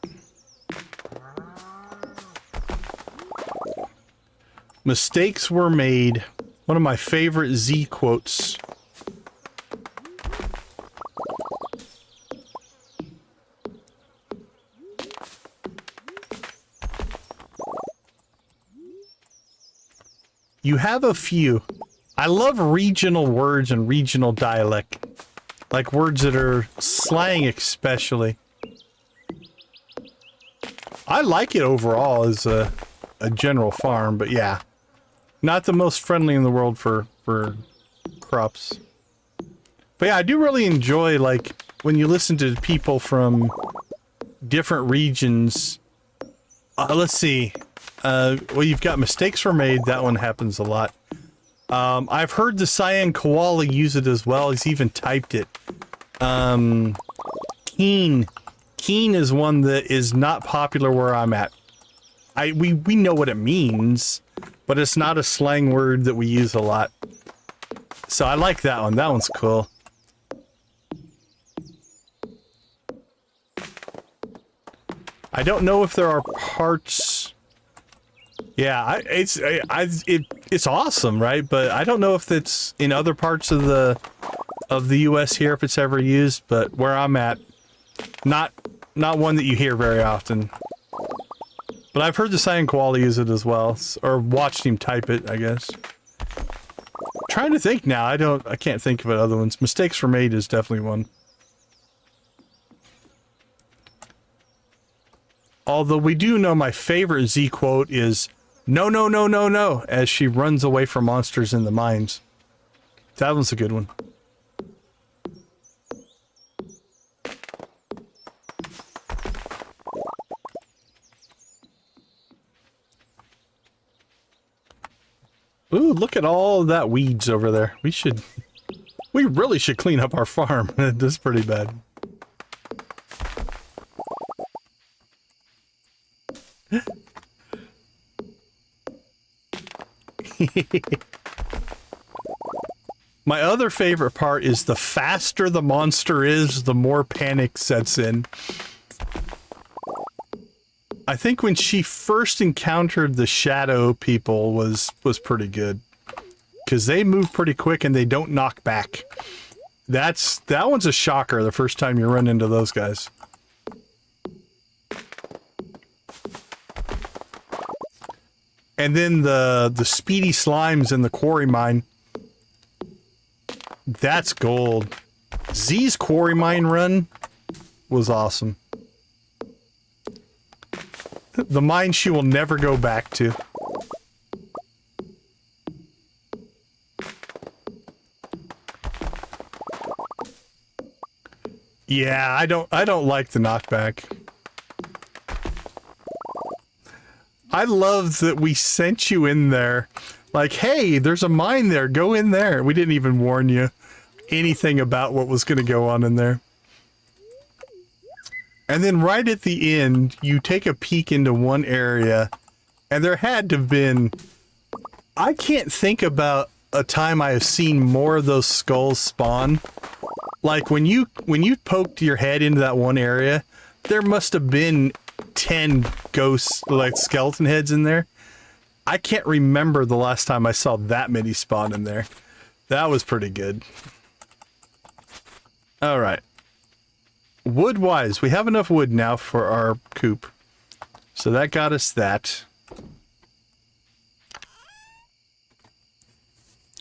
Mistakes were made. One of my favorite Z quotes. You have a few. I love regional words and regional dialect. Like words that are slang especially. I like it overall as a general farm, but yeah. Not the most friendly in the world for crops. But yeah, I do really enjoy, like, when you listen to people from different regions. Let's see. Well, you've got mistakes were made. That one happens a lot. I've heard the Cyan Koala use it as well. He's even typed it. Keen. Keen is one that is not popular where I'm at. We know what it means, but it's not a slang word that we use a lot. So I like that one. That one's cool. I don't know if there are parts. Yeah, it's awesome, right? But I don't know if it's in other parts of the US here, if it's ever used. But where I'm at, not one that you hear very often. But I've heard the Cyan Koala use it as well, or watched him type it, I guess. Trying to think now. I can't think of other ones. Mistakes were made is definitely one. Although we do know my favorite Z quote is, "No, no, no, no, no," as she runs away from monsters in the mines. That one's a good one. Ooh, look at all that weeds over there. We really should clean up our farm. That's pretty bad. My other favorite part is the faster the monster is, the more panic sets in. I think when she first encountered the shadow people was pretty good. Because they move pretty quick and they don't knock back. That one's a shocker the first time you run into those guys. And then the speedy slimes in the quarry mine. That's gold. Z's quarry mine run was awesome. The mine she will never go back to. Yeah, I don't like the knockback. I love that we sent you in there. Like, hey, there's a mine there. Go in there. We didn't even warn you anything about what was going to go on in there. And then right at the end, you take a peek into one area, and there had to have been... I can't think about a time I have seen more of those skulls spawn. Like, when you poked your head into that one area, there must have been 10 ghosts, like skeleton heads in there. I can't remember the last time I saw that many spawn in there. That was pretty good. Alright. Wood-wise, we have enough wood now for our coop. So that got us that.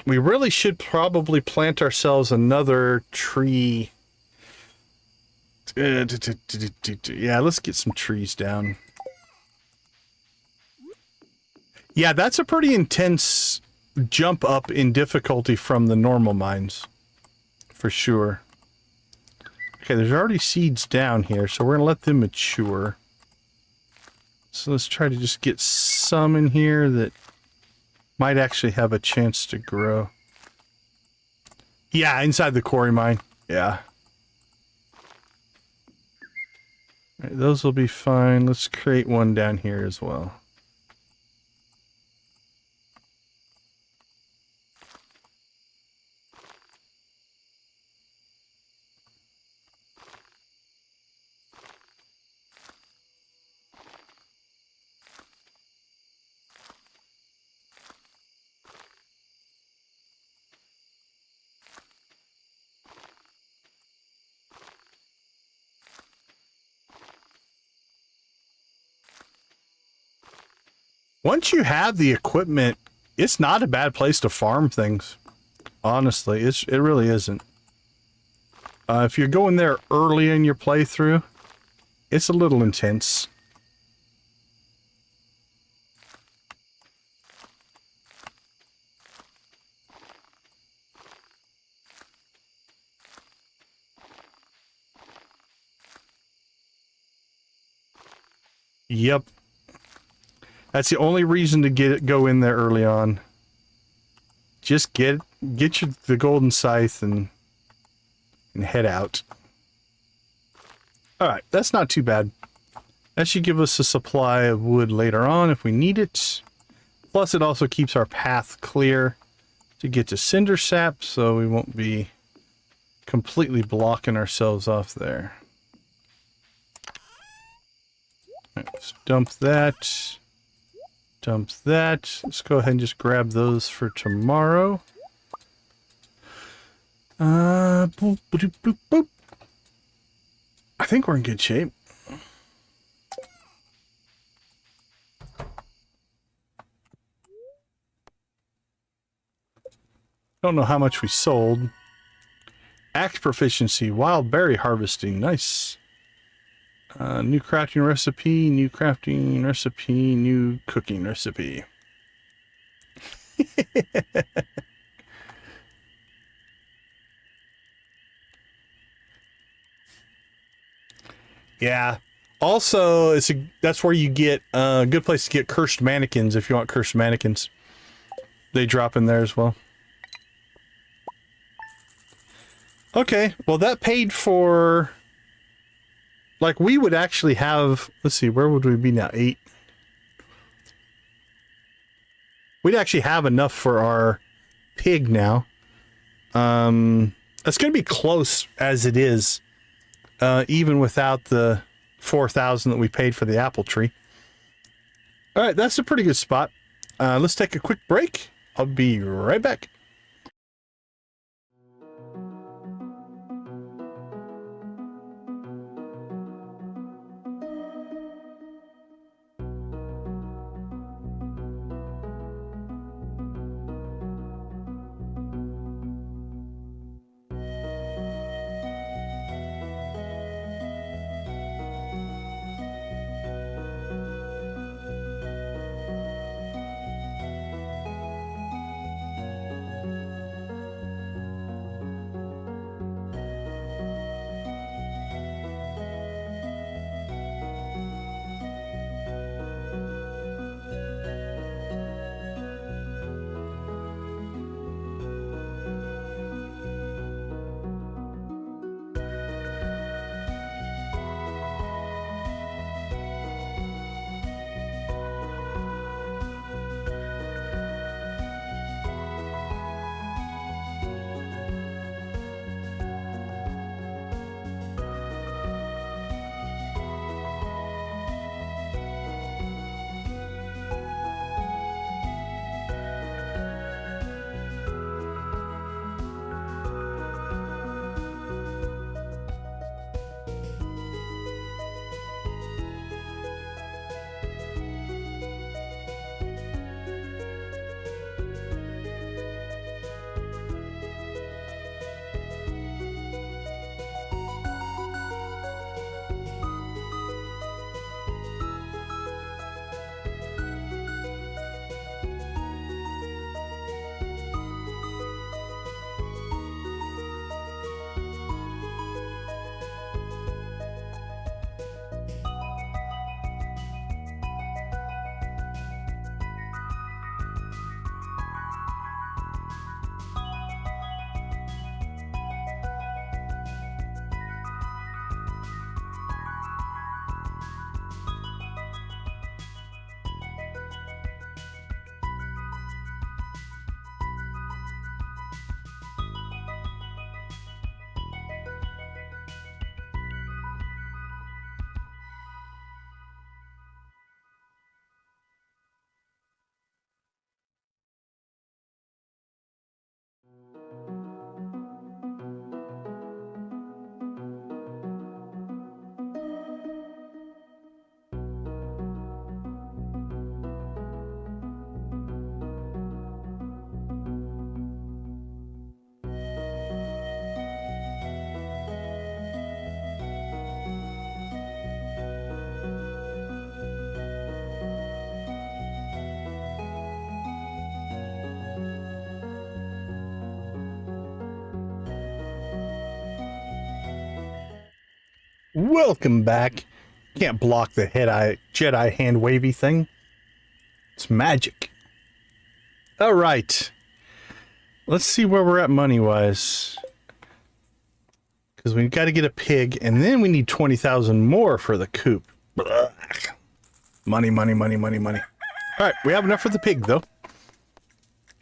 We really should probably plant ourselves another tree. Yeah, let's get some trees down. Yeah, that's a pretty intense jump up in difficulty from the normal mines. For sure. Okay, there's already seeds down here, so we're going to let them mature. So let's try to just get some in here that might actually have a chance to grow. Yeah, inside the quarry mine. Yeah. All right, those will be fine. Let's create one down here as well. Once you have the equipment, it's not a bad place to farm things. Honestly, it really isn't. If you're going there early in your playthrough, it's a little intense. Yep. That's the only reason to go in there early on. Just get the golden scythe and head out. All right, that's not too bad. That should give us a supply of wood later on if we need it. Plus, it also keeps our path clear to get to cinder sap, so we won't be completely blocking ourselves off there. All right, let's dump that. Dump that. Let's go ahead and just grab those for tomorrow. Boop, boop, boop, boop. I think we're in good shape. Don't know how much we sold. Axe proficiency, wild berry harvesting, nice. New crafting recipe, new crafting recipe, new cooking recipe. Yeah. Also, that's where you get a good place to get cursed mannequins if you want cursed mannequins. They drop in there as well. Okay, well that paid for... Like, we would actually have... Let's see, where would we be now? 8. We'd actually have enough for our pig now. It's going to be close as it is. Even without the 4,000 that we paid for the apple tree. Alright, that's a pretty good spot. Let's take a quick break. I'll be right back. Welcome back. Can't block the Jedi hand wavy thing. It's magic. All right. Let's see where we're at money-wise. Because we've got to get a pig, and then we need 20,000 more for the coop. Blah. Money, money, money, money, money. All right, we have enough for the pig, though.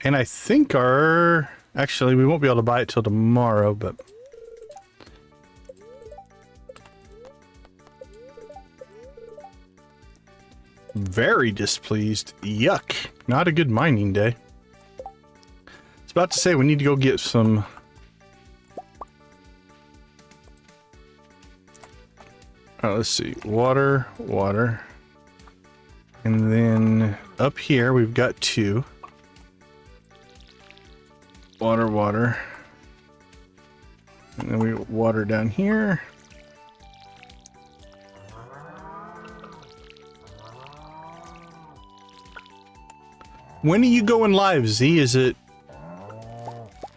And I think our... Actually, we won't be able to buy it till tomorrow, but... Very displeased. Yuck. Not a good mining day. I was about to say we need to go get some... let's see. Water, water. And then up here we've got 2. Water, water. And then we water down here. When are you going live, Z? Is it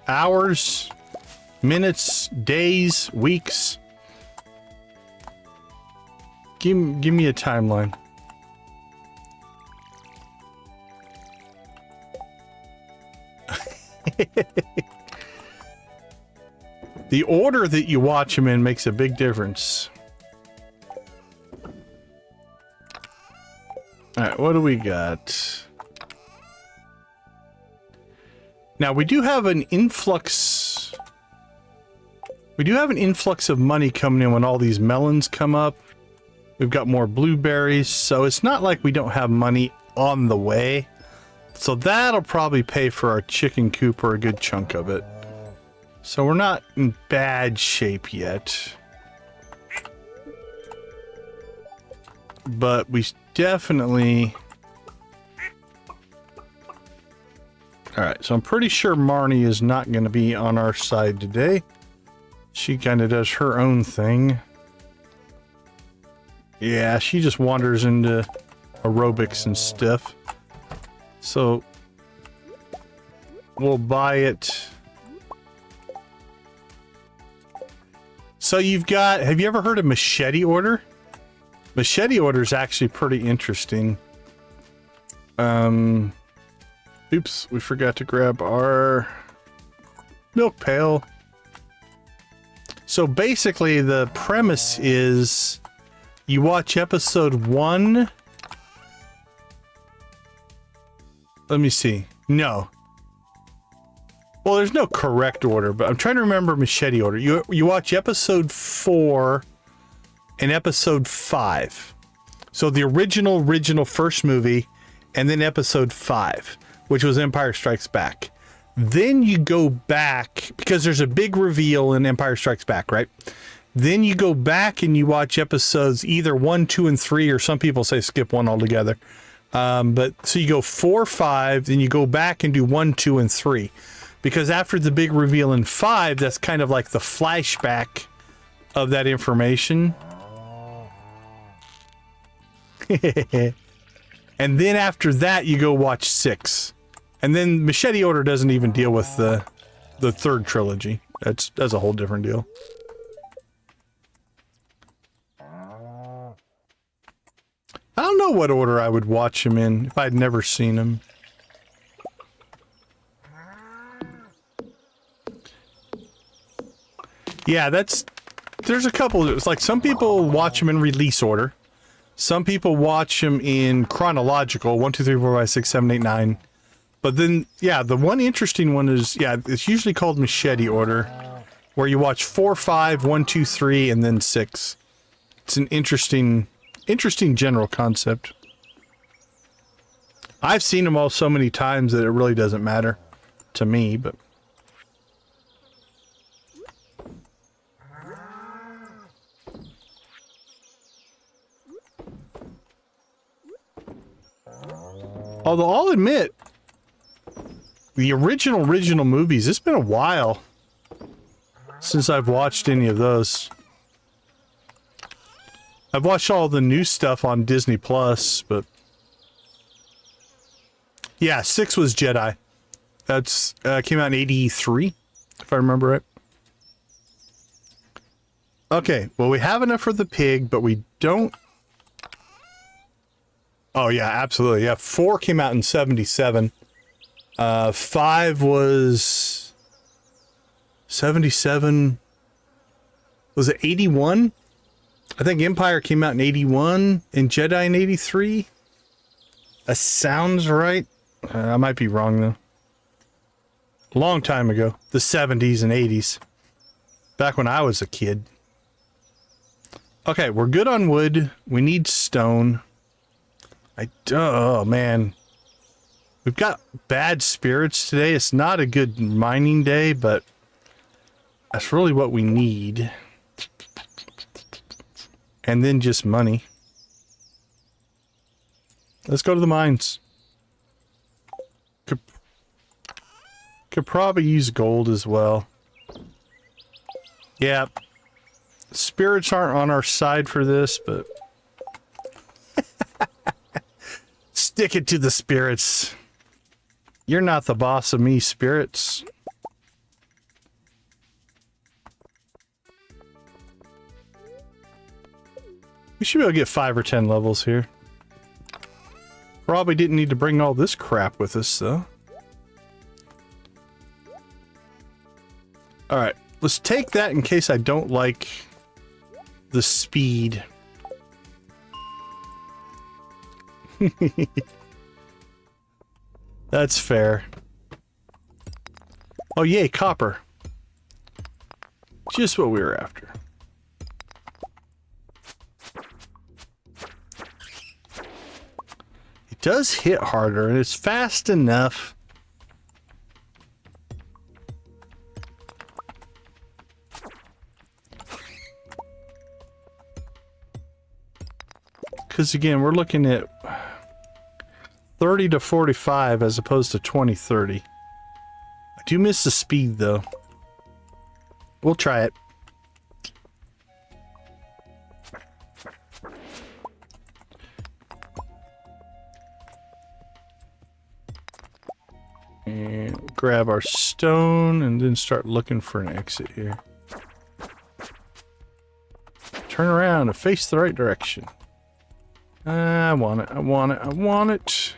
hours, minutes, days, weeks? Give me a timeline. The order that you watch them in makes a big difference. All right, what do we got? Now, we do have an influx. We do have an influx of money coming in when all these melons come up. We've got more blueberries, so it's not like we don't have money on the way. So that'll probably pay for our chicken coop or a good chunk of it. So we're not in bad shape yet. But we definitely... Alright, so I'm pretty sure Marnie is not going to be on our side today. She kind of does her own thing. Yeah, she just wanders into aerobics and stuff. So, we'll buy it. So you've got, have you ever heard of machete order? Machete order is actually pretty interesting. Oops, we forgot to grab our milk pail. So basically the premise is you watch episode 1. Let me see. No. Well, there's no correct order, but I'm trying to remember machete order. You watch episode 4 and episode 5. So the original first movie, and then episode 5, which was Empire Strikes Back. Then you go back, because there's a big reveal in Empire Strikes Back, right? Then you go back and you watch episodes either 1, 2, and 3, or some people say skip 1 altogether. But so you go 4, 5, then you go back and do 1, 2, and 3. Because after the big reveal in 5, that's kind of like the flashback of that information. And then after that, you go watch 6. And then Machete Order doesn't even deal with the third trilogy. That's a whole different deal. I don't know what order I would watch him in if I'd never seen him. Yeah, there's a couple. It's like some people watch him in release order. Some people watch him in chronological, 1, 2, 3, 4, 5, 6, 7, 8, 9. But then, yeah, the one interesting one is, yeah, it's usually called machete order, where you watch 4, 5, 1, 2, 3, and then 6. It's an interesting general concept. I've seen them all so many times that it really doesn't matter to me, but... Although I'll admit, the original movies, it's been a while since I've watched any of those. I've watched all the new stuff on Disney Plus, but yeah, 6 was Jedi. That's came out in '83, if I remember right. Okay, well, we have enough for the pig, but we don't... Oh, yeah, absolutely. Yeah, 4 came out in 77. 5 was... 77... Was it 81? I think Empire came out in 81 and Jedi in 83. That sounds right. I might be wrong, though. A long time ago. The 70s and 80s. Back when I was a kid. Okay, we're good on wood. We need stone. Oh, man. We've got bad spirits today. It's not a good mining day, but that's really what we need. And then just money. Let's go to the mines. Could probably use gold as well. Yeah. Spirits aren't on our side for this, but... Stick it to the spirits. You're not the boss of me, spirits. We should be able to get 5 or 10 levels here. Probably didn't need to bring all this crap with us, though. Alright, let's take that in case I don't like the speed. That's fair. Oh, yay, copper. Just what we were after. It does hit harder, and it's fast enough. Because again, we're looking at 30 to 45 as opposed to 20-30. I do miss the speed, though. We'll try it. And grab our stone and then start looking for an exit here. Turn around and face the right direction. I want it, I want it, I want it.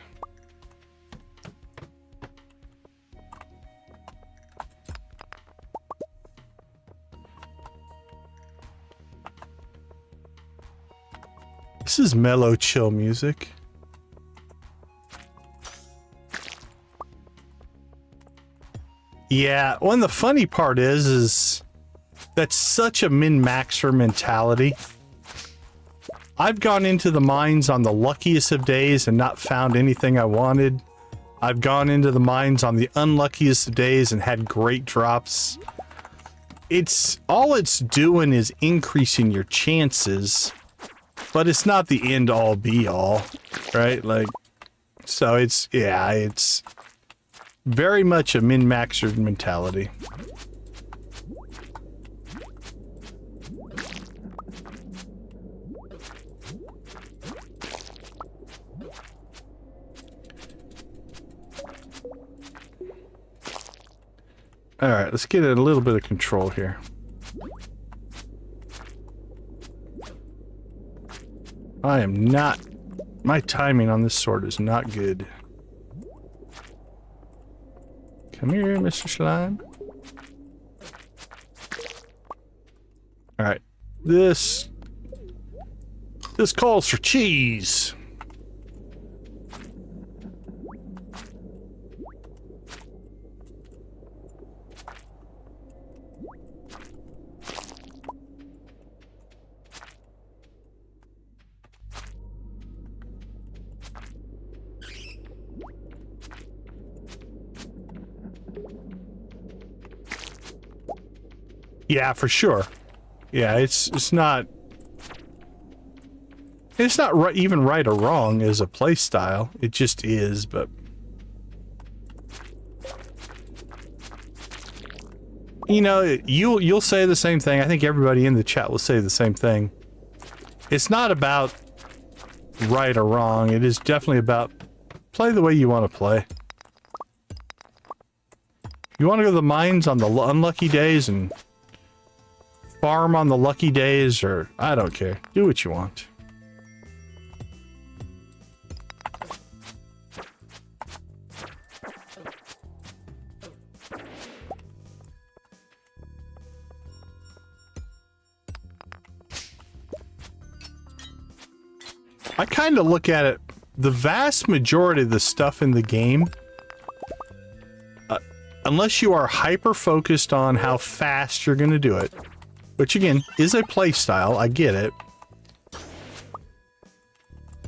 This is mellow, chill music. Yeah, well, and the funny part is that's such a min-maxer mentality. I've gone into the mines on the luckiest of days and not found anything I wanted. I've gone into the mines on the unluckiest of days and had great drops. All it's doing is increasing your chances, but it's not the end all be all, right? Like, so it's very much a min-maxer mentality. Alright, let's get a little bit of control here. I am not... My timing on this sword is not good. Come here, Mr. Slime. Alright. This calls for cheese. Yeah, for sure. Yeah, it's not right, even right or wrong as a play style. It just is, but you know, you'll say the same thing. I think everybody in the chat will say the same thing. It's not about right or wrong. It is definitely about play the way you want to play. You want to go to the mines on the unlucky days and farm on the lucky days, or I don't care. Do what you want. I kind of look at it, the vast majority of the stuff in the game, unless you are hyper focused on how fast you're going to do it, which again is a play style, I get it.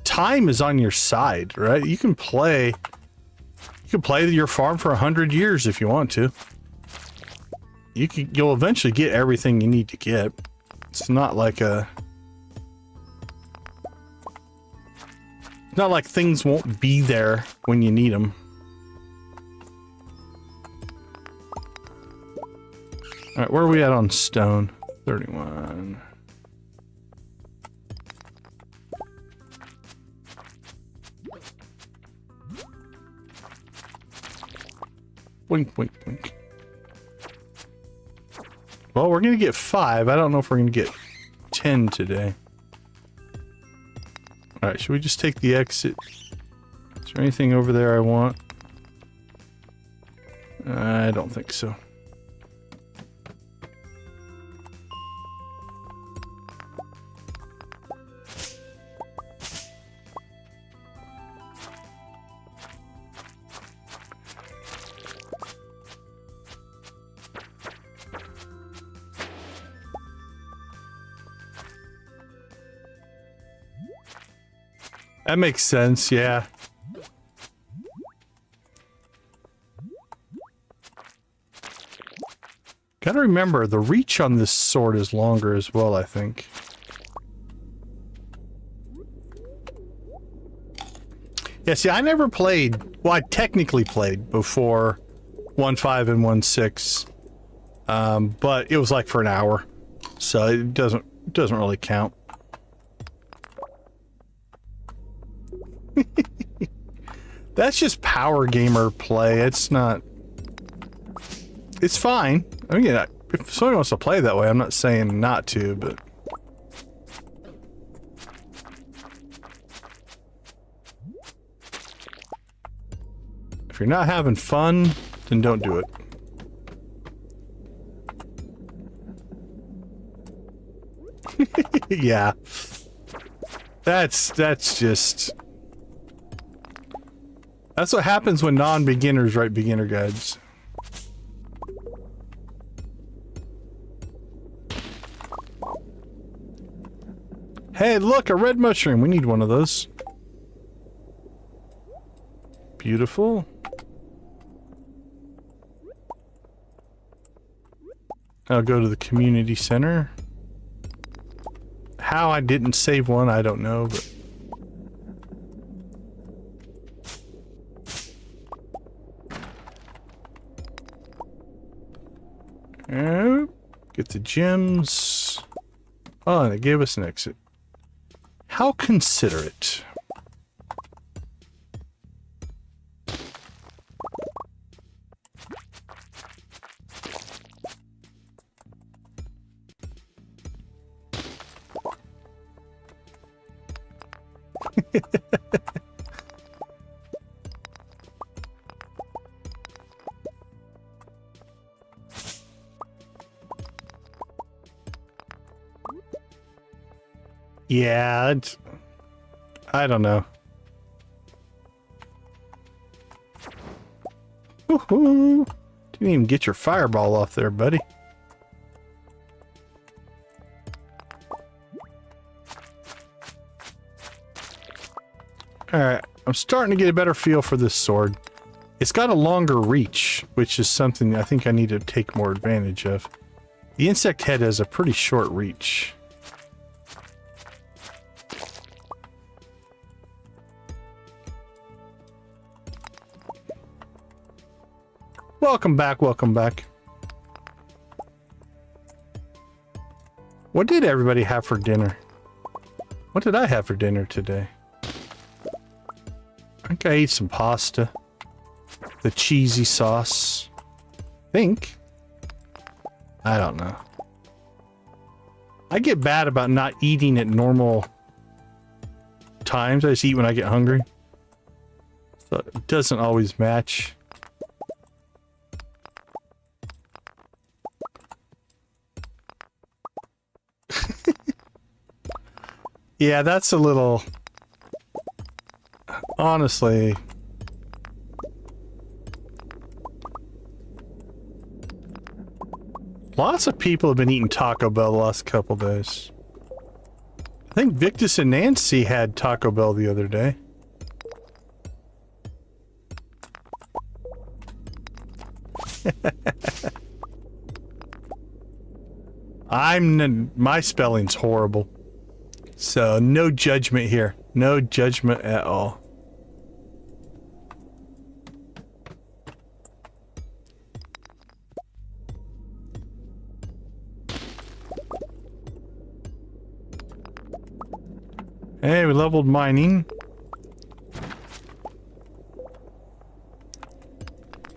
Time is on your side, right? You can play your farm for 100 years if you want to. You'll eventually get everything you need to get. It's not like it's not like things won't be there when you need them. All right, where are we at on stone? 31. Wink, wink, wink. Well, we're gonna get 5. I don't know if we're gonna get 10 today. All right, should we just take the exit? Is there anything over there I want? I don't think so. That makes sense, yeah. Gotta remember, the reach on this sword is longer as well, I think. Yeah, see, I never played... Well, I technically played before 1.5 and 1.6. But it was like for an hour. So it doesn't really count. That's just power gamer play. It's not... It's fine. I mean, if someone wants to play that way, I'm not saying not to, but... If you're not having fun, then don't do it. Yeah. That's just... That's what happens when non-beginners write beginner guides. Hey, look, a red mushroom. We need one of those. Beautiful. I'll go to the community center. How I didn't save one, I don't know, but... Get the gems. Oh, and it gave us an exit. How considerate. Yeah, I don't know. Woohoo! Didn't even get your fireball off there, buddy. Alright, I'm starting to get a better feel for this sword. It's got a longer reach, which is something I think I need to take more advantage of. The insect head has a pretty short reach. Welcome back, welcome back. What did everybody have for dinner? What did I have for dinner today? I think I ate some pasta. The cheesy sauce. I don't know. I get bad about not eating at normal times. I just eat when I get hungry. So it doesn't always match. Yeah, that's a little... Honestly... Lots of people have been eating Taco Bell the last couple days. I think Victus and Nancy had Taco Bell the other day. My spelling's horrible. So no judgment here. No judgment at all. Hey, we leveled mining.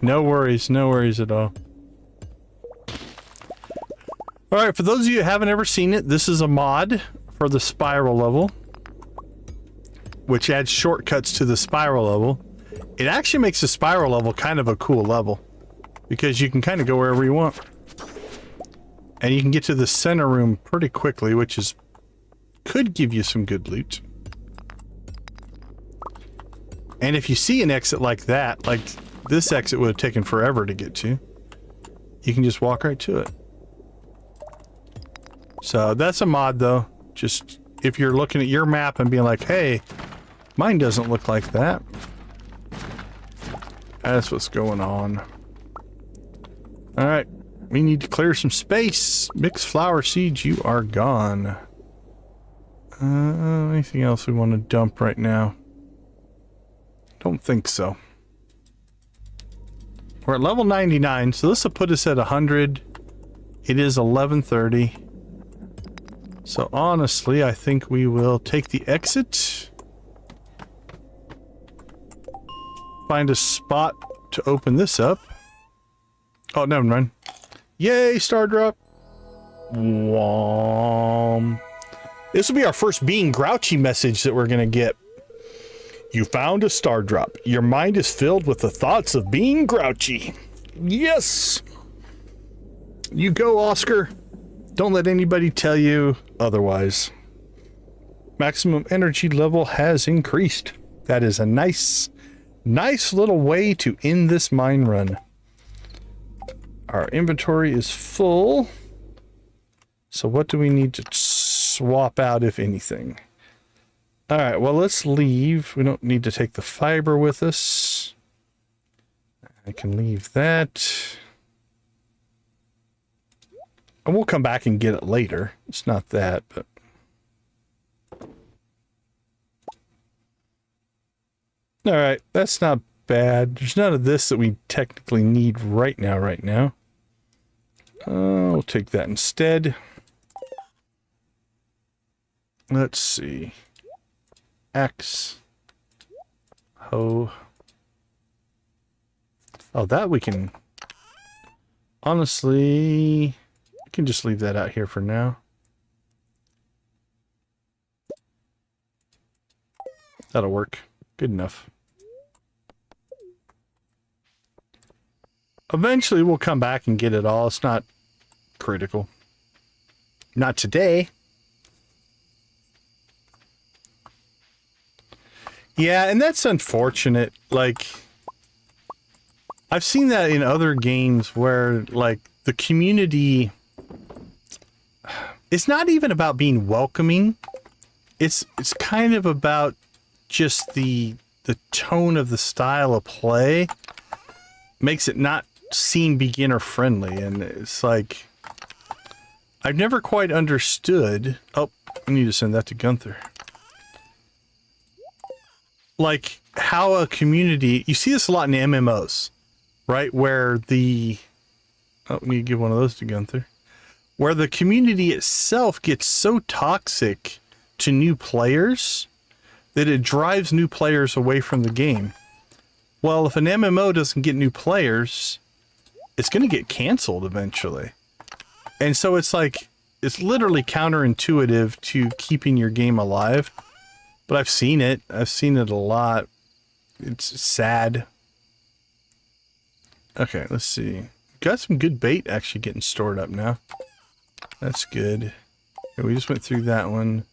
No worries at all. Alright, for those of you who haven't ever seen it, this is a mod for the spiral level, which adds shortcuts to the spiral level. It actually makes the spiral level kind of a cool level, because you can kind of go wherever you want. And you can get to the center room pretty quickly, which is could give you some good loot. And if you see an exit like that, like this exit would have taken forever to get to, you can just walk right to it. So that's a mod though. Just if you're looking at your map and being like, hey, mine doesn't look like that. That's what's going on. All right, we need to clear some space. Mixed flower seeds, you are gone. Anything else we want to dump right now? Don't think so. We're at level 99, so this will put us at 100. It is 11:30. So honestly, I think we will take the exit. Find a spot to open this up. Oh, never mind. Yay, star drop. Whom. This will be our first being grouchy message that we're going to get. You found a star drop. Your mind is filled with the thoughts of being grouchy. Yes! You go, Oscar. Don't let anybody tell you otherwise. Maximum energy level has increased. That is a nice little way to end this mine run. Our inventory is full. So what do we need to swap out, if anything? All right, well, let's leave. We don't need to take the fiber with us. I can leave that. And we'll come back and get it later. It's not that, but... All right, that's not bad. There's none of this that we technically need right now. We'll take that instead. Let's see. X. Ho. Oh, that we can... Honestly, we can just leave that out here for now. That'll work. Good enough. Eventually, we'll come back and get it all. It's not critical. Not today. Yeah, and that's unfortunate. Like, I've seen that in other games where, like, the community... It's not even about being welcoming. It's kind of about just the tone of the style of play makes it not seem beginner friendly, and it's like I've never quite understood. Oh, I need to send that to Gunther. Like how a community, you see this a lot in MMOs, right? Where the we need to give one of those to Gunther. Where the community itself gets so toxic to new players that it drives new players away from the game. Well, if an MMO doesn't get new players, it's going to get canceled eventually. And so it's like, it's literally counterintuitive to keeping your game alive. But I've seen it. I've seen it a lot. It's sad. Okay, let's see. Got some good bait actually getting stored up now. That's good. Okay, we just went through that one.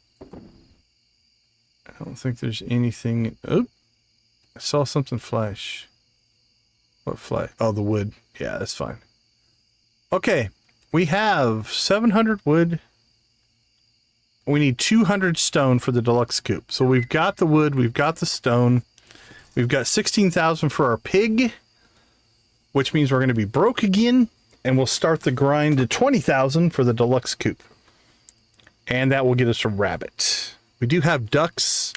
I don't think there's anything. Oh, I saw something flash. What flash? Oh, the wood. Yeah, that's fine. Okay, we have 700 wood. We need 200 stone for the deluxe coop. So we've got the wood, we've got the stone. We've got 16,000 for our pig, which means we're going to be broke again. And we'll start the grind to 20,000 for the deluxe coop. And that will get us a rabbit. We do have ducks.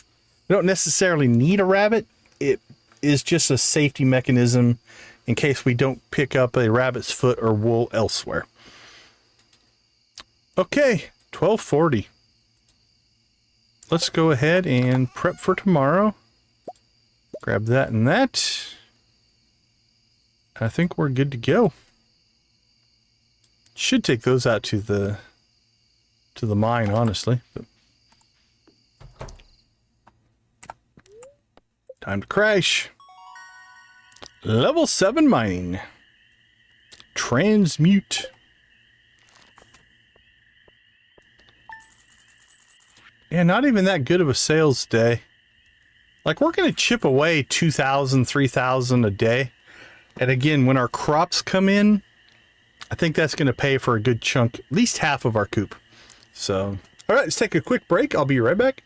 We don't necessarily need a rabbit. It is just a safety mechanism in case we don't pick up a rabbit's foot or wool elsewhere. Okay, 1240. Let's go ahead and prep for tomorrow. Grab that and that. I think we're good to go. Should take those out to the mine, honestly. But time to crash. Level 7 mining. Transmute. Yeah, not even that good of a sales day. Like, we're going to chip away 2,000, 3,000 a day. And again, when our crops come in, I think that's going to pay for a good chunk, at least half of our coop. So, all right, let's take a quick break. I'll be right back.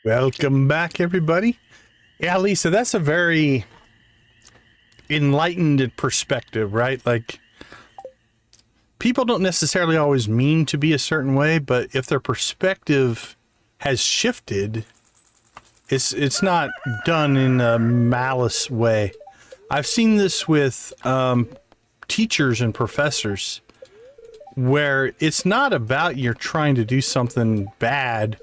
Welcome back, everybody. Yeah, Lisa, that's a very enlightened perspective, right? Like, people don't necessarily always mean to be a certain way, but if their perspective has shifted, it's not done in a malice way. I've seen this with teachers and professors, where it's not about you're trying to do something bad.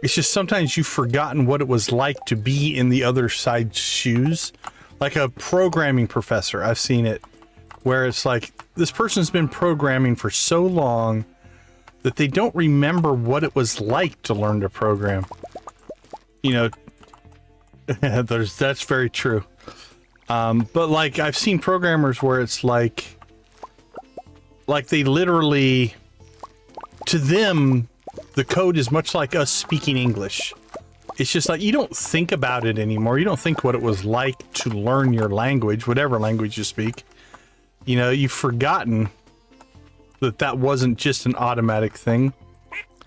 It's just sometimes you've forgotten what it was like to be in the other side's shoes. Like a programming professor, I've seen it, where it's like, this person's been programming for so long that they don't remember what it was like to learn to program. You know, that's very true. But like, I've seen programmers where it's like they literally, to them, the code is much like us speaking English. It's just like, you don't think about it anymore. You don't think what it was like to learn your language, whatever language you speak. You know, you've forgotten that wasn't just an automatic thing.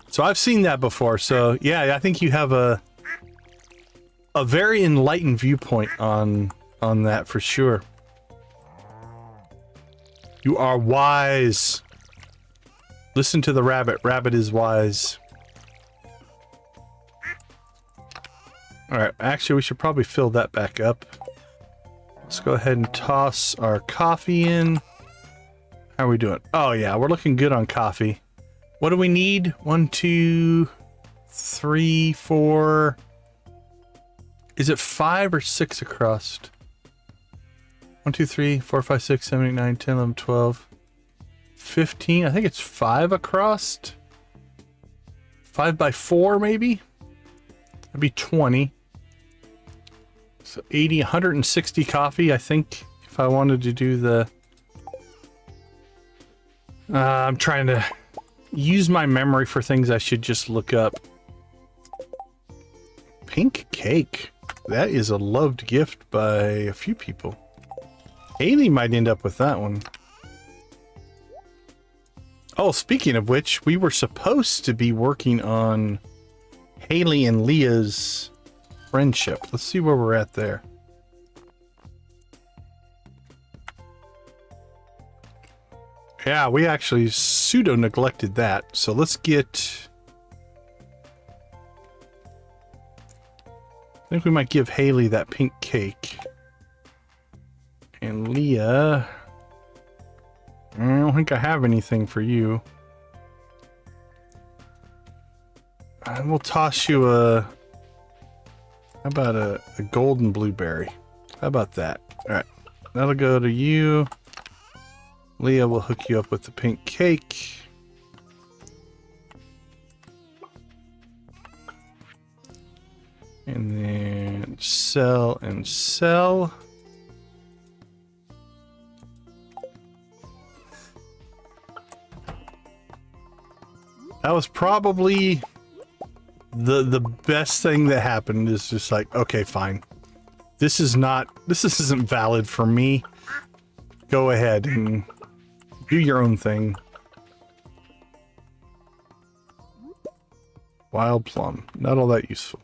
So I've seen that before. So yeah, I think you have a very enlightened viewpoint on that for sure. You are wise. Listen to the rabbit. Rabbit is wise. Alright, actually we should probably fill that back up. Let's go ahead and toss our coffee in. How are we doing? Oh yeah, we're looking good on coffee. What do we need? 1, 2, 3, 4. Is it 5 or 6 across? 1, 2, 3, 4, 5, 6, 7, 8, 9, 10, 11, 12, 15. I think it's 5 across. 5 by 4 maybe? That'd be 20. So 80, 160 coffee, I think, if I wanted to do the... I'm trying to use my memory for things I should just look up. Pink cake. That is a loved gift by a few people. Haley might end up with that one. Oh, speaking of which, we were supposed to be working on Haley and Leah's friendship. Let's see where we're at there. Yeah, we actually pseudo-neglected that. So let's get... I think we might give Haley that pink cake. And Leah... I don't think I have anything for you. And we'll toss you a... How about a golden blueberry? How about that? Alright, that'll go to you. Leah will hook you up with the pink cake. And then sell and sell. That was probably the best thing that happened. Is just like, okay, fine. This isn't valid for me. Go ahead and do your own thing. Wild plum. Not all that useful.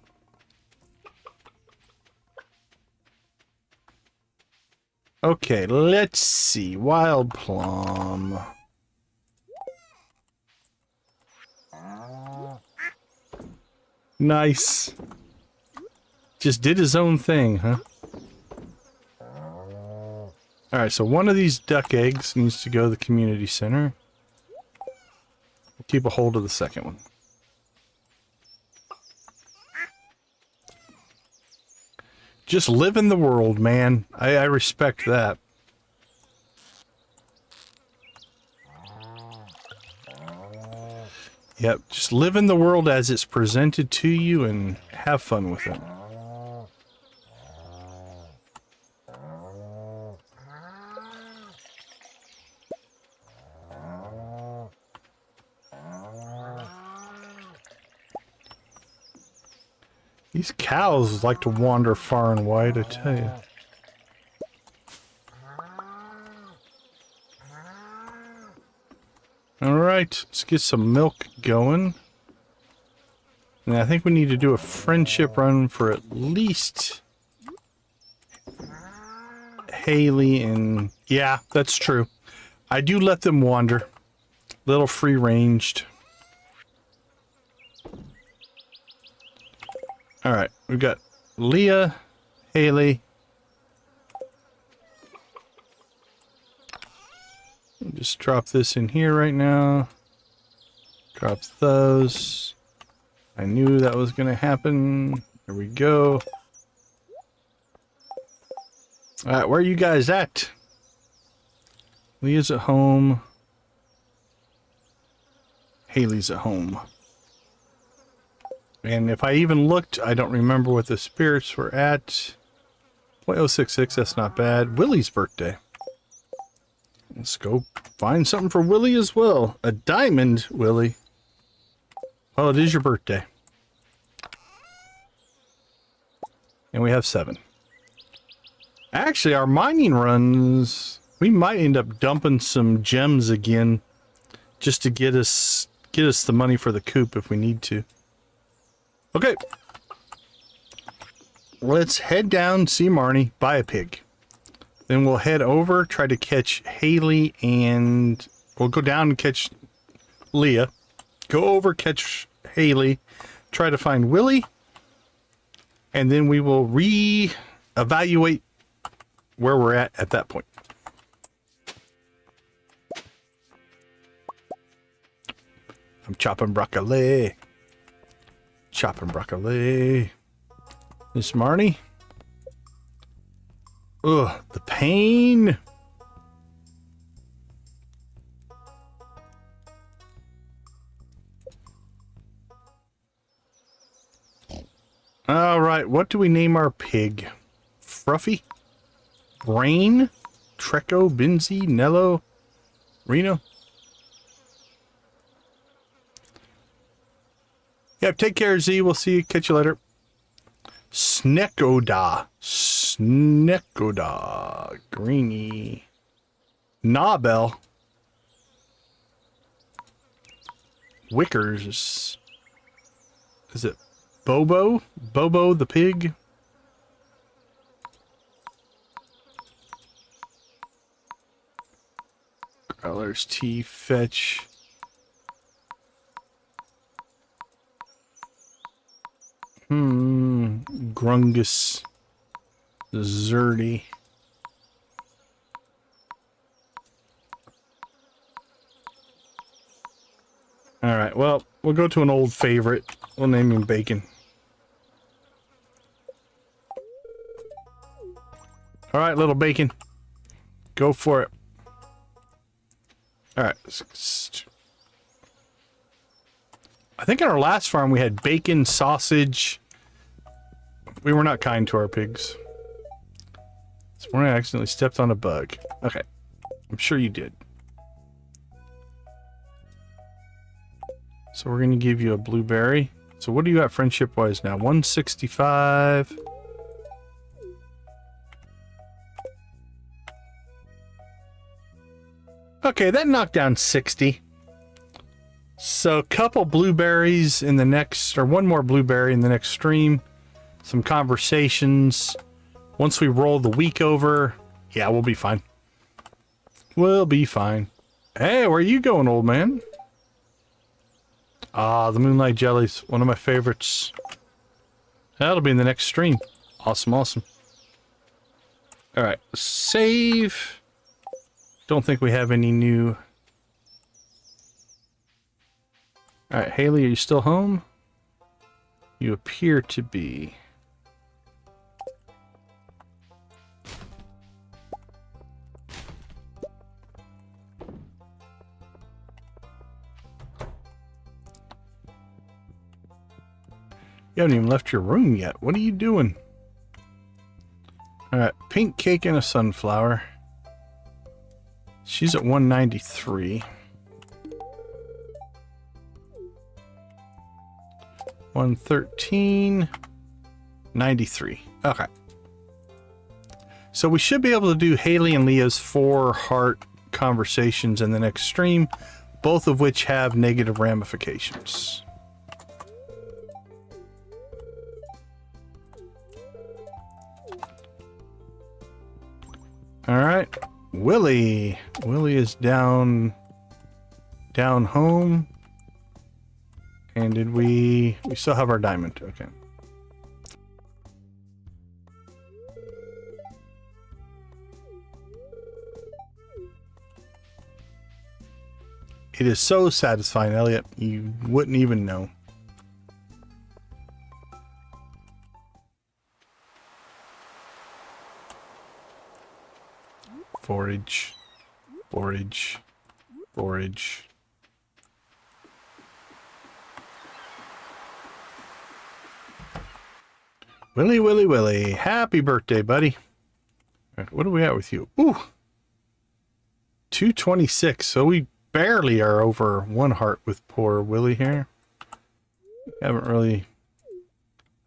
Okay, let's see. Wild plum. Nice. Just did his own thing, huh? Alright, so one of these duck eggs needs to go to the community center. We'll keep a hold of the second one. Just live in the world, man. I respect that. Yep, just live in the world as it's presented to you and have fun with it. These cows like to wander far and wide, I tell you. Alright, let's get some milk going. And I think we need to do a friendship run for at least Haley and... Yeah, that's true. I do let them wander. Little free-ranged. Alright, we've got Leah, Haley. Just drop this in here right now. Drop those. I knew that was going to happen. There we go. Alright, where are you guys at? Leah's at home. Haley's at home. And if I even looked, I don't remember what the spirits were at. 0.066, that's not bad. Willie's birthday. Let's go find something for Willie as well. A diamond, Willie. Well, it is your birthday. And we have 7. Actually, our mining runs, we might end up dumping some gems again just to get us the money for the coop if we need to. Okay. Let's head down, see Marnie, buy a pig. Then we'll head over, try to catch Haley, and we'll go down and catch Leah. Go over, catch Haley, try to find Willie, and then we will re-evaluate where we're at that point. I'm chopping broccoli. Chopping broccoli. Miss Marnie. Ugh, the pain. All right, what do we name our pig? Fruffy? Brain? Treco? Benzie? Nello? Reno? Yep, take care, Z. We'll see you. Catch you later. Snekoda. Snekoda. Greeny. Nobel. Wickers. Is it Bobo? Bobo the pig? Growler's tea, fetch. Grungus. Zerdy. Alright, well, we'll go to an old favorite. We'll name him Bacon. Alright, little Bacon. Go for it. Alright. I think on our last farm we had bacon, sausage. We were not kind to our pigs. This morning I accidentally stepped on a bug. Okay. I'm sure you did. So we're going to give you a blueberry. So what are you at friendship-wise now? 165. Okay, that knocked down 60. So a couple blueberries in the next, or one more blueberry in the next stream. Some conversations. Once we roll the week over, yeah, we'll be fine. We'll be fine. Hey, where are you going, old man? Ah, the Moonlight Jellies, one of my favorites. That'll be in the next stream. Awesome, awesome. Alright, save. Don't think we have any new... Alright, Haley, are you still home? You appear to be. You haven't even left your room yet. What are you doing? Alright, pink cake and a sunflower. She's at 193. 113. 93. Okay. So we should be able to do Haley and Leah's 4 heart conversations in the next stream, both of which have negative ramifications. All right. Willie. Willie is down home. And did we still have our diamond. Okay. It is so satisfying, Elliot. You wouldn't even know. Forage. Forage. Forage. Willie, Willie, Willie. Happy birthday, buddy. All right, what are we at with you? Ooh. 226. So we barely are over 1 heart with poor Willie here. Haven't really...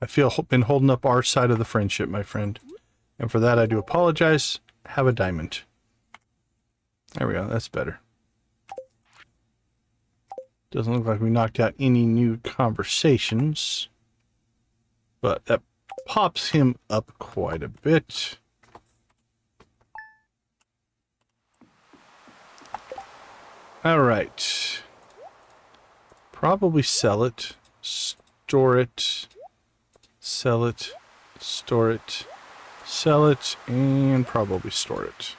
I feel been holding up our side of the friendship, my friend. And for that, I do apologize. Have a diamond. There we go. That's better. Doesn't look like we knocked out any new conversations. But that pops him up quite a bit. All right. Probably sell it, store it, sell it, store it, sell it, and probably store it.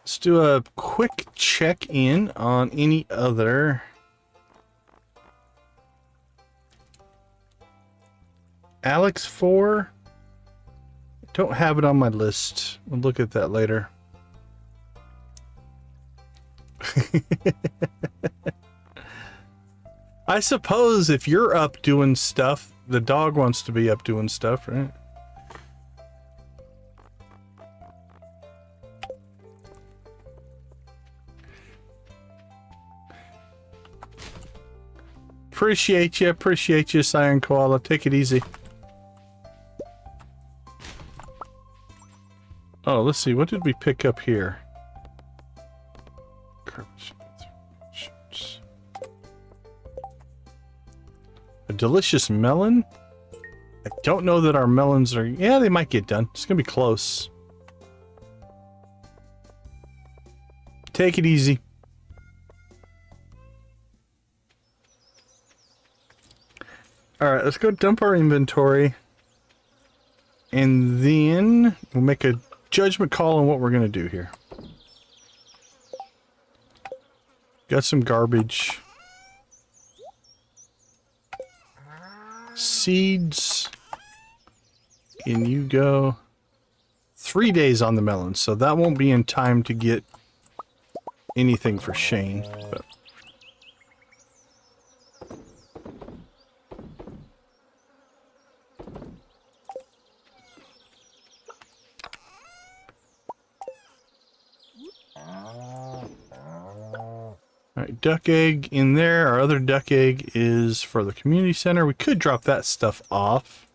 Let's do a quick check-in on any other Alex 4. Don't have it on my list. We'll look at that later. I suppose if you're up doing stuff, the dog wants to be up doing stuff, right? Appreciate you, Cyan Koala. Take it easy. Oh, let's see. What did we pick up here? A delicious melon? I don't know that our melons are... Yeah, they might get done. It's going to be close. Take it easy. Alright, let's go dump our inventory. And then we'll make a judgment call on what we're going to do here. Got some garbage. Seeds. In you go. 3 days on the melon, so that won't be in time to get anything for Shane. But Alright, duck egg in there. Our other duck egg is for the community center. We could drop that stuff off.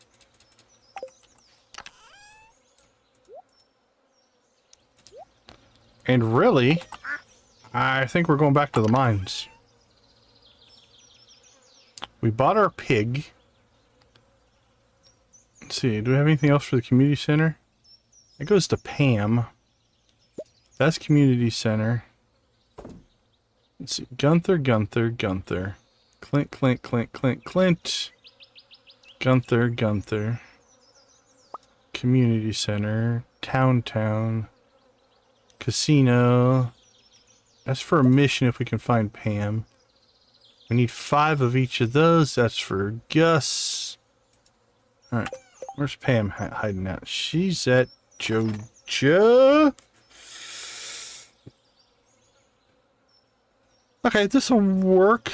And really, I think we're going back to the mines. We bought our pig. Let's see, do we have anything else for the community center? It goes to Pam. That's community center. Let's see, Gunther. Clint. Gunther. Community center. Town. Casino. That's for a mission if we can find Pam. We need 5 of each of those. That's for Gus. Alright, where's Pam hiding out? She's at Joja. Okay, this will work.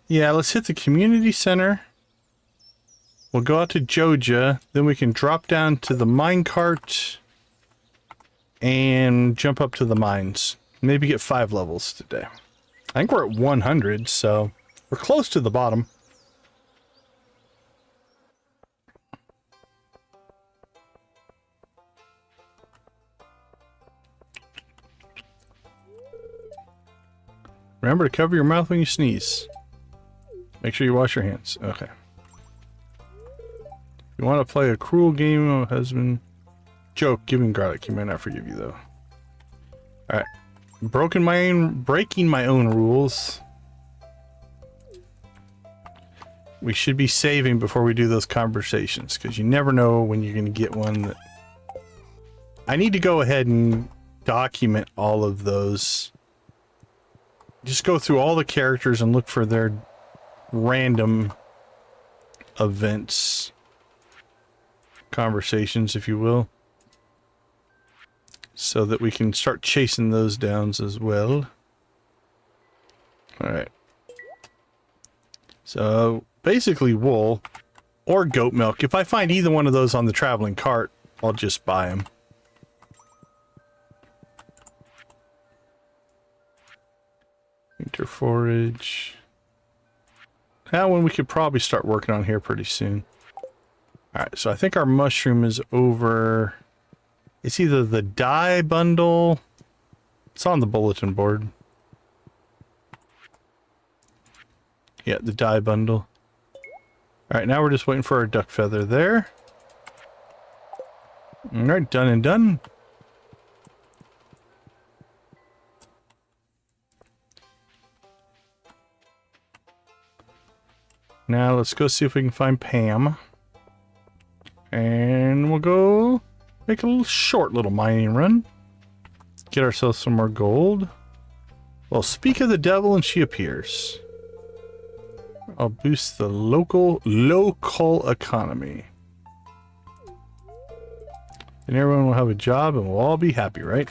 Yeah, let's hit the community center. We'll go out to Joja. Then we can drop down to the minecart and jump up to the mines. Maybe get 5 levels today. I think we're at 100, so we're close to the bottom. Remember to cover your mouth when you sneeze. Make sure you wash your hands. Okay. If you want to play a cruel game, oh, husband. Joke, giving garlic. He might not forgive you, though. Alright. Breaking my own rules. We should be saving before we do those conversations, because you never know when you're going to get one that... I need to go ahead and document all of those. Just go through all the characters and look for their random events. Conversations, if you will. So that we can start chasing those down as well. Alright. So, basically wool or goat milk. If I find either one of those on the traveling cart, I'll just buy them. Winter forage. That one we could probably start working on here pretty soon. Alright, so I think our mushroom is over... It's either the dye bundle... It's on the bulletin board. Yeah, the dye bundle. Alright, now we're just waiting for our duck feather there. Alright, done and done. Now let's go see if we can find Pam. And we'll go make a short little mining run. Get ourselves some more gold. Well, speak of the devil and she appears. I'll boost the local economy. And everyone will have a job and we'll all be happy, right?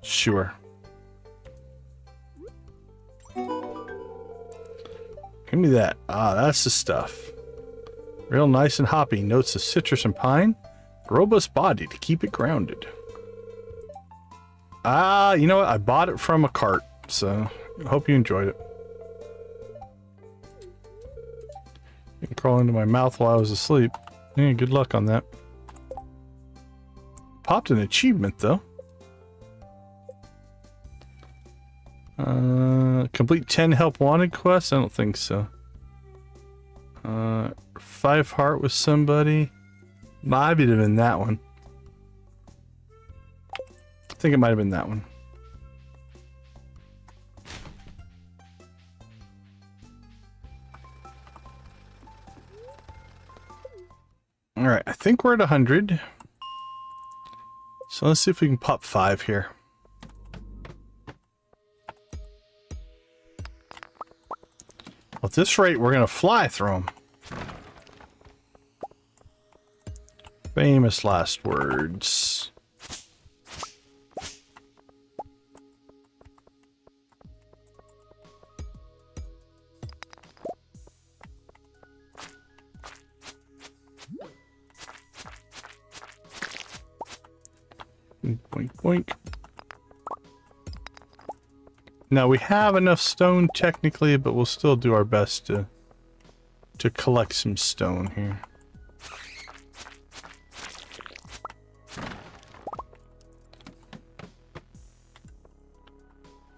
Sure. Give me that. Ah, that's the stuff. Real nice and hoppy. Notes of citrus and pine. Robust body to keep it grounded. Ah, you know what? I bought it from a cart, so I hope you enjoyed it. You can crawl into my mouth while I was asleep. Yeah, good luck on that. Popped an achievement, though. Complete 10 help wanted quests? I don't think so. 5 heart with somebody. Might have been that one. I think it might have been that one. Alright, I think we're at 100. So let's see if we can pop 5 here. Well, at this rate, we're going to fly through them. Famous last words. Boink, boink. Now we have enough stone technically, but we'll still do our best to collect some stone here.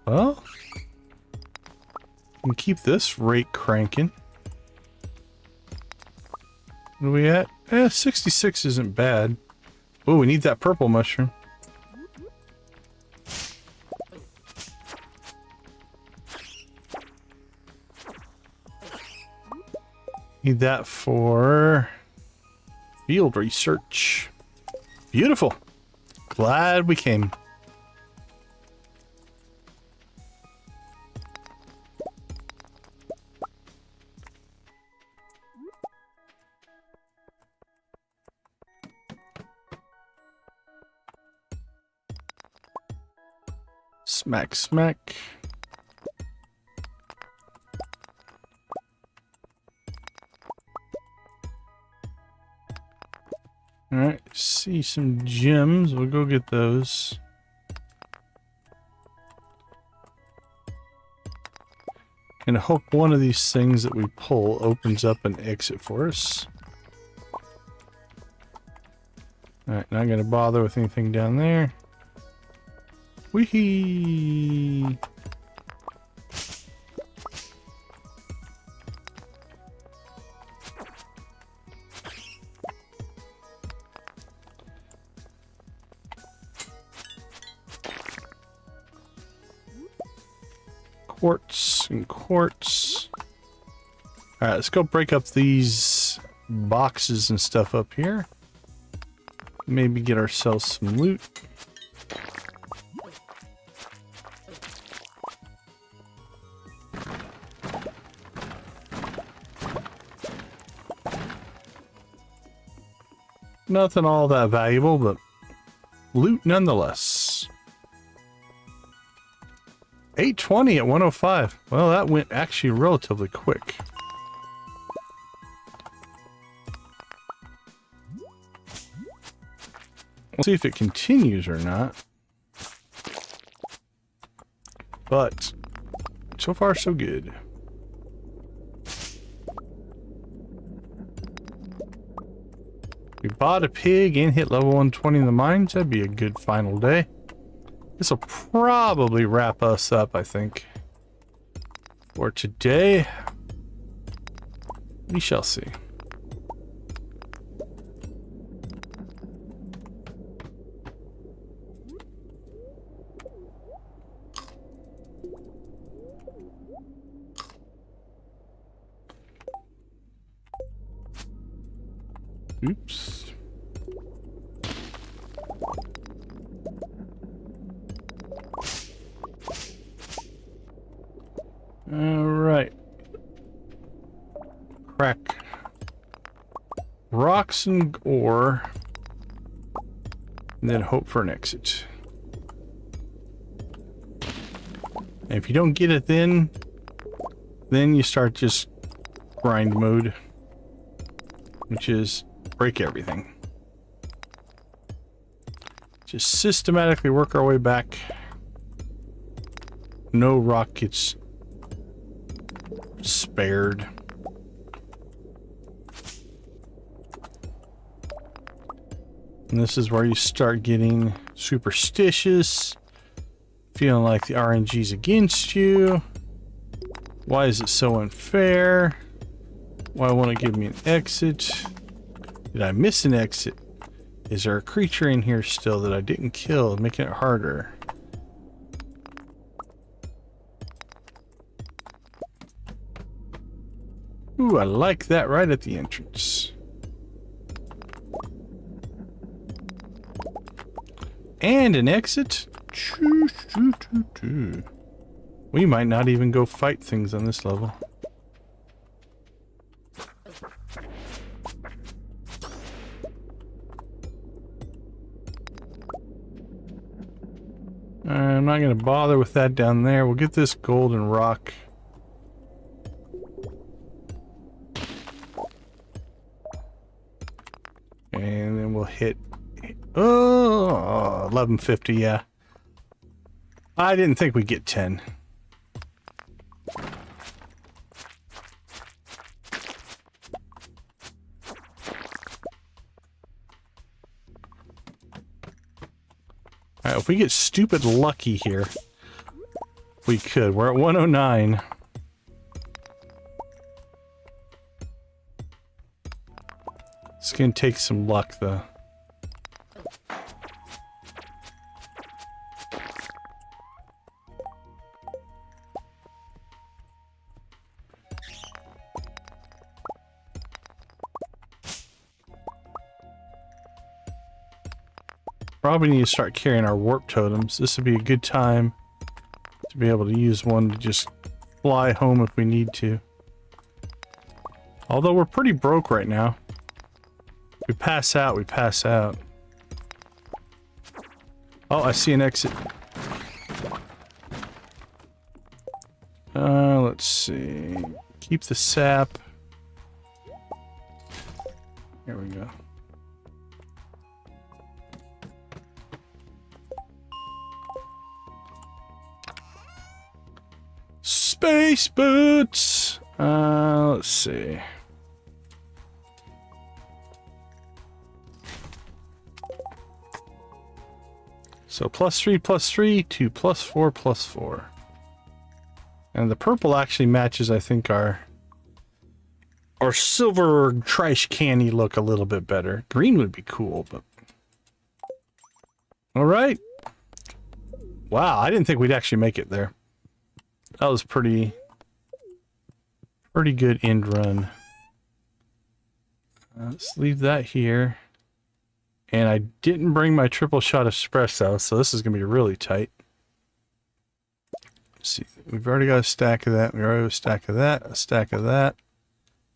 Well, we can keep this rate cranking. What are we at? 66 isn't bad. Oh, we need that purple mushroom. Need that for field research. Beautiful. Glad we came. Smack, smack. Alright, see some gems. We'll go get those. And I hope one of these things that we pull opens up an exit for us. Alright, not gonna bother with anything down there. Wee-hee! quartz and quartz. All right, let's go break up these boxes and stuff up here. Maybe get ourselves some loot. Nothing all that valuable, but loot nonetheless. 820 at 105. Well, that went actually relatively quick. We'll see if it continues or not. But so far, so good. We bought a pig and hit level 120 in the mines. That'd be a good final day. This will probably wrap us up, I think, for today. We shall see. Oops. All right. Crack rocks and ore, and then hope for an exit. And if you don't get it then you start just grind mode, which is break everything. Just systematically work our way back. No rock gets spared. And this is where you start getting superstitious, feeling like the RNG's against you. Why is it so unfair? Why won't it give me an exit? Did I miss an exit? Is there a creature in here still that I didn't kill, making it harder? Ooh, I like that right at the entrance. And an exit? We might not even go fight things on this level. I'm not going to bother with that down there. We'll get this golden rock. And then we'll hit... Oh, 1150, yeah. I didn't think we'd get 10. Alright, if we get stupid lucky here, we could. We're at 109. It's gonna take some luck, though. Probably need to start carrying our warp totems. This would be a good time to be able to use one to just fly home if we need to. Although we're pretty broke right now. We pass out, we pass out. Oh, I see an exit. Let's see. Keep the sap. Here we go. Space boots! Let's see. So +3/+3 to +4/+4. And the purple actually matches, I think, our silver trash canny look a little bit better. Green would be cool, but... Alright. Wow, I didn't think we'd actually make it there. pretty good end run. Let's leave that here. And I didn't bring my triple shot espresso, so this is going to be really tight. Let's see, we've already got a stack of that. We already have a stack of that, a stack of that,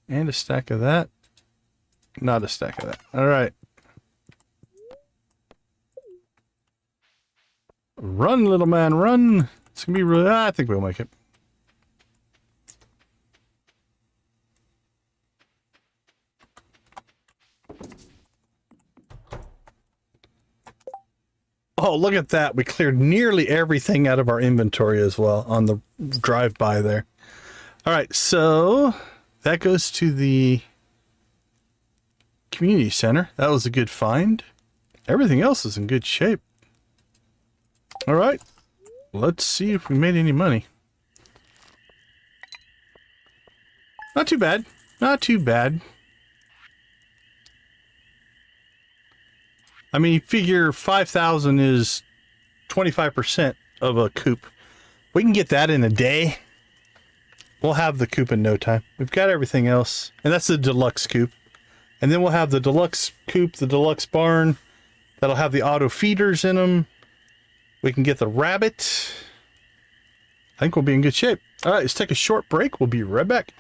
and a stack of that. Not a stack of that. All right. Run, little man, run. It's going to be really... I think we'll make it. Oh, look at that. We cleared nearly everything out of our inventory as well on the drive by there. All right, so that goes to the community center. That was a good find. Everything else is in good shape. All right, let's see if we made any money. Not too bad. Not too bad. I mean, you figure 5,000 is 25% of a coop. We can get that in a day. We'll have the coop in no time. We've got everything else. And that's the deluxe coop. And then we'll have the deluxe coop, the deluxe barn. That'll have the auto feeders in them. We can get the rabbit. I think we'll be in good shape. All right, let's take a short break. We'll be right back.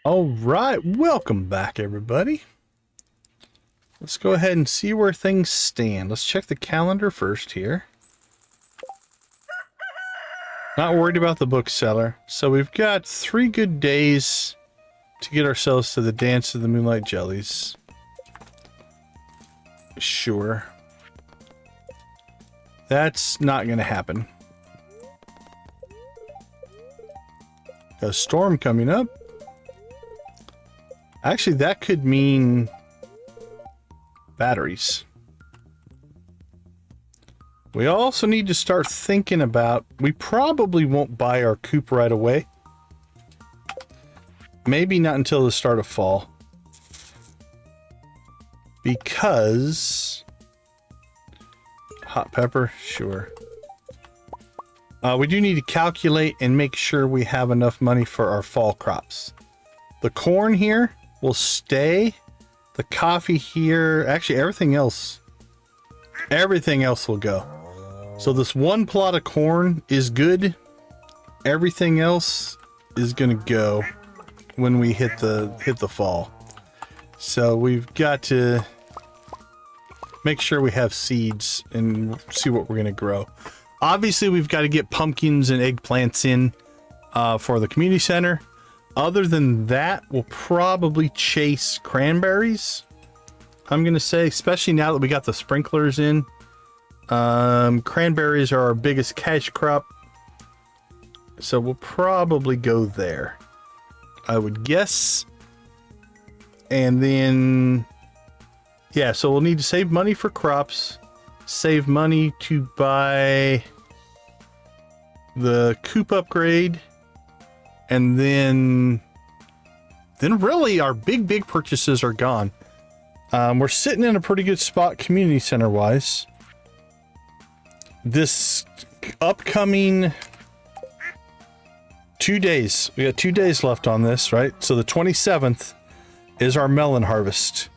All right, welcome back, everybody. Let's go ahead and see where things stand. Let's check the calendar first here. Not worried about the bookseller. So we've got 3 good days to get ourselves to the Dance of the Moonlight Jellies. Sure. That's not going to happen. Got a storm coming up. Actually, that could mean batteries. We also need to start thinking about, we probably won't buy our coop right away. Maybe not until the start of fall. Because hot pepper, sure. We do need to calculate and make sure we have enough money for our fall crops. The corn here will stay. The coffee here, actually everything else will go. So this one plot of corn is good. Everything else is gonna go when we hit the fall. So we've got to make sure we have seeds and see what we're gonna grow. Obviously, we've got to get pumpkins and eggplants in for the community center. Other than that, we'll probably chase cranberries. I'm gonna say, especially now that we got the sprinklers in. Cranberries are our biggest cash crop, so we'll probably go there, I would guess. And then, yeah, so we'll need to save money for crops, save money to buy the coop upgrade, and then really our big purchases are gone. We're sitting in a pretty good spot community center wise. This upcoming 2 days, we got 2 days left on this, right? So the 27th is our melon harvest.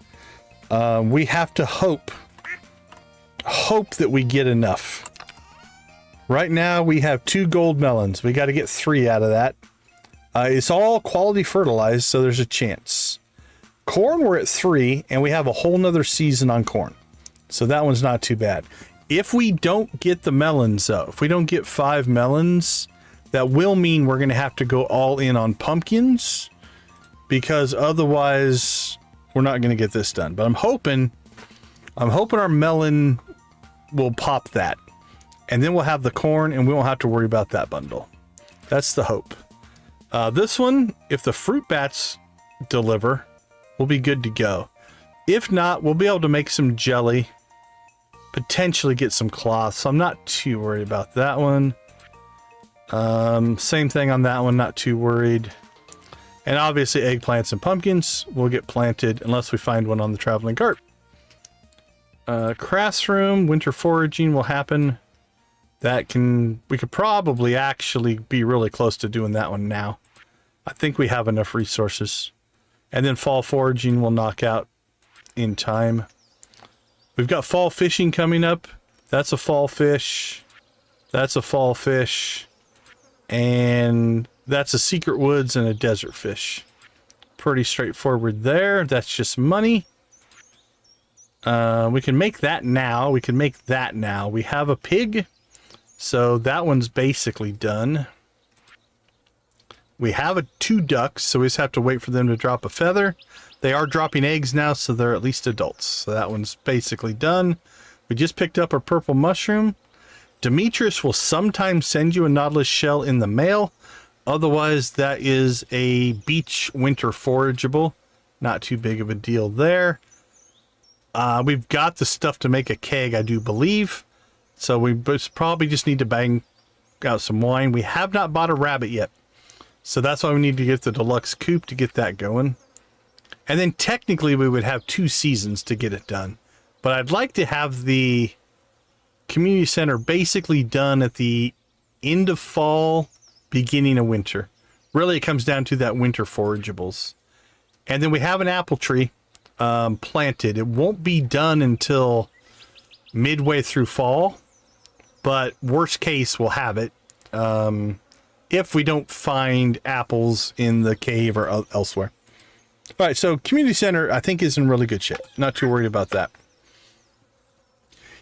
We have to hope that we get enough. Right now we have 2 gold melons. We got to get 3 out of that. It's all quality fertilized, so there's a chance. Corn, we're at 3, and we have a whole nother season on corn. So that one's not too bad. If we don't get the melons, though, if we don't get 5 melons, that will mean we're going to have to go all in on pumpkins, because otherwise we're not going to get this done. But I'm hoping our melon will pop that, and then we'll have the corn and we won't have to worry about that bundle. That's the hope. This one, if the fruit bats deliver, we'll be good to go. If not, we'll be able to make some jelly, potentially get some cloth. So I'm not too worried about that one. Same thing on that one, not too worried. And obviously eggplants and pumpkins will get planted unless we find one on the traveling cart. Crafts room, winter foraging will happen. We could probably actually be really close to doing that one now. I think we have enough resources. And then fall foraging will knock out in time. We've got fall fishing coming up. That's a fall fish. That's a fall fish. And that's a secret woods and a desert fish. Pretty straightforward there. That's just money. We can make that now. We can make that now. We have a pig. So that one's basically done. We have 2 ducks, so we just have to wait for them to drop a feather. They are dropping eggs now, so they're at least adults. So that one's basically done. We just picked up our purple mushroom. Demetrius will sometimes send you a nautilus shell in the mail. Otherwise, that is a beach winter forageable. Not too big of a deal there. We've got the stuff to make a keg, I do believe. So we probably just need to bang out some wine. We have not bought a rabbit yet. So that's why we need to get the deluxe coop to get that going. And then technically we would have 2 seasons to get it done. But I'd like to have the community center basically done at the end of fall, beginning of winter. Really, it comes down to that winter forageables. And then we have an apple tree planted. It won't be done until midway through fall, but worst case, we'll have it. If we don't find apples in the cave or elsewhere. All right, so community center, I think, is in really good shape. Not too worried about that.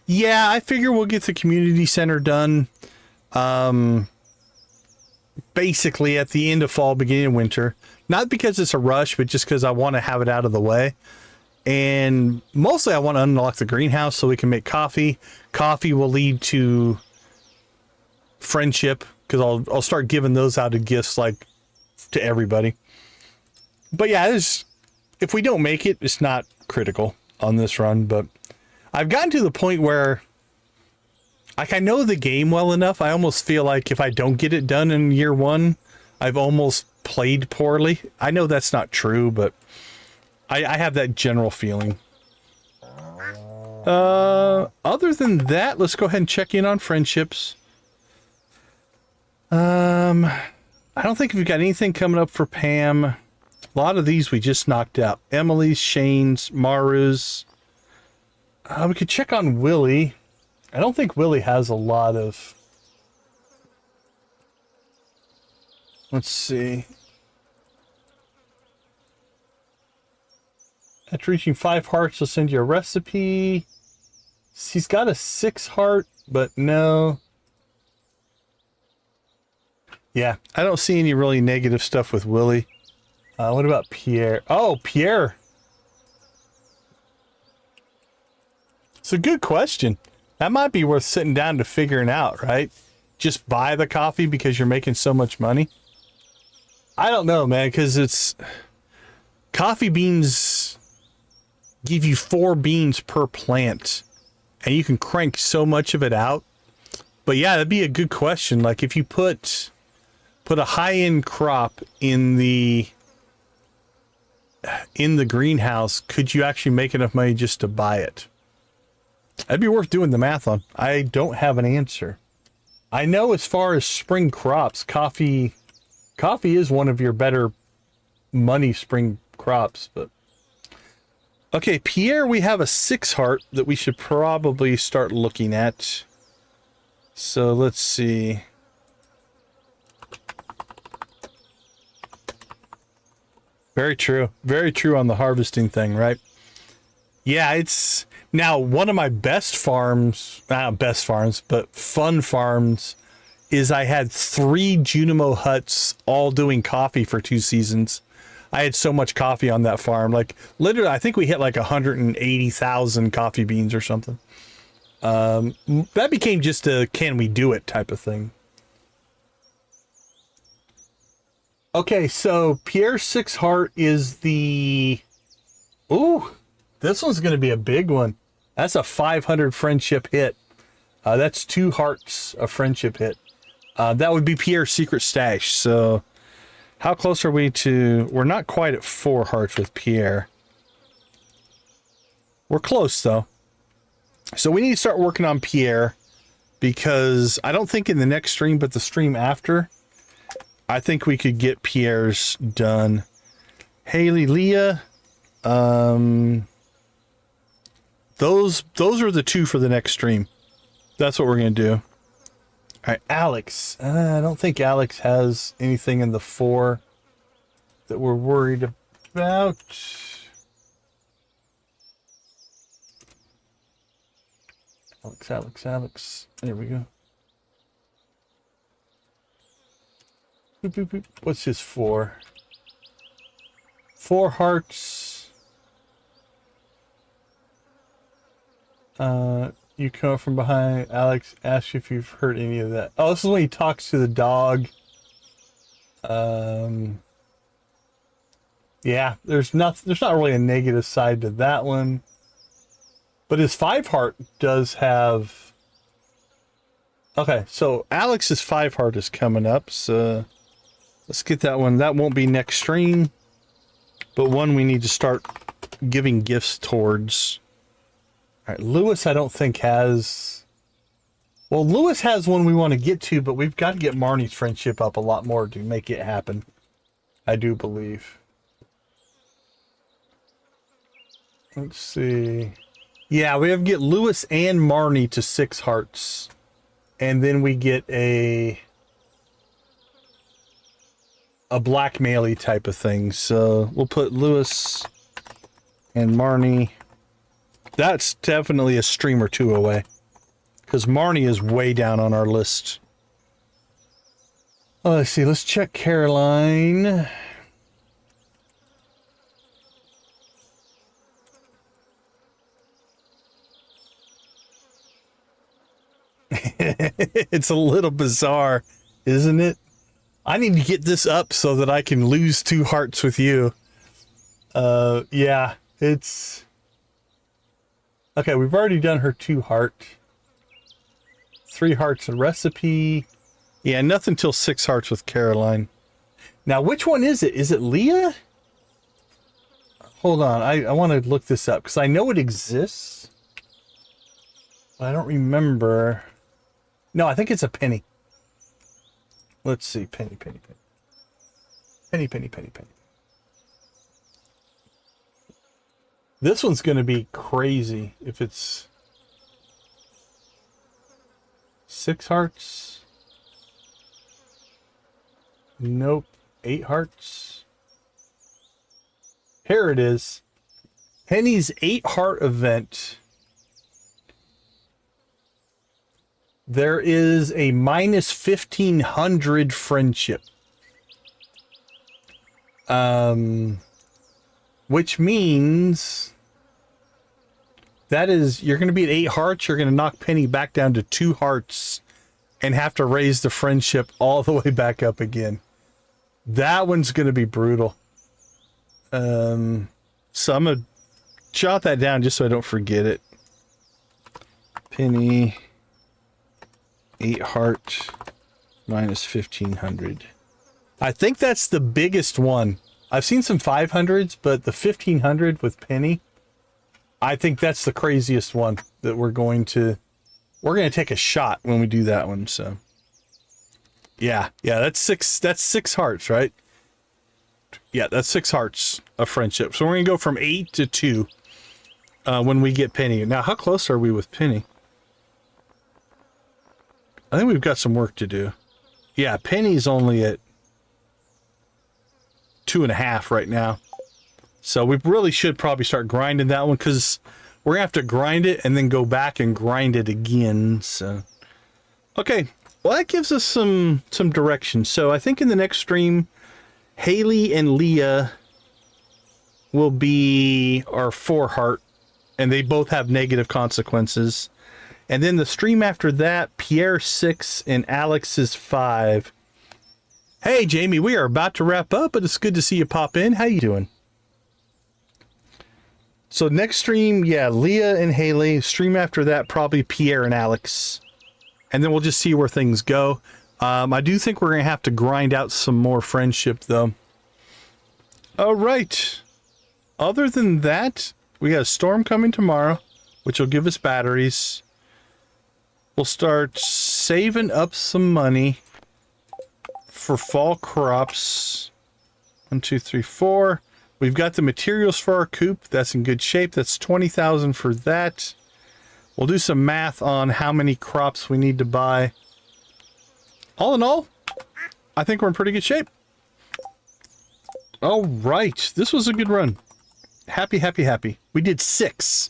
Yeah, I figure we'll get the community center done basically at the end of fall, beginning of winter. Not because it's a rush, but just because I want to have it out of the way. And mostly I want to unlock the greenhouse so we can make coffee. Coffee will lead to friendship, because I'll start giving those out as gifts, like, to everybody. But yeah, if we don't make it, it's not critical on this run. But I've gotten to the point where, like, I know the game well enough. I almost feel like if I don't get it done in year one, I've almost played poorly. I know that's not true, but I have that general feeling. Other than that, let's go ahead and check in on friendships. I don't think we've got anything coming up for Pam. A lot of these we just knocked out. Emily's, Shane's, Maru's. We could check on Willie. I don't think Willie has a lot of... Let's see. After reaching 5 hearts, he'll send you a recipe. He's got a 6 heart, but no. Yeah, I don't see any really negative stuff with Willie. What about Pierre? Oh, Pierre. It's a good question. That might be worth sitting down to figuring out, right? Just buy the coffee because you're making so much money. I don't know, man, because it's... Coffee beans give you 4 beans per plant, and you can crank so much of it out. But yeah, that'd be a good question. Like, if you put a high-end crop in the greenhouse, could you actually make enough money just to buy it? That'd be worth doing the math on. I don't have an answer. I know as far as spring crops, coffee is one of your better money spring crops, but okay, Pierre, we have a 6 heart that we should probably start looking at. So let's see. Very true. Very true on the harvesting thing, right? Yeah, it's now one of my best farms, not best farms, but fun farms, is I had 3 Junimo huts all doing coffee for 2 seasons. I had so much coffee on that farm. Like, literally, I think we hit like 180,000 coffee beans or something. That became just a can we do it type of thing. Okay, so Pierre's 6 heart is the... Ooh, this one's going to be a big one. That's a 500 friendship hit. That's 2 hearts of friendship hit. That would be Pierre's secret stash. So how close are we to... We're not quite at 4 hearts with Pierre. We're close, though. So we need to start working on Pierre, because I don't think in the next stream, but the stream after, I think we could get Pierre's done. Haley, Leah, those are the 2 for the next stream. That's what we're gonna do. All right, Alex. I don't think Alex has anything in the 4 that we're worried about. Alex. There we go. Boop, boop, boop. What's his 4? 4 hearts. You come up from behind. Alex asks you if you've heard any of that. Oh, this is when he talks to the dog. Yeah, there's not really a negative side to that one. But his 5 heart does have... Okay, so Alex's 5 heart is coming up, so let's get that one. That won't be next stream, but one we need to start giving gifts towards. All right, Lewis I don't think has... Well, Lewis has one we want to get to, but we've got to get Marnie's friendship up a lot more to make it happen. I do believe. Let's see... Yeah, we have to get Lewis and Marnie to 6 hearts. And then we get a blackmail-y type of thing. So we'll put Lewis and Marnie. That's definitely a stream or 2 away, because Marnie is way down on our list. Oh, let's see. Let's check Caroline. It's a little bizarre, isn't it? I need to get this up so that I can lose 2 hearts with you. Yeah, it's... Okay, we've already done her 2 heart. 3 hearts a recipe. Yeah, nothing till 6 hearts with Caroline. Now, which one is it? Is it Leah? Hold on, I want to look this up because I know it exists. But I don't remember. No, I think it's a Penny. Let's see, Penny, Penny, Penny. Penny, Penny, Penny, Penny. This one's going to be crazy if it's 6 hearts. Nope. 8 hearts. Here it is. Penny's 8 heart event. There is a minus 1,500 friendship. Which means that is, you're going to be at 8 hearts. You're going to knock Penny back down to 2 hearts and have to raise the friendship all the way back up again. That one's going to be brutal. So I'm going to jot that down just so I don't forget it. Penny, 8 heart, minus 1,500. I think that's the biggest one. I've seen some 500s, but the 1,500 with Penny, I think that's the craziest one that we're going to take a shot when we do that one. So yeah, that's 6 hearts, right? Yeah, that's 6 hearts of friendship. So we're going to go from 8 to 2 when we get Penny. Now, how close are we with Penny? I think we've got some work to do. Yeah, Penny's only at 2.5 right now. So we really should probably start grinding that one because we're going to have to grind it and then go back and grind it again. So, okay. Well, that gives us some direction. So I think in the next stream, Haley and Leah will be our 4 heart, and they both have negative consequences. And then the stream after that, Pierre 6 and Alex is 5. Hey, Jamie, we are about to wrap up, but it's good to see you pop in. How you doing? So next stream, yeah, Leah and Haley. Stream after that, probably Pierre and Alex. And then we'll just see where things go. I do think we're going to have to grind out some more friendship, though. All right. Other than that, we got a storm coming tomorrow, which will give us batteries. We'll start saving up some money for fall crops. 1, 2, 3, 4. We've got the materials for our coop. That's in good shape. That's 20,000 for that. We'll do some math on how many crops we need to buy. All in all, I think we're in pretty good shape. All right. This was a good run. Happy, happy, happy. We did 6.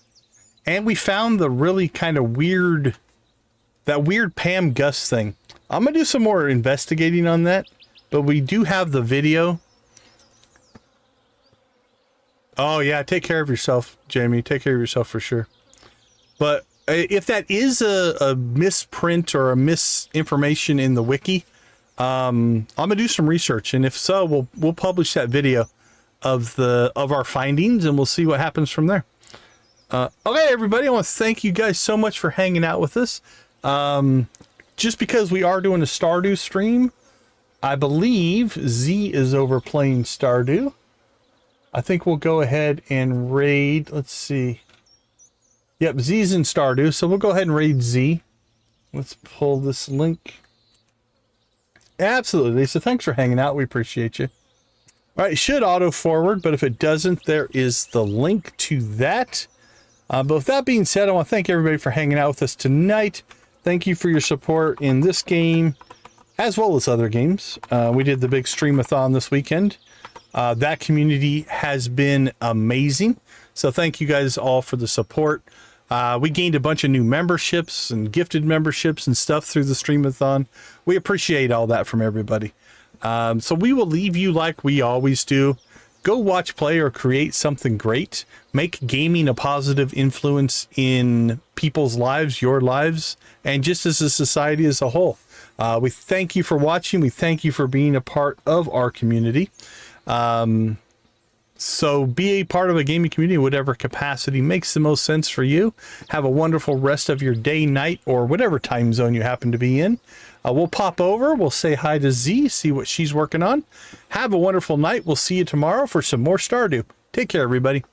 And we found the really kind of weird, that weird Pam Gus thing. I'm going to do some more investigating on that, but we do have the video. Oh, yeah. Take care of yourself, Jamie. Take care of yourself for sure. But if that is a misprint or a misinformation in the wiki, I'm going to do some research. And if so, we'll publish that video of our findings, and we'll see what happens from there. Okay, everybody. I want to thank you guys so much for hanging out with us. Just because we are doing a Stardew stream, I believe Z is over playing Stardew. I think we'll go ahead and raid. Let's see. Yep, Z's in Stardew, so we'll go ahead and raid Z. Let's pull this link. Absolutely, Lisa. Thanks for hanging out. We appreciate you. All right, it should auto forward, but if it doesn't, there is the link to that. But with that being said, I want to thank everybody for hanging out with us tonight. Thank you for your support in this game, as well as other games. We did the big streamathon this weekend. That community has been amazing. So thank you guys all for the support. We gained a bunch of new memberships and gifted memberships and stuff through the streamathon. We appreciate all that from everybody. So we will leave you like we always do. go watch, play, or create something great. Make gaming a positive influence in people's lives, your lives, and just as a society as a whole. We thank you for watching. We thank you for being a part of our community. So be a part of a gaming community in whatever capacity makes the most sense for you. Have a wonderful rest of your day, night, or whatever time zone you happen to be in. We'll pop over. We'll say hi to Z, see what she's working on. Have a wonderful night. We'll see you tomorrow for some more Stardew. Take care, everybody.